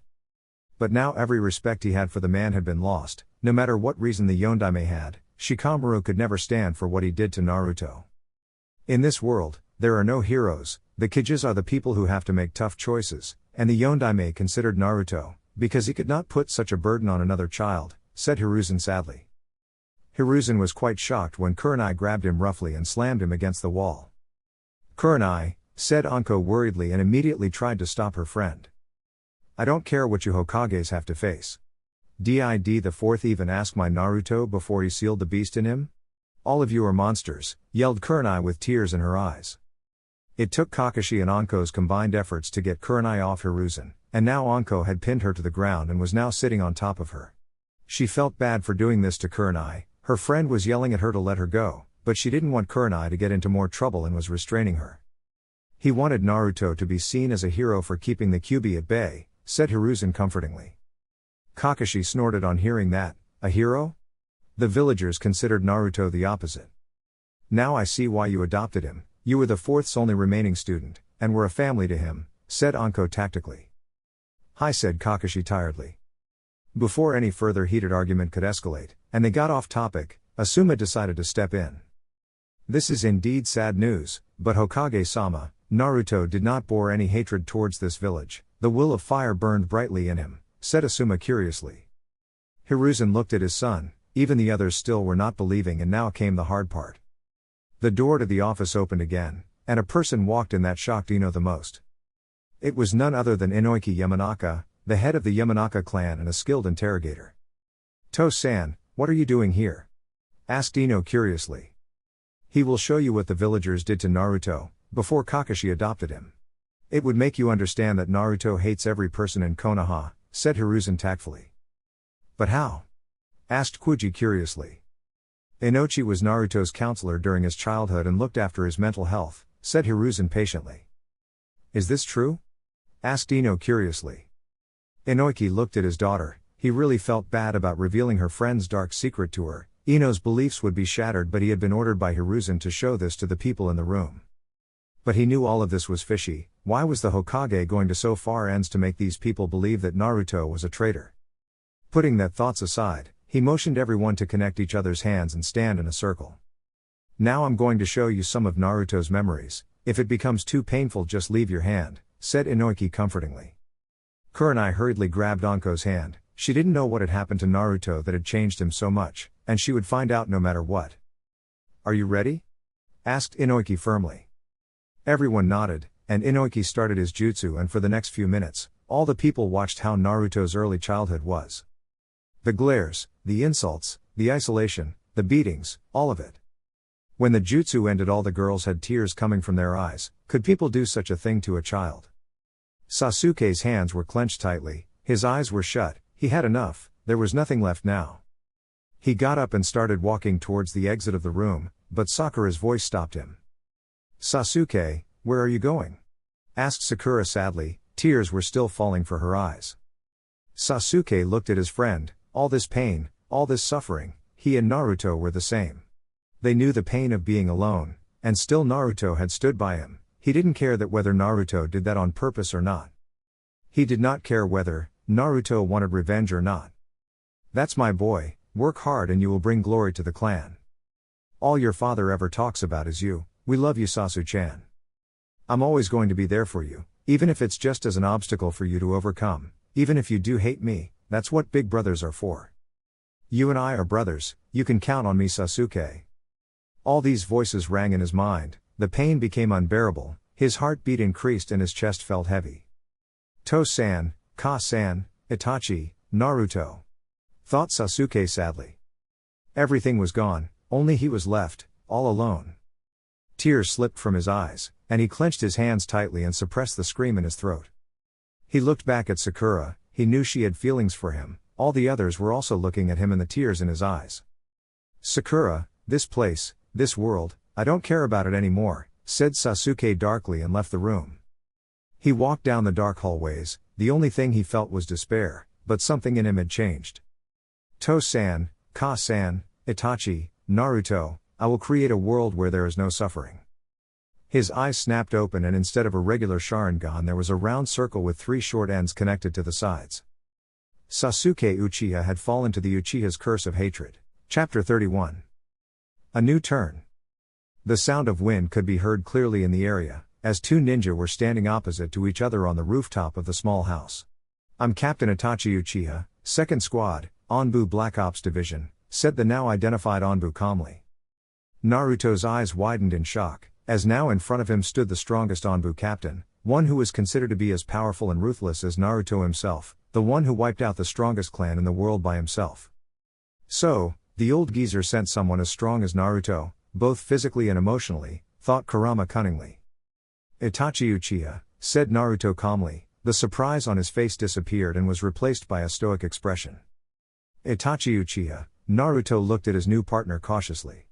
But now every respect he had for the man had been lost. No matter what reason the Yondaime had, Shikamaru could never stand for what he did to Naruto. In this world, there are no heroes. The Kijis are the people who have to make tough choices, and the Yondaime considered Naruto, because he could not put such a burden on another child," said Hiruzen sadly. Hiruzen was quite shocked when Kurenai grabbed him roughly and slammed him against the wall. "Kurenai," said Anko worriedly, and immediately tried to stop her friend. "I don't care what you Hokages have to face. Did the 4th even ask my Naruto before he sealed the beast in him? All of you are monsters," yelled Kurenai with tears in her eyes. It took Kakashi and Anko's combined efforts to get Kurenai off Hiruzen, and now Anko had pinned her to the ground and was now sitting on top of her. She felt bad for doing this to Kurenai. Her friend was yelling at her to let her go, but she didn't want Kurenai to get into more trouble and was restraining her. "He wanted Naruto to be seen as a hero for keeping the Kyuubi at bay," said Hiruzen comfortingly. Kakashi snorted on hearing that. "A hero? The villagers considered Naruto the opposite. Now I see why you adopted him, you were the fourth's only remaining student, and were a family to him, said Anko tactically. Hi, said Kakashi tiredly. Before any further heated argument could escalate, and they got off topic, Asuma decided to step in. This is indeed sad news, but Hokage-sama, Naruto did not bore any hatred towards this village. The will of fire burned brightly in him, said Asuma curiously. Hiruzen looked at his son, even the others still were not believing, and now came the hard part. The door to the office opened again, and a person walked in that shocked Ino the most. It was none other than Inoiki Yamanaka, the head of the Yamanaka clan and a skilled interrogator. To-san, what are you doing here? Asked Ino curiously. He will show you what the villagers did to Naruto, before Kakashi adopted him. It would make you understand that Naruto hates every person in Konoha, said Hiruzen tactfully. But how? Asked Kuji curiously. Inochi was Naruto's counselor during his childhood and looked after his mental health, said Hiruzen patiently. Is this true? Asked Ino curiously. Inoiki looked at his daughter. He really felt bad about revealing her friend's dark secret to her. Ino's beliefs would be shattered, but he had been ordered by Hiruzen to show this to the people in the room. But he knew all of this was fishy. Why was the Hokage going to so far ends to make these people believe that Naruto was a traitor? Putting that thoughts aside, he motioned everyone to connect each other's hands and stand in a circle. Now I'm going to show you some of Naruto's memories. If it becomes too painful, just leave your hand, said Inoiki comfortingly. Kurenai hurriedly grabbed Anko's hand. She didn't know what had happened to Naruto that had changed him so much, and she would find out no matter what. Are you ready? Asked Inoiki firmly. Everyone nodded, and Inoiki started his jutsu, and for the next few minutes, all the people watched how Naruto's early childhood was. The glares, the insults, the isolation, the beatings, all of it. When the jutsu ended, all the girls had tears coming from their eyes. Could people do such a thing to a child? Sasuke's hands were clenched tightly, his eyes were shut. He had enough, there was nothing left now. He got up and started walking towards the exit of the room, but Sakura's voice stopped him. Sasuke, where are you going? Asked Sakura sadly, tears were still falling for her eyes. Sasuke looked at his friend. All this pain, all this suffering, he and Naruto were the same. They knew the pain of being alone, and still Naruto had stood by him. He didn't care that whether Naruto did that on purpose or not. He did not care whether Naruto wanted revenge or not. That's my boy, work hard and you will bring glory to the clan. All your father ever talks about is you. We love you, Sasu-chan. I'm always going to be there for you, even if it's just as an obstacle for you to overcome. Even if you do hate me, that's what big brothers are for. You and I are brothers, you can count on me, Sasuke. All these voices rang in his mind. The pain became unbearable, his heartbeat increased and his chest felt heavy. To-san, Ka-san, Itachi, Naruto. Thought Sasuke sadly. Everything was gone, only he was left, all alone. Tears slipped from his eyes, and he clenched his hands tightly and suppressed the scream in his throat. He looked back at Sakura. He knew she had feelings for him. All the others were also looking at him, and the tears in his eyes. Sakura, this place, this world, I don't care about it anymore, said Sasuke darkly and left the room. He walked down the dark hallways. The only thing he felt was despair, but something in him had changed. To-san, Ka-san, Itachi, Naruto, I will create a world where there is no suffering. His eyes snapped open, and instead of a regular Sharingan there was a round circle with 3 short ends connected to the sides. Sasuke Uchiha had fallen to the Uchiha's curse of hatred. Chapter 31. A new turn. The sound of wind could be heard clearly in the area, as 2 ninja were standing opposite to each other on the rooftop of the small house. I'm Captain Itachi Uchiha, 2nd Squad, Anbu Black Ops Division, said the now identified Anbu calmly. Naruto's eyes widened in shock, as now in front of him stood the strongest Anbu captain, one who was considered to be as powerful and ruthless as Naruto himself, the one who wiped out the strongest clan in the world by himself. So, the old geezer sent someone as strong as Naruto, both physically and emotionally, thought Kurama cunningly. Itachi Uchiha, said Naruto calmly. The surprise on his face disappeared and was replaced by a stoic expression. Itachi Uchiha, Naruto looked at his new partner cautiously.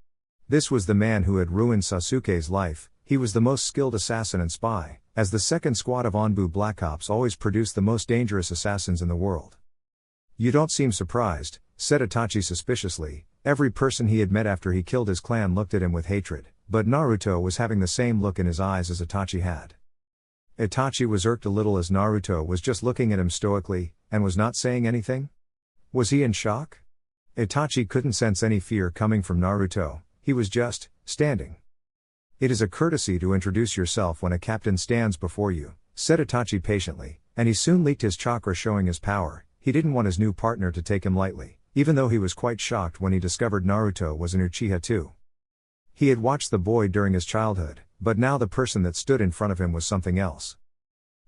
This was the man who had ruined Sasuke's life. He was the most skilled assassin and spy, as the 2nd Squad of Anbu Black Ops always produced the most dangerous assassins in the world. You don't seem surprised, said Itachi suspiciously. Every person he had met after he killed his clan looked at him with hatred, but Naruto was having the same look in his eyes as Itachi had. Itachi was irked a little as Naruto was just looking at him stoically, and was not saying anything? Was he in shock? Itachi couldn't sense any fear coming from Naruto, he was just standing. It is a courtesy to introduce yourself when a captain stands before you, said Itachi patiently, and he soon leaked his chakra showing his power. He didn't want his new partner to take him lightly, even though he was quite shocked when he discovered Naruto was an Uchiha too. He had watched the boy during his childhood, but now the person that stood in front of him was something else.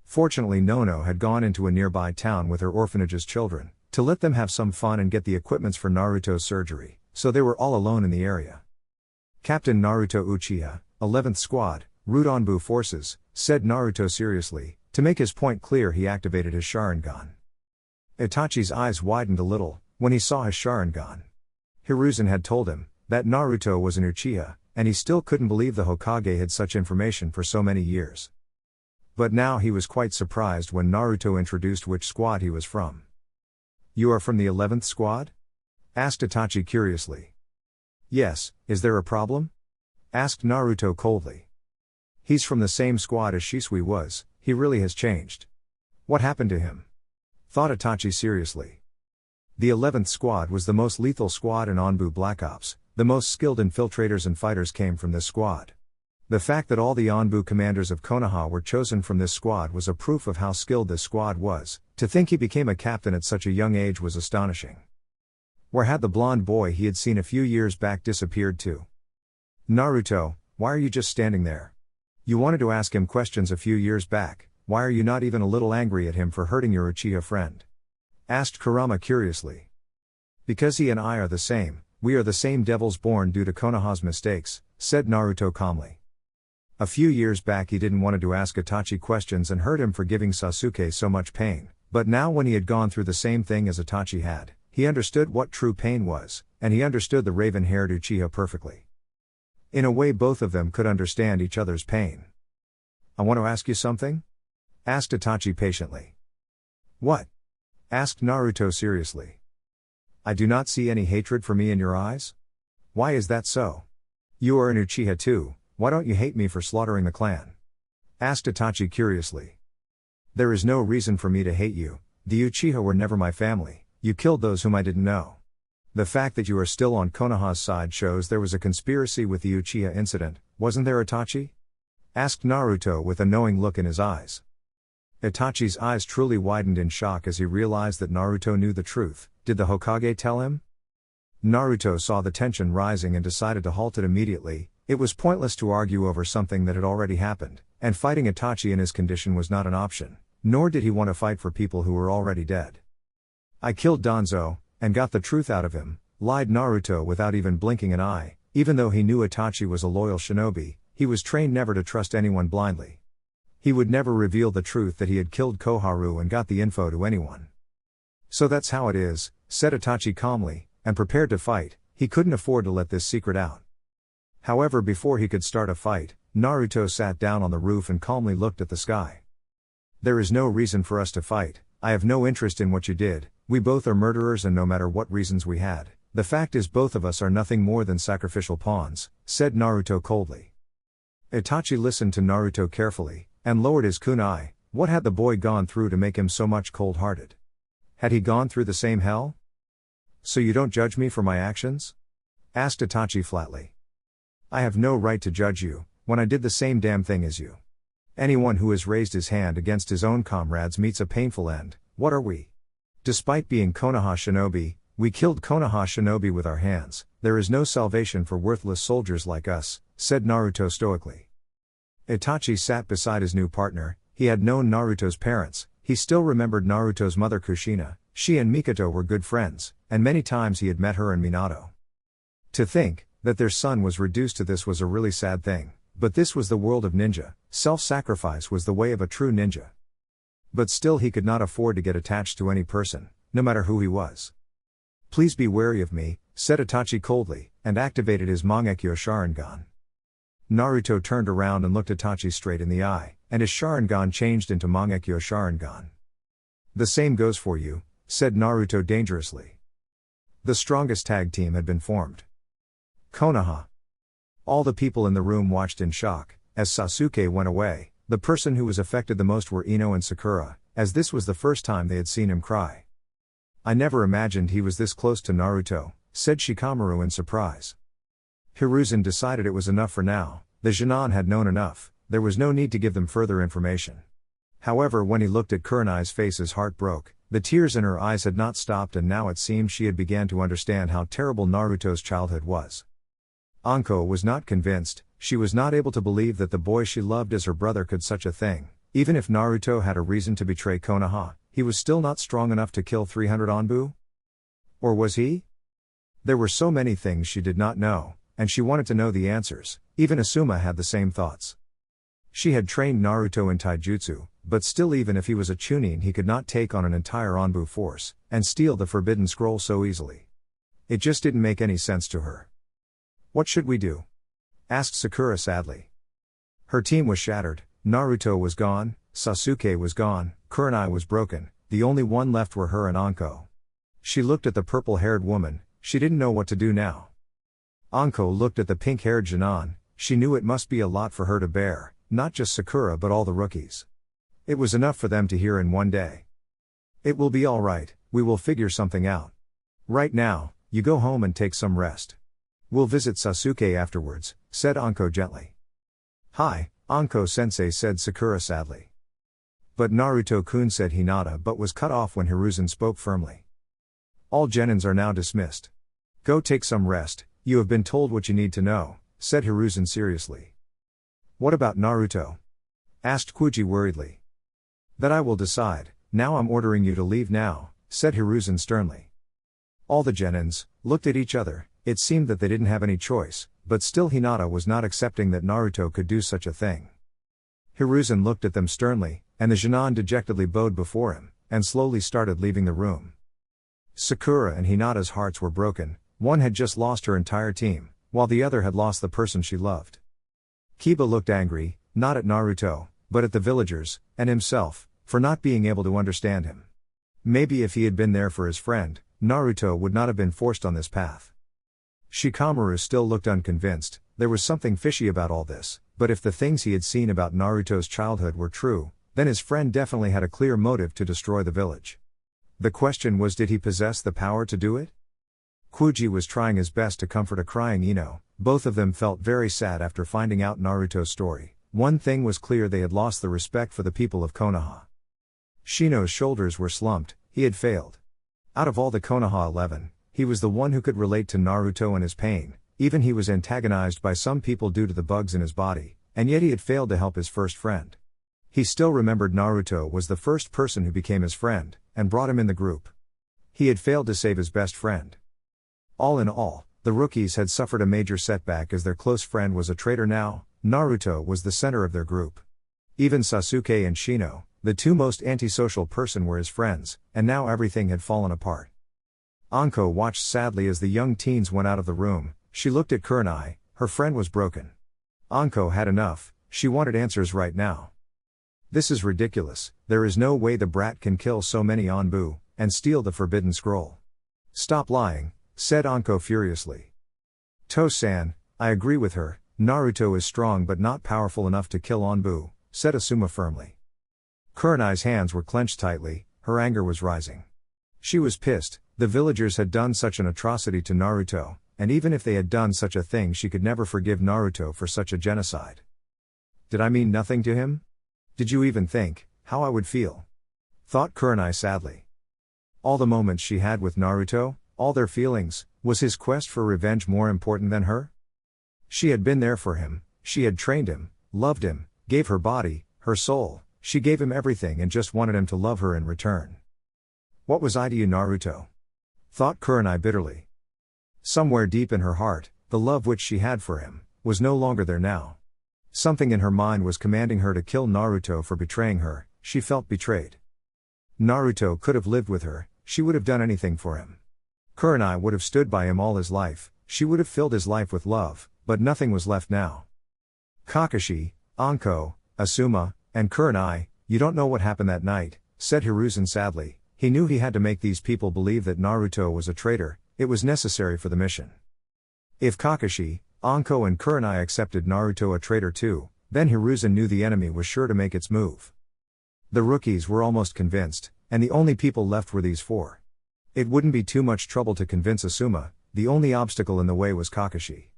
Fortunately Nono had gone into a nearby town with her orphanage's children, to let them have some fun and get the equipments for Naruto's surgery, so they were all alone in the area. Captain Naruto Uchiha, 11th Squad, Root Anbu Forces, said Naruto seriously. To make his point clear he activated his Sharingan. Itachi's eyes widened a little, when he saw his Sharingan. Hiruzen had told him, that Naruto was an Uchiha, and he still couldn't believe the Hokage had such information for so many years. But now he was quite surprised when Naruto introduced which squad he was from. You are from the 11th Squad? Asked Itachi curiously. Yes, is there a problem? Asked Naruto coldly. He's from the same squad as Shisui was, he really has changed. What happened to him? Thought Itachi seriously. The 11th Squad was the most lethal squad in Anbu Black Ops, the most skilled infiltrators and fighters came from this squad. The fact that all the Anbu commanders of Konoha were chosen from this squad was a proof of how skilled this squad was. To think he became a captain at such a young age was astonishing. Where had the blonde boy he had seen a few years back disappeared to? Naruto, why are you just standing there? You wanted to ask him questions a few years back, why are you not even a little angry at him for hurting your Uchiha friend? Asked Kurama curiously. Because he and I are the same, we are the same devils born due to Konoha's mistakes, said Naruto calmly. A few years back he didn't want to ask Itachi questions and hurt him for giving Sasuke so much pain, but now when he had gone through the same thing as Itachi had, he understood what true pain was, and he understood the raven-haired Uchiha perfectly. In a way both of them could understand each other's pain. I want to ask you something? Asked Itachi patiently. What? Asked Naruto seriously. I do not see any hatred for me in your eyes? Why is that so? You are an Uchiha too, why don't you hate me for slaughtering the clan? Asked Itachi curiously. There is no reason for me to hate you, the Uchiha were never my family, you killed those whom I didn't know. The fact that you are still on Konoha's side shows there was a conspiracy with the Uchiha incident, wasn't there Itachi? Asked Naruto with a knowing look in his eyes. Itachi's eyes truly widened in shock as he realized that Naruto knew the truth. Did the Hokage tell him? Naruto saw the tension rising and decided to halt it immediately. It was pointless to argue over something that had already happened, and fighting Itachi in his condition was not an option, nor did he want to fight for people who were already dead. I killed Danzo, and got the truth out of him, lied Naruto without even blinking an eye. Even though he knew Itachi was a loyal shinobi, he was trained never to trust anyone blindly. He would never reveal the truth that he had killed Koharu and got the info to anyone. So that's how it is, said Itachi calmly, and prepared to fight. He couldn't afford to let this secret out. However, before he could start a fight, Naruto sat down on the roof and calmly looked at the sky. There is no reason for us to fight, I have no interest in what you did, we both are murderers and no matter what reasons we had, the fact is both of us are nothing more than sacrificial pawns, said Naruto coldly. Itachi listened to Naruto carefully, and lowered his kunai. What had the boy gone through to make him so much cold-hearted? Had he gone through the same hell? So you don't judge me for my actions? Asked Itachi flatly. I have no right to judge you, when I did the same damn thing as you. Anyone who has raised his hand against his own comrades meets a painful end. What are we? Despite being Konoha shinobi, we killed Konoha shinobi with our hands. There is no salvation for worthless soldiers like us, said Naruto stoically. Itachi sat beside his new partner. He had known Naruto's parents, he still remembered Naruto's mother Kushina, she and Mikoto were good friends, and many times he had met her and Minato. To think that their son was reduced to this was a really sad thing, but this was the world of ninja, self-sacrifice was the way of a true ninja. But still he could not afford to get attached to any person, no matter who he was. Please be wary of me, said Itachi coldly, and activated his Mangekyo Sharingan. Naruto turned around and looked Itachi straight in the eye, and his Sharingan changed into Mangekyo Sharingan. The same goes for you, said Naruto dangerously. The strongest tag team had been formed. Konoha. All the people in the room watched in shock. As Sasuke went away, the person who was affected the most were Ino and Sakura, as this was the first time they had seen him cry. "I never imagined he was this close to Naruto," said Shikamaru in surprise. Hiruzen decided it was enough for now. The Genin had known enough, there was no need to give them further information. However, when he looked at Kurenai's face, his heart broke. The tears in her eyes had not stopped, and now it seemed she had began to understand how terrible Naruto's childhood was. Anko was not convinced. She was not able to believe that the boy she loved as her brother could such a thing. Even if Naruto had a reason to betray Konoha, he was still not strong enough to kill 300 Anbu? Or was he? There were so many things she did not know, and she wanted to know the answers. Even Asuma had the same thoughts. She had trained Naruto in taijutsu, but still, even if he was a Chunin, he could not take on an entire Anbu force, and steal the forbidden scroll so easily. It just didn't make any sense to her. "What should we do?" asked Sakura sadly. Her team was shattered. Naruto was gone, Sasuke was gone, Kurenai was broken, the only one left were her and Anko. She looked at the purple-haired woman, she didn't know what to do now. Anko looked at the pink-haired Genin, she knew it must be a lot for her to bear, not just Sakura but all the rookies. It was enough for them to hear in one day. "It will be all right, we will figure something out. Right now, you go home and take some rest. We'll visit Sasuke afterwards," said Anko gently. "Hi, Anko-sensei," said Sakura sadly. But Naruto-kun, said Hinata, but was cut off when Hiruzen spoke firmly. "All Genins are now dismissed. Go take some rest, you have been told what you need to know," said Hiruzen seriously. "What about Naruto?" asked Kuji worriedly. "That I will decide. Now I'm ordering you to leave now," said Hiruzen sternly. All the Genins looked at each other. It seemed that they didn't have any choice, but still Hinata was not accepting that Naruto could do such a thing. Hiruzen looked at them sternly, and the Genin dejectedly bowed before him, and slowly started leaving the room. Sakura and Hinata's hearts were broken. One had just lost her entire team, while the other had lost the person she loved. Kiba looked angry, not at Naruto, but at the villagers, and himself, for not being able to understand him. Maybe if he had been there for his friend, Naruto would not have been forced on this path. Shikamaru still looked unconvinced. There was something fishy about all this, but if the things he had seen about Naruto's childhood were true, then his friend definitely had a clear motive to destroy the village. The question was, did he possess the power to do it? Kuji was trying his best to comfort a crying Ino. Both of them felt very sad after finding out Naruto's story. One thing was clear, they had lost the respect for the people of Konoha. Shino's shoulders were slumped, he had failed. Out of all the Konoha 11, he was the one who could relate to Naruto and his pain. Even he was antagonized by some people due to the bugs in his body, and yet he had failed to help his first friend. He still remembered Naruto was the first person who became his friend, and brought him in the group. He had failed to save his best friend. All in all, the rookies had suffered a major setback as their close friend was a traitor now. Naruto was the center of their group. Even Sasuke and Shino, the two most antisocial person, were his friends, and now everything had fallen apart. Anko watched sadly as the young teens went out of the room. She looked at Kurenai, her friend was broken. Anko had enough, she wanted answers right now. "This is ridiculous, there is no way the brat can kill so many Anbu, and steal the forbidden scroll." "Stop lying," said Anko furiously. "To-san, I agree with her, Naruto is strong but not powerful enough to kill Anbu," said Asuma firmly. Kurenai's hands were clenched tightly, her anger was rising. She was pissed. The villagers had done such an atrocity to Naruto, and even if they had done such a thing, she could never forgive Naruto for such a genocide. "Did I mean nothing to him? Did you even think how I would feel?" thought Kurenai sadly. All the moments she had with Naruto, all their feelings, was his quest for revenge more important than her? She had been there for him, she had trained him, loved him, gave her body, her soul, she gave him everything and just wanted him to love her in return. "What was I to you, Naruto?" thought Kurenai bitterly. Somewhere deep in her heart, the love which she had for him, was no longer there now. Something in her mind was commanding her to kill Naruto for betraying her. She felt betrayed. Naruto could have lived with her, she would have done anything for him. Kurenai would have stood by him all his life, she would have filled his life with love, but nothing was left now. "Kakashi, Anko, Asuma, and Kurenai, you don't know what happened that night," said Hiruzen sadly. He knew he had to make these people believe that Naruto was a traitor, it was necessary for the mission. If Kakashi, Anko and Kurenai accepted Naruto a traitor too, then Hiruzen knew the enemy was sure to make its move. The rookies were almost convinced, and the only people left were these four. It wouldn't be too much trouble to convince Asuma, the only obstacle in the way was Kakashi.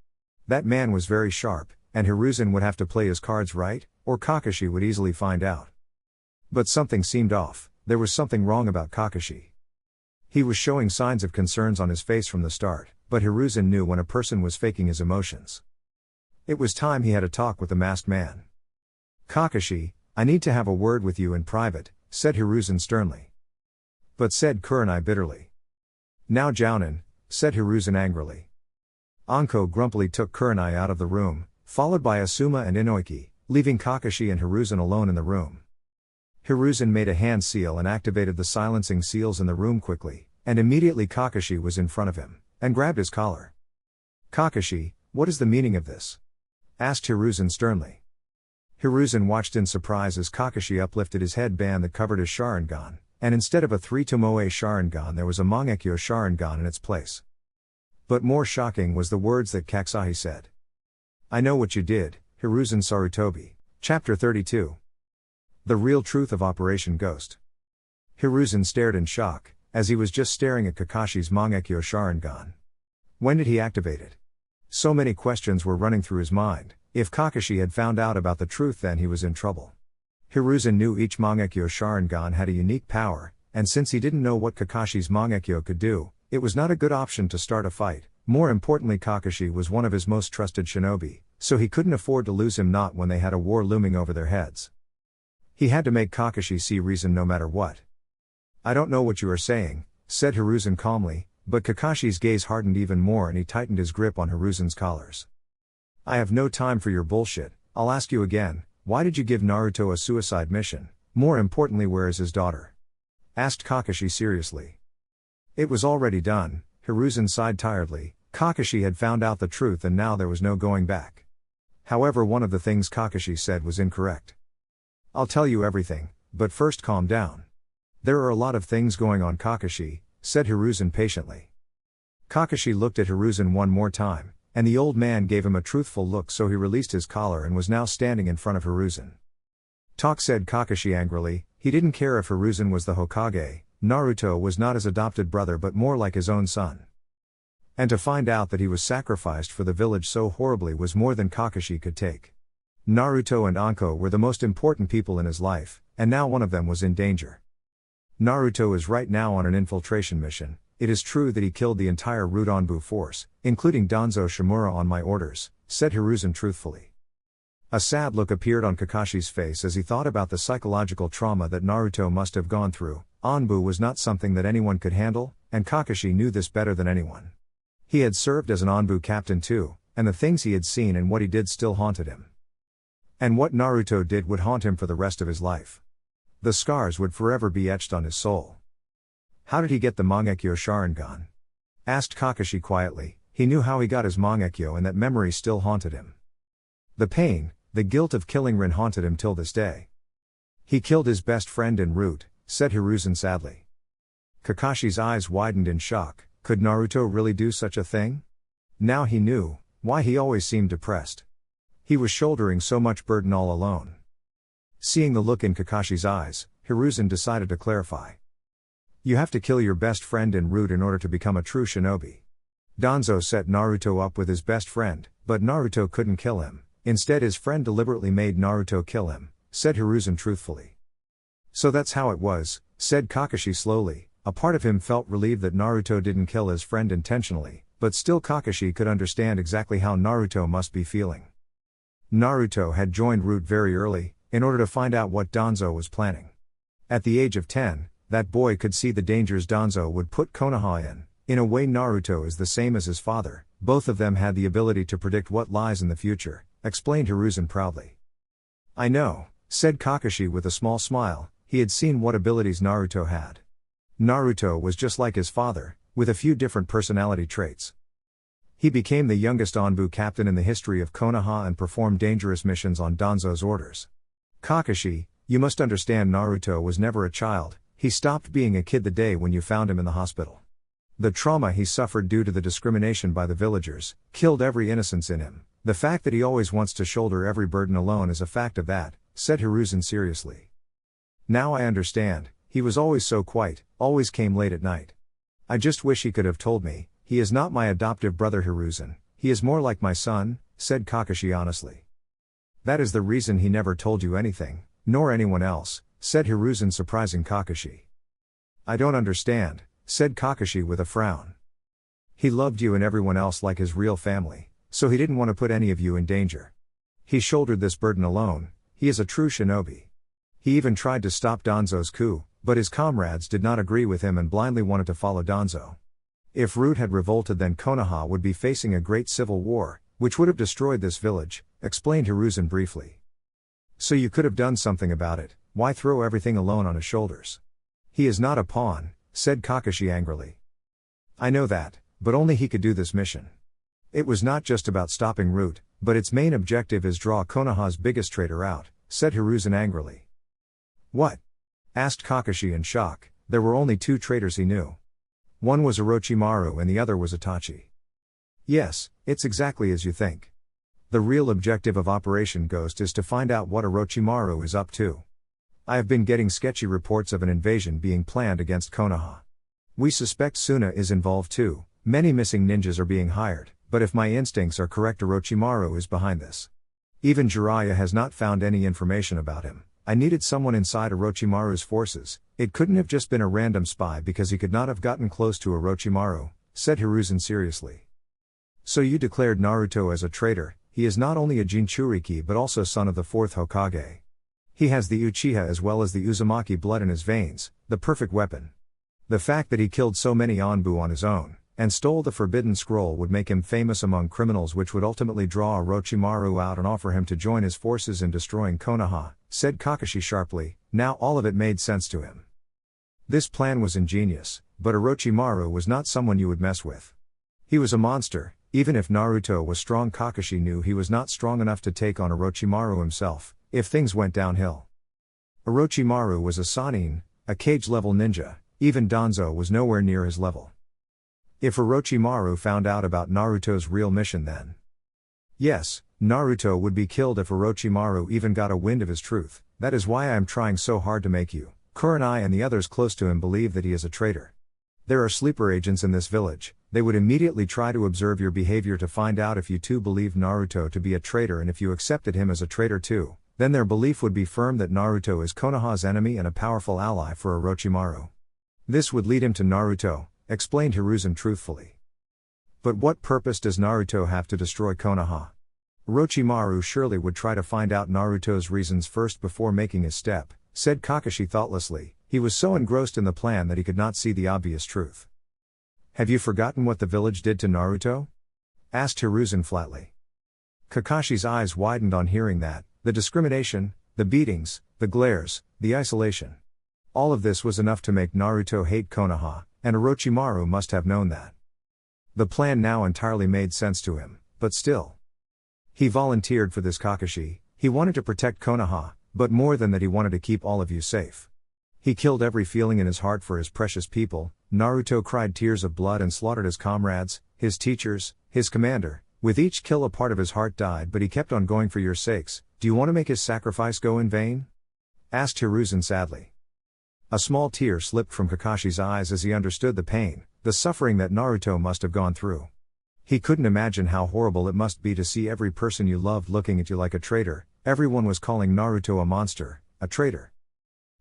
That man was very sharp, and Hiruzen would have to play his cards right, or Kakashi would easily find out. But something seemed off, there was something wrong about Kakashi. He was showing signs of concerns on his face from the start, but Hiruzen knew when a person was faking his emotions. It was time he had a talk with the masked man. Kakashi, I need to have a word with you in private, said Hiruzen sternly. But said Kurenai bitterly. Now Jounin, said Hiruzen angrily. Anko grumpily took Kurenai out of the room, followed by Asuma and Inoiki, leaving Kakashi and Hiruzen alone in the room. Hiruzen made a hand seal and activated the silencing seals in the room quickly, and immediately Kakashi was in front of him, and grabbed his collar. Kakashi, what is the meaning of this? Asked Hiruzen sternly. Hiruzen watched in surprise as Kakashi uplifted his headband that covered his Sharingan, and instead of a 3-Tomoe Sharingan there was a Mangekyo Sharingan in its place. But more shocking was the words that Kakusahi said. I know what you did, Hiruzen Sarutobi. Chapter 32. The real truth of Operation Ghost. Hiruzen stared in shock, as he was just staring at Kakashi's Mangekyo Sharingan. When did he activate it? So many questions were running through his mind. If Kakashi had found out about the truth, then he was in trouble. Hiruzen knew each Mangekyo Sharingan had a unique power, and since he didn't know what Kakashi's Mangekyo could do, it was not a good option to start a fight. More importantly, Kakashi was one of his most trusted shinobi, so he couldn't afford to lose him, not when they had a war looming over their heads. He had to make Kakashi see reason no matter what. I don't know what you are saying, said Hiruzen calmly, but Kakashi's gaze hardened even more and he tightened his grip on Hiruzen's collars. I have no time for your bullshit. I'll ask you again, why did you give Naruto a suicide mission? More importantly, where is his daughter? Asked Kakashi seriously. It was already done, Hiruzen sighed tiredly. Kakashi had found out the truth and now there was no going back. However, one of the things Kakashi said was incorrect. I'll tell you everything, but first calm down. There are a lot of things going on, Kakashi, said Hiruzen patiently. Kakashi looked at Hiruzen one more time, and the old man gave him a truthful look, so he released his collar and was now standing in front of Hiruzen. Talk, said Kakashi angrily. He didn't care if Hiruzen was the Hokage. Naruto was not his adopted brother but more like his own son. And to find out that he was sacrificed for the village so horribly was more than Kakashi could take. Naruto and Anko were the most important people in his life, and now one of them was in danger. Naruto is right now on an infiltration mission. It is true that he killed the entire Root Anbu force, including Danzo Shimura, on my orders, said Hiruzen truthfully. A sad look appeared on Kakashi's face as he thought about the psychological trauma that Naruto must have gone through. Anbu was not something that anyone could handle, and Kakashi knew this better than anyone. He had served as an Anbu captain too, and the things he had seen and what he did still haunted him. And what Naruto did would haunt him for the rest of his life. The scars would forever be etched on his soul. How did he get the Mangekyo Sharingan? Asked Kakashi quietly. He knew how he got his Mangekyo and that memory still haunted him. The pain, the guilt of killing Rin haunted him till this day. He killed his best friend in Root, said Hiruzen sadly. Kakashi's eyes widened in shock. Could Naruto really do such a thing? Now he knew why he always seemed depressed. He was shouldering so much burden all alone. Seeing the look in Kakashi's eyes, Hiruzen decided to clarify. You have to kill your best friend in Root in order to become a true shinobi. Danzo set Naruto up with his best friend, but Naruto couldn't kill him. Instead, his friend deliberately made Naruto kill him, said Hiruzen truthfully. So that's how it was, said Kakashi slowly. A part of him felt relieved that Naruto didn't kill his friend intentionally, but still Kakashi could understand exactly how Naruto must be feeling. Naruto had joined Root very early, in order to find out what Danzo was planning. At the age of 10, that boy could see the dangers Danzo would put Konoha in. In a way, Naruto is the same as his father. Both of them had the ability to predict what lies in the future, explained Hiruzen proudly. I know, said Kakashi with a small smile. He had seen what abilities Naruto had. Naruto was just like his father, with a few different personality traits. He became the youngest Anbu captain in the history of Konoha and performed dangerous missions on Danzo's orders. Kakashi, you must understand, Naruto was never a child. He stopped being a kid the day when you found him in the hospital. The trauma he suffered due to the discrimination by the villagers killed every innocence in him. The fact that he always wants to shoulder every burden alone is a fact of that, said Hiruzen seriously. Now I understand, he was always so quiet, always came late at night. I just wish he could have told me. He is not my adoptive brother Hiruzen, he is more like my son, said Kakashi honestly. That is the reason he never told you anything, nor anyone else, said Hiruzen surprising Kakashi. I don't understand, said Kakashi with a frown. He loved you and everyone else like his real family, so he didn't want to put any of you in danger. He shouldered this burden alone, he is a true shinobi. He even tried to stop Danzo's coup, but his comrades did not agree with him and blindly wanted to follow Danzo. If Root had revolted, then Konoha would be facing a great civil war, which would have destroyed this village, explained Hiruzen briefly. So you could have done something about it, why throw everything alone on his shoulders? He is not a pawn, said Kakashi angrily. I know that, but only he could do this mission. It was not just about stopping Root, but its main objective is draw Konoha's biggest traitor out, said Hiruzen angrily. What? Asked Kakashi in shock. There were only two traitors he knew. One was Orochimaru and the other was Itachi. Yes, it's exactly as you think. The real objective of Operation Ghost is to find out what Orochimaru is up to. I have been getting sketchy reports of an invasion being planned against Konoha. We suspect Suna is involved too, many missing ninjas are being hired, but if my instincts are correct, Orochimaru is behind this. Even Jiraiya has not found any information about him. I needed someone inside Orochimaru's forces. It couldn't have just been a random spy because he could not have gotten close to Orochimaru, said Hiruzen seriously. So you declared Naruto as a traitor. He is not only a Jinchuriki but also son of the fourth Hokage. He has the Uchiha as well as the Uzumaki blood in his veins, the perfect weapon. The fact that he killed so many Anbu on his own, and stole the forbidden scroll would make him famous among criminals, which would ultimately draw Orochimaru out and offer him to join his forces in destroying Konoha, said Kakashi sharply. Now all of it made sense to him. This plan was ingenious, but Orochimaru was not someone you would mess with. He was a monster. Even if Naruto was strong, Kakashi knew he was not strong enough to take on Orochimaru himself, if things went downhill. Orochimaru was a Sannin, a cage-level ninja. Even Danzo was nowhere near his level. If Orochimaru found out about Naruto's real mission, then yes, Naruto would be killed if Orochimaru even got a wind of his truth. That is why I am trying so hard to make you, Kurenai and the others close to him believe that he is a traitor. There are sleeper agents in this village. They would immediately try to observe your behavior to find out if you too believed Naruto to be a traitor, and if you accepted him as a traitor too, then their belief would be firm that Naruto is Konoha's enemy and a powerful ally for Orochimaru. This would lead him to Naruto, explained Hiruzen truthfully. But what purpose does Naruto have to destroy Konoha? Orochimaru surely would try to find out Naruto's reasons first before making his step, said Kakashi thoughtlessly. He was so engrossed in the plan that he could not see the obvious truth. Have you forgotten what the village did to Naruto? Asked Hiruzen flatly. Kakashi's eyes widened on hearing that. The discrimination, the beatings, the glares, the isolation. All of this was enough to make Naruto hate Konoha, and Orochimaru must have known that. The plan now entirely made sense to him, but still. He volunteered for this, Kakashi. He wanted to protect Konoha, but more than that, he wanted to keep all of you safe. He killed every feeling in his heart for his precious people. Naruto cried tears of blood and slaughtered his comrades, his teachers, his commander. With each kill a part of his heart died, but he kept on going for your sakes. Do you want to make his sacrifice go in vain? Asked Hiruzen sadly. A small tear slipped from Kakashi's eyes as he understood the pain, the suffering that Naruto must have gone through. He couldn't imagine how horrible it must be to see every person you loved looking at you like a traitor. Everyone was calling Naruto a monster, a traitor.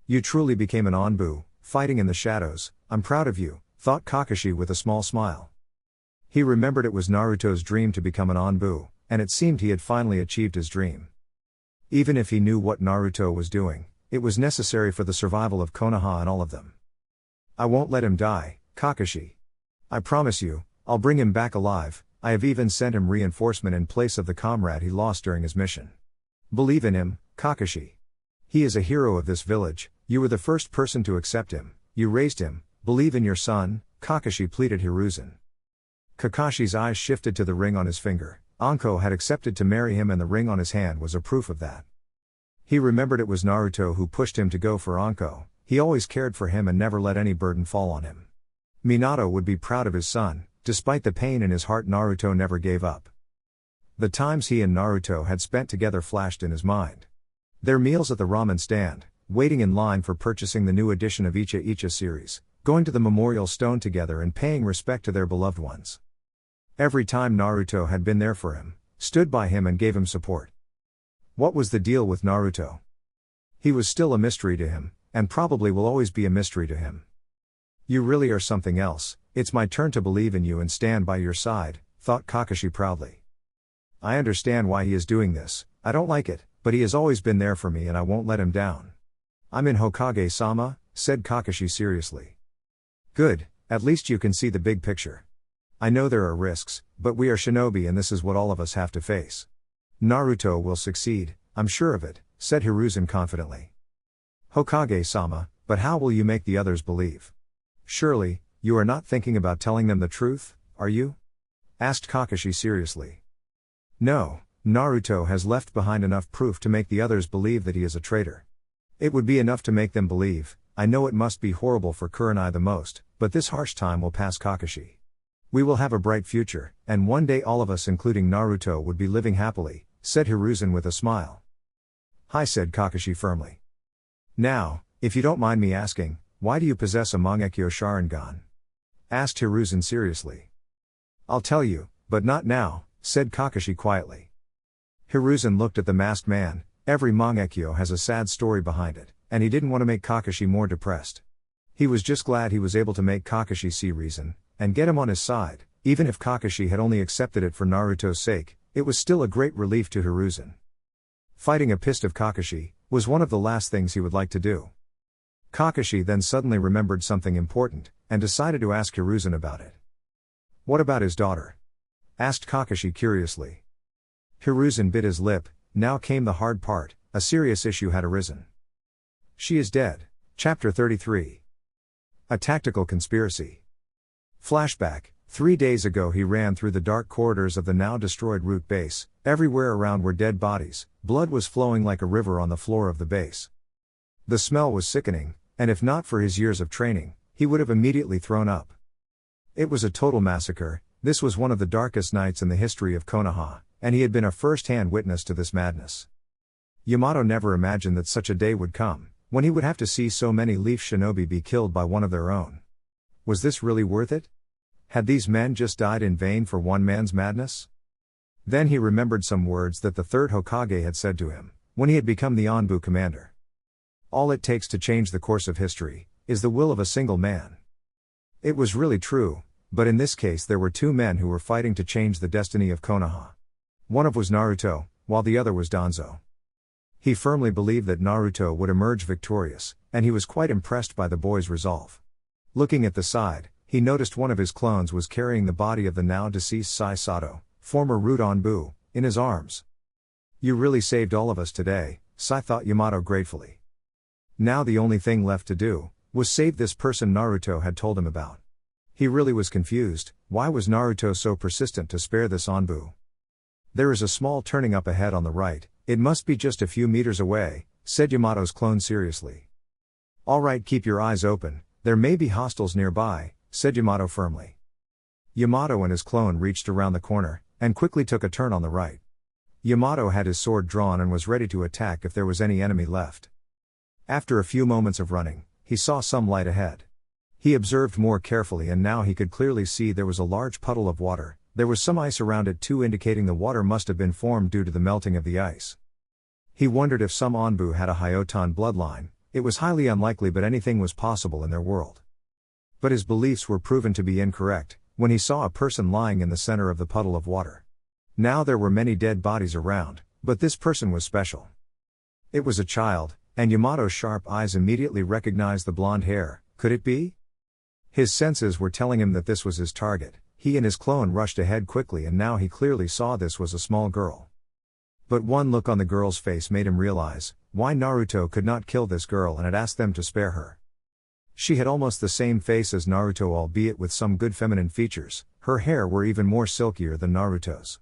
You truly became an Anbu, fighting in the shadows. I'm proud of you, thought Kakashi with a small smile. He remembered it was Naruto's dream to become an Anbu, and it seemed he had finally achieved his dream. Even if he knew what Naruto was doing, it was necessary for the survival of Konoha and all of them. I won't let him die, Kakashi. I promise you, I'll bring him back alive. I have even sent him reinforcement in place of the comrade he lost during his mission. Believe in him, Kakashi. He is a hero of this village. You were the first person to accept him. You raised him. Believe in your son, Kakashi pleaded Hiruzen. Kakashi's eyes shifted to the ring on his finger. Anko had accepted to marry him, and the ring on his hand was a proof of that. He remembered it was Naruto who pushed him to go for Anko. He always cared for him and never let any burden fall on him. Minato would be proud of his son. Despite the pain in his heart, Naruto never gave up. The times he and Naruto had spent together flashed in his mind. Their meals at the ramen stand, waiting in line for purchasing the new edition of Uchiha series, going to the memorial stone together and paying respect to their beloved ones. Every time Naruto had been there for him, stood by him and gave him support. What was the deal with Naruto? He was still a mystery to him, and probably will always be a mystery to him. You really are something else. It's my turn to believe in you and stand by your side, thought Kakashi proudly. I understand why he is doing this, I don't like it, but he has always been there for me and I won't let him down. I'm in Hokage-sama, said Kakashi seriously. Good, at least you can see the big picture. I know there are risks, but we are shinobi and this is what all of us have to face. Naruto will succeed, I'm sure of it, said Hiruzen confidently. Hokage-sama, but how will you make the others believe? Surely, you are not thinking about telling them the truth, are you? Asked Kakashi seriously. No, Naruto has left behind enough proof to make the others believe that he is a traitor. It would be enough to make them believe. I know it must be horrible for Kurenai the most, but this harsh time will pass, Kakashi. We will have a bright future, and one day all of us including Naruto would be living happily, said Hiruzen with a smile. Hi, said Kakashi firmly. Now, if you don't mind me asking, why do you possess a Mangekyo Sharingan? Asked Hiruzen seriously. I'll tell you, but not now, said Kakashi quietly. Hiruzen looked at the masked man. Every Mangekyo has a sad story behind it, and he didn't want to make Kakashi more depressed. He was just glad he was able to make Kakashi see reason, and get him on his side. Even if Kakashi had only accepted it for Naruto's sake, it was still a great relief to Hiruzen. Fighting a pissed off Kakashi was one of the last things he would like to do. Kakashi then suddenly remembered something important, and decided to ask Hiruzen about it. What about his daughter? Asked Kakashi curiously. Hiruzen bit his lip. Now came the hard part, a serious issue had arisen. She is dead. Chapter 33. A tactical conspiracy. Flashback. 3 days ago he ran through the dark corridors of the now destroyed Root base. Everywhere around were dead bodies, blood was flowing like a river on the floor of the base. The smell was sickening, and if not for his years of training, he would have immediately thrown up. It was a total massacre. This was one of the darkest nights in the history of Konoha, and he had been a first-hand witness to this madness. Yamato never imagined that such a day would come, when he would have to see so many Leaf Shinobi be killed by one of their own. Was this really worth it? Had these men just died in vain for one man's madness? Then he remembered some words that the third Hokage had said to him, when he had become the Anbu commander. All it takes to change the course of history, is the will of a single man. It was really true, but in this case there were two men who were fighting to change the destiny of Konoha. One of was Naruto, while the other was Danzo. He firmly believed that Naruto would emerge victorious, and he was quite impressed by the boy's resolve. Looking at the side, he noticed one of his clones was carrying the body of the now deceased Sai Sato, former Root Anbu, in his arms. You really saved all of us today, Sai thought Yamato gratefully. Now the only thing left to do, was save this person Naruto had told him about. He really was confused. Why was Naruto so persistent to spare this Anbu? There is a small turning up ahead on the right, it must be just a few meters away, said Yamato's clone seriously. Alright, keep your eyes open, there may be hostiles nearby, said Yamato firmly. Yamato and his clone reached around the corner, and quickly took a turn on the right. Yamato had his sword drawn and was ready to attack if there was any enemy left. After a few moments of running, he saw some light ahead. He observed more carefully and now he could clearly see there was a large puddle of water. There was some ice around it too, indicating the water must have been formed due to the melting of the ice. He wondered if some Anbu had a Hyoton bloodline. It was highly unlikely, but anything was possible in their world. But his beliefs were proven to be incorrect, when he saw a person lying in the center of the puddle of water. Now there were many dead bodies around, but this person was special. It was a child, and Yamato's sharp eyes immediately recognized the blonde hair. Could it be? His senses were telling him that this was his target. He and his clone rushed ahead quickly and now he clearly saw this was a small girl. But one look on the girl's face made him realize why Naruto could not kill this girl and had asked them to spare her. She had almost the same face as Naruto, albeit with some good feminine features. Her hair were even more silkier than Naruto's.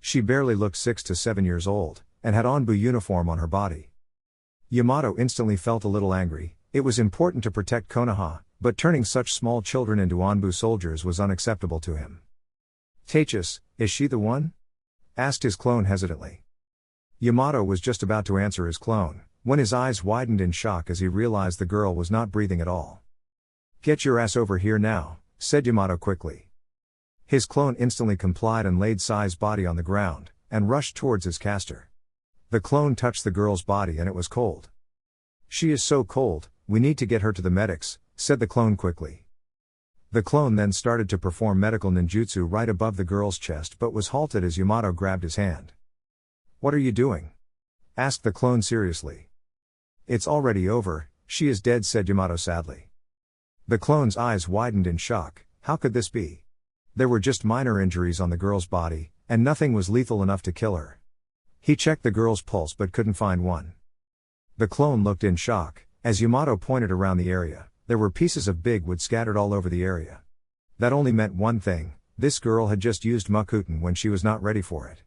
She barely looked 6 to 7 years old, and had Anbu uniform on her body. Yamato instantly felt a little angry. It was important to protect Konoha, but turning such small children into Anbu soldiers was unacceptable to him. "Taechis, is she the one?" asked his clone hesitantly. Yamato was just about to answer his clone, when his eyes widened in shock as he realized the girl was not breathing at all. "Get your ass over here now," said Yamato quickly. His clone instantly complied and laid Sai's body on the ground, and rushed towards his caster. The clone touched the girl's body and it was cold. "She is so cold, we need to get her to the medics," said the clone quickly. The clone then started to perform medical ninjutsu right above the girl's chest but was halted as Yamato grabbed his hand. "What are you doing?" asked the clone seriously. "It's already over, she is dead," said Yamato sadly. The clone's eyes widened in shock. How could this be? There were just minor injuries on the girl's body, and nothing was lethal enough to kill her. He checked the girl's pulse but couldn't find one. The clone looked in shock, as Yamato pointed around the area. There were pieces of big wood scattered all over the area. That only meant one thing: this girl had just used Makuten when she was not ready for it.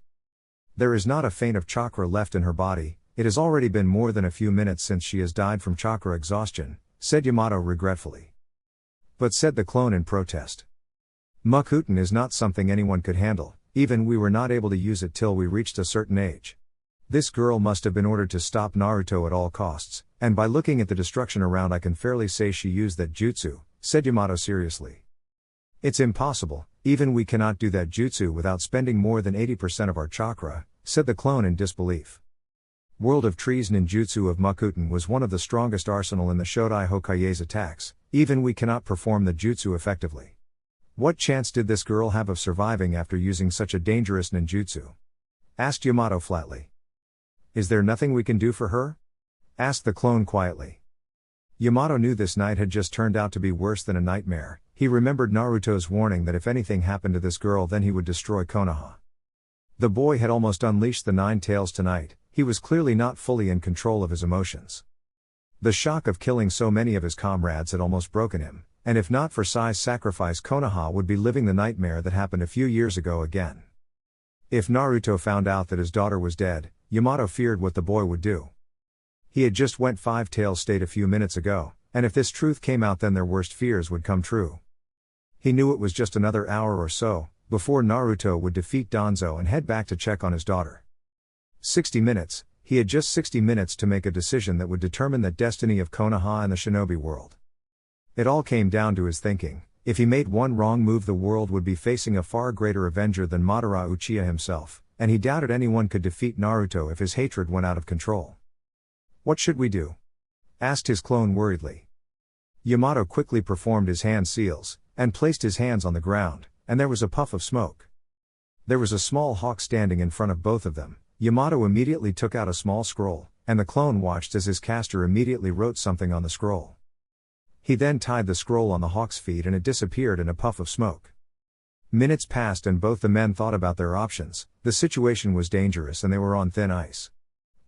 There is not a feint of chakra left in her body. It has already been more than a few minutes since she has died from chakra exhaustion, said Yamato regretfully. But said the clone in protest. Makuten is not something anyone could handle, even we were not able to use it till we reached a certain age. This girl must have been ordered to stop Naruto at all costs, and by looking at the destruction around I can fairly say she used that jutsu, said Yamato seriously. It's impossible, even we cannot do that jutsu without spending more than 80% of our chakra, said the clone in disbelief. World of Trees ninjutsu of Makuten was one of the strongest arsenal in the Shodai Hokage's attacks, even we cannot perform the jutsu effectively. What chance did this girl have of surviving after using such a dangerous ninjutsu? Asked Yamato flatly. Is there nothing we can do for her? Asked the clone quietly. Yamato knew this night had just turned out to be worse than a nightmare. He remembered Naruto's warning that if anything happened to this girl then he would destroy Konoha. The boy had almost unleashed the nine tails tonight. He was clearly not fully in control of his emotions. The shock of killing so many of his comrades had almost broken him, and if not for Sai's sacrifice Konoha would be living the nightmare that happened a few years ago again. If Naruto found out that his daughter was dead, Yamato feared what the boy would do. He had just went Five Tails State a few minutes ago, and if this truth came out then their worst fears would come true. He knew it was just another hour or so, before Naruto would defeat Danzo and head back to check on his daughter. 60 minutes, he had just 60 minutes to make a decision that would determine the destiny of Konoha and the shinobi world. It all came down to his thinking. If he made one wrong move the world would be facing a far greater avenger than Madara Uchiha himself, and he doubted anyone could defeat Naruto if his hatred went out of control. What should we do? Asked his clone worriedly. Yamato quickly performed his hand seals, and placed his hands on the ground, and there was a puff of smoke. There was a small hawk standing in front of both of them. Yamato immediately took out a small scroll, and the clone watched as his caster immediately wrote something on the scroll. He then tied the scroll on the hawk's feet and it disappeared in a puff of smoke. Minutes passed and both the men thought about their options. The situation was dangerous and they were on thin ice.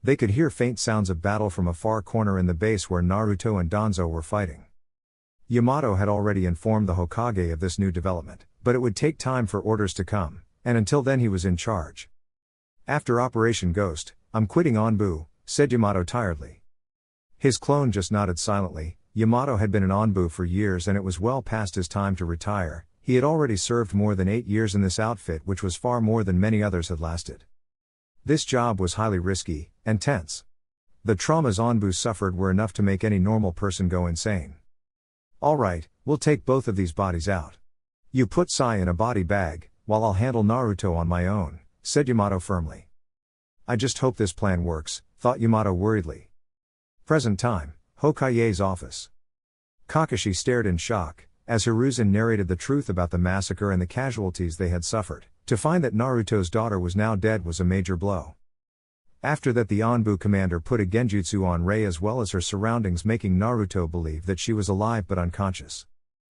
They could hear faint sounds of battle from a far corner in the base where Naruto and Danzo were fighting. Yamato had already informed the Hokage of this new development, but it would take time for orders to come, and until then he was in charge. After Operation Ghost, I'm quitting Anbu, said Yamato tiredly. His clone just nodded silently. Yamato had been an Anbu for years and it was well past his time to retire. He had already served more than 8 years in this outfit, which was far more than many others had lasted. This job was highly risky and tense. The traumas Anbu suffered were enough to make any normal person go insane. All right, we'll take both of these bodies out. You put Sai in a body bag, while I'll handle Naruto on my own, said Yamato firmly. I just hope this plan works, thought Yamato worriedly. Present time, Hokage's office. Kakashi stared in shock, as Hiruzen narrated the truth about the massacre and the casualties they had suffered. To find that Naruto's daughter was now dead was a major blow. After that the Anbu commander put a genjutsu on Rei as well as her surroundings, making Naruto believe that she was alive but unconscious.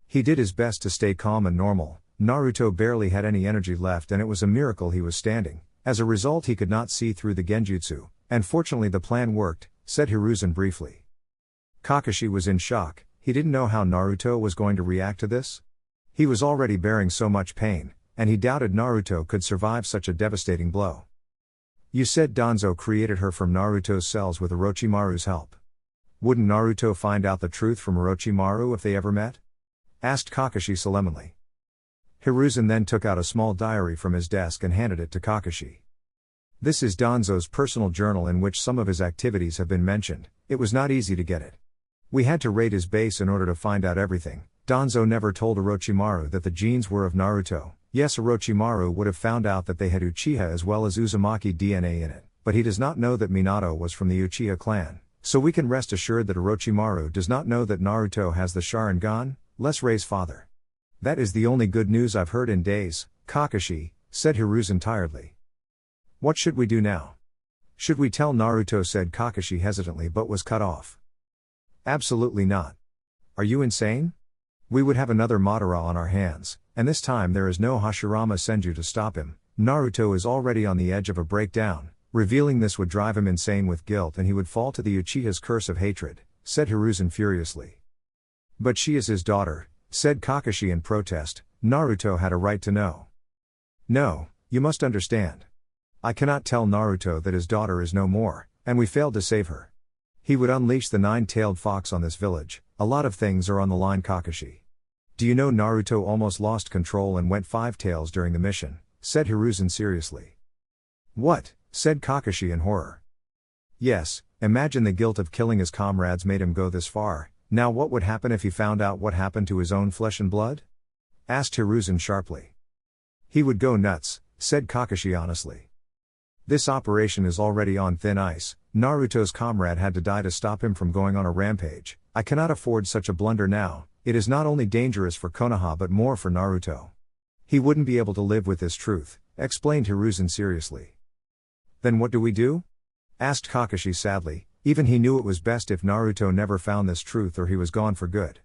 He did his best to stay calm and normal. Naruto barely had any energy left and it was a miracle he was standing. As a result he could not see through the genjutsu, and fortunately the plan worked, said Hiruzen briefly. Kakashi was in shock. He didn't know how Naruto was going to react to this. He was already bearing so much pain, and he doubted Naruto could survive such a devastating blow. You said Danzo created her from Naruto's cells with Orochimaru's help. Wouldn't Naruto find out the truth from Orochimaru if they ever met? Asked Kakashi solemnly. Hiruzen then took out a small diary from his desk and handed it to Kakashi. This is Danzo's personal journal in which some of his activities have been mentioned. It was not easy to get it. We had to raid his base in order to find out everything. Danzo never told Orochimaru that the genes were of Naruto. Yes, Orochimaru would have found out that they had Uchiha as well as Uzumaki DNA in it, but he does not know that Minato was from the Uchiha clan. So we can rest assured that Orochimaru does not know that Naruto has the Sharingan, Ray's father. That is the only good news I've heard in days, Kakashi, said Hiruzen tiredly. What should we do now? Should we tell Naruto, said Kakashi hesitantly, but was cut off. Absolutely not. Are you insane? We would have another Madara on our hands, and this time there is no Hashirama Senju to stop him. Naruto is already on the edge of a breakdown. Revealing this would drive him insane with guilt and he would fall to the Uchiha's curse of hatred, said Hiruzen furiously. But she is his daughter, said Kakashi in protest. Naruto had a right to know. No, you must understand. I cannot tell Naruto that his daughter is no more, and we failed to save her. He would unleash the nine-tailed fox on this village. A lot of things are on the line, Kakashi. Do you know Naruto almost lost control and went 5 tails during the mission, said Hiruzen seriously. What? Said Kakashi in horror. Yes, imagine the guilt of killing his comrades made him go this far. Now what would happen if he found out what happened to his own flesh and blood? Asked Hiruzen sharply. He would go nuts, said Kakashi honestly. This operation is already on thin ice. Naruto's comrade had to die to stop him from going on a rampage. I cannot afford such a blunder now. It is not only dangerous for Konoha but more for Naruto. He wouldn't be able to live with this truth, explained Hiruzen seriously. Then what do we do? Asked Kakashi sadly. Even he knew it was best if Naruto never found this truth or he was gone for good.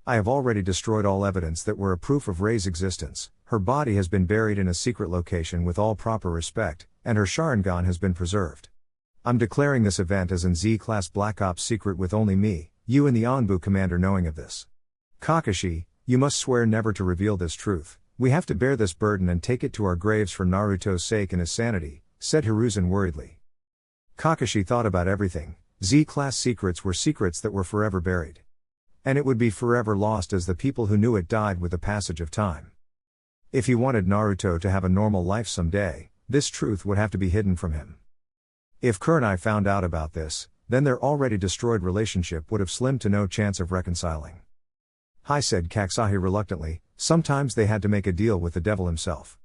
I have already destroyed all evidence that were a proof of Rei's existence. Her body has been buried in a secret location with all proper respect, and her Sharingan has been preserved. I'm declaring this event as an Z-Class Black Ops secret with only me, you and the Anbu commander knowing of this. Kakashi, you must swear never to reveal this truth. We have to bear this burden and take it to our graves for Naruto's sake and his sanity, said Hiruzen worriedly. Kakashi thought about everything. Z-Class secrets were secrets that were forever buried. And it would be forever lost as the people who knew it died with the passage of time. If he wanted Naruto to have a normal life someday, this truth would have to be hidden from him. If Kurenai found out about this, then their already destroyed relationship would have slim to no chance of reconciling. Hi, said Kakashi reluctantly. Sometimes they had to make a deal with the devil himself.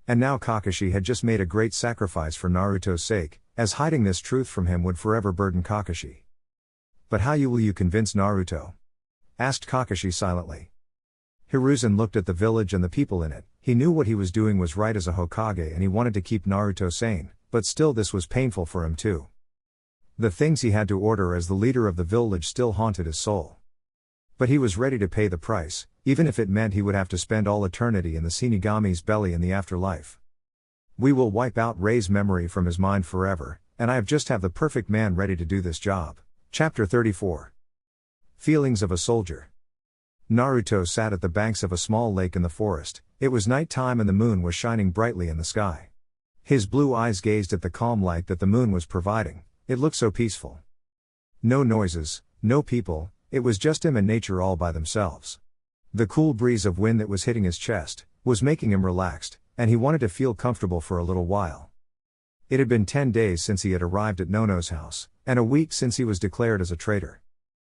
And now Kakashi had just made a great sacrifice for Naruto's sake, as hiding this truth from him would forever burden Kakashi. But how will you convince Naruto? Asked Kakashi silently. Hiruzen looked at the village and the people in it. He knew what he was doing was right as a Hokage and he wanted to keep Naruto sane, but still this was painful for him too. The things he had to order as the leader of the village still haunted his soul. But he was ready to pay the price, even if it meant he would have to spend all eternity in the Shinigami's belly in the afterlife. We will wipe out Rei's memory from his mind forever, and I have the perfect man ready to do this job. Chapter 34. Feelings of a soldier. Naruto sat at the banks of a small lake in the forest. It was night time and the moon was shining brightly in the sky. His blue eyes gazed at the calm light that the moon was providing. It looked so peaceful. No noises, no people, it was just him and nature all by themselves. The cool breeze of wind that was hitting his chest was making him relaxed, and he wanted to feel comfortable for a little while. It had been 10 days since he had arrived at Nono's house, and a week since he was declared as a traitor.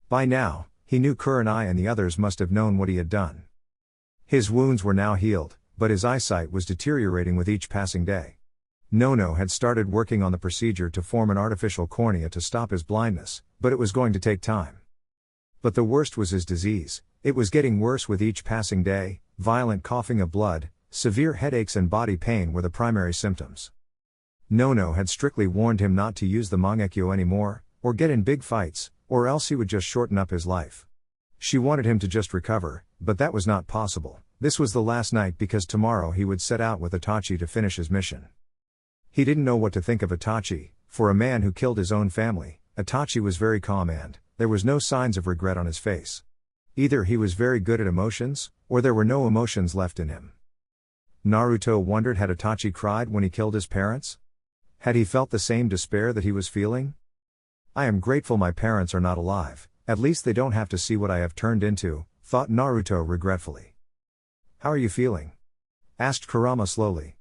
By now, he knew Kurenai and the others must have known what he had done. His wounds were now healed, but his eyesight was deteriorating with each passing day. Nono had started working on the procedure to form an artificial cornea to stop his blindness, but it was going to take time. But the worst was his disease. It was getting worse with each passing day. Violent coughing of blood, severe headaches and body pain were the primary symptoms. Nono had strictly warned him not to use the Mangekyo anymore, or get in big fights, or else he would just shorten up his life. She wanted him to just recover, but that was not possible. This was the last night because tomorrow he would set out with Itachi to finish his mission. He didn't know what to think of Itachi. For a man who killed his own family, Itachi was very calm and there was no signs of regret on his face. Either he was very good at emotions, or there were no emotions left in him. Naruto wondered, had Itachi cried when he killed his parents? Had he felt the same despair that he was feeling? I am grateful my parents are not alive, at least they don't have to see what I have turned into, thought Naruto regretfully. How are you feeling? Asked Kurama slowly.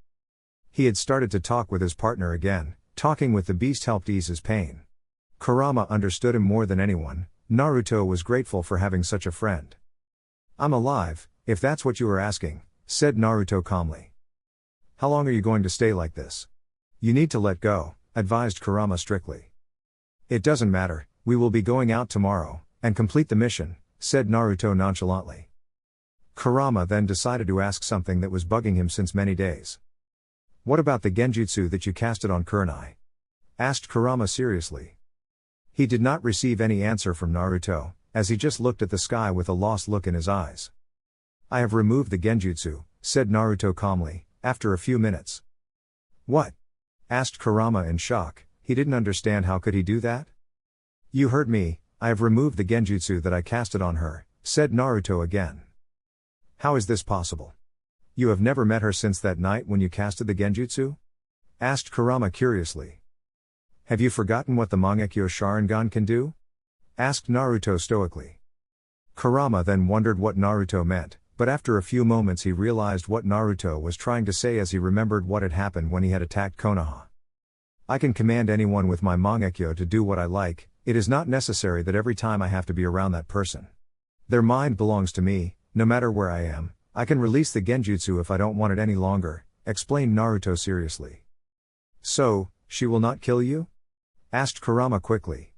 He had started to talk with his partner again, talking with the beast helped ease his pain. Kurama understood him more than anyone. Naruto was grateful for having such a friend. I'm alive, if that's what you are asking, said Naruto calmly. How long are you going to stay like this? You need to let go, advised Kurama strictly. It doesn't matter, we will be going out tomorrow, and complete the mission, said Naruto nonchalantly. Kurama then decided to ask something that was bugging him since many days. What about the genjutsu that you casted on Kurenai? Asked Kurama seriously. He did not receive any answer from Naruto, as he just looked at the sky with a lost look in his eyes. I have removed the genjutsu, said Naruto calmly, after a few minutes. What? Asked Kurama in shock. He didn't understand how could he do that? You heard me, I have removed the genjutsu that I casted on her, said Naruto again. How is this possible? You have never met her since that night when you casted the genjutsu? Asked Kurama curiously. Have you forgotten what the Mangekyo Sharingan can do? Asked Naruto stoically. Kurama then wondered what Naruto meant, but after a few moments he realized what Naruto was trying to say as he remembered what had happened when he had attacked Konoha. I can command anyone with my Mangekyo to do what I like, it is not necessary that every time I have to be around that person. Their mind belongs to me, no matter where I am, I can release the genjutsu if I don't want it any longer, explained Naruto seriously. So, she will not kill you? Asked Kurama quickly.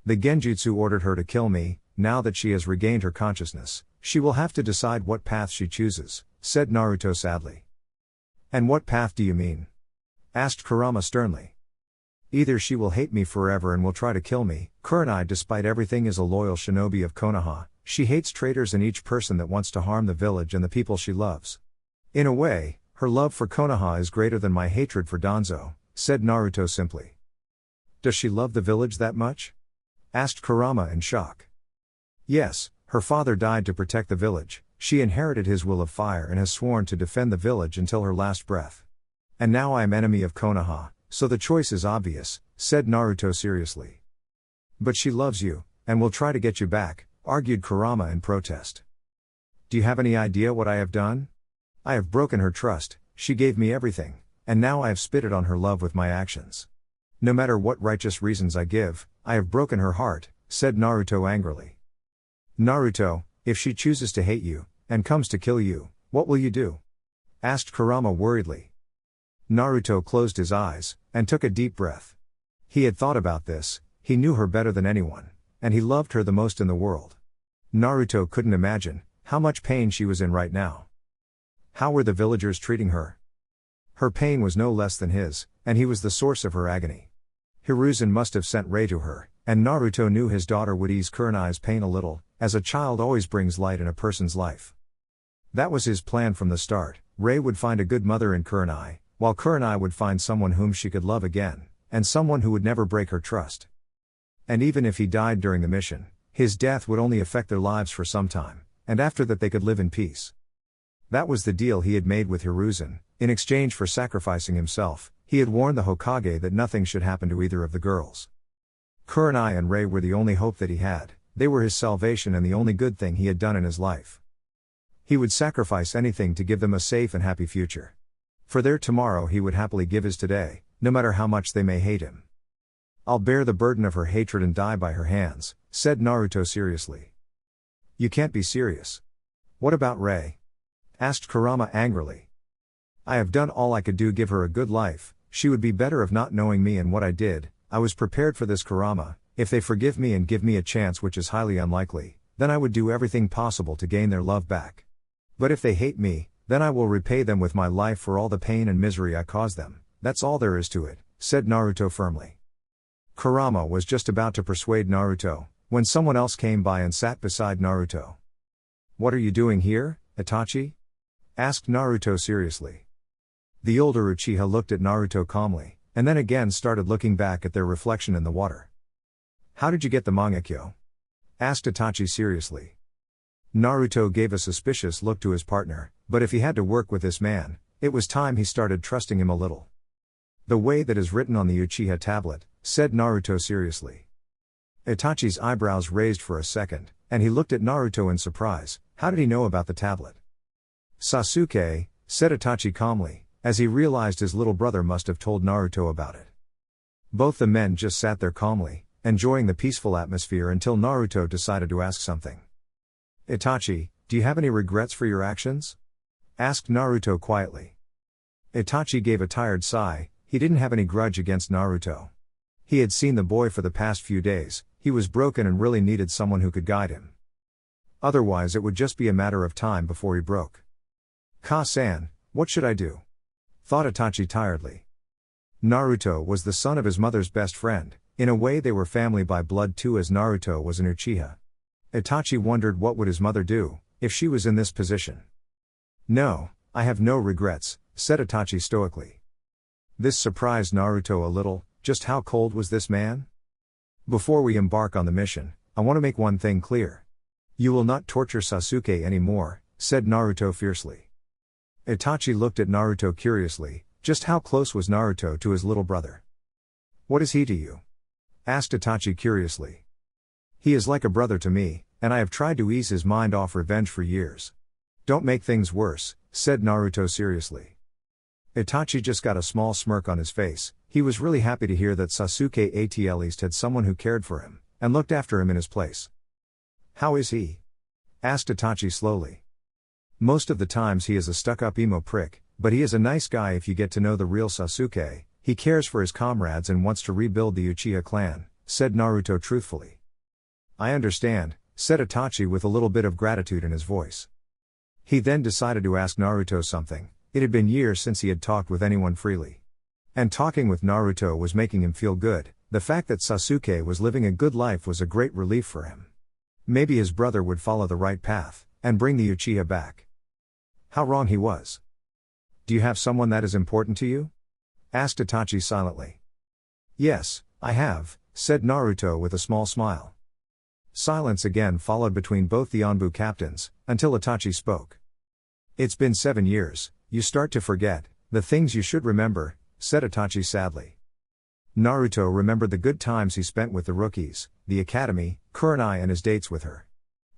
The genjutsu ordered her to kill me, now that she has regained her consciousness, she will have to decide what path she chooses, said Naruto sadly. And what path do you mean? Asked Kurama sternly. Either she will hate me forever and will try to kill me, Kurenai despite everything is a loyal shinobi of Konoha, she hates traitors and each person that wants to harm the village and the people she loves. In a way, her love for Konoha is greater than my hatred for Danzo, said Naruto simply. Does she love the village that much? Asked Kurama in shock. Yes, her father died to protect the village, she inherited his will of fire and has sworn to defend the village until her last breath. And now I am enemy of Konoha, so the choice is obvious, said Naruto seriously. But she loves you, and will try to get you back, argued Kurama in protest. Do you have any idea what I have done? I have broken her trust, she gave me everything, and now I have spitted on her love with my actions. No matter what righteous reasons I give, I have broken her heart, said Naruto angrily. Naruto, if she chooses to hate you, and comes to kill you, what will you do? Asked Kurama worriedly. Naruto closed his eyes, and took a deep breath. He had thought about this, he knew her better than anyone, and he loved her the most in the world. Naruto couldn't imagine how much pain she was in right now. How were the villagers treating her? Her pain was no less than his, and he was the source of her agony. Hiruzen must have sent Rei to her, and Naruto knew his daughter would ease Kurenai's pain a little, as a child always brings light in a person's life. That was his plan from the start. Rei would find a good mother in Kurenai, while Kurenai would find someone whom she could love again, and someone who would never break her trust. And even if he died during the mission, his death would only affect their lives for some time, and after that they could live in peace. That was the deal he had made with Hiruzen. In exchange for sacrificing himself, he had warned the Hokage that nothing should happen to either of the girls. Kurenai and Rei were the only hope that he had, they were his salvation and the only good thing he had done in his life. He would sacrifice anything to give them a safe and happy future. For their tomorrow he would happily give his today, no matter how much they may hate him. I'll bear the burden of her hatred and die by her hands, said Naruto seriously. You can't be serious. What about Rei? Asked Kurama angrily. I have done all I could do, give her a good life, she would be better of not knowing me and what I did. I was prepared for this, Kurama. If they forgive me and give me a chance, which is highly unlikely, then I would do everything possible to gain their love back. But if they hate me, then I will repay them with my life for all the pain and misery I caused them, that's all there is to it, said Naruto firmly. Kurama was just about to persuade Naruto, when someone else came by and sat beside Naruto. What are you doing here, Itachi? Asked Naruto seriously. The older Uchiha looked at Naruto calmly, and then again started looking back at their reflection in the water. How did you get the Mangekyo? Asked Itachi seriously. Naruto gave a suspicious look to his partner, but if he had to work with this man, it was time he started trusting him a little. The way that is written on the Uchiha tablet, said Naruto seriously. Itachi's eyebrows raised for a second, and he looked at Naruto in surprise. How did he know about the tablet? Sasuke, said Itachi calmly, as he realized his little brother must have told Naruto about it. Both the men just sat there calmly, enjoying the peaceful atmosphere until Naruto decided to ask something. Itachi, do you have any regrets for your actions? Asked Naruto quietly. Itachi gave a tired sigh. He didn't have any grudge against Naruto. He had seen the boy for the past few days. He was broken and really needed someone who could guide him. Otherwise it would just be a matter of time before he broke. Ka-san, what should I do? Thought Itachi tiredly. Naruto was the son of his mother's best friend. In a way they were family by blood too, as Naruto was an Uchiha. Itachi wondered what would his mother do if she was in this position. No, I have no regrets, said Itachi stoically. This surprised Naruto a little. Just how cold was this man? Before we embark on the mission, I want to make one thing clear. You will not torture Sasuke anymore, said Naruto fiercely. Itachi looked at Naruto curiously. Just how close was Naruto to his little brother? What is he to you? Asked Itachi curiously. He is like a brother to me, and I have tried to ease his mind off revenge for years. Don't make things worse, said Naruto seriously. Itachi just got a small smirk on his face. He was really happy to hear that Sasuke at least had someone who cared for him, and looked after him in his place. How is he? Asked Itachi slowly. Most of the times he is a stuck-up emo prick, but he is a nice guy if you get to know the real Sasuke. He cares for his comrades and wants to rebuild the Uchiha clan, said Naruto truthfully. I understand, said Itachi with a little bit of gratitude in his voice. He then decided to ask Naruto something. It had been years since he had talked with anyone freely. And talking with Naruto was making him feel good. The fact that Sasuke was living a good life was a great relief for him. Maybe his brother would follow the right path, and bring the Uchiha back. How wrong he was. Do you have someone that is important to you? Asked Itachi silently. Yes, I have, said Naruto with a small smile. Silence again followed between both the Anbu captains, until Itachi spoke. It's been 7 years, you start to forget the things you should remember, said Itachi sadly. Naruto remembered the good times he spent with the rookies, the academy, Kurenai and his dates with her.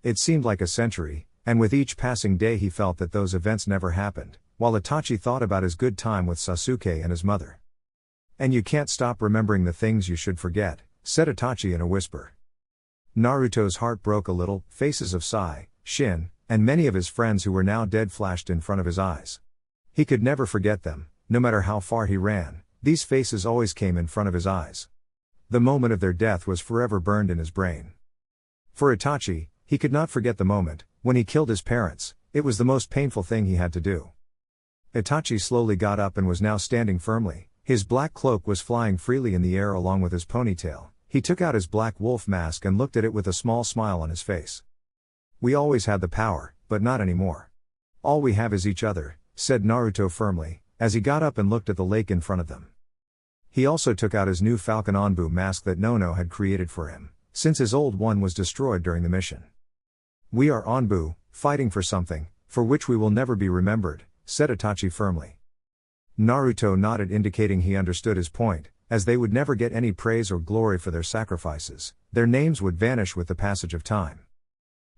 It seemed like a century, and with each passing day he felt that those events never happened, while Itachi thought about his good time with Sasuke and his mother. And you can't stop remembering the things you should forget, said Itachi in a whisper. Naruto's heart broke a little. Faces of Sai, Shin, and many of his friends who were now dead flashed in front of his eyes. He could never forget them, no matter how far he ran. These faces always came in front of his eyes. The moment of their death was forever burned in his brain. For Itachi, he could not forget the moment when he killed his parents. It was the most painful thing he had to do. Itachi slowly got up and was now standing firmly. His black cloak was flying freely in the air along with his ponytail. He took out his black wolf mask and looked at it with a small smile on his face. We always had the power, but not anymore. All we have is each other, said Naruto firmly, as he got up and looked at the lake in front of them. He also took out his new Falcon Anbu mask that Nono had created for him, since his old one was destroyed during the mission. We are Anbu, fighting for something, for which we will never be remembered, said Itachi firmly. Naruto nodded, indicating he understood his point, as they would never get any praise or glory for their sacrifices. Their names would vanish with the passage of time.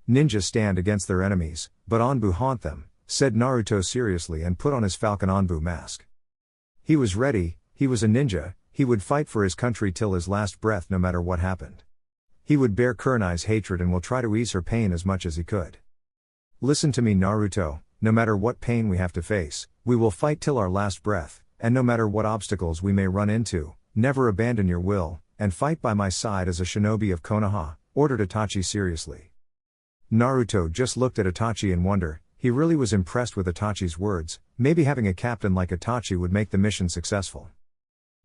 Ninjas stand against their enemies, but Anbu haunt them, said Naruto seriously and put on his Falcon Anbu mask. He was ready, he was a ninja, he would fight for his country till his last breath no matter what happened. He would bear Kurenai's hatred and will try to ease her pain as much as he could. Listen to me, Naruto, no matter what pain we have to face, we will fight till our last breath, and no matter what obstacles we may run into, never abandon your will, and fight by my side as a shinobi of Konoha, ordered Itachi seriously. Naruto just looked at Itachi in wonder. He really was impressed with Itachi's words. Maybe having a captain like Itachi would make the mission successful.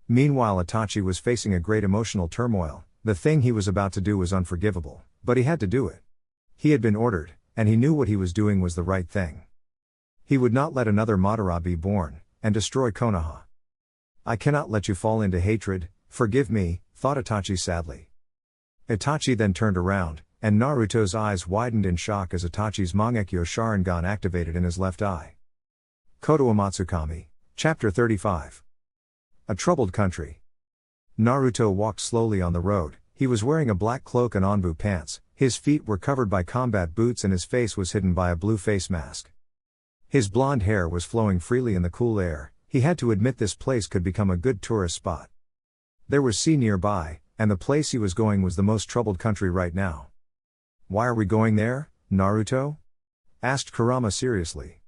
Meanwhile, Itachi was facing a great emotional turmoil. The thing he was about to do was unforgivable, but he had to do it. He had been ordered, and he knew what he was doing was the right thing. He would not let another Madara be born, and destroy Konoha. I cannot let you fall into hatred, forgive me, thought Itachi sadly. Itachi then turned around, and Naruto's eyes widened in shock as Itachi's Mangekyo Sharingan activated in his left eye. Koto Amatsukami, Chapter 35. A troubled country. Naruto walked slowly on the road. He was wearing a black cloak and Anbu pants, his feet were covered by combat boots and his face was hidden by a blue face mask. His blonde hair was flowing freely in the cool air. He had to admit this place could become a good tourist spot. There was sea nearby, and the place he was going was the most troubled country right now. "Why are we going there, Naruto?" asked Kurama seriously.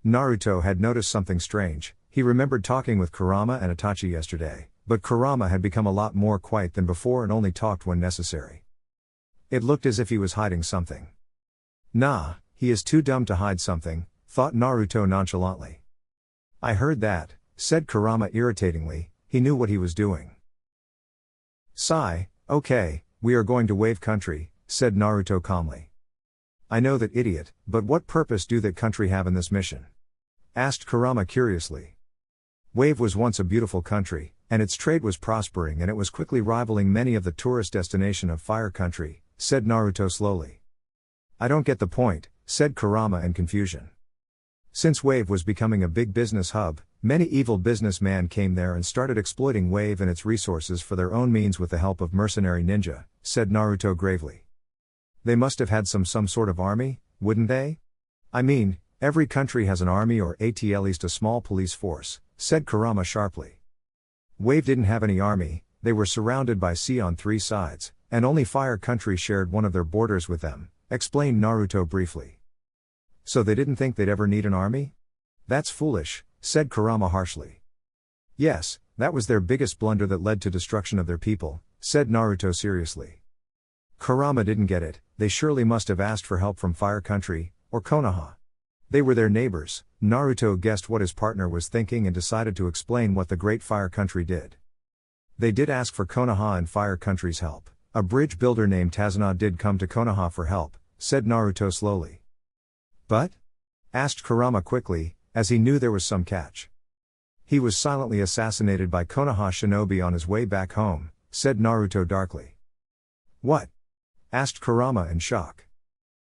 Naruto had noticed something strange. He remembered talking with Kurama and Itachi yesterday, but Kurama had become a lot more quiet than before and only talked when necessary. It looked as if he was hiding something. "Nah, he is too dumb to hide something," thought Naruto nonchalantly. "I heard that," said Kurama irritatingly. He knew what he was doing. "Sigh, okay, we are going to Wave Country," said Naruto calmly. "I know that idiot, but what purpose do that country have in this mission?" asked Kurama curiously. Wave was once a beautiful country, and its trade was prospering and it was quickly rivaling many of the tourist destinations of Fire Country, said Naruto slowly. "I don't get the point," said Kurama in confusion. Since Wave was becoming a big business hub, many evil businessmen came there and started exploiting Wave and its resources for their own means with the help of mercenary ninja, said Naruto gravely. "They must have had some sort of army, wouldn't they? I mean, every country has an army or at least a small police force," said Kurama sharply. Wave didn't have any army, they were surrounded by sea on 3 sides, and only Fire Country shared one of their borders with them, explained Naruto briefly. "So they didn't think they'd ever need an army? That's foolish," said Kurama harshly. "Yes, that was their biggest blunder that led to destruction of their people," said Naruto seriously. Kurama didn't get it. They surely must have asked for help from Fire Country, or Konoha. They were their neighbors. Naruto guessed what his partner was thinking and decided to explain what the Great Fire Country did. "They did ask for Konoha and Fire Country's help. A bridge builder named Tazuna did come to Konoha for help," said Naruto slowly. "But?" asked Kurama quickly, as he knew there was some catch. "He was silently assassinated by Konoha shinobi on his way back home," said Naruto darkly. "What?" asked Kurama in shock.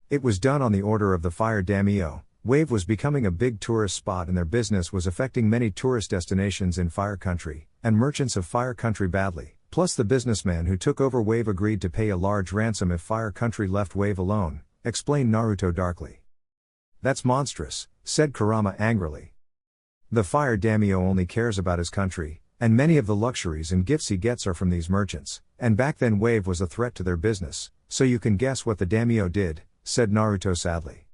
"It was done on the order of the Fire Daimyo. Wave was becoming a big tourist spot and their business was affecting many tourist destinations in Fire Country, and merchants of Fire Country badly. Plus the businessman who took over Wave agreed to pay a large ransom if Fire Country left Wave alone," explained Naruto darkly. "That's monstrous," said Kurama angrily. "The Fire Daimyo only cares about his country, and many of the luxuries and gifts he gets are from these merchants, and back then Wave was a threat to their business, so you can guess what the Daimyo did," said Naruto sadly.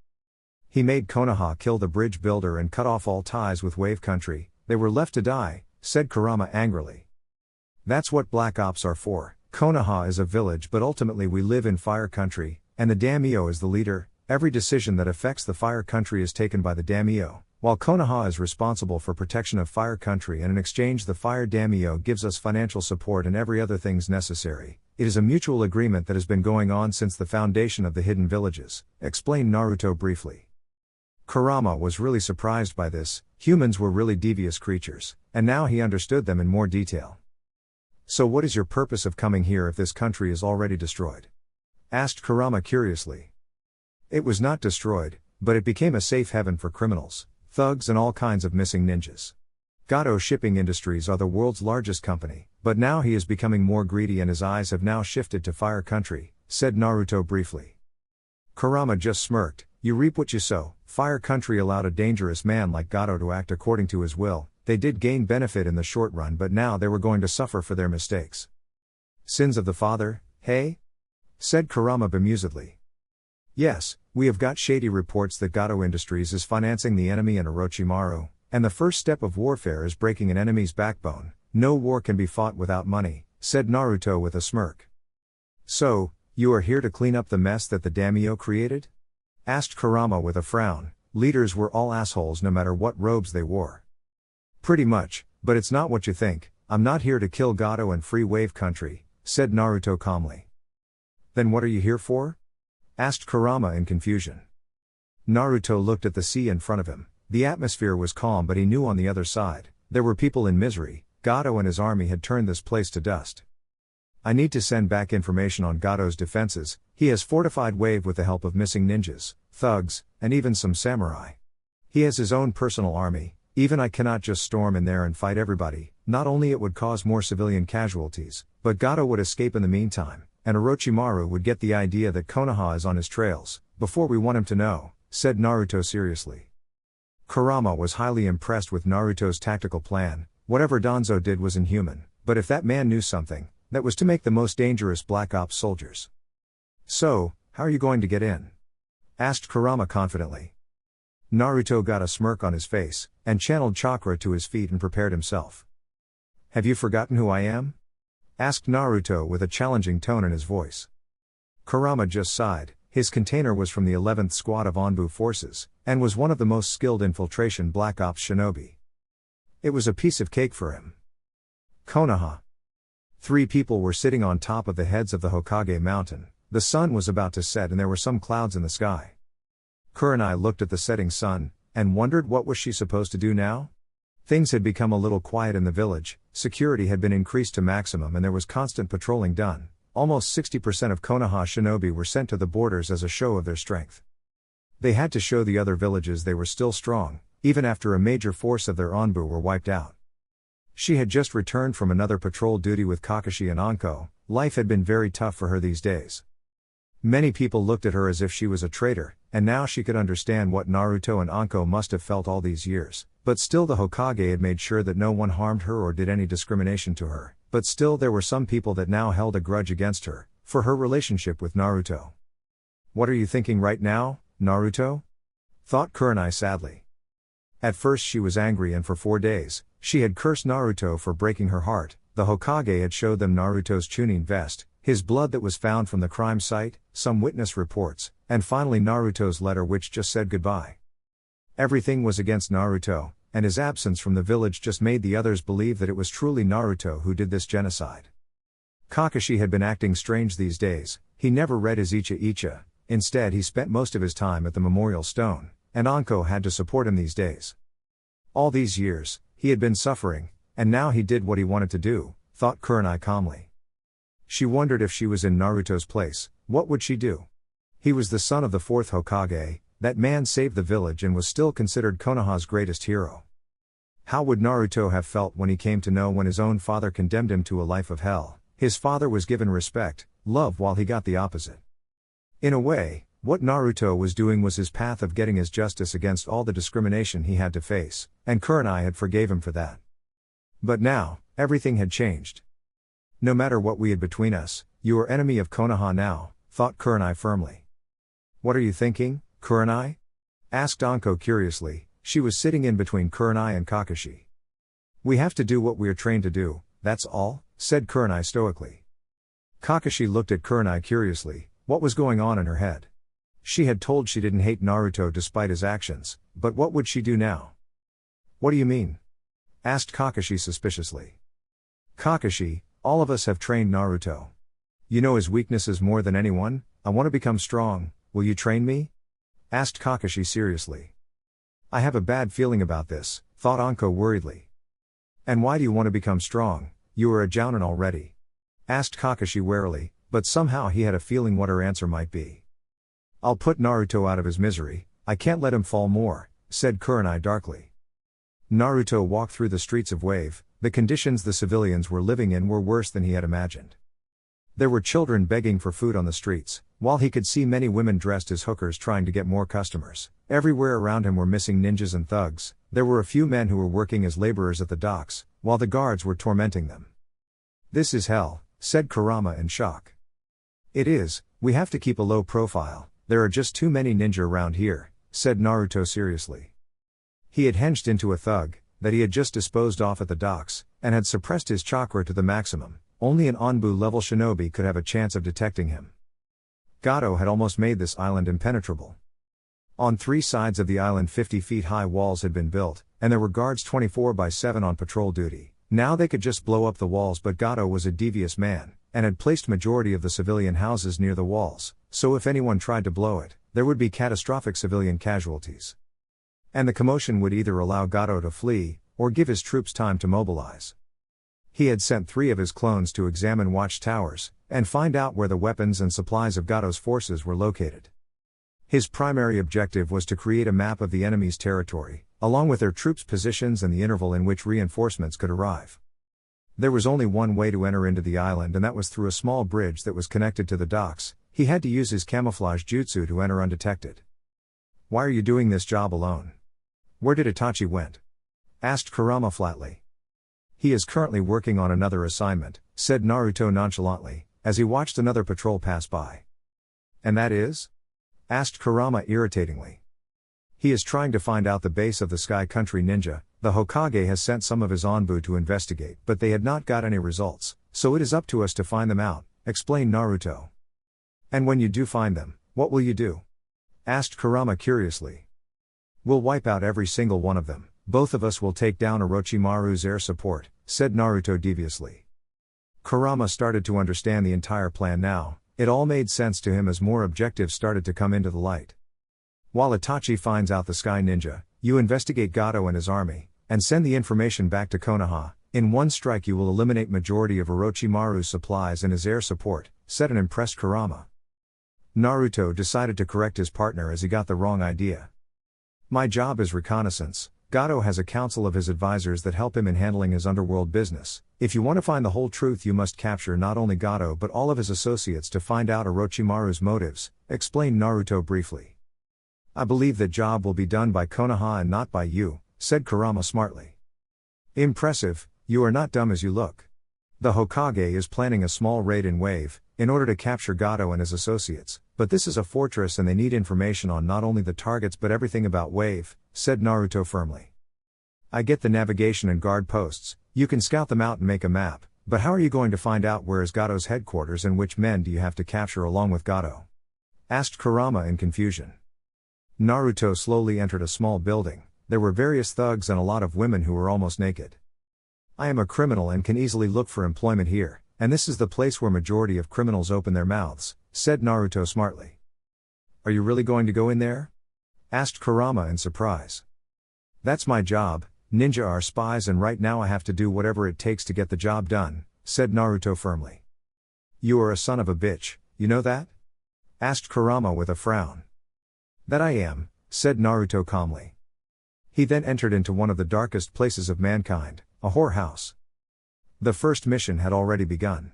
"He made Konoha kill the bridge builder and cut off all ties with Wave Country. They were left to die," said Kurama angrily. "That's what Black Ops are for. Konoha is a village but ultimately we live in Fire Country, and the Daimyo is the leader. Every decision that affects the Fire Country is taken by the Daimyo, while Konoha is responsible for protection of Fire Country and in exchange the Fire Daimyo gives us financial support and every other things necessary. It is a mutual agreement that has been going on since the foundation of the hidden villages," explained Naruto briefly. Kurama was really surprised by this. Humans were really devious creatures, and now he understood them in more detail. "So what is your purpose of coming here if this country is already destroyed?" asked Kurama curiously. "It was not destroyed, but it became a safe haven for criminals, thugs and all kinds of missing ninjas. Gato Shipping Industries are the world's largest company, but now he is becoming more greedy and his eyes have now shifted to Fire Country," said Naruto briefly. Kurama just smirked. "You reap what you sow." Fire Country allowed a dangerous man like Gato to act according to his will. They did gain benefit in the short run but now they were going to suffer for their mistakes. "Sins of the father, hey?" said Kurama bemusedly. "Yes, we have got shady reports that Gato Industries is financing the enemy and Orochimaru, and the first step of warfare is breaking an enemy's backbone. No war can be fought without money," said Naruto with a smirk. "So, you are here to clean up the mess that the Daimyo created?" asked Kurama with a frown. Leaders were all assholes no matter what robes they wore. "Pretty much, but it's not what you think. I'm not here to kill Gato and free Wave Country," said Naruto calmly. "Then what are you here for?" asked Kurama in confusion. Naruto looked at the sea in front of him. The atmosphere was calm but he knew on the other side, there were people in misery. Gato and his army had turned this place to dust. "I need to send back information on Gato's defenses. He has fortified Wave with the help of missing ninjas, thugs, and even some samurai. He has his own personal army, even I cannot just storm in there and fight everybody," Not only it would cause more civilian casualties, but Gato would escape in the meantime, and Orochimaru would get the idea that Konoha is on his trails, before we want him to know, said Naruto seriously. Kurama was highly impressed with Naruto's tactical plan. Whatever Danzo did was inhuman, but if that man knew something, that was to make the most dangerous Black Ops soldiers. So, how are you going to get in? Asked Kurama confidently. Naruto got a smirk on his face, and channeled chakra to his feet and prepared himself. Have you forgotten who I am? Asked Naruto with a challenging tone in his voice. Kurama just sighed. His container was from the 11th Squad of Anbu forces, and was one of the most skilled infiltration Black Ops shinobi. It was a piece of cake for him. Konoha. 3 people were sitting on top of the heads of the Hokage mountain. The sun was about to set and there were some clouds in the sky. Kurenai looked at the setting sun, and wondered what was she supposed to do now? Things had become a little quiet in the village, security had been increased to maximum and there was constant patrolling done. Almost 60% of Konoha shinobi were sent to the borders as a show of their strength. They had to show the other villages they were still strong, even after a major force of their Anbu were wiped out. She had just returned from another patrol duty with Kakashi and Anko. Life had been very tough for her these days. Many people looked at her as if she was a traitor, and now she could understand what Naruto and Anko must have felt all these years, but still the Hokage had made sure that no one harmed her or did any discrimination to her, but still there were some people that now held a grudge against her, for her relationship with Naruto. What are you thinking right now, Naruto? Thought Kurenai sadly. At first she was angry and for 4 days, she had cursed Naruto for breaking her heart. The Hokage had showed them Naruto's tuning vest, his blood that was found from the crime site, some witness reports, and finally Naruto's letter which just said goodbye. Everything was against Naruto, and his absence from the village just made the others believe that it was truly Naruto who did this genocide. Kakashi had been acting strange these days. He never read his Uchiha. Instead he spent most of his time at the memorial stone, and Anko had to support him these days. All these years, he had been suffering, and now he did what he wanted to do, thought Kurenai calmly. She wondered if she was in Naruto's place, what would she do? He was the son of the 4th Hokage, that man saved the village and was still considered Konoha's greatest hero. How would Naruto have felt when he came to know when his own father condemned him to a life of hell? His father was given respect, love while he got the opposite. In a way, what Naruto was doing was his path of getting his justice against all the discrimination he had to face, and Kurenai had forgave him for that. But now, everything had changed. No matter what we had between us, you are enemy of Konoha now, thought Kurenai firmly. What are you thinking, Kurenai? Asked Anko curiously. She was sitting in between Kurenai and Kakashi. We have to do what we are trained to do, that's all, said Kurenai stoically. Kakashi looked at Kurenai curiously. What was going on in her head? She had told she didn't hate Naruto despite his actions, but what would she do now? What do you mean? Asked Kakashi suspiciously. Kakashi, all of us have trained Naruto. You know his weaknesses more than anyone. I want to become strong, will you train me? Asked Kakashi seriously. I have a bad feeling about this, thought Anko worriedly. And why do you want to become strong? You are a jounin already. Asked Kakashi warily, but somehow he had a feeling what her answer might be. I'll put Naruto out of his misery, I can't let him fall more, said Kurenai darkly. Naruto walked through the streets of Wave. The conditions the civilians were living in were worse than he had imagined. There were children begging for food on the streets, while he could see many women dressed as hookers trying to get more customers. Everywhere around him were missing ninjas and thugs. There were a few men who were working as laborers at the docks, while the guards were tormenting them. This is hell, said Kurama in shock. It is, we have to keep a low profile, there are just too many ninja around here, said Naruto seriously. He had hinged into a thug, that he had just disposed off at the docks, and had suppressed his chakra to the maximum. Only an Anbu-level shinobi could have a chance of detecting him. Gato had almost made this island impenetrable. On 3 sides of the island 50 feet high walls had been built, and there were guards 24/7 on patrol duty. Now they could just blow up the walls, but Gato was a devious man, and had placed majority of the civilian houses near the walls, so if anyone tried to blow it, there would be catastrophic civilian casualties. And the commotion would either allow Gato to flee, or give his troops time to mobilize. He had sent 3 of his clones to examine watchtowers, and find out where the weapons and supplies of Gato's forces were located. His primary objective was to create a map of the enemy's territory, along with their troops' positions and the interval in which reinforcements could arrive. There was only one way to enter into the island, and that was through a small bridge that was connected to the docks. He had to use his camouflage jutsu to enter undetected. "Why are you doing this job alone? Where did Itachi went?" asked Kurama flatly. "He is currently working on another assignment," said Naruto nonchalantly, as he watched another patrol pass by. "And that is?" asked Kurama irritatingly. "He is trying to find out the base of the Sky Country Ninja. The Hokage has sent some of his Anbu to investigate, but they had not got any results, so it is up to us to find them out," explained Naruto. "And when you do find them, what will you do?" asked Kurama curiously. "We'll wipe out every single one of them. Both of us will take down Orochimaru's air support," said Naruto deviously. Kurama started to understand the entire plan now. It all made sense to him as more objectives started to come into the light. While Itachi finds out the Sky Ninja, you investigate Gato and his army, and send the information back to Konoha. In one strike you will eliminate majority of Orochimaru's supplies and his air support, said an impressed Kurama. Naruto decided to correct his partner as he got the wrong idea. "My job is reconnaissance. Gato has a council of his advisors that help him in handling his underworld business. If you want to find the whole truth, you must capture not only Gato but all of his associates to find out Orochimaru's motives," explained Naruto briefly. "I believe that job will be done by Konoha and not by you," said Kurama smartly. "Impressive, you are not dumb as you look. The Hokage is planning a small raid in Wave, in order to capture Gato and his associates, but this is a fortress and they need information on not only the targets but everything about Wave," said Naruto firmly. "I get the navigation and guard posts, you can scout them out and make a map, but how are you going to find out where is Gato's headquarters and which men do you have to capture along with Gato?" asked Kurama in confusion. Naruto slowly entered a small building. There were various thugs and a lot of women who were almost naked. "I am a criminal and can easily look for employment here, and this is the place where majority of criminals open their mouths," said Naruto smartly. "Are you really going to go in there?" asked Kurama in surprise. "That's my job, ninja are spies and right now I have to do whatever it takes to get the job done," said Naruto firmly. "You are a son of a bitch, you know that?" asked Kurama with a frown. "That I am," said Naruto calmly. He then entered into one of the darkest places of mankind, a whorehouse. The first mission had already begun.